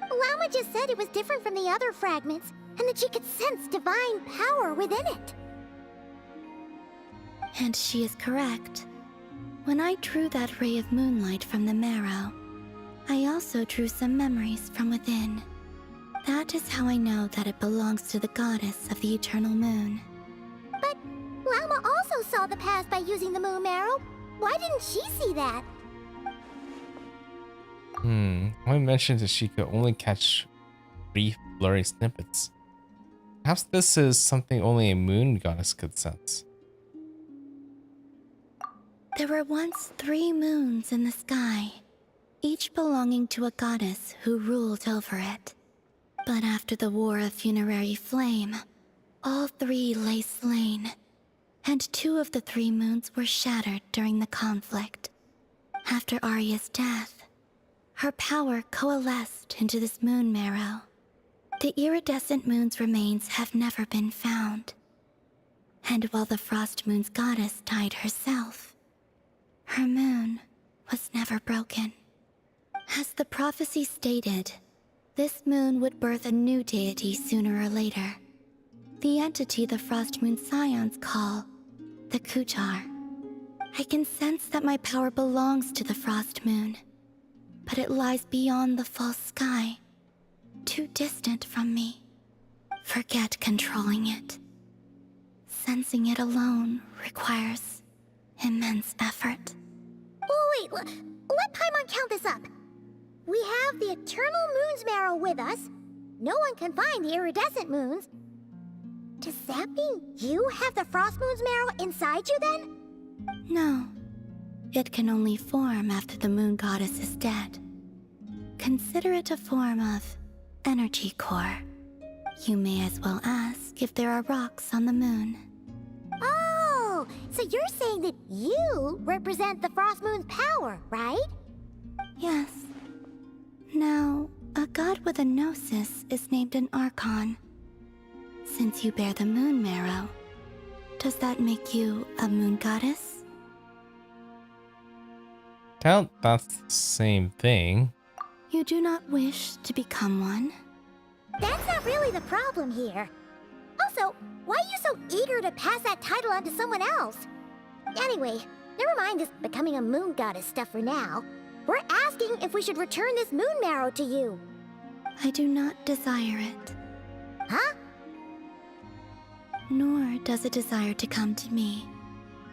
Llama just said it was different from the other fragments, and that she could sense divine power within it. And she is correct. When I drew that ray of moonlight from the marrow, I also drew some memories from within. That is how I know that it belongs to the goddess of the eternal moon. But Llama also saw the past by using the moon marrow. Why didn't she see that? I mentioned that she could only catch brief, blurry snippets. Perhaps this is something only a moon goddess could sense. There were once 3 moons in the sky, each belonging to a goddess who ruled over it. But after the War of Funerary Flame, all 3 lay slain, and 2 of the 3 moons were shattered during the conflict. After Arya's death, her power coalesced into this moon marrow. The iridescent moon's remains have never been found. And while the Frost Moon's goddess died herself, her moon was never broken. As the prophecy stated, this moon would birth a new deity sooner or later. The entity the Frost Moon Scions call the Kujar. I can sense that my power belongs to the Frost Moon, but it lies beyond the false sky, too distant from me. Forget controlling it. Sensing it alone requires immense effort. Oh wait, let Paimon count this up. We have the Eternal Moon's marrow with us. No one can find the iridescent moons. Does that mean you have the Frost Moon's marrow inside you then? No. It can only form after the moon goddess is dead. Consider it a form of energy core. You may as well ask if there are rocks on the moon. Oh, So you're saying that you represent the Frost Moon's power, right? Yes. Now, a god with a gnosis is named an Archon. Since you bear the moon marrow, does that make you a moon goddess? Doubt that's the same thing. You do not wish to become one? That's not really the problem here. Also, why are you so eager to pass that title on to someone else? Anyway, never mind this becoming a moon goddess stuff for now. We're asking if we should return this moon marrow to you. I do not desire it. Huh? Nor does it desire to come to me.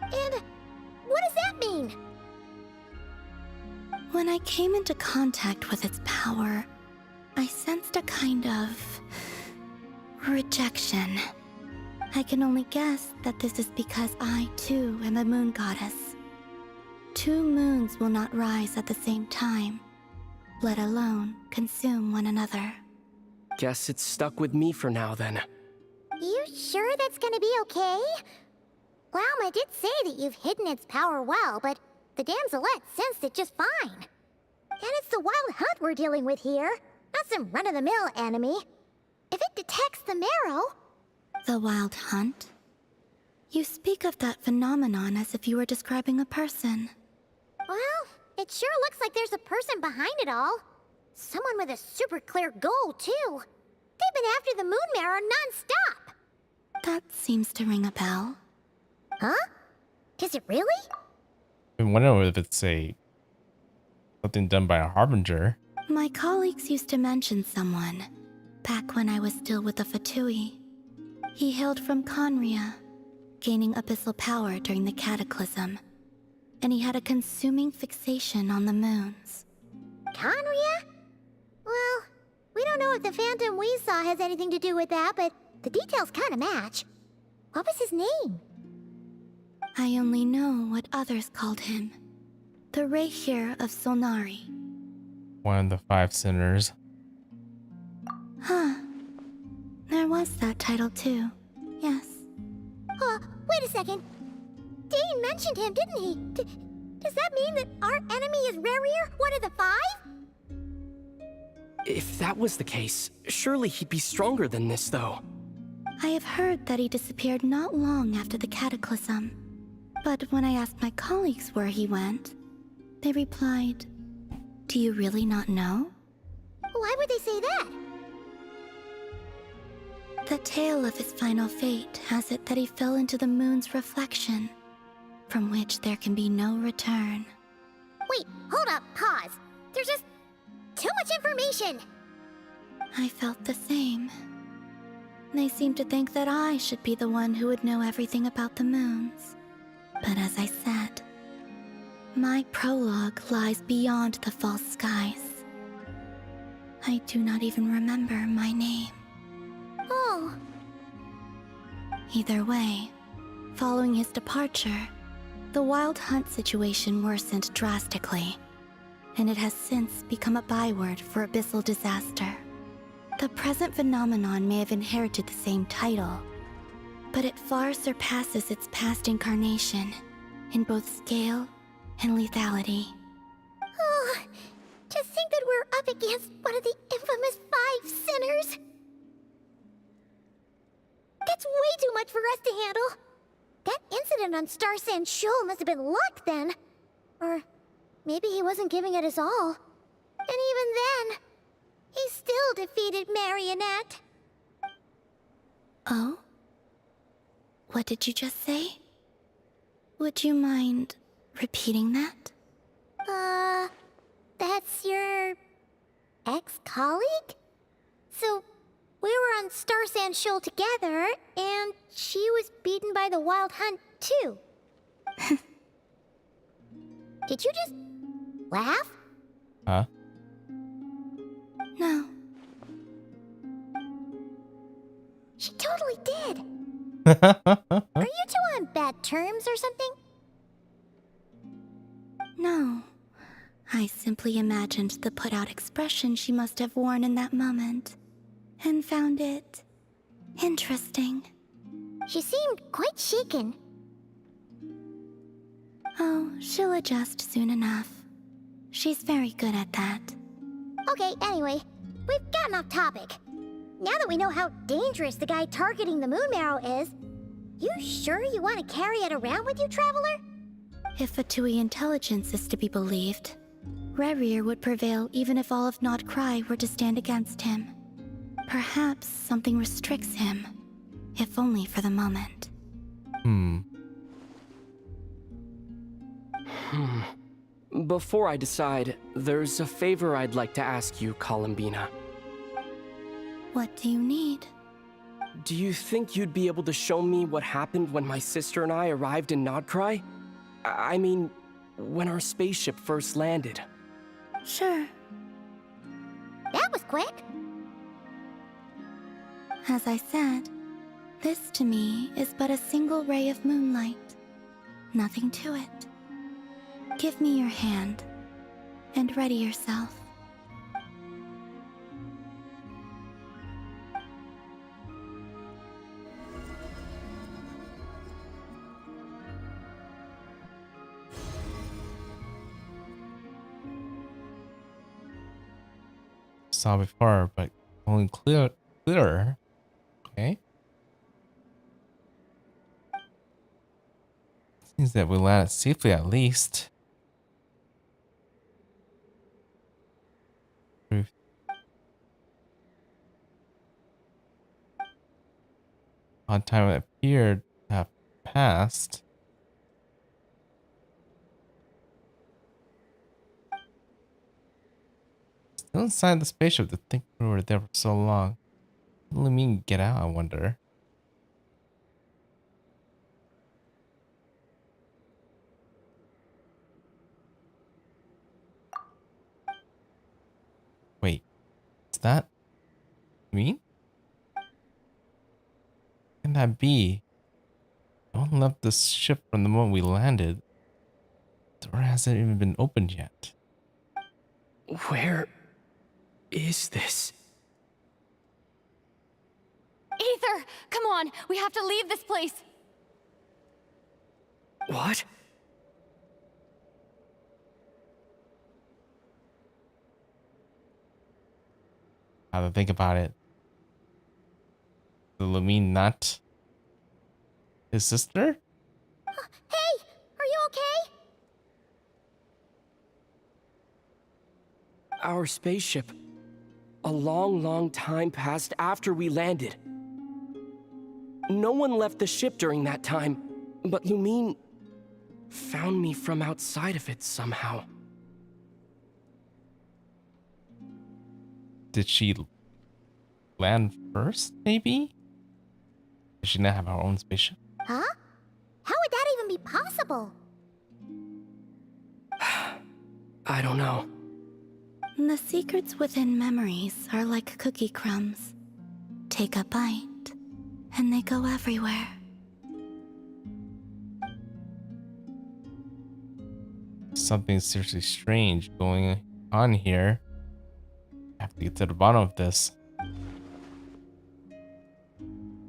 And what does that mean? When I came into contact with its power, I sensed a kind of rejection. I can only guess that this is because I, too, am a moon goddess. 2 moons will not rise at the same time, let alone consume one another. Guess it's stuck with me for now, then. You sure that's gonna be okay? Lauma did say that you've hidden its power well, but the damselette sensed it just fine. And it's the wild hunt we're dealing with here, not some run-of-the-mill enemy. If it detects the marrow... The wild hunt? You speak of that phenomenon as if you were describing a person. Well, it sure looks like there's a person behind it all. Someone with a super clear goal, too. They've been after the moon marrow non-stop. That seems to ring a bell. Huh? Does it really? I wonder if it's something done by a harbinger. My colleagues used to mention someone, back when I was still with the Fatui. He hailed from Conria, gaining abyssal power during the Cataclysm, and he had a consuming fixation on the moons. Conria? Well, we don't know if the phantom we saw has anything to do with that, but the details kind of match. What was his name? I only know what others called him. The Rehir of Solnari. One of the 5 sinners. Huh. There was that title too. Yes. Wait a second. Dane mentioned him, didn't he? Does that mean that our enemy is Rehir, one of the 5? If that was the case, surely he'd be stronger than this, though. I have heard that he disappeared not long after the Cataclysm. But when I asked my colleagues where he went, they replied, "Do you really not know?" Why would they say that? The tale of his final fate has it that he fell into the moon's reflection, from which there can be no return. Wait, hold up, pause. There's just too much information. I felt the same. They seemed to think that I should be the one who would know everything about the moons. But as I said, my prologue lies beyond the false skies. I do not even remember my name. Oh. Either way, following his departure, the wild hunt situation worsened drastically, and it has since become a byword for abyssal disaster. The present phenomenon may have inherited the same title, but it far surpasses its past incarnation in both scale and lethality. Oh, to think that we're up against one of the infamous 5 sinners. That's way too much for us to handle. That incident on Star Sand Shoal must have been luck then. Or maybe he wasn't giving it his all. And even then, he still defeated Marionette. Oh? What did you just say? Would you mind repeating that? That's your ex-colleague? So, we were on Star Sand Shoal together, and she was beaten by the Wild Hunt, too. Did you just laugh? Huh? No. She totally did. Are you two on bad terms or something? No. I simply imagined the put-out expression she must have worn in that moment, and found it interesting. She seemed quite shaken. she'll adjust soon enough. She's very good at that. Okay, anyway, we've gotten off topic. Now that we know how dangerous the guy targeting the moon marrow is, you sure you want to carry it around with you, Traveler? If Fatui intelligence is to be believed, Rerir would prevail even if all of Nod-Krai were to stand against him. Perhaps something restricts him, if only for the moment. Before I decide, there's a favor I'd like to ask you, Columbina. What do you need? Do you think you'd be able to show me what happened when my sister and I arrived in Nod-Krai? I mean, when our spaceship first landed. Sure. That was quick. As I said, this to me is but a single ray of moonlight. Nothing to it. Give me your hand, and ready yourself. Saw before, but only clearer. Okay. Seems that we landed safely at least. On time it appeared to have passed. Still inside the spaceship to think we were there for so long. What do you mean get out, I wonder? Wait, is that me? Can that be? No one left the ship from the moment we landed. The door hasn't even been opened yet. Where is this? Aether, come on, we have to leave this place. What? How to think about it. The Lumine not his sister? Hey, are you okay? Our spaceship. A long, long time passed after we landed. No one left the ship during that time, but Lumine found me from outside of it somehow. Did she land first, maybe? Does she not have her own spaceship? Huh? How would that even be possible? I don't know. The secrets within memories are like cookie crumbs. Take a bite, and they go everywhere. Something seriously strange going on here. I have to get to the bottom of this.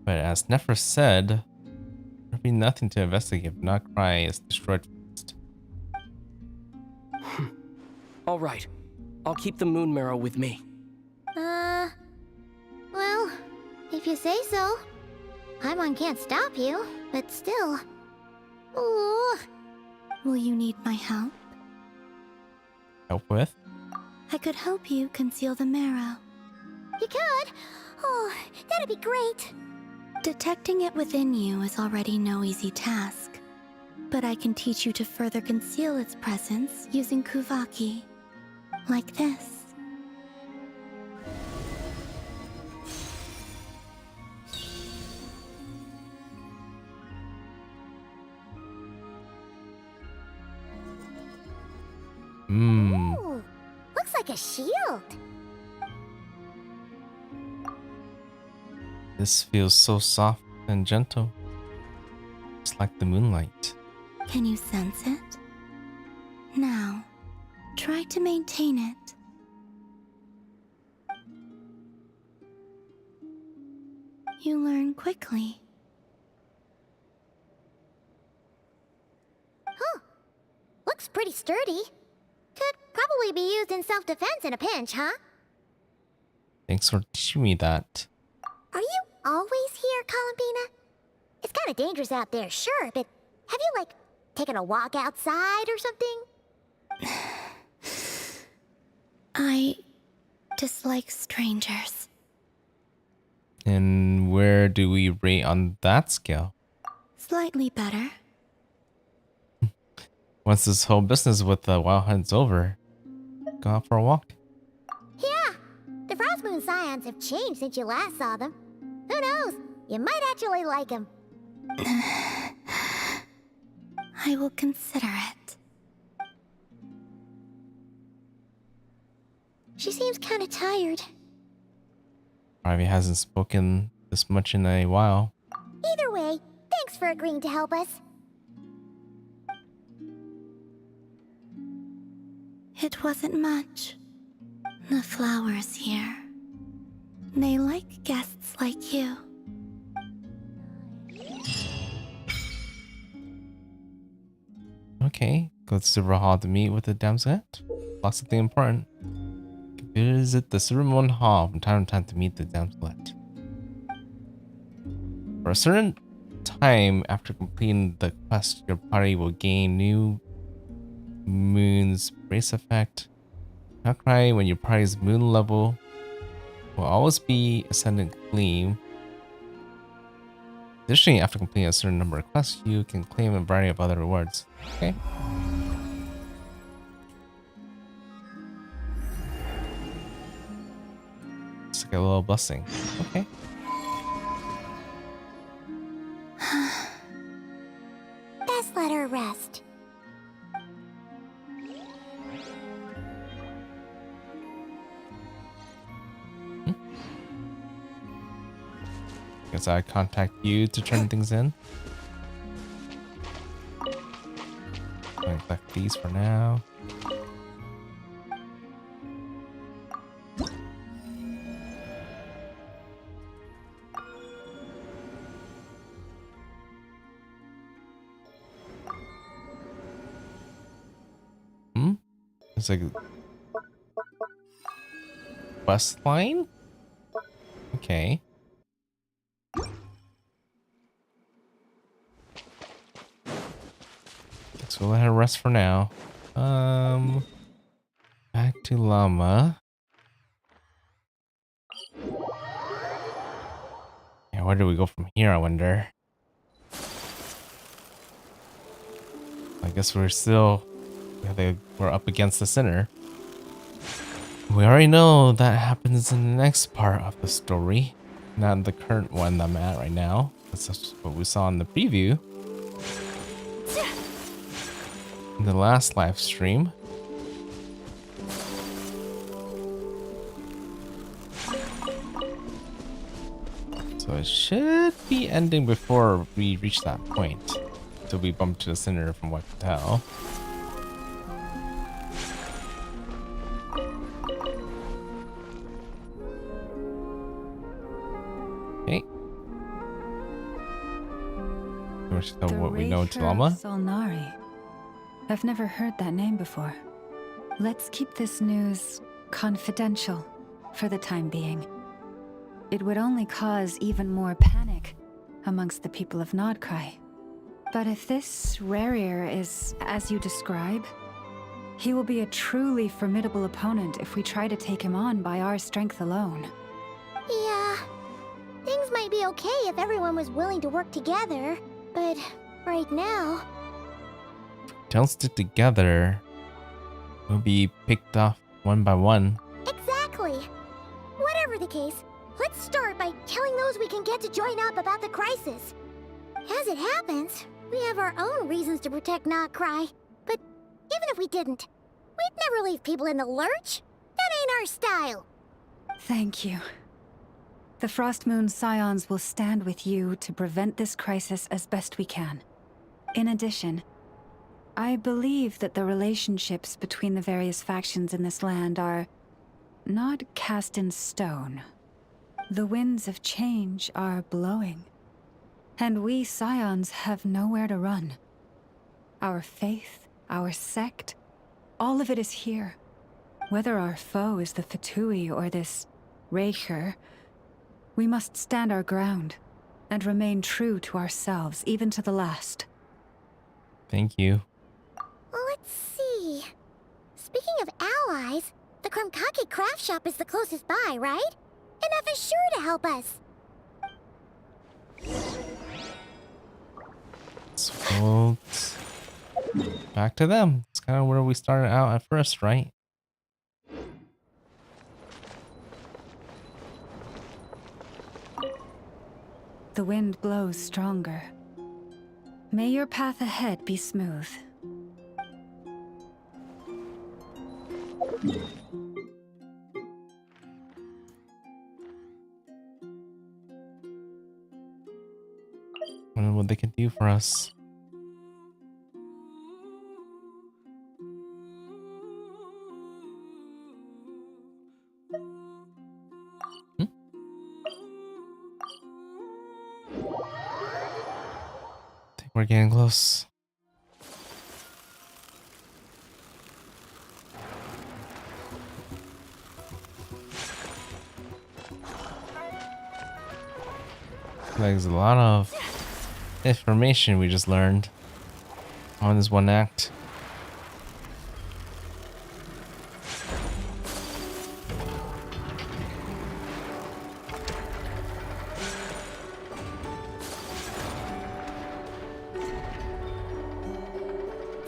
But as Nefer said, there'll be nothing to investigate if Nod-Krai is destroyed first. All right. I'll keep the moon marrow with me. Well, if you say so. Paimon can't stop you, but still. Ooh. Will you need my help? Help with? I could help you conceal the marrow. You could? Oh, that'd be great. Detecting it within you is already no easy task. But I can teach you to further conceal its presence using Kuvaki. Like this. Ooh, looks like a shield. This feels so soft and gentle. Just like the moonlight. Can you sense it? Now, try to maintain it. You learn quickly. Huh. Looks pretty sturdy. Could probably be used in self-defense in a pinch, huh? Thanks for teaching me that. Are you always here, Columbina? It's kind of dangerous out there, sure, but have you, like, taken a walk outside or something? I dislike strangers. And where do we rate on that scale? Slightly better. Once this whole business with the wild hunt's over, go out for a walk. Yeah, the Frost Moon Scions have changed since you last saw them. Who knows? You might actually like them. I will consider it. She seems kind of tired. Probably hasn't spoken this much in a while. Either way, thanks for agreeing to help us. It wasn't much. The flowers here. They like guests like you. Okay, go to Silver Hall to meet with the damsel. Lots of things important. Visit the Silver Moon Hall from time to time to meet the damselet. For a certain time after completing the quest, your party will gain new moon's brace effect. Nod-Krai, when your party's moon level will always be ascendant gleam. Additionally, after completing a certain number of quests, you can claim a variety of other rewards. Okay. Just like a little blessing. Okay. Best let her rest. Guess I contact you to turn things in. I'm gonna collect these for now. It's like quest line? Okay. So we'll let her rest for now. Back to Llama. Yeah, where do we go from here, I wonder? I guess we're still... we're up against the center. We already know that happens in the next part of the story. Not the current one that I'm at right now. That's just what we saw in the preview. In the last live stream. So it should be ending before we reach that point. Till we bump to the center from what I can tell. Okay. What we know to Llama. Solnari. I've never heard that name before. Let's keep this news confidential for the time being. It would only cause even more panic amongst the people of Nod-Krai. But if this Rarier is as you describe, he will be a truly formidable opponent if we try to take him on by our strength alone. Yeah, things might be okay if everyone was willing to work together, but right now... Don't stick together. We'll be picked off one by one. Exactly. Whatever the case, let's start by telling those we can get to join up about the crisis. As it happens, we have our own reasons to protect Nod-Krai, but even if we didn't, we'd never leave people in the lurch. That ain't our style. Thank you. The Frost Moon Scions will stand with you to prevent this crisis as best we can. In addition, I believe that the relationships between the various factions in this land are not cast in stone. The winds of change are blowing, and we Scions have nowhere to run. Our faith our sect, all of it is here. Whether our foe is the Fatui or this Raker, we must stand our ground and remain true to ourselves, even to the last. Thank you. Let's see. Speaking of allies, the Krumkake craft shop is the closest by, right? And F is sure to help us. So back to them. It's kind of where we started out at first, right? The wind blows stronger. May your path ahead be smooth. Wonder what they can do for us. Think we're getting close. There's a lot of information we just learned on this one act.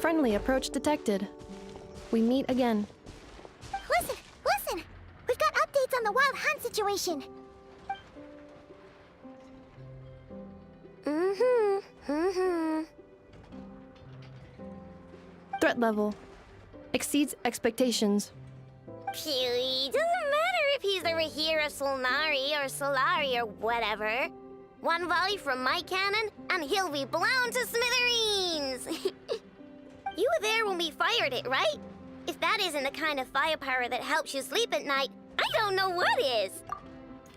Friendly approach detected. We meet again. Listen, listen! We've got updates on the wild hunt situation. Threat level exceeds expectations. Phew, doesn't matter if he's the Rahira Solnari or Solari or whatever. One volley from my cannon, and he'll be blown to smithereens! You were there when we fired it, right? If that isn't the kind of firepower that helps you sleep at night, I don't know what is!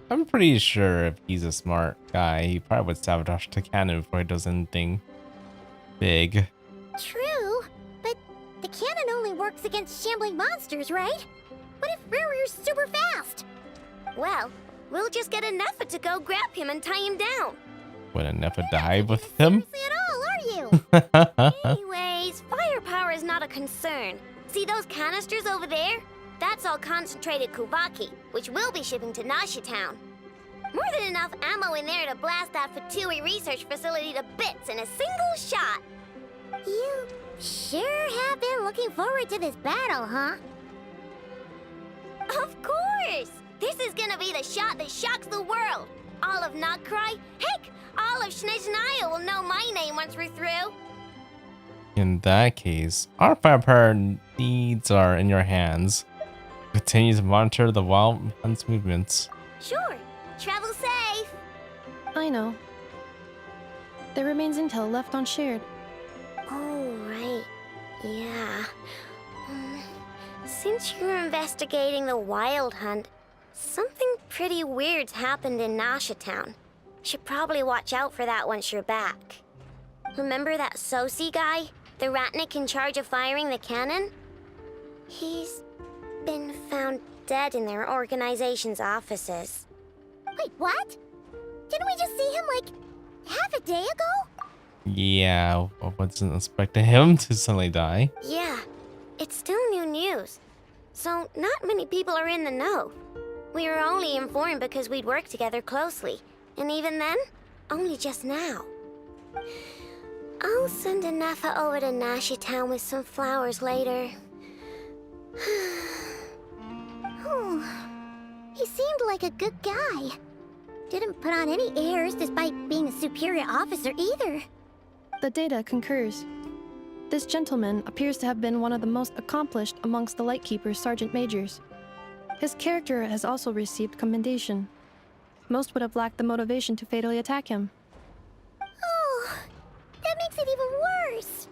I'm pretty sure if he's a smart guy, he probably would sabotage the cannon before he does anything big. True, but the cannon only works against shambling monsters, right? What if Rarir's super fast? Well, we'll just get a Nepha to go grab him and tie him down. Would a Nepha die with him? At all, are you? Anyways, firepower is not a concern. See those canisters over there? That's all concentrated Kuvaki, which we'll be shipping to Nashi Town. More than enough ammo in there to blast that Fatui research facility to bits in a single shot. You sure have been looking forward to this battle, huh? Of course! This is gonna be the shot that shocks the world. All of Nod-Krai, heck, all of Snezhnaya will know my name once we're through. In that case, our firepower needs are in your hands. Continue to monitor the wild hunt's movements. Sure. Travel safe. I know. There remains intel left unshared. Oh, right. Yeah. Since you're investigating the wild hunt, something pretty weird's happened in Nashi Town. Should probably watch out for that once you're back. Remember that Sosi guy? The Ratnik in charge of firing the cannon? He's been found dead in their organization's offices. Wait, what? Didn't we just see him, like, half a day ago? Yeah, I wasn't expecting him to suddenly die. Yeah, it's still new news. So, not many people are in the know. We were only informed because we'd worked together closely. And even then, only just now. I'll send a Nepha over to Nashi Town with some flowers later. He seemed like a good guy. Didn't put on any airs despite being a superior officer either. The data concurs. This gentleman appears to have been one of the most accomplished amongst the Lightkeeper's sergeant majors. His character has also received commendation. Most would have lacked the motivation to fatally attack him. Oh, that makes it even worse.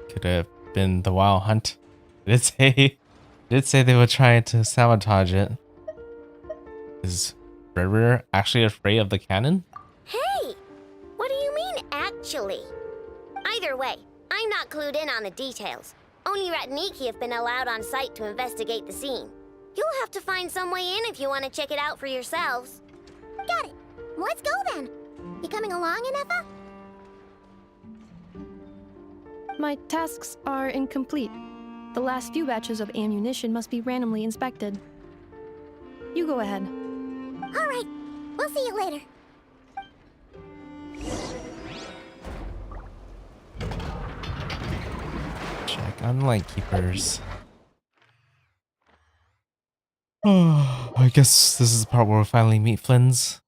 Could have been the wild hunt. Did say they would try to sabotage it. Is Rarir actually afraid of the cannon? Hey! What do you mean, actually? Either way, I'm not clued in on the details. Only Ratniki have been allowed on site to investigate the scene. You'll have to find some way in if you want to check it out for yourselves. Got it. Let's go then. You coming along, Inefa? My tasks are incomplete. The last few batches of ammunition must be randomly inspected. You go ahead. All right. We'll see you later. Check on lightkeepers. Oh, I guess this is the part where we finally meet Flynn's.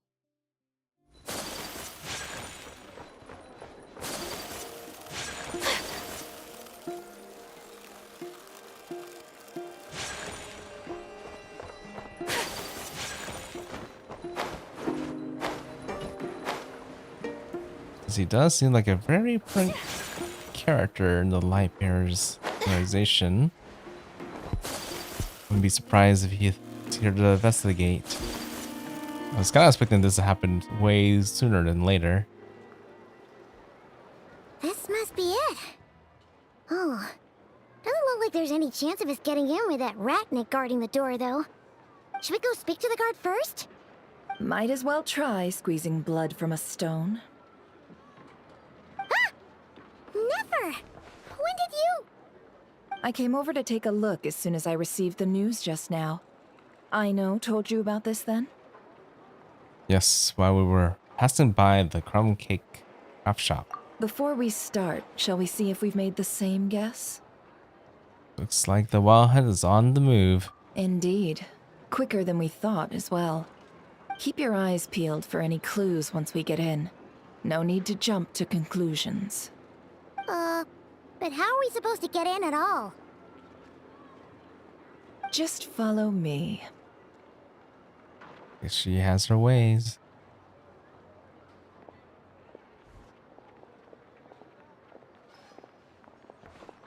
He does seem like a very important character in the Lightbearers organization. Wouldn't be surprised if he's here to investigate. I was kind of expecting this to happen way sooner than later. This must be it. Oh, doesn't look like there's any chance of us getting in with that Ratnik guarding the door, though. Should we go speak to the guard first? Might as well try squeezing blood from a stone. Never! When did you? I came over to take a look as soon as I received the news just now. Aino told you about this then? Yes, while we were passing by the crumb cake craft shop. Before we start, shall we see if we've made the same guess? Looks like the Wild Hunt is on the move. Indeed. Quicker than we thought as well. Keep your eyes peeled for any clues once we get in. No need to jump to conclusions. But how are we supposed to get in at all? Just follow me. Guess she has her ways.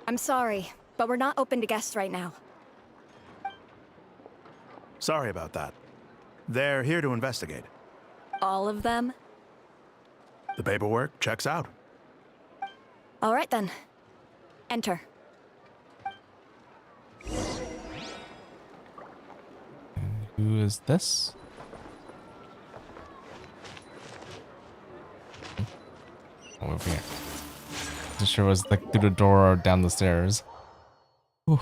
I'm sorry, but we're not open to guests right now. Sorry about that. They're here to investigate. All of them? The paperwork checks out. All right then. Enter. Who is this? Oh, over here. Not sure it was like through the door or down the stairs. Whew.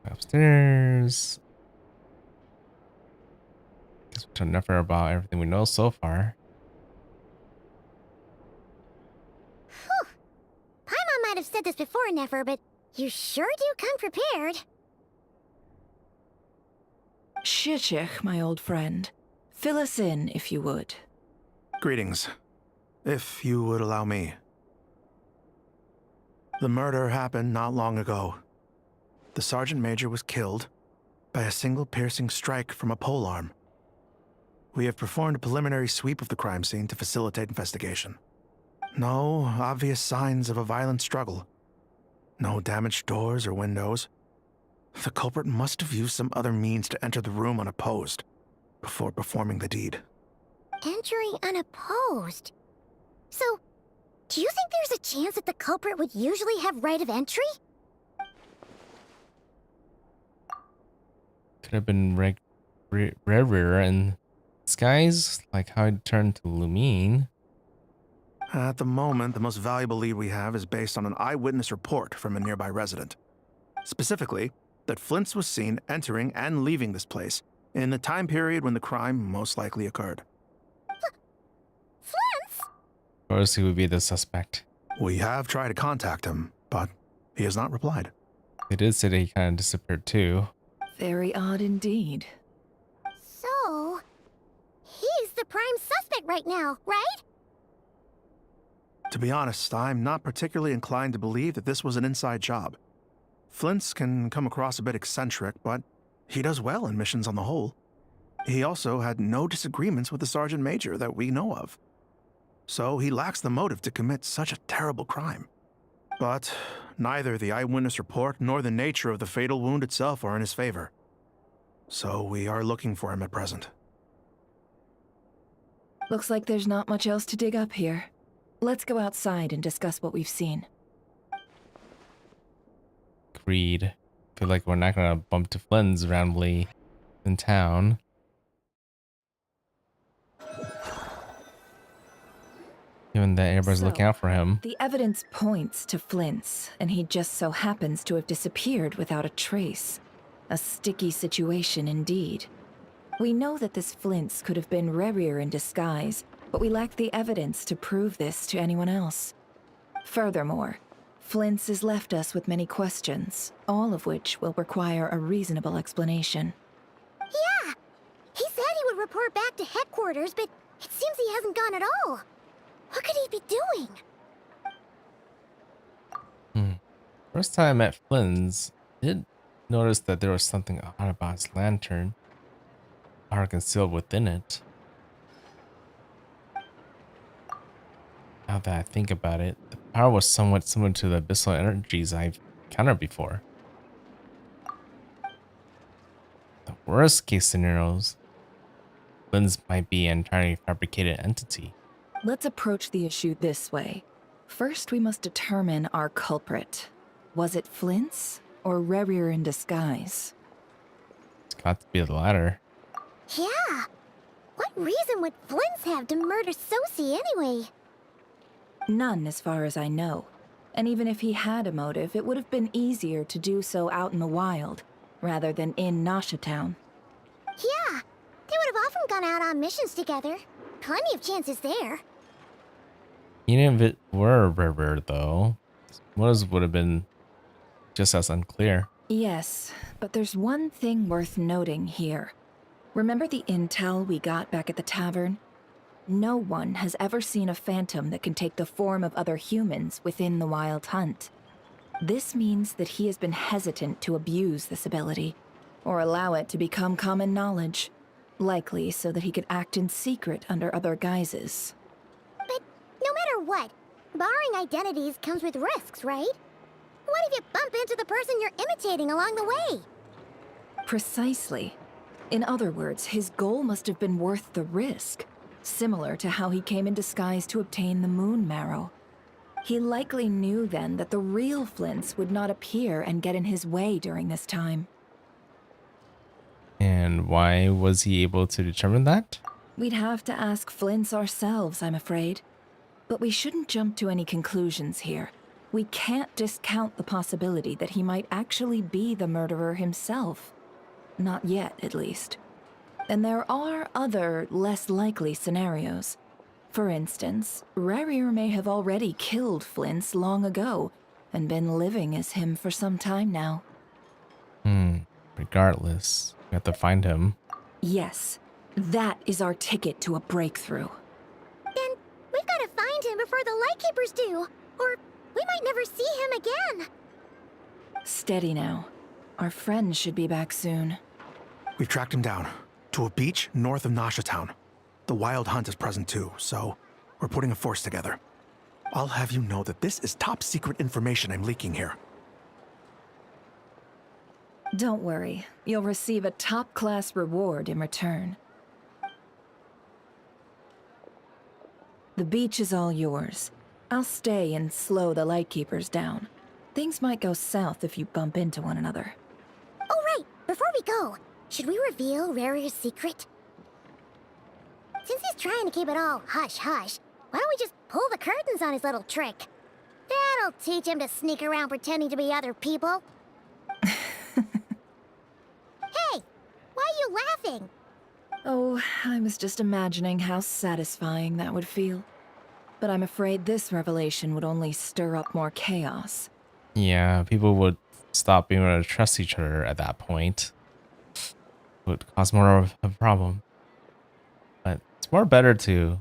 Upstairs. Guess we told Nefer about everything we know so far. Paimon might have said this before, Nefer, but you sure do come prepared. Shishich, my old friend. Fill us in, if you would. Greetings. If you would allow me. The murder happened not long ago. The Sergeant Major was killed by a single piercing strike from a polearm. We have performed a preliminary sweep of the crime scene to facilitate investigation. No obvious signs of a violent struggle. No damaged doors or windows. The culprit must have used some other means to enter the room unopposed before performing the deed. Entering unopposed? So, do you think there's a chance that the culprit would usually have right of entry? Could have been rarer in disguise, like how it turned to Lumine. At the moment, the most valuable lead we have is based on an eyewitness report from a nearby resident. Specifically, that Flint's was seen entering and leaving this place in the time period when the crime most likely occurred. Flint's? Of course, he would be the suspect. We have tried to contact him, but he has not replied. They did say that he kind of disappeared too. Very odd indeed. So, he's the prime suspect right now, right? To be honest, I'm not particularly inclined to believe that this was an inside job. Flint's can come across a bit eccentric, but he does well in missions on the whole. He also had no disagreements with the Sergeant Major that we know of. So he lacks the motive to commit such a terrible crime. But neither the eyewitness report nor the nature of the fatal wound itself are in his favor. So we are looking for him at present. Looks like there's not much else to dig up here. Let's go outside and discuss what we've seen. Agreed. Feel like we're not gonna bump to Flynn's randomly in town. Given that everybody's looking out for him. The evidence points to Flint's, and he just so happens to have disappeared without a trace. A sticky situation indeed. We know that this Flint's could have been Rerir in disguise, but we lack the evidence to prove this to anyone else. Furthermore, Flint's has left us with many questions, all of which will require a reasonable explanation. Yeah! He said he would report back to headquarters, but it seems he hasn't gone at all. What could he be doing? First time I met Flynn's, I did notice that there was something odd about his lantern. Power concealed within it. Now that I think about it, the power was somewhat similar to the abyssal energies I've encountered before. The worst case scenarios, Flynn's might be an entirely fabricated entity. Let's approach the issue this way. First, we must determine our culprit. Was it Flint's or Rerir in disguise? It's got to be the latter. Yeah! What reason would Flint's have to murder Sosie anyway? None, as far as I know. And even if he had a motive, it would have been easier to do so out in the wild, rather than in Nashatown. Yeah! They would have often gone out on missions together. Plenty of chances there. Even if it were a river, though, motives would have been just as unclear. Yes, but there's one thing worth noting here. Remember the intel we got back at the tavern? No one has ever seen a phantom that can take the form of other humans within the Wild Hunt. This means that he has been hesitant to abuse this ability, or allow it to become common knowledge, likely so that he could act in secret under other guises. But no matter what, borrowing identities comes with risks, right? What if you bump into the person you're imitating along the way? Precisely. In other words, his goal must have been worth the risk, similar to how he came in disguise to obtain the moon marrow. He likely knew then that the real Flint's would not appear and get in his way during this time. And why was he able to determine that? We'd have to ask Flint's ourselves, I'm afraid. But we shouldn't jump to any conclusions here. We can't discount the possibility that he might actually be the murderer himself. Not yet, at least. And there are other, less likely scenarios. For instance, Rerir may have already killed Flint's long ago, and been living as him for some time now. Regardless, we have to find him. Yes, that is our ticket to a breakthrough. Then we've got to find him before the Lightkeepers do, or we might never see him again. Steady now. Our friend should be back soon. We've tracked him down to a beach north of Nashatown. The Wild Hunt is present too, so we're putting a force together. I'll have you know that this is top secret information I'm leaking here. Don't worry, you'll receive a top-class reward in return. The beach is all yours. I'll stay and slow the Lightkeepers down. Things might go south if you bump into one another. Oh right, before we go, should we reveal Rerir's secret? Since he's trying to keep it all hush-hush, why don't we just pull the curtains on his little trick? That'll teach him to sneak around pretending to be other people. Hey, why are you laughing? Oh, I was just imagining how satisfying that would feel. But I'm afraid this revelation would only stir up more chaos. Yeah, people would stop being able to trust each other at that point. It would cause more of a problem. But it's more better to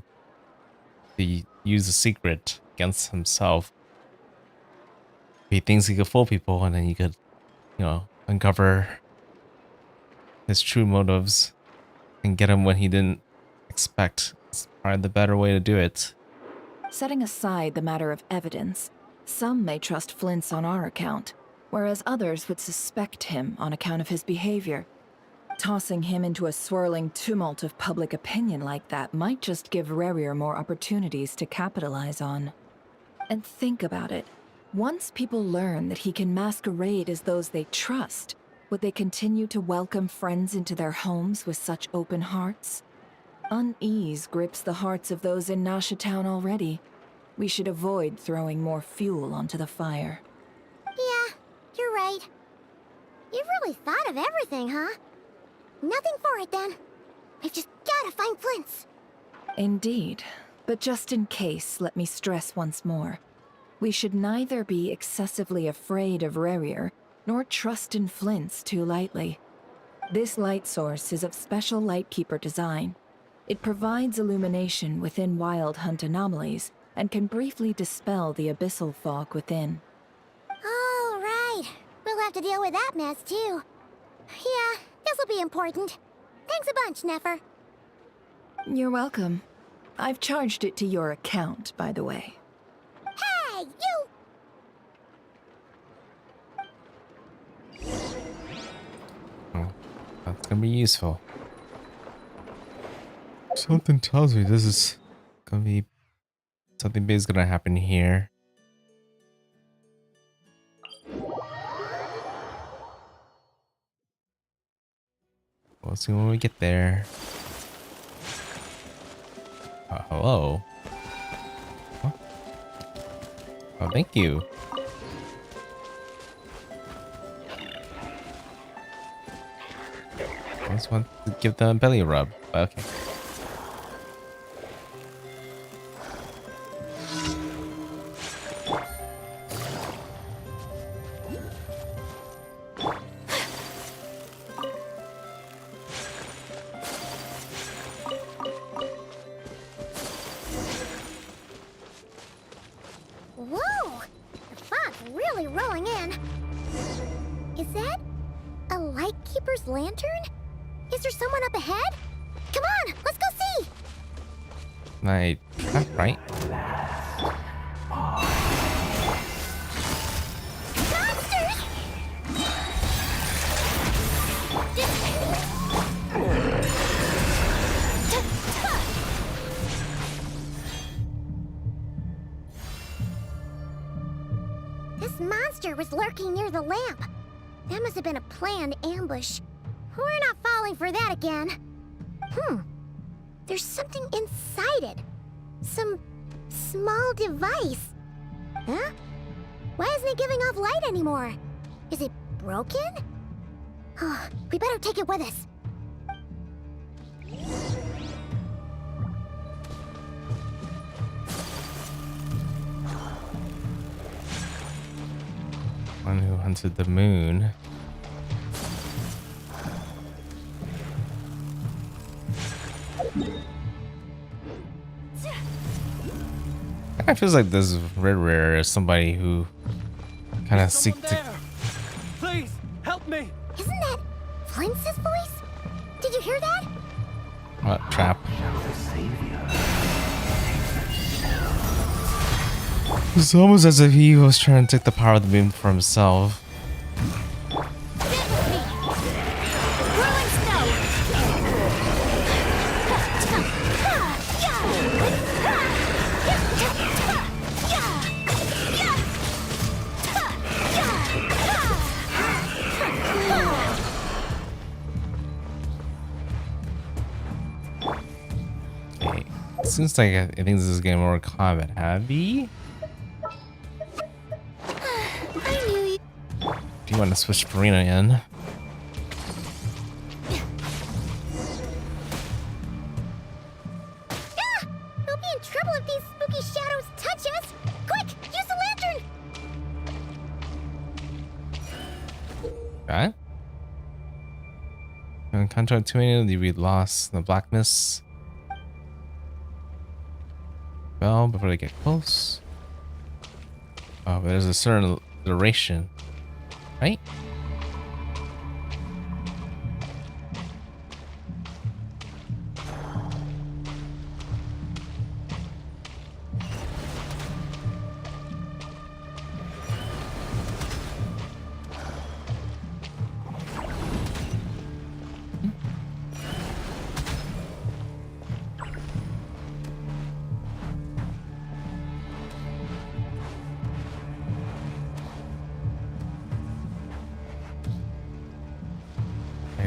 use a secret against himself. He thinks he could fool people, and then he could, uncover his true motives and get him when he didn't expect. It's probably the better way to do it. Setting aside the matter of evidence, some may trust Flint's on our account, whereas others would suspect him on account of his behavior. Tossing him into a swirling tumult of public opinion like that might just give Rerir more opportunities to capitalize on. And think about it. Once people learn that he can masquerade as those they trust, would they continue to welcome friends into their homes with such open hearts? Unease grips the hearts of those in Nasha Town already. We should avoid throwing more fuel onto the fire. Yeah, you're right. You really thought of everything, huh? Nothing for it then. I've just gotta find Flint's. Indeed. But just in case, let me stress once more. We should neither be excessively afraid of Rerir, nor trust in Flint's too lightly. This light source is of special Lightkeeper design. It provides illumination within Wild Hunt anomalies, and can briefly dispel the abyssal fog within. All right. We'll have to deal with that mess, too. Yeah, this'll be important. Thanks a bunch, Nefer. You're welcome. I've charged it to your account, by the way. Hey, you! Oh, that's gonna be useful. Something tells me this is gonna be... something big is gonna happen here. We'll see when we get there. Hello? Huh? Oh, thank you. I just want to give them a belly rub. Okay. Whoa! The fog's really rolling in. Is that a Lightkeeper's lantern? Is there someone up ahead? Come on, let's go see! Right? Monsters! This monster was lurking near the lamp. That must have been a planned ambush. We're not falling for that again. There's something inside it. Some small device. Huh? Why isn't it giving off light anymore? Is it broken? Oh, we better take it with us. One who hunted the moon. It feels like this Rerir is somebody who kind of seeks to... Please, help me! Isn't that Flint's voice? Did you hear that? What, trap? It's almost as if he was trying to take the power of the moon for himself. Seems like I think this is getting more combat heavy. Do you want to switch Farina in? We'll be in trouble if these spooky shadows touch us. Quick, use the lantern. Okay. In contract to any, we lost the black mist. Well, before they get close. Oh, but there's a certain duration, right?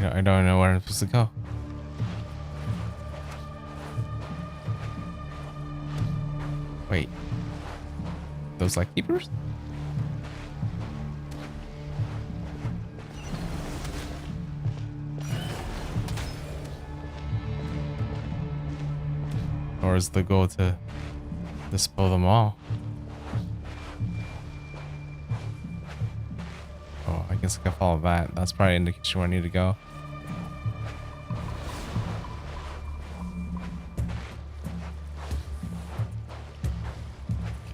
I don't know where I'm supposed to go. Wait. Those light keepers? Or is the goal to dispel them all? Oh, I guess I can follow that. That's probably an indication where I need to go.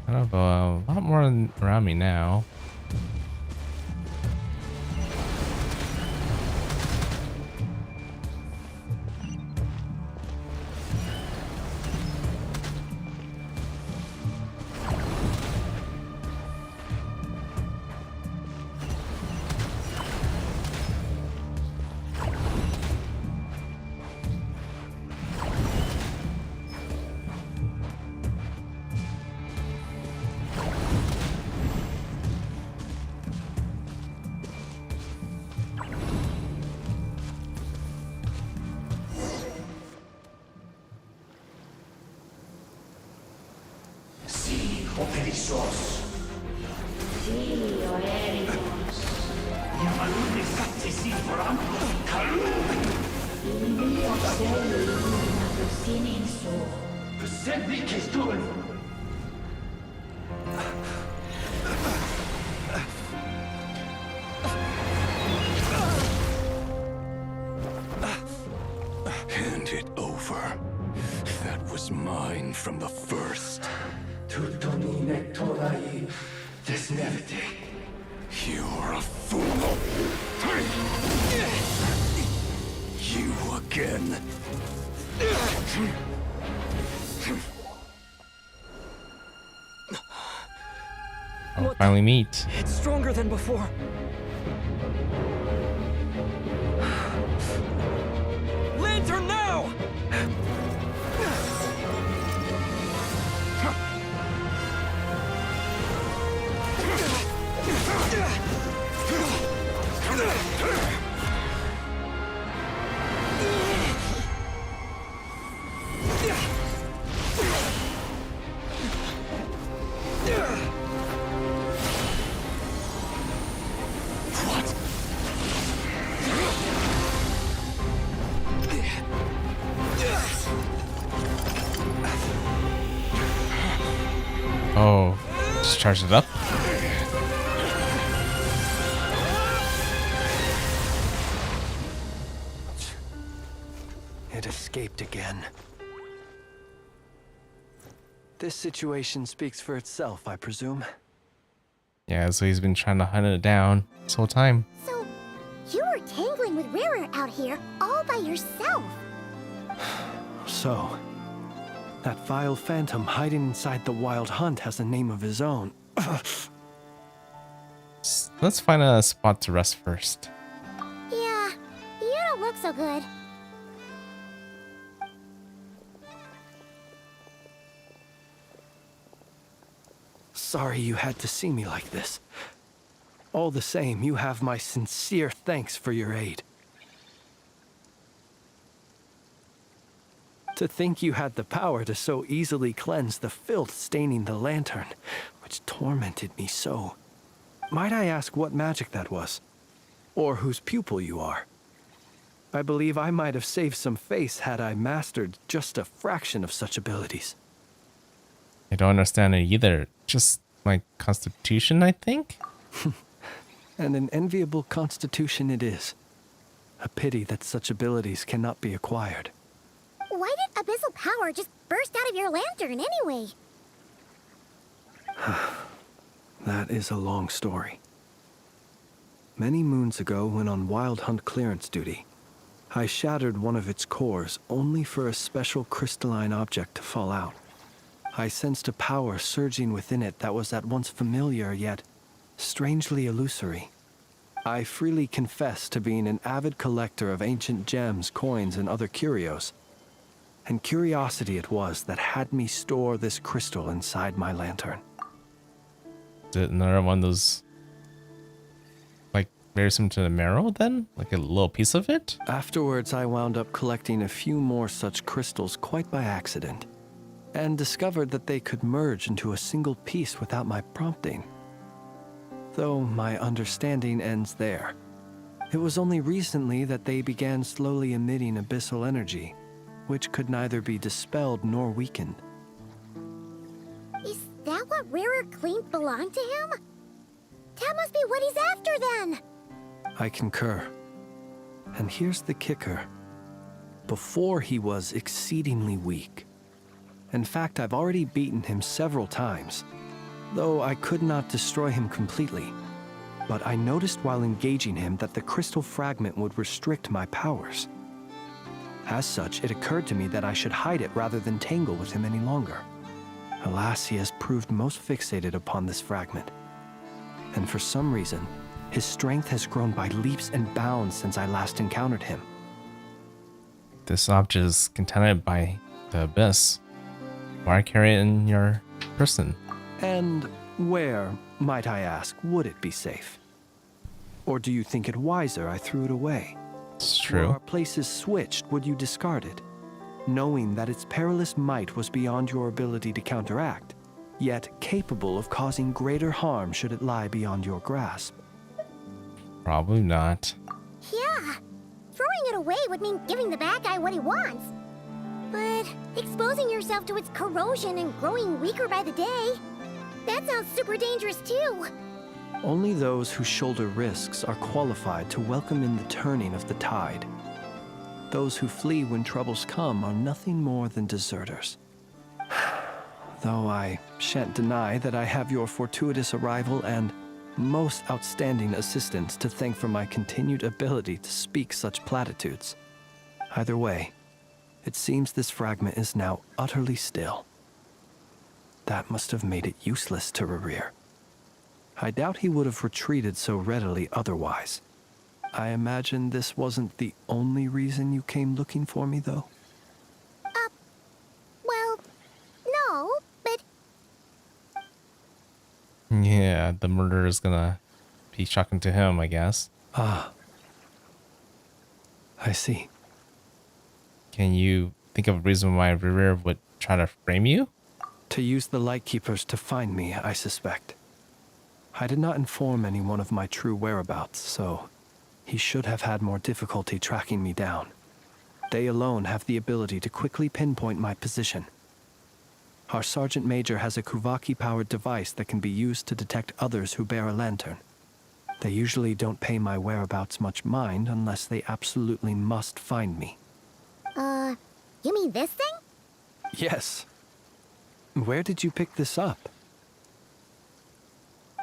Kind of a lot more around me now. Hand it over. That was mine from the first. You're a fool. You again. Oh, finally meet. It's stronger than before. Lantern now! Oh, just charge it up. It escaped again. This situation speaks for itself, I presume. Yeah, so he's been trying to hunt it down this whole time. So, you were tangling with Rarer out here all by yourself. So, that vile phantom hiding inside the Wild Hunt has a name of his own. Let's find a spot to rest first. Yeah, you don't look so good. Sorry you had to see me like this. All the same, you have my sincere thanks for your aid. To think you had the power to so easily cleanse the filth staining the lantern, which tormented me so. Might I ask what magic that was? Or whose pupil you are? I believe I might have saved some face had I mastered just a fraction of such abilities. I don't understand it either. Just my constitution, I think? And an enviable constitution it is. A pity that such abilities cannot be acquired. Why did abyssal power just burst out of your lantern anyway? That is a long story. Many moons ago, when on Wild Hunt clearance duty, I shattered one of its cores only for a special crystalline object to fall out. I sensed a power surging within it that was at once familiar yet strangely illusory. I freely confess to being an avid collector of ancient gems, coins, and other curios. And curiosity it was that had me store this crystal inside my lantern. Is it another one of those, like, very similar to the marrow then? Like a little piece of it? Afterwards, I wound up collecting a few more such crystals quite by accident, and discovered that they could merge into a single piece without my prompting. Though my understanding ends there. It was only recently that they began slowly emitting abyssal energy, which could neither be dispelled nor weakened. Is that what rarer claims belong to him? That must be what he's after then! I concur. And here's the kicker. Before he was exceedingly weak. In fact, I've already beaten him several times, though I could not destroy him completely. But I noticed while engaging him that the crystal fragment would restrict my powers. As such, it occurred to me that I should hide it rather than tangle with him any longer. Alas, he has proved most fixated upon this fragment. And for some reason, his strength has grown by leaps and bounds since I last encountered him. This object is contaminated by the abyss. Why carry it in your person? And where, might I ask, would it be safe? Or do you think it wiser I threw it away? It's true. Were our places switched, would you discard it? Knowing that its perilous might was beyond your ability to counteract, yet capable of causing greater harm should it lie beyond your grasp. Probably not. Yeah, throwing it away would mean giving the bad guy what he wants. But exposing yourself to its corrosion and growing weaker by the day, that sounds super dangerous too. Only those who shoulder risks are qualified to welcome in the turning of the tide. Those who flee when troubles come are nothing more than deserters. Though I shan't deny that I have your fortuitous arrival and most outstanding assistance to thank for my continued ability to speak such platitudes. Either way, it seems this fragment is now utterly still. That must have made it useless to Rerir. I doubt he would have retreated so readily otherwise. I imagine this wasn't the only reason you came looking for me, though? Well, no, but... Yeah, the murderer is gonna be shocking to him, I guess. Ah. I see. Can you think of a reason why Rerir would try to frame you? To use the Lightkeepers to find me, I suspect. I did not inform anyone of my true whereabouts, so he should have had more difficulty tracking me down. They alone have the ability to quickly pinpoint my position. Our Sergeant Major has a Kuvaki-powered device that can be used to detect others who bear a lantern. They usually don't pay my whereabouts much mind unless they absolutely must find me. You mean this thing? Yes. Where did you pick this up?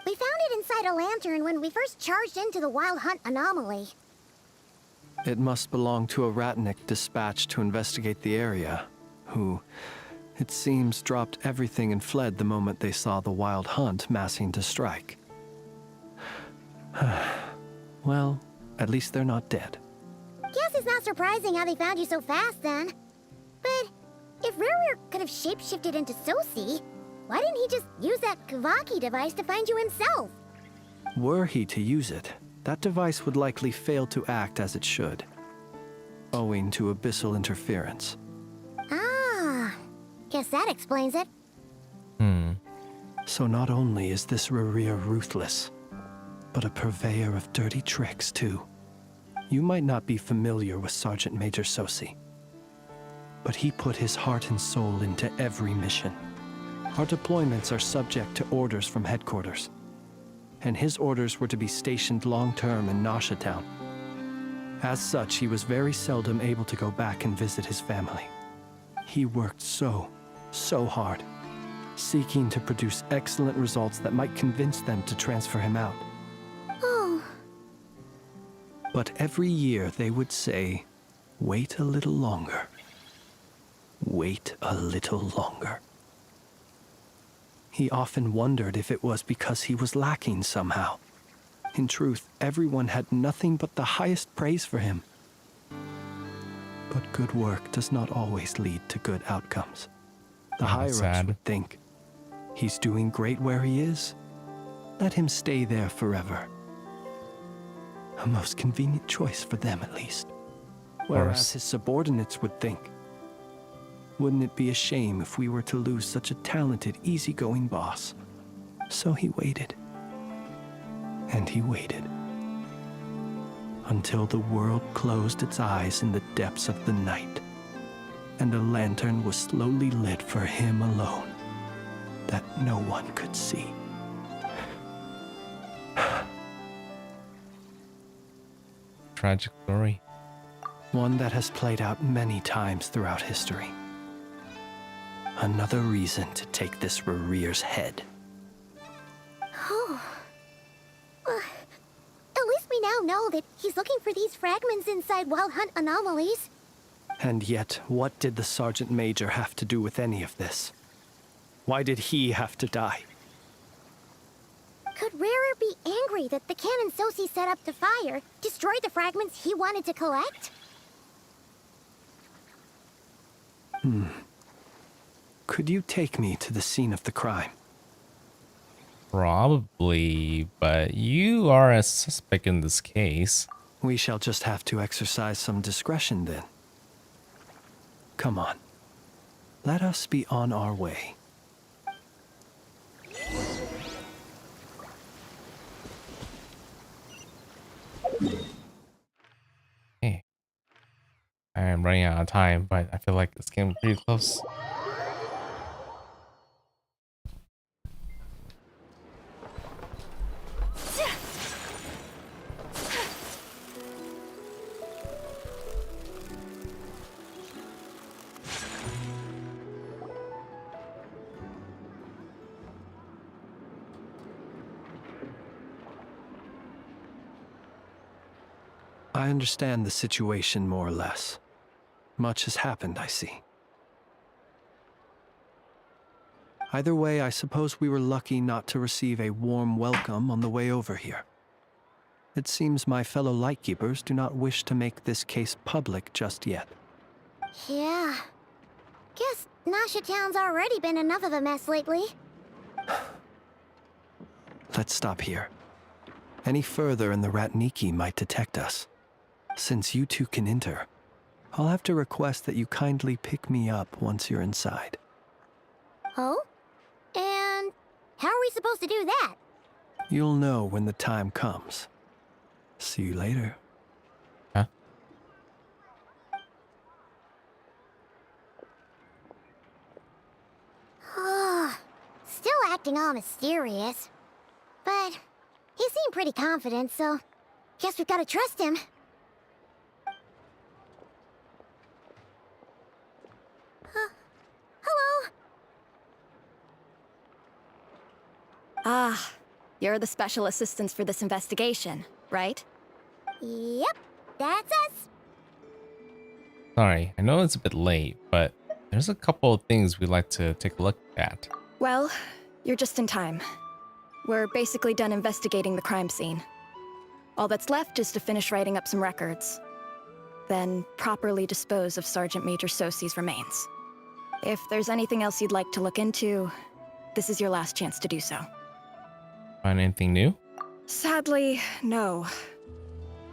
We found it inside a lantern when we first charged into the Wild Hunt anomaly. It must belong to a Ratnik dispatched to investigate the area, who, it seems, dropped everything and fled the moment they saw the Wild Hunt massing to strike. Well, at least they're not dead. Guess it's not surprising how they found you so fast then. But if Rerir could have shapeshifted into Sosi, why didn't he just use that Kavaki device to find you himself? Were he to use it, that device would likely fail to act as it should, owing to abyssal interference. Ah, guess that explains it. So not only is this Rerir ruthless, but a purveyor of dirty tricks too. You might not be familiar with Sergeant Major Sosi, but he put his heart and soul into every mission. Our deployments are subject to orders from headquarters, and his orders were to be stationed long-term in Nasha Town. As such, he was very seldom able to go back and visit his family. He worked so hard, seeking to produce excellent results that might convince them to transfer him out. Oh. But every year they would say, wait a little longer. Wait a little longer. He often wondered if it was because he was lacking somehow. In truth, everyone had nothing but the highest praise for him. But good work does not always lead to good outcomes. The higher-ups would think, he's doing great where he is. Let him stay there forever. A most convenient choice for them, at least. Whereas his subordinates would think. Wouldn't it be a shame if we were to lose such a talented, easygoing boss? So he waited. And he waited. Until the world closed its eyes in the depths of the night, and a lantern was slowly lit for him alone, that no one could see. Tragic story. One that has played out many times throughout history. Another reason to take this Rerere's head. Oh. At least we now know that he's looking for these fragments inside Wild Hunt anomalies. And yet, what did the Sergeant Major have to do with any of this? Why did he have to die? Could Rerer be angry that the cannon Sosi set up to fire destroyed the fragments he wanted to collect? Could you take me to the scene of the crime? Probably, but you are a suspect in this case. We shall just have to exercise some discretion then. Come on. Let us be on our way. Hey. I am running out of time, but I feel like this game is pretty close. I understand the situation more or less. Much has happened, I see. Either way, I suppose we were lucky not to receive a warm welcome on the way over here. It seems my fellow Lightkeepers do not wish to make this case public just yet. Yeah. Guess Nasha Town's already been enough of a mess lately. Let's stop here. Any further and the Ratniki might detect us. Since you two can enter, I'll have to request that you kindly pick me up once you're inside. Oh? And how are we supposed to do that? You'll know when the time comes. See you later. Huh? Still acting all mysterious. But he seemed pretty confident, so guess we've got to trust him. Hello? Ah, you're the special assistants for this investigation, right? Yep, that's us. Sorry, I know it's a bit late, but there's a couple of things we'd like to take a look at. Well, you're just in time. We're basically done investigating the crime scene. All that's left is to finish writing up some records. Then properly dispose of Sergeant Major Sosi's remains. If there's anything else you'd like to look into, this is your last chance to do so. Find anything new? Sadly, no.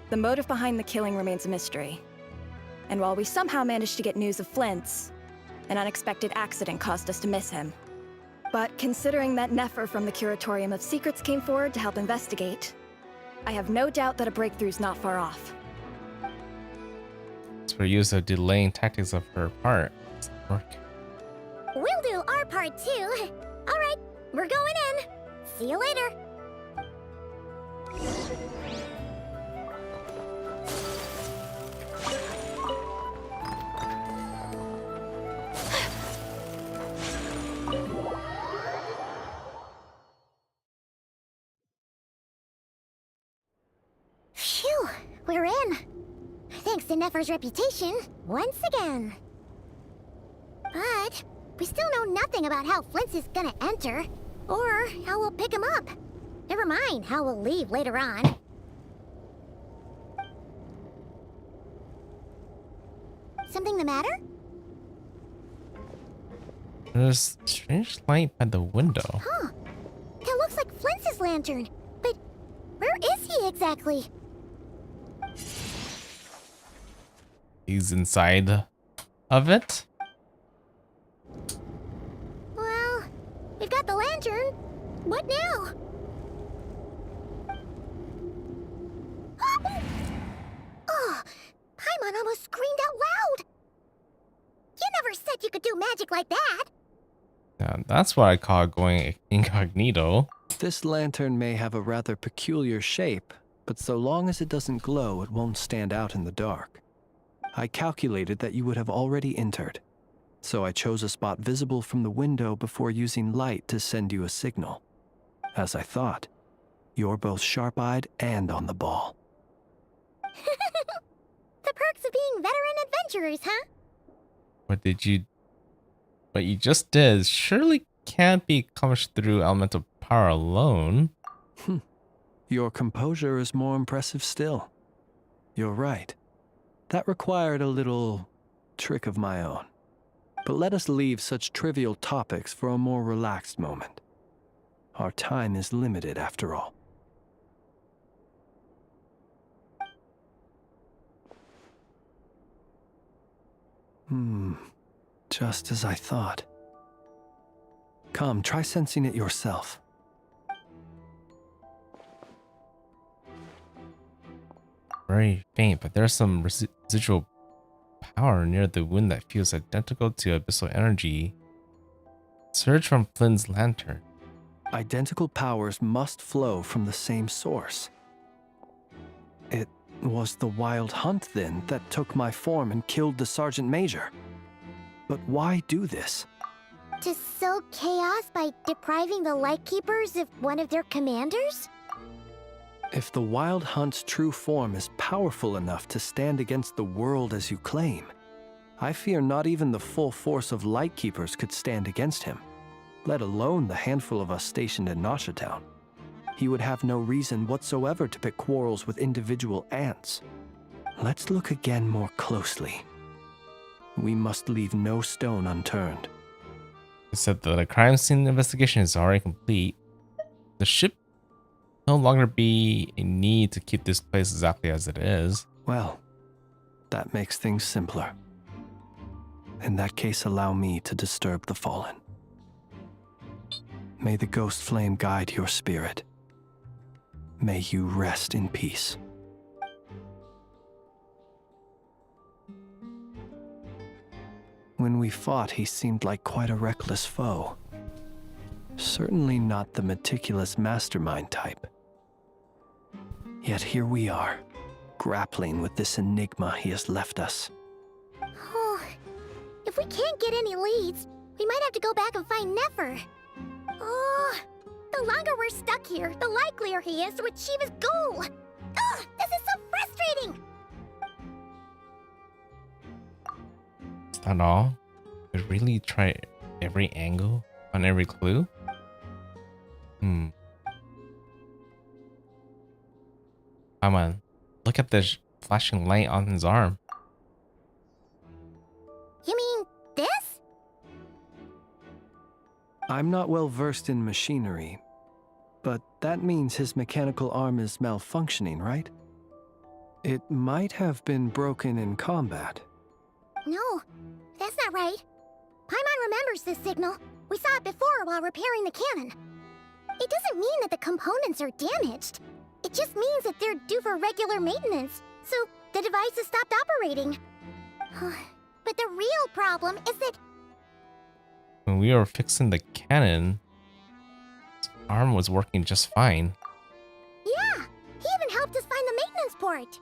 The motive behind the killing remains a mystery. And while we somehow managed to get news of Flint's, an unexpected accident caused us to miss him. But considering that Nefer from the Curatorium of Secrets came forward to help investigate, I have no doubt that a breakthrough's not far off. It's for use of delaying tactics of her part. Does that work? We'll do our part too. All right, we're going in. See you later. Phew, we're in. Thanks to Nefer's reputation, once again. But we still know nothing about how Flint's is gonna enter, or how we'll pick him up. Never mind how we'll leave later on. Something the matter? There's a strange light by the window. Huh. That looks like Flint's lantern. But where is he exactly? he's inside of it. Well, we've got the lantern. What now? Oh, Paimon almost screamed out loud. You never said you could do magic like that. Yeah, that's what I call going incognito. This lantern may have a rather peculiar shape, but so long as it doesn't glow, it won't stand out in the dark. I calculated that you would have already entered, so I chose a spot visible from the window before using light to send you a signal. As I thought, you're both sharp-eyed and on the ball. The perks of being veteran adventurers, huh? What you just did surely can't be accomplished through elemental power alone. Your composure is more impressive still. You're right. That required a little trick of my own. But let us leave such trivial topics for a more relaxed moment. Our time is limited after all. Just as I thought. Come, try sensing it yourself. Very faint, but there's some residual power near the wound that feels identical to abyssal energy. Surge from Flynn's lantern. Identical powers must flow from the same source. It was the Wild Hunt, then, that took my form and killed the Sergeant Major. But why do this? To sow chaos by depriving the Lightkeepers of one of their commanders? If the Wild Hunt's true form is powerful enough to stand against the world as you claim, I fear not even the full force of Lightkeepers could stand against him, let alone the handful of us stationed in Nasha. He would have no reason whatsoever to pick quarrels with individual ants. Let's look again more closely. We must leave no stone unturned. It said that the crime scene investigation is already complete. The ship no longer be a need to keep this place exactly as it is. Well, that makes things simpler. In that case, allow me to disturb the fallen. May the ghost flame guide your spirit. May you rest in peace. When we fought, he seemed like quite a reckless foe. Certainly not the meticulous mastermind type. Yet here we are, grappling with this enigma he has left us. Oh, if we can't get any leads, we might have to go back and find Nefer. Oh, the longer we're stuck here, the likelier he is to achieve his goal. Ugh, this is so frustrating! Is that all? We really try every angle on every clue? Come on, look at this flashing light on his arm. You mean this? I'm not well versed in machinery, but that means his mechanical arm is malfunctioning, right? It might have been broken in combat. No, that's not right. Paimon remembers this signal. We saw it before while repairing the cannon. It doesn't mean that the components are damaged. It just means that they're due for regular maintenance, so the device has stopped operating. But the real problem is that... When we were fixing the cannon, his arm was working just fine. Yeah, he even helped us find the maintenance port.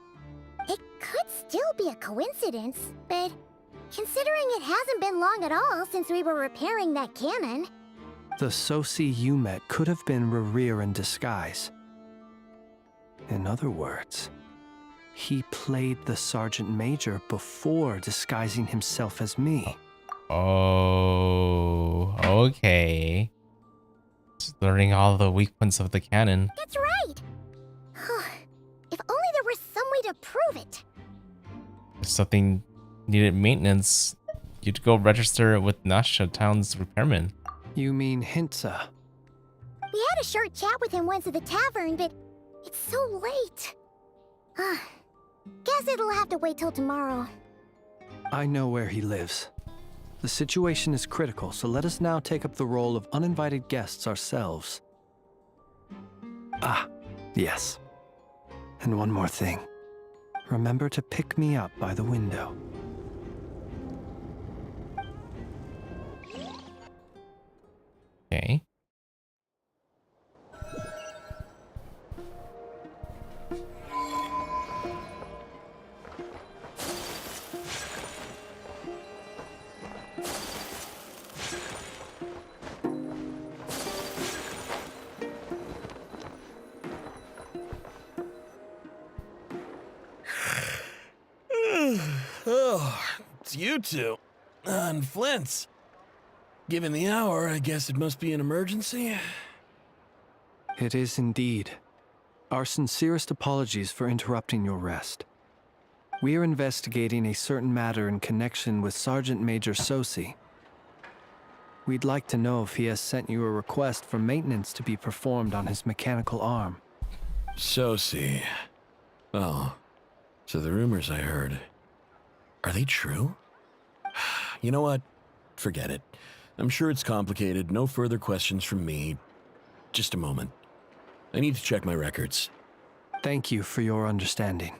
It could still be a coincidence, but considering it hasn't been long at all since we were repairing that cannon... The Sosi you met could have been Rerir in disguise. In other words, he played the Sergeant Major before disguising himself as me. Oh, okay. Just learning all the weak points of the cannon. That's right! If only there was some way to prove it. If something needed maintenance, you'd go register it with Nasha Town's repairman. You mean Hintsa? We had a short chat with him once at the tavern, but it's so late. Guess it'll have to wait till tomorrow. I know where he lives. The situation is critical, so let us now take up the role of uninvited guests ourselves. Ah, yes. And one more thing. Remember to pick me up by the window. Okay. Oh, it's you two. And Flint's. Given the hour, I guess it must be an emergency. It is indeed. Our sincerest apologies for interrupting your rest. We are investigating a certain matter in connection with Sergeant Major Sosi. We'd like to know if he has sent you a request for maintenance to be performed on his mechanical arm. Sosi. Oh, so the rumors I heard, are they true? You know what? Forget it. I'm sure it's complicated. No further questions from me. Just a moment. I need to check my records. Thank you for your understanding.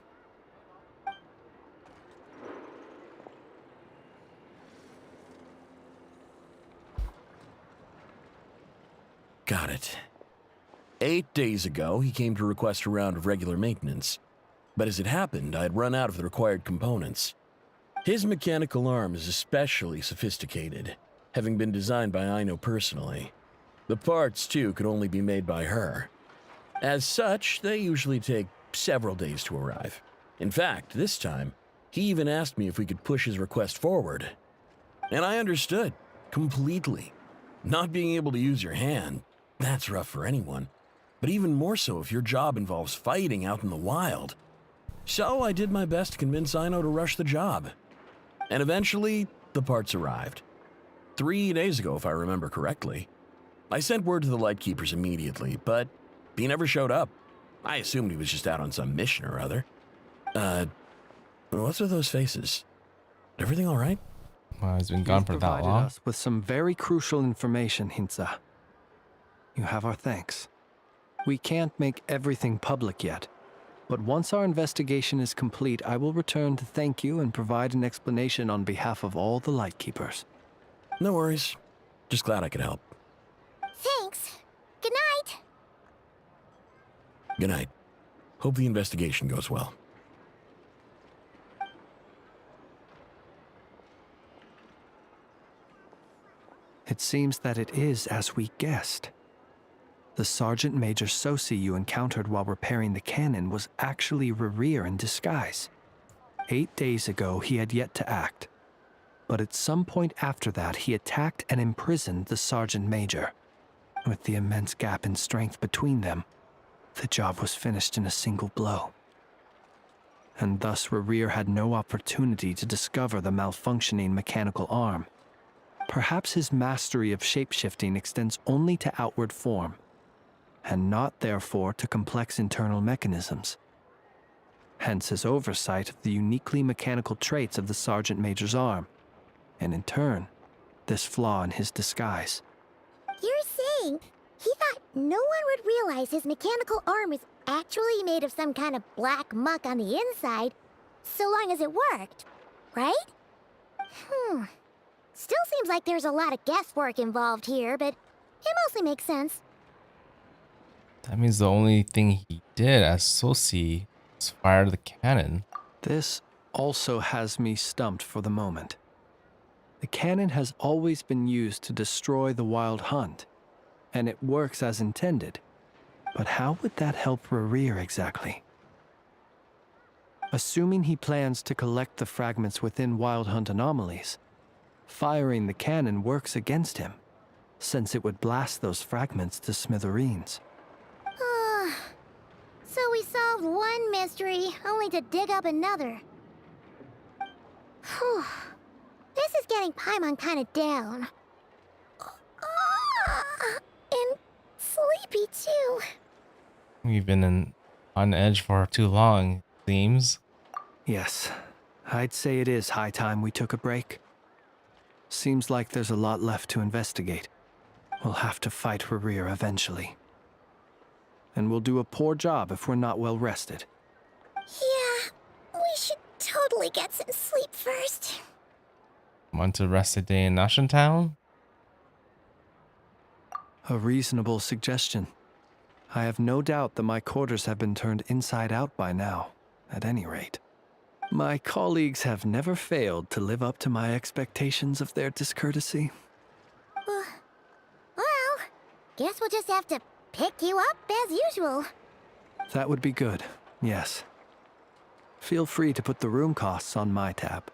Got it. 8 days ago, he came to request a round of regular maintenance. But as it happened, I had run out of the required components. His mechanical arm is especially sophisticated, having been designed by Aino personally. The parts, too, could only be made by her. As such, they usually take several days to arrive. In fact, this time, he even asked me if we could push his request forward. And I understood, completely. Not being able to use your hand, that's rough for anyone. But even more so if your job involves fighting out in the wild. So I did my best to convince Aino to rush the job. And eventually, the parts arrived. 3 days ago, if I remember correctly. I sent word to the Lightkeepers immediately, but he never showed up. I assumed he was just out on some mission or other. What's with those faces? Everything all right? Well, he's been gone for that provided long. us with some very crucial information, Hintsa. You have our thanks. We can't make everything public yet, but once our investigation is complete, I will return to thank you and provide an explanation on behalf of all the Lightkeepers. No worries. Just glad I could help. Thanks. Good night. Good night. Hope the investigation goes well. It seems that it is as we guessed. The Sergeant Major Sosi you encountered while repairing the cannon was actually Rerir in disguise. 8 days ago, he had yet to act. But at some point after that, he attacked and imprisoned the Sergeant Major. With the immense gap in strength between them, the job was finished in a single blow. And thus Rerir had no opportunity to discover the malfunctioning mechanical arm. Perhaps his mastery of shapeshifting extends only to outward form, and not therefore to complex internal mechanisms. Hence his oversight of the uniquely mechanical traits of the Sergeant Major's arm, and in turn, this flaw in his disguise. You're saying he thought no one would realize his mechanical arm is actually made of some kind of black muck on the inside, so long as it worked, right? Still seems like there's a lot of guesswork involved here, but it mostly makes sense. That means the only thing he did as Sosi was fire the cannon. This also has me stumped for the moment. The cannon has always been used to destroy the Wild Hunt, and it works as intended. But how would that help Rerir exactly? Assuming he plans to collect the fragments within Wild Hunt anomalies, firing the cannon works against him, since it would blast those fragments to smithereens. So we solved one mystery, only to dig up another. Whew. This is getting Paimon kind of down. And sleepy too. We've been on edge for too long, it seems. Yes, I'd say it is high time we took a break. Seems like there's a lot left to investigate. We'll have to fight Rerir eventually. And we'll do a poor job if we're not well rested. Yeah, we should totally get some sleep first. Want to rest a day in Ashen Town? A reasonable suggestion. I have no doubt that my quarters have been turned inside out by now, at any rate. My colleagues have never failed to live up to my expectations of their discourtesy. Well, guess we'll just have to pick you up as usual. That would be good, yes. Feel free to put the room costs on my tab.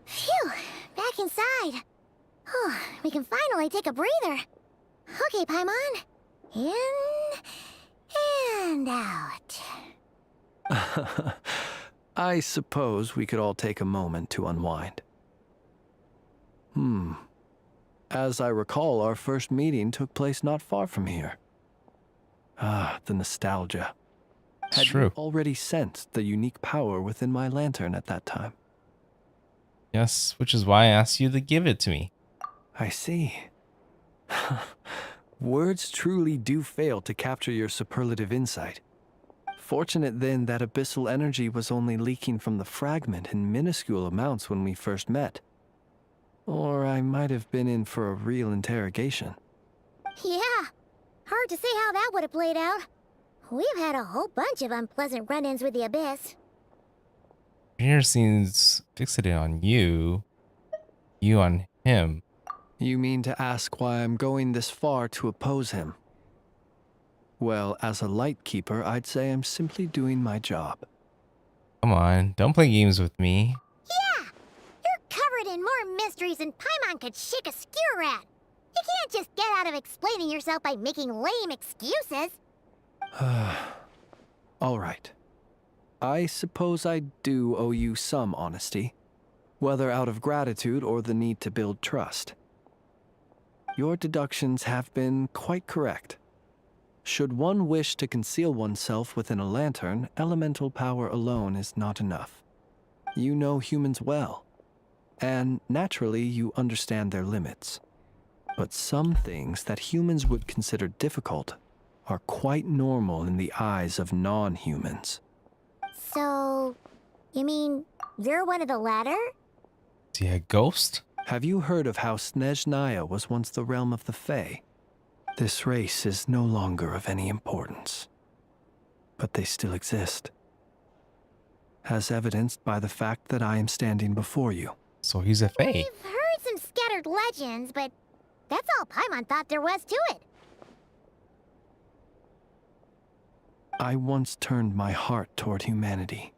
Phew, back inside. Oh, we can finally take a breather. Okay, Paimon. In and out. I suppose we could all take a moment to unwind. As I recall, our first meeting took place not far from here. Ah, the nostalgia. Had you already sensed the unique power within my lantern at that time? Yes, which is why I asked you to give it to me. I see. Words truly do fail to capture your superlative insight. Fortunate then that abyssal energy was only leaking from the fragment in minuscule amounts when we first met. Or I might have been in for a real interrogation. Yeah, hard to say how that would have played out. We've had a whole bunch of unpleasant run-ins with the Abyss. Here seems fixated on you. You on him. You mean to ask why I'm going this far to oppose him? Well, as a light keeper, I'd say I'm simply doing my job. Come on, don't play games with me. Yeah! You're covered in more mysteries than Paimon could shake a skewer at. You can't just get out of explaining yourself by making lame excuses. All right. I suppose I do owe you some honesty, whether out of gratitude or the need to build trust. Your deductions have been quite correct. Should one wish to conceal oneself within a lantern, elemental power alone is not enough. You know humans well, and naturally you understand their limits. But some things that humans would consider difficult are quite normal in the eyes of non-humans. So, you mean you're one of the latter? Is he a ghost? Have you heard of how Snezhnaya was once the realm of the Fae? This race is no longer of any importance, but they still exist, as evidenced by the fact that I am standing before you. So he's a Fae. We've heard some scattered legends, but that's all Paimon thought there was to it. I once turned my heart toward humanity,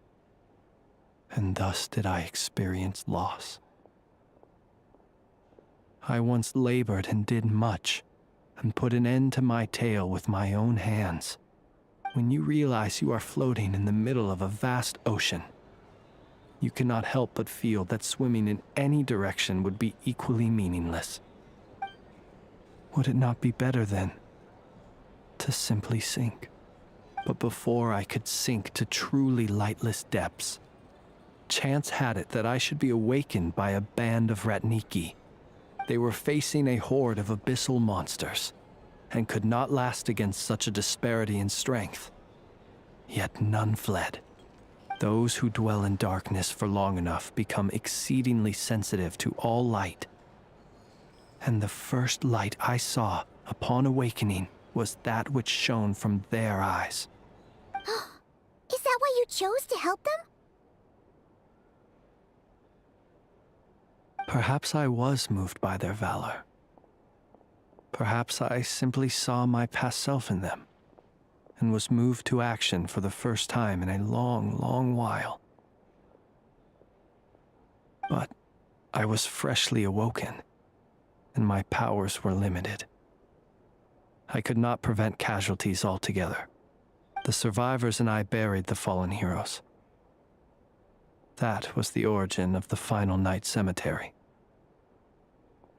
and thus did I experience loss. I once labored and did much, and put an end to my tale with my own hands. When you realize you are floating in the middle of a vast ocean, you cannot help but feel that swimming in any direction would be equally meaningless. Would it not be better, then, to simply sink? But before I could sink to truly lightless depths, chance had it that I should be awakened by a band of Ratniki. They were facing a horde of abyssal monsters, and could not last against such a disparity in strength. Yet none fled. Those who dwell in darkness for long enough become exceedingly sensitive to all light. And the first light I saw upon awakening was that which shone from their eyes. Is that why you chose to help them? Perhaps I was moved by their valor. Perhaps I simply saw my past self in them, and was moved to action for the first time in a long, long while. But I was freshly awoken, and my powers were limited. I could not prevent casualties altogether. The survivors and I buried the fallen heroes. That was the origin of the Final Night Cemetery.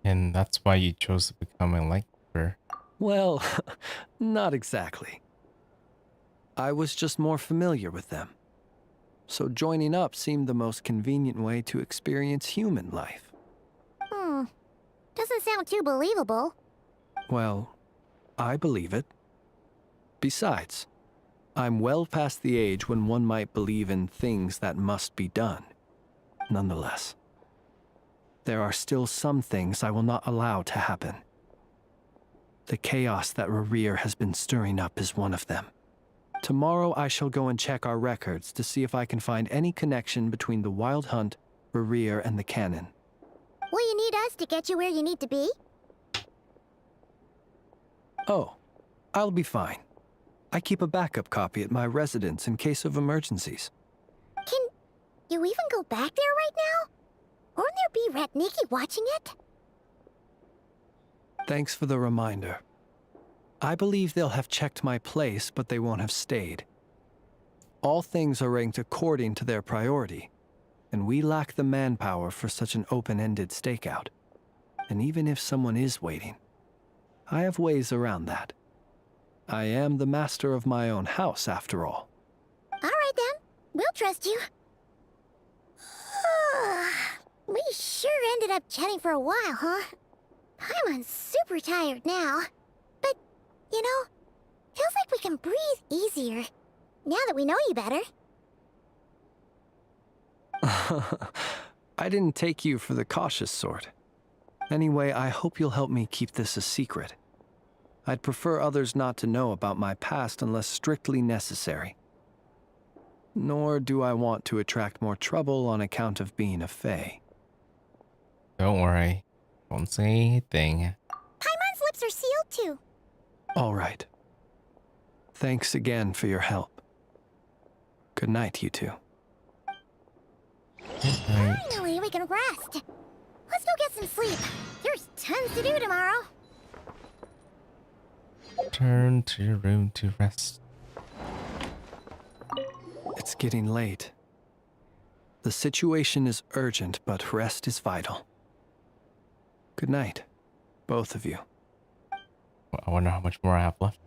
And that's why you chose to become a lightkeeper. Well, not exactly. I was just more familiar with them. So joining up seemed the most convenient way to experience human life. Doesn't sound too believable. Well, I believe it. Besides, I'm well past the age when one might believe in things that must be done. Nonetheless, there are still some things I will not allow to happen. The chaos that Rerir has been stirring up is one of them. Tomorrow I shall go and check our records to see if I can find any connection between the Wild Hunt, Rerir, and the Cannon. Will you need us to get you where you need to be? Oh, I'll be fine. I keep a backup copy at my residence in case of emergencies. Can you even go back there right now? Won't there be Ratniki watching it? Thanks for the reminder. I believe they'll have checked my place, but they won't have stayed. All things are ranked according to their priority, and we lack the manpower for such an open-ended stakeout. And even if someone is waiting, I have ways around that. I am the master of my own house, after all. All right then, we'll trust you. We sure ended up chatting for a while, huh? I'm super tired now. But, you know, feels like we can breathe easier, now that we know you better. I didn't take you for the cautious sort. Anyway, I hope you'll help me keep this a secret. I'd prefer others not to know about my past unless strictly necessary. Nor do I want to attract more trouble on account of being a fae. Don't worry. Won't say anything. Paimon's lips are sealed too. All right. Thanks again for your help. Good night, you two. Finally, we can rest. Let's go get some sleep. There's tons to do tomorrow. Turn to your room to rest. It's getting late. The situation is urgent, but rest is vital. Good night, both of you. I wonder how much more I have left.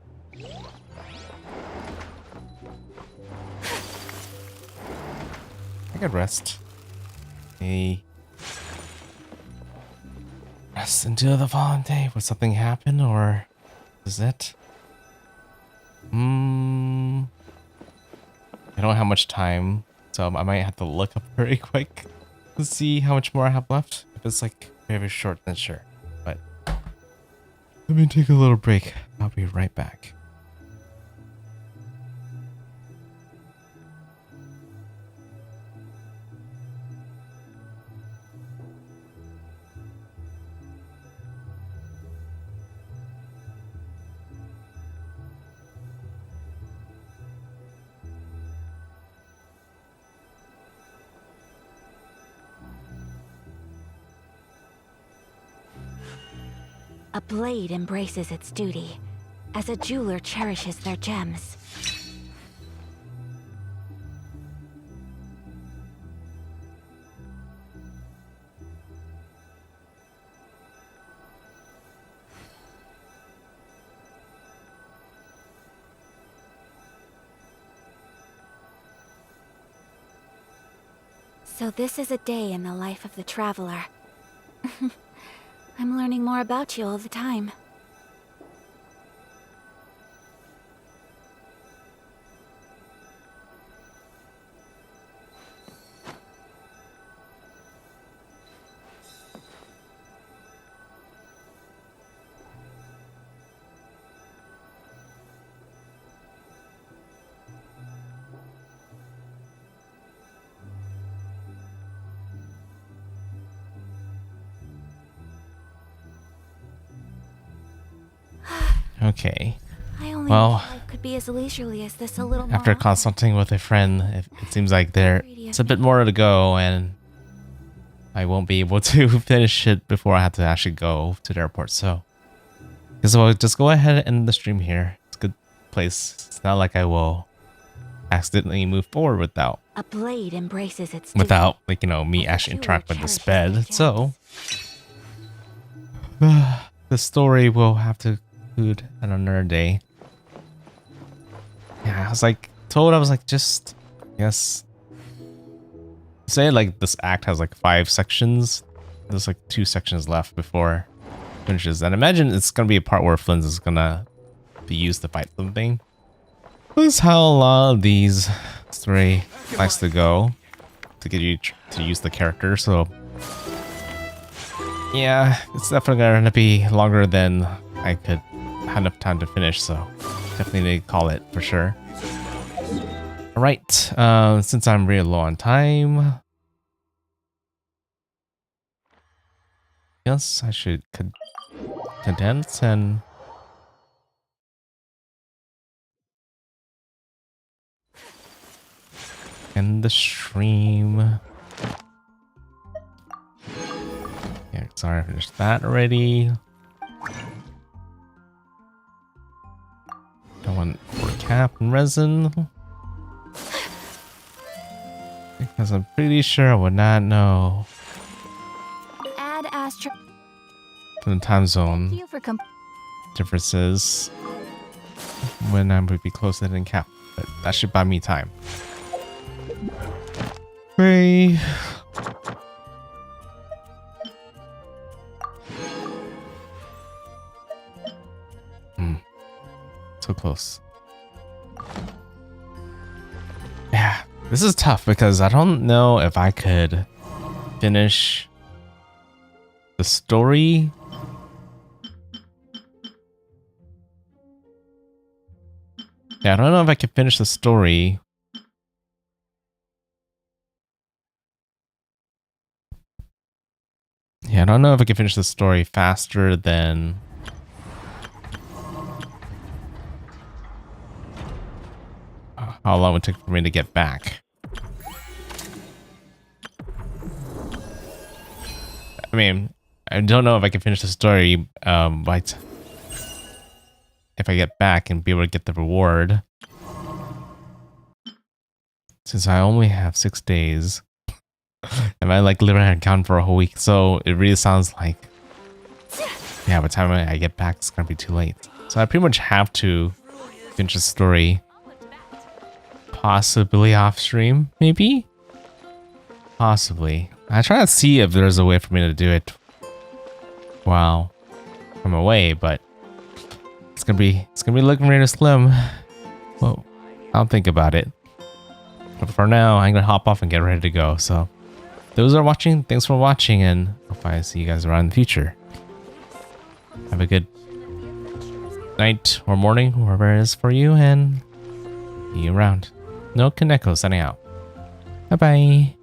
I could rest. Hey. Rest until the following day. Would something happen, or is it? I don't have much time, so I might have to look up very quick to see how much more I have left. If it's like very short, then sure. But let me take a little break. I'll be right back. A blade embraces its duty, as a jeweler cherishes their gems. So this is a day in the life of the traveler. I'm learning more about you all the time. Okay. I only Well, wish life could be as leisurely as this a little after more. consulting with a friend, it seems like there's a bit more to go, and I won't be able to finish it before I have to actually go to the airport. So, I'll just go ahead and end the stream here. It's a good place. It's not like I will accidentally move forward without A blade embraces its duty. like, you know, me actually interact with this bed. So The story we'll have to include on another day. Yeah, I was like told, I was like, just yes. Say like this act has like 5 sections. There's like 2 sections left before it finishes. And imagine it's gonna be a part where Flint is gonna be used to fight something. This is how a lot of these story likes to go to get you to use the character. So yeah, it's definitely gonna be longer than I could have enough time to finish. So definitely need to call it for sure. All right, since I'm really low on time, yes, I should condense and end the stream. Yeah, sorry, I finished that already. I want for cap and resin. Because I'm pretty sure I would not know Add Astro. the time zone You for differences when I would be closer than cap. But that should buy me time. Hooray. So close. Yeah, this is tough because I don't know if I could finish the story. Yeah, I don't know if I could finish the story. Yeah, I don't know if I can finish the story faster than how long it would take for me to get back. I mean, I don't know if I can finish the story but if I get back and be able to get the reward. Since I only have 6 days. And I like living on account for a whole week, so it really sounds like, yeah, by the time I get back, it's gonna be too late. So I pretty much have to finish the story, possibly off stream, maybe, possibly. I try to see if there's a way for me to do it while I'm away, but it's gonna be looking really slim. Well, I'll think about it. But for now, I'm gonna hop off and get ready to go. So. Those are watching, thanks for watching, and hope I see you guys around in the future. Have a good night or morning, wherever it is for you, and see you around. NoukonNeko signing out. Bye bye.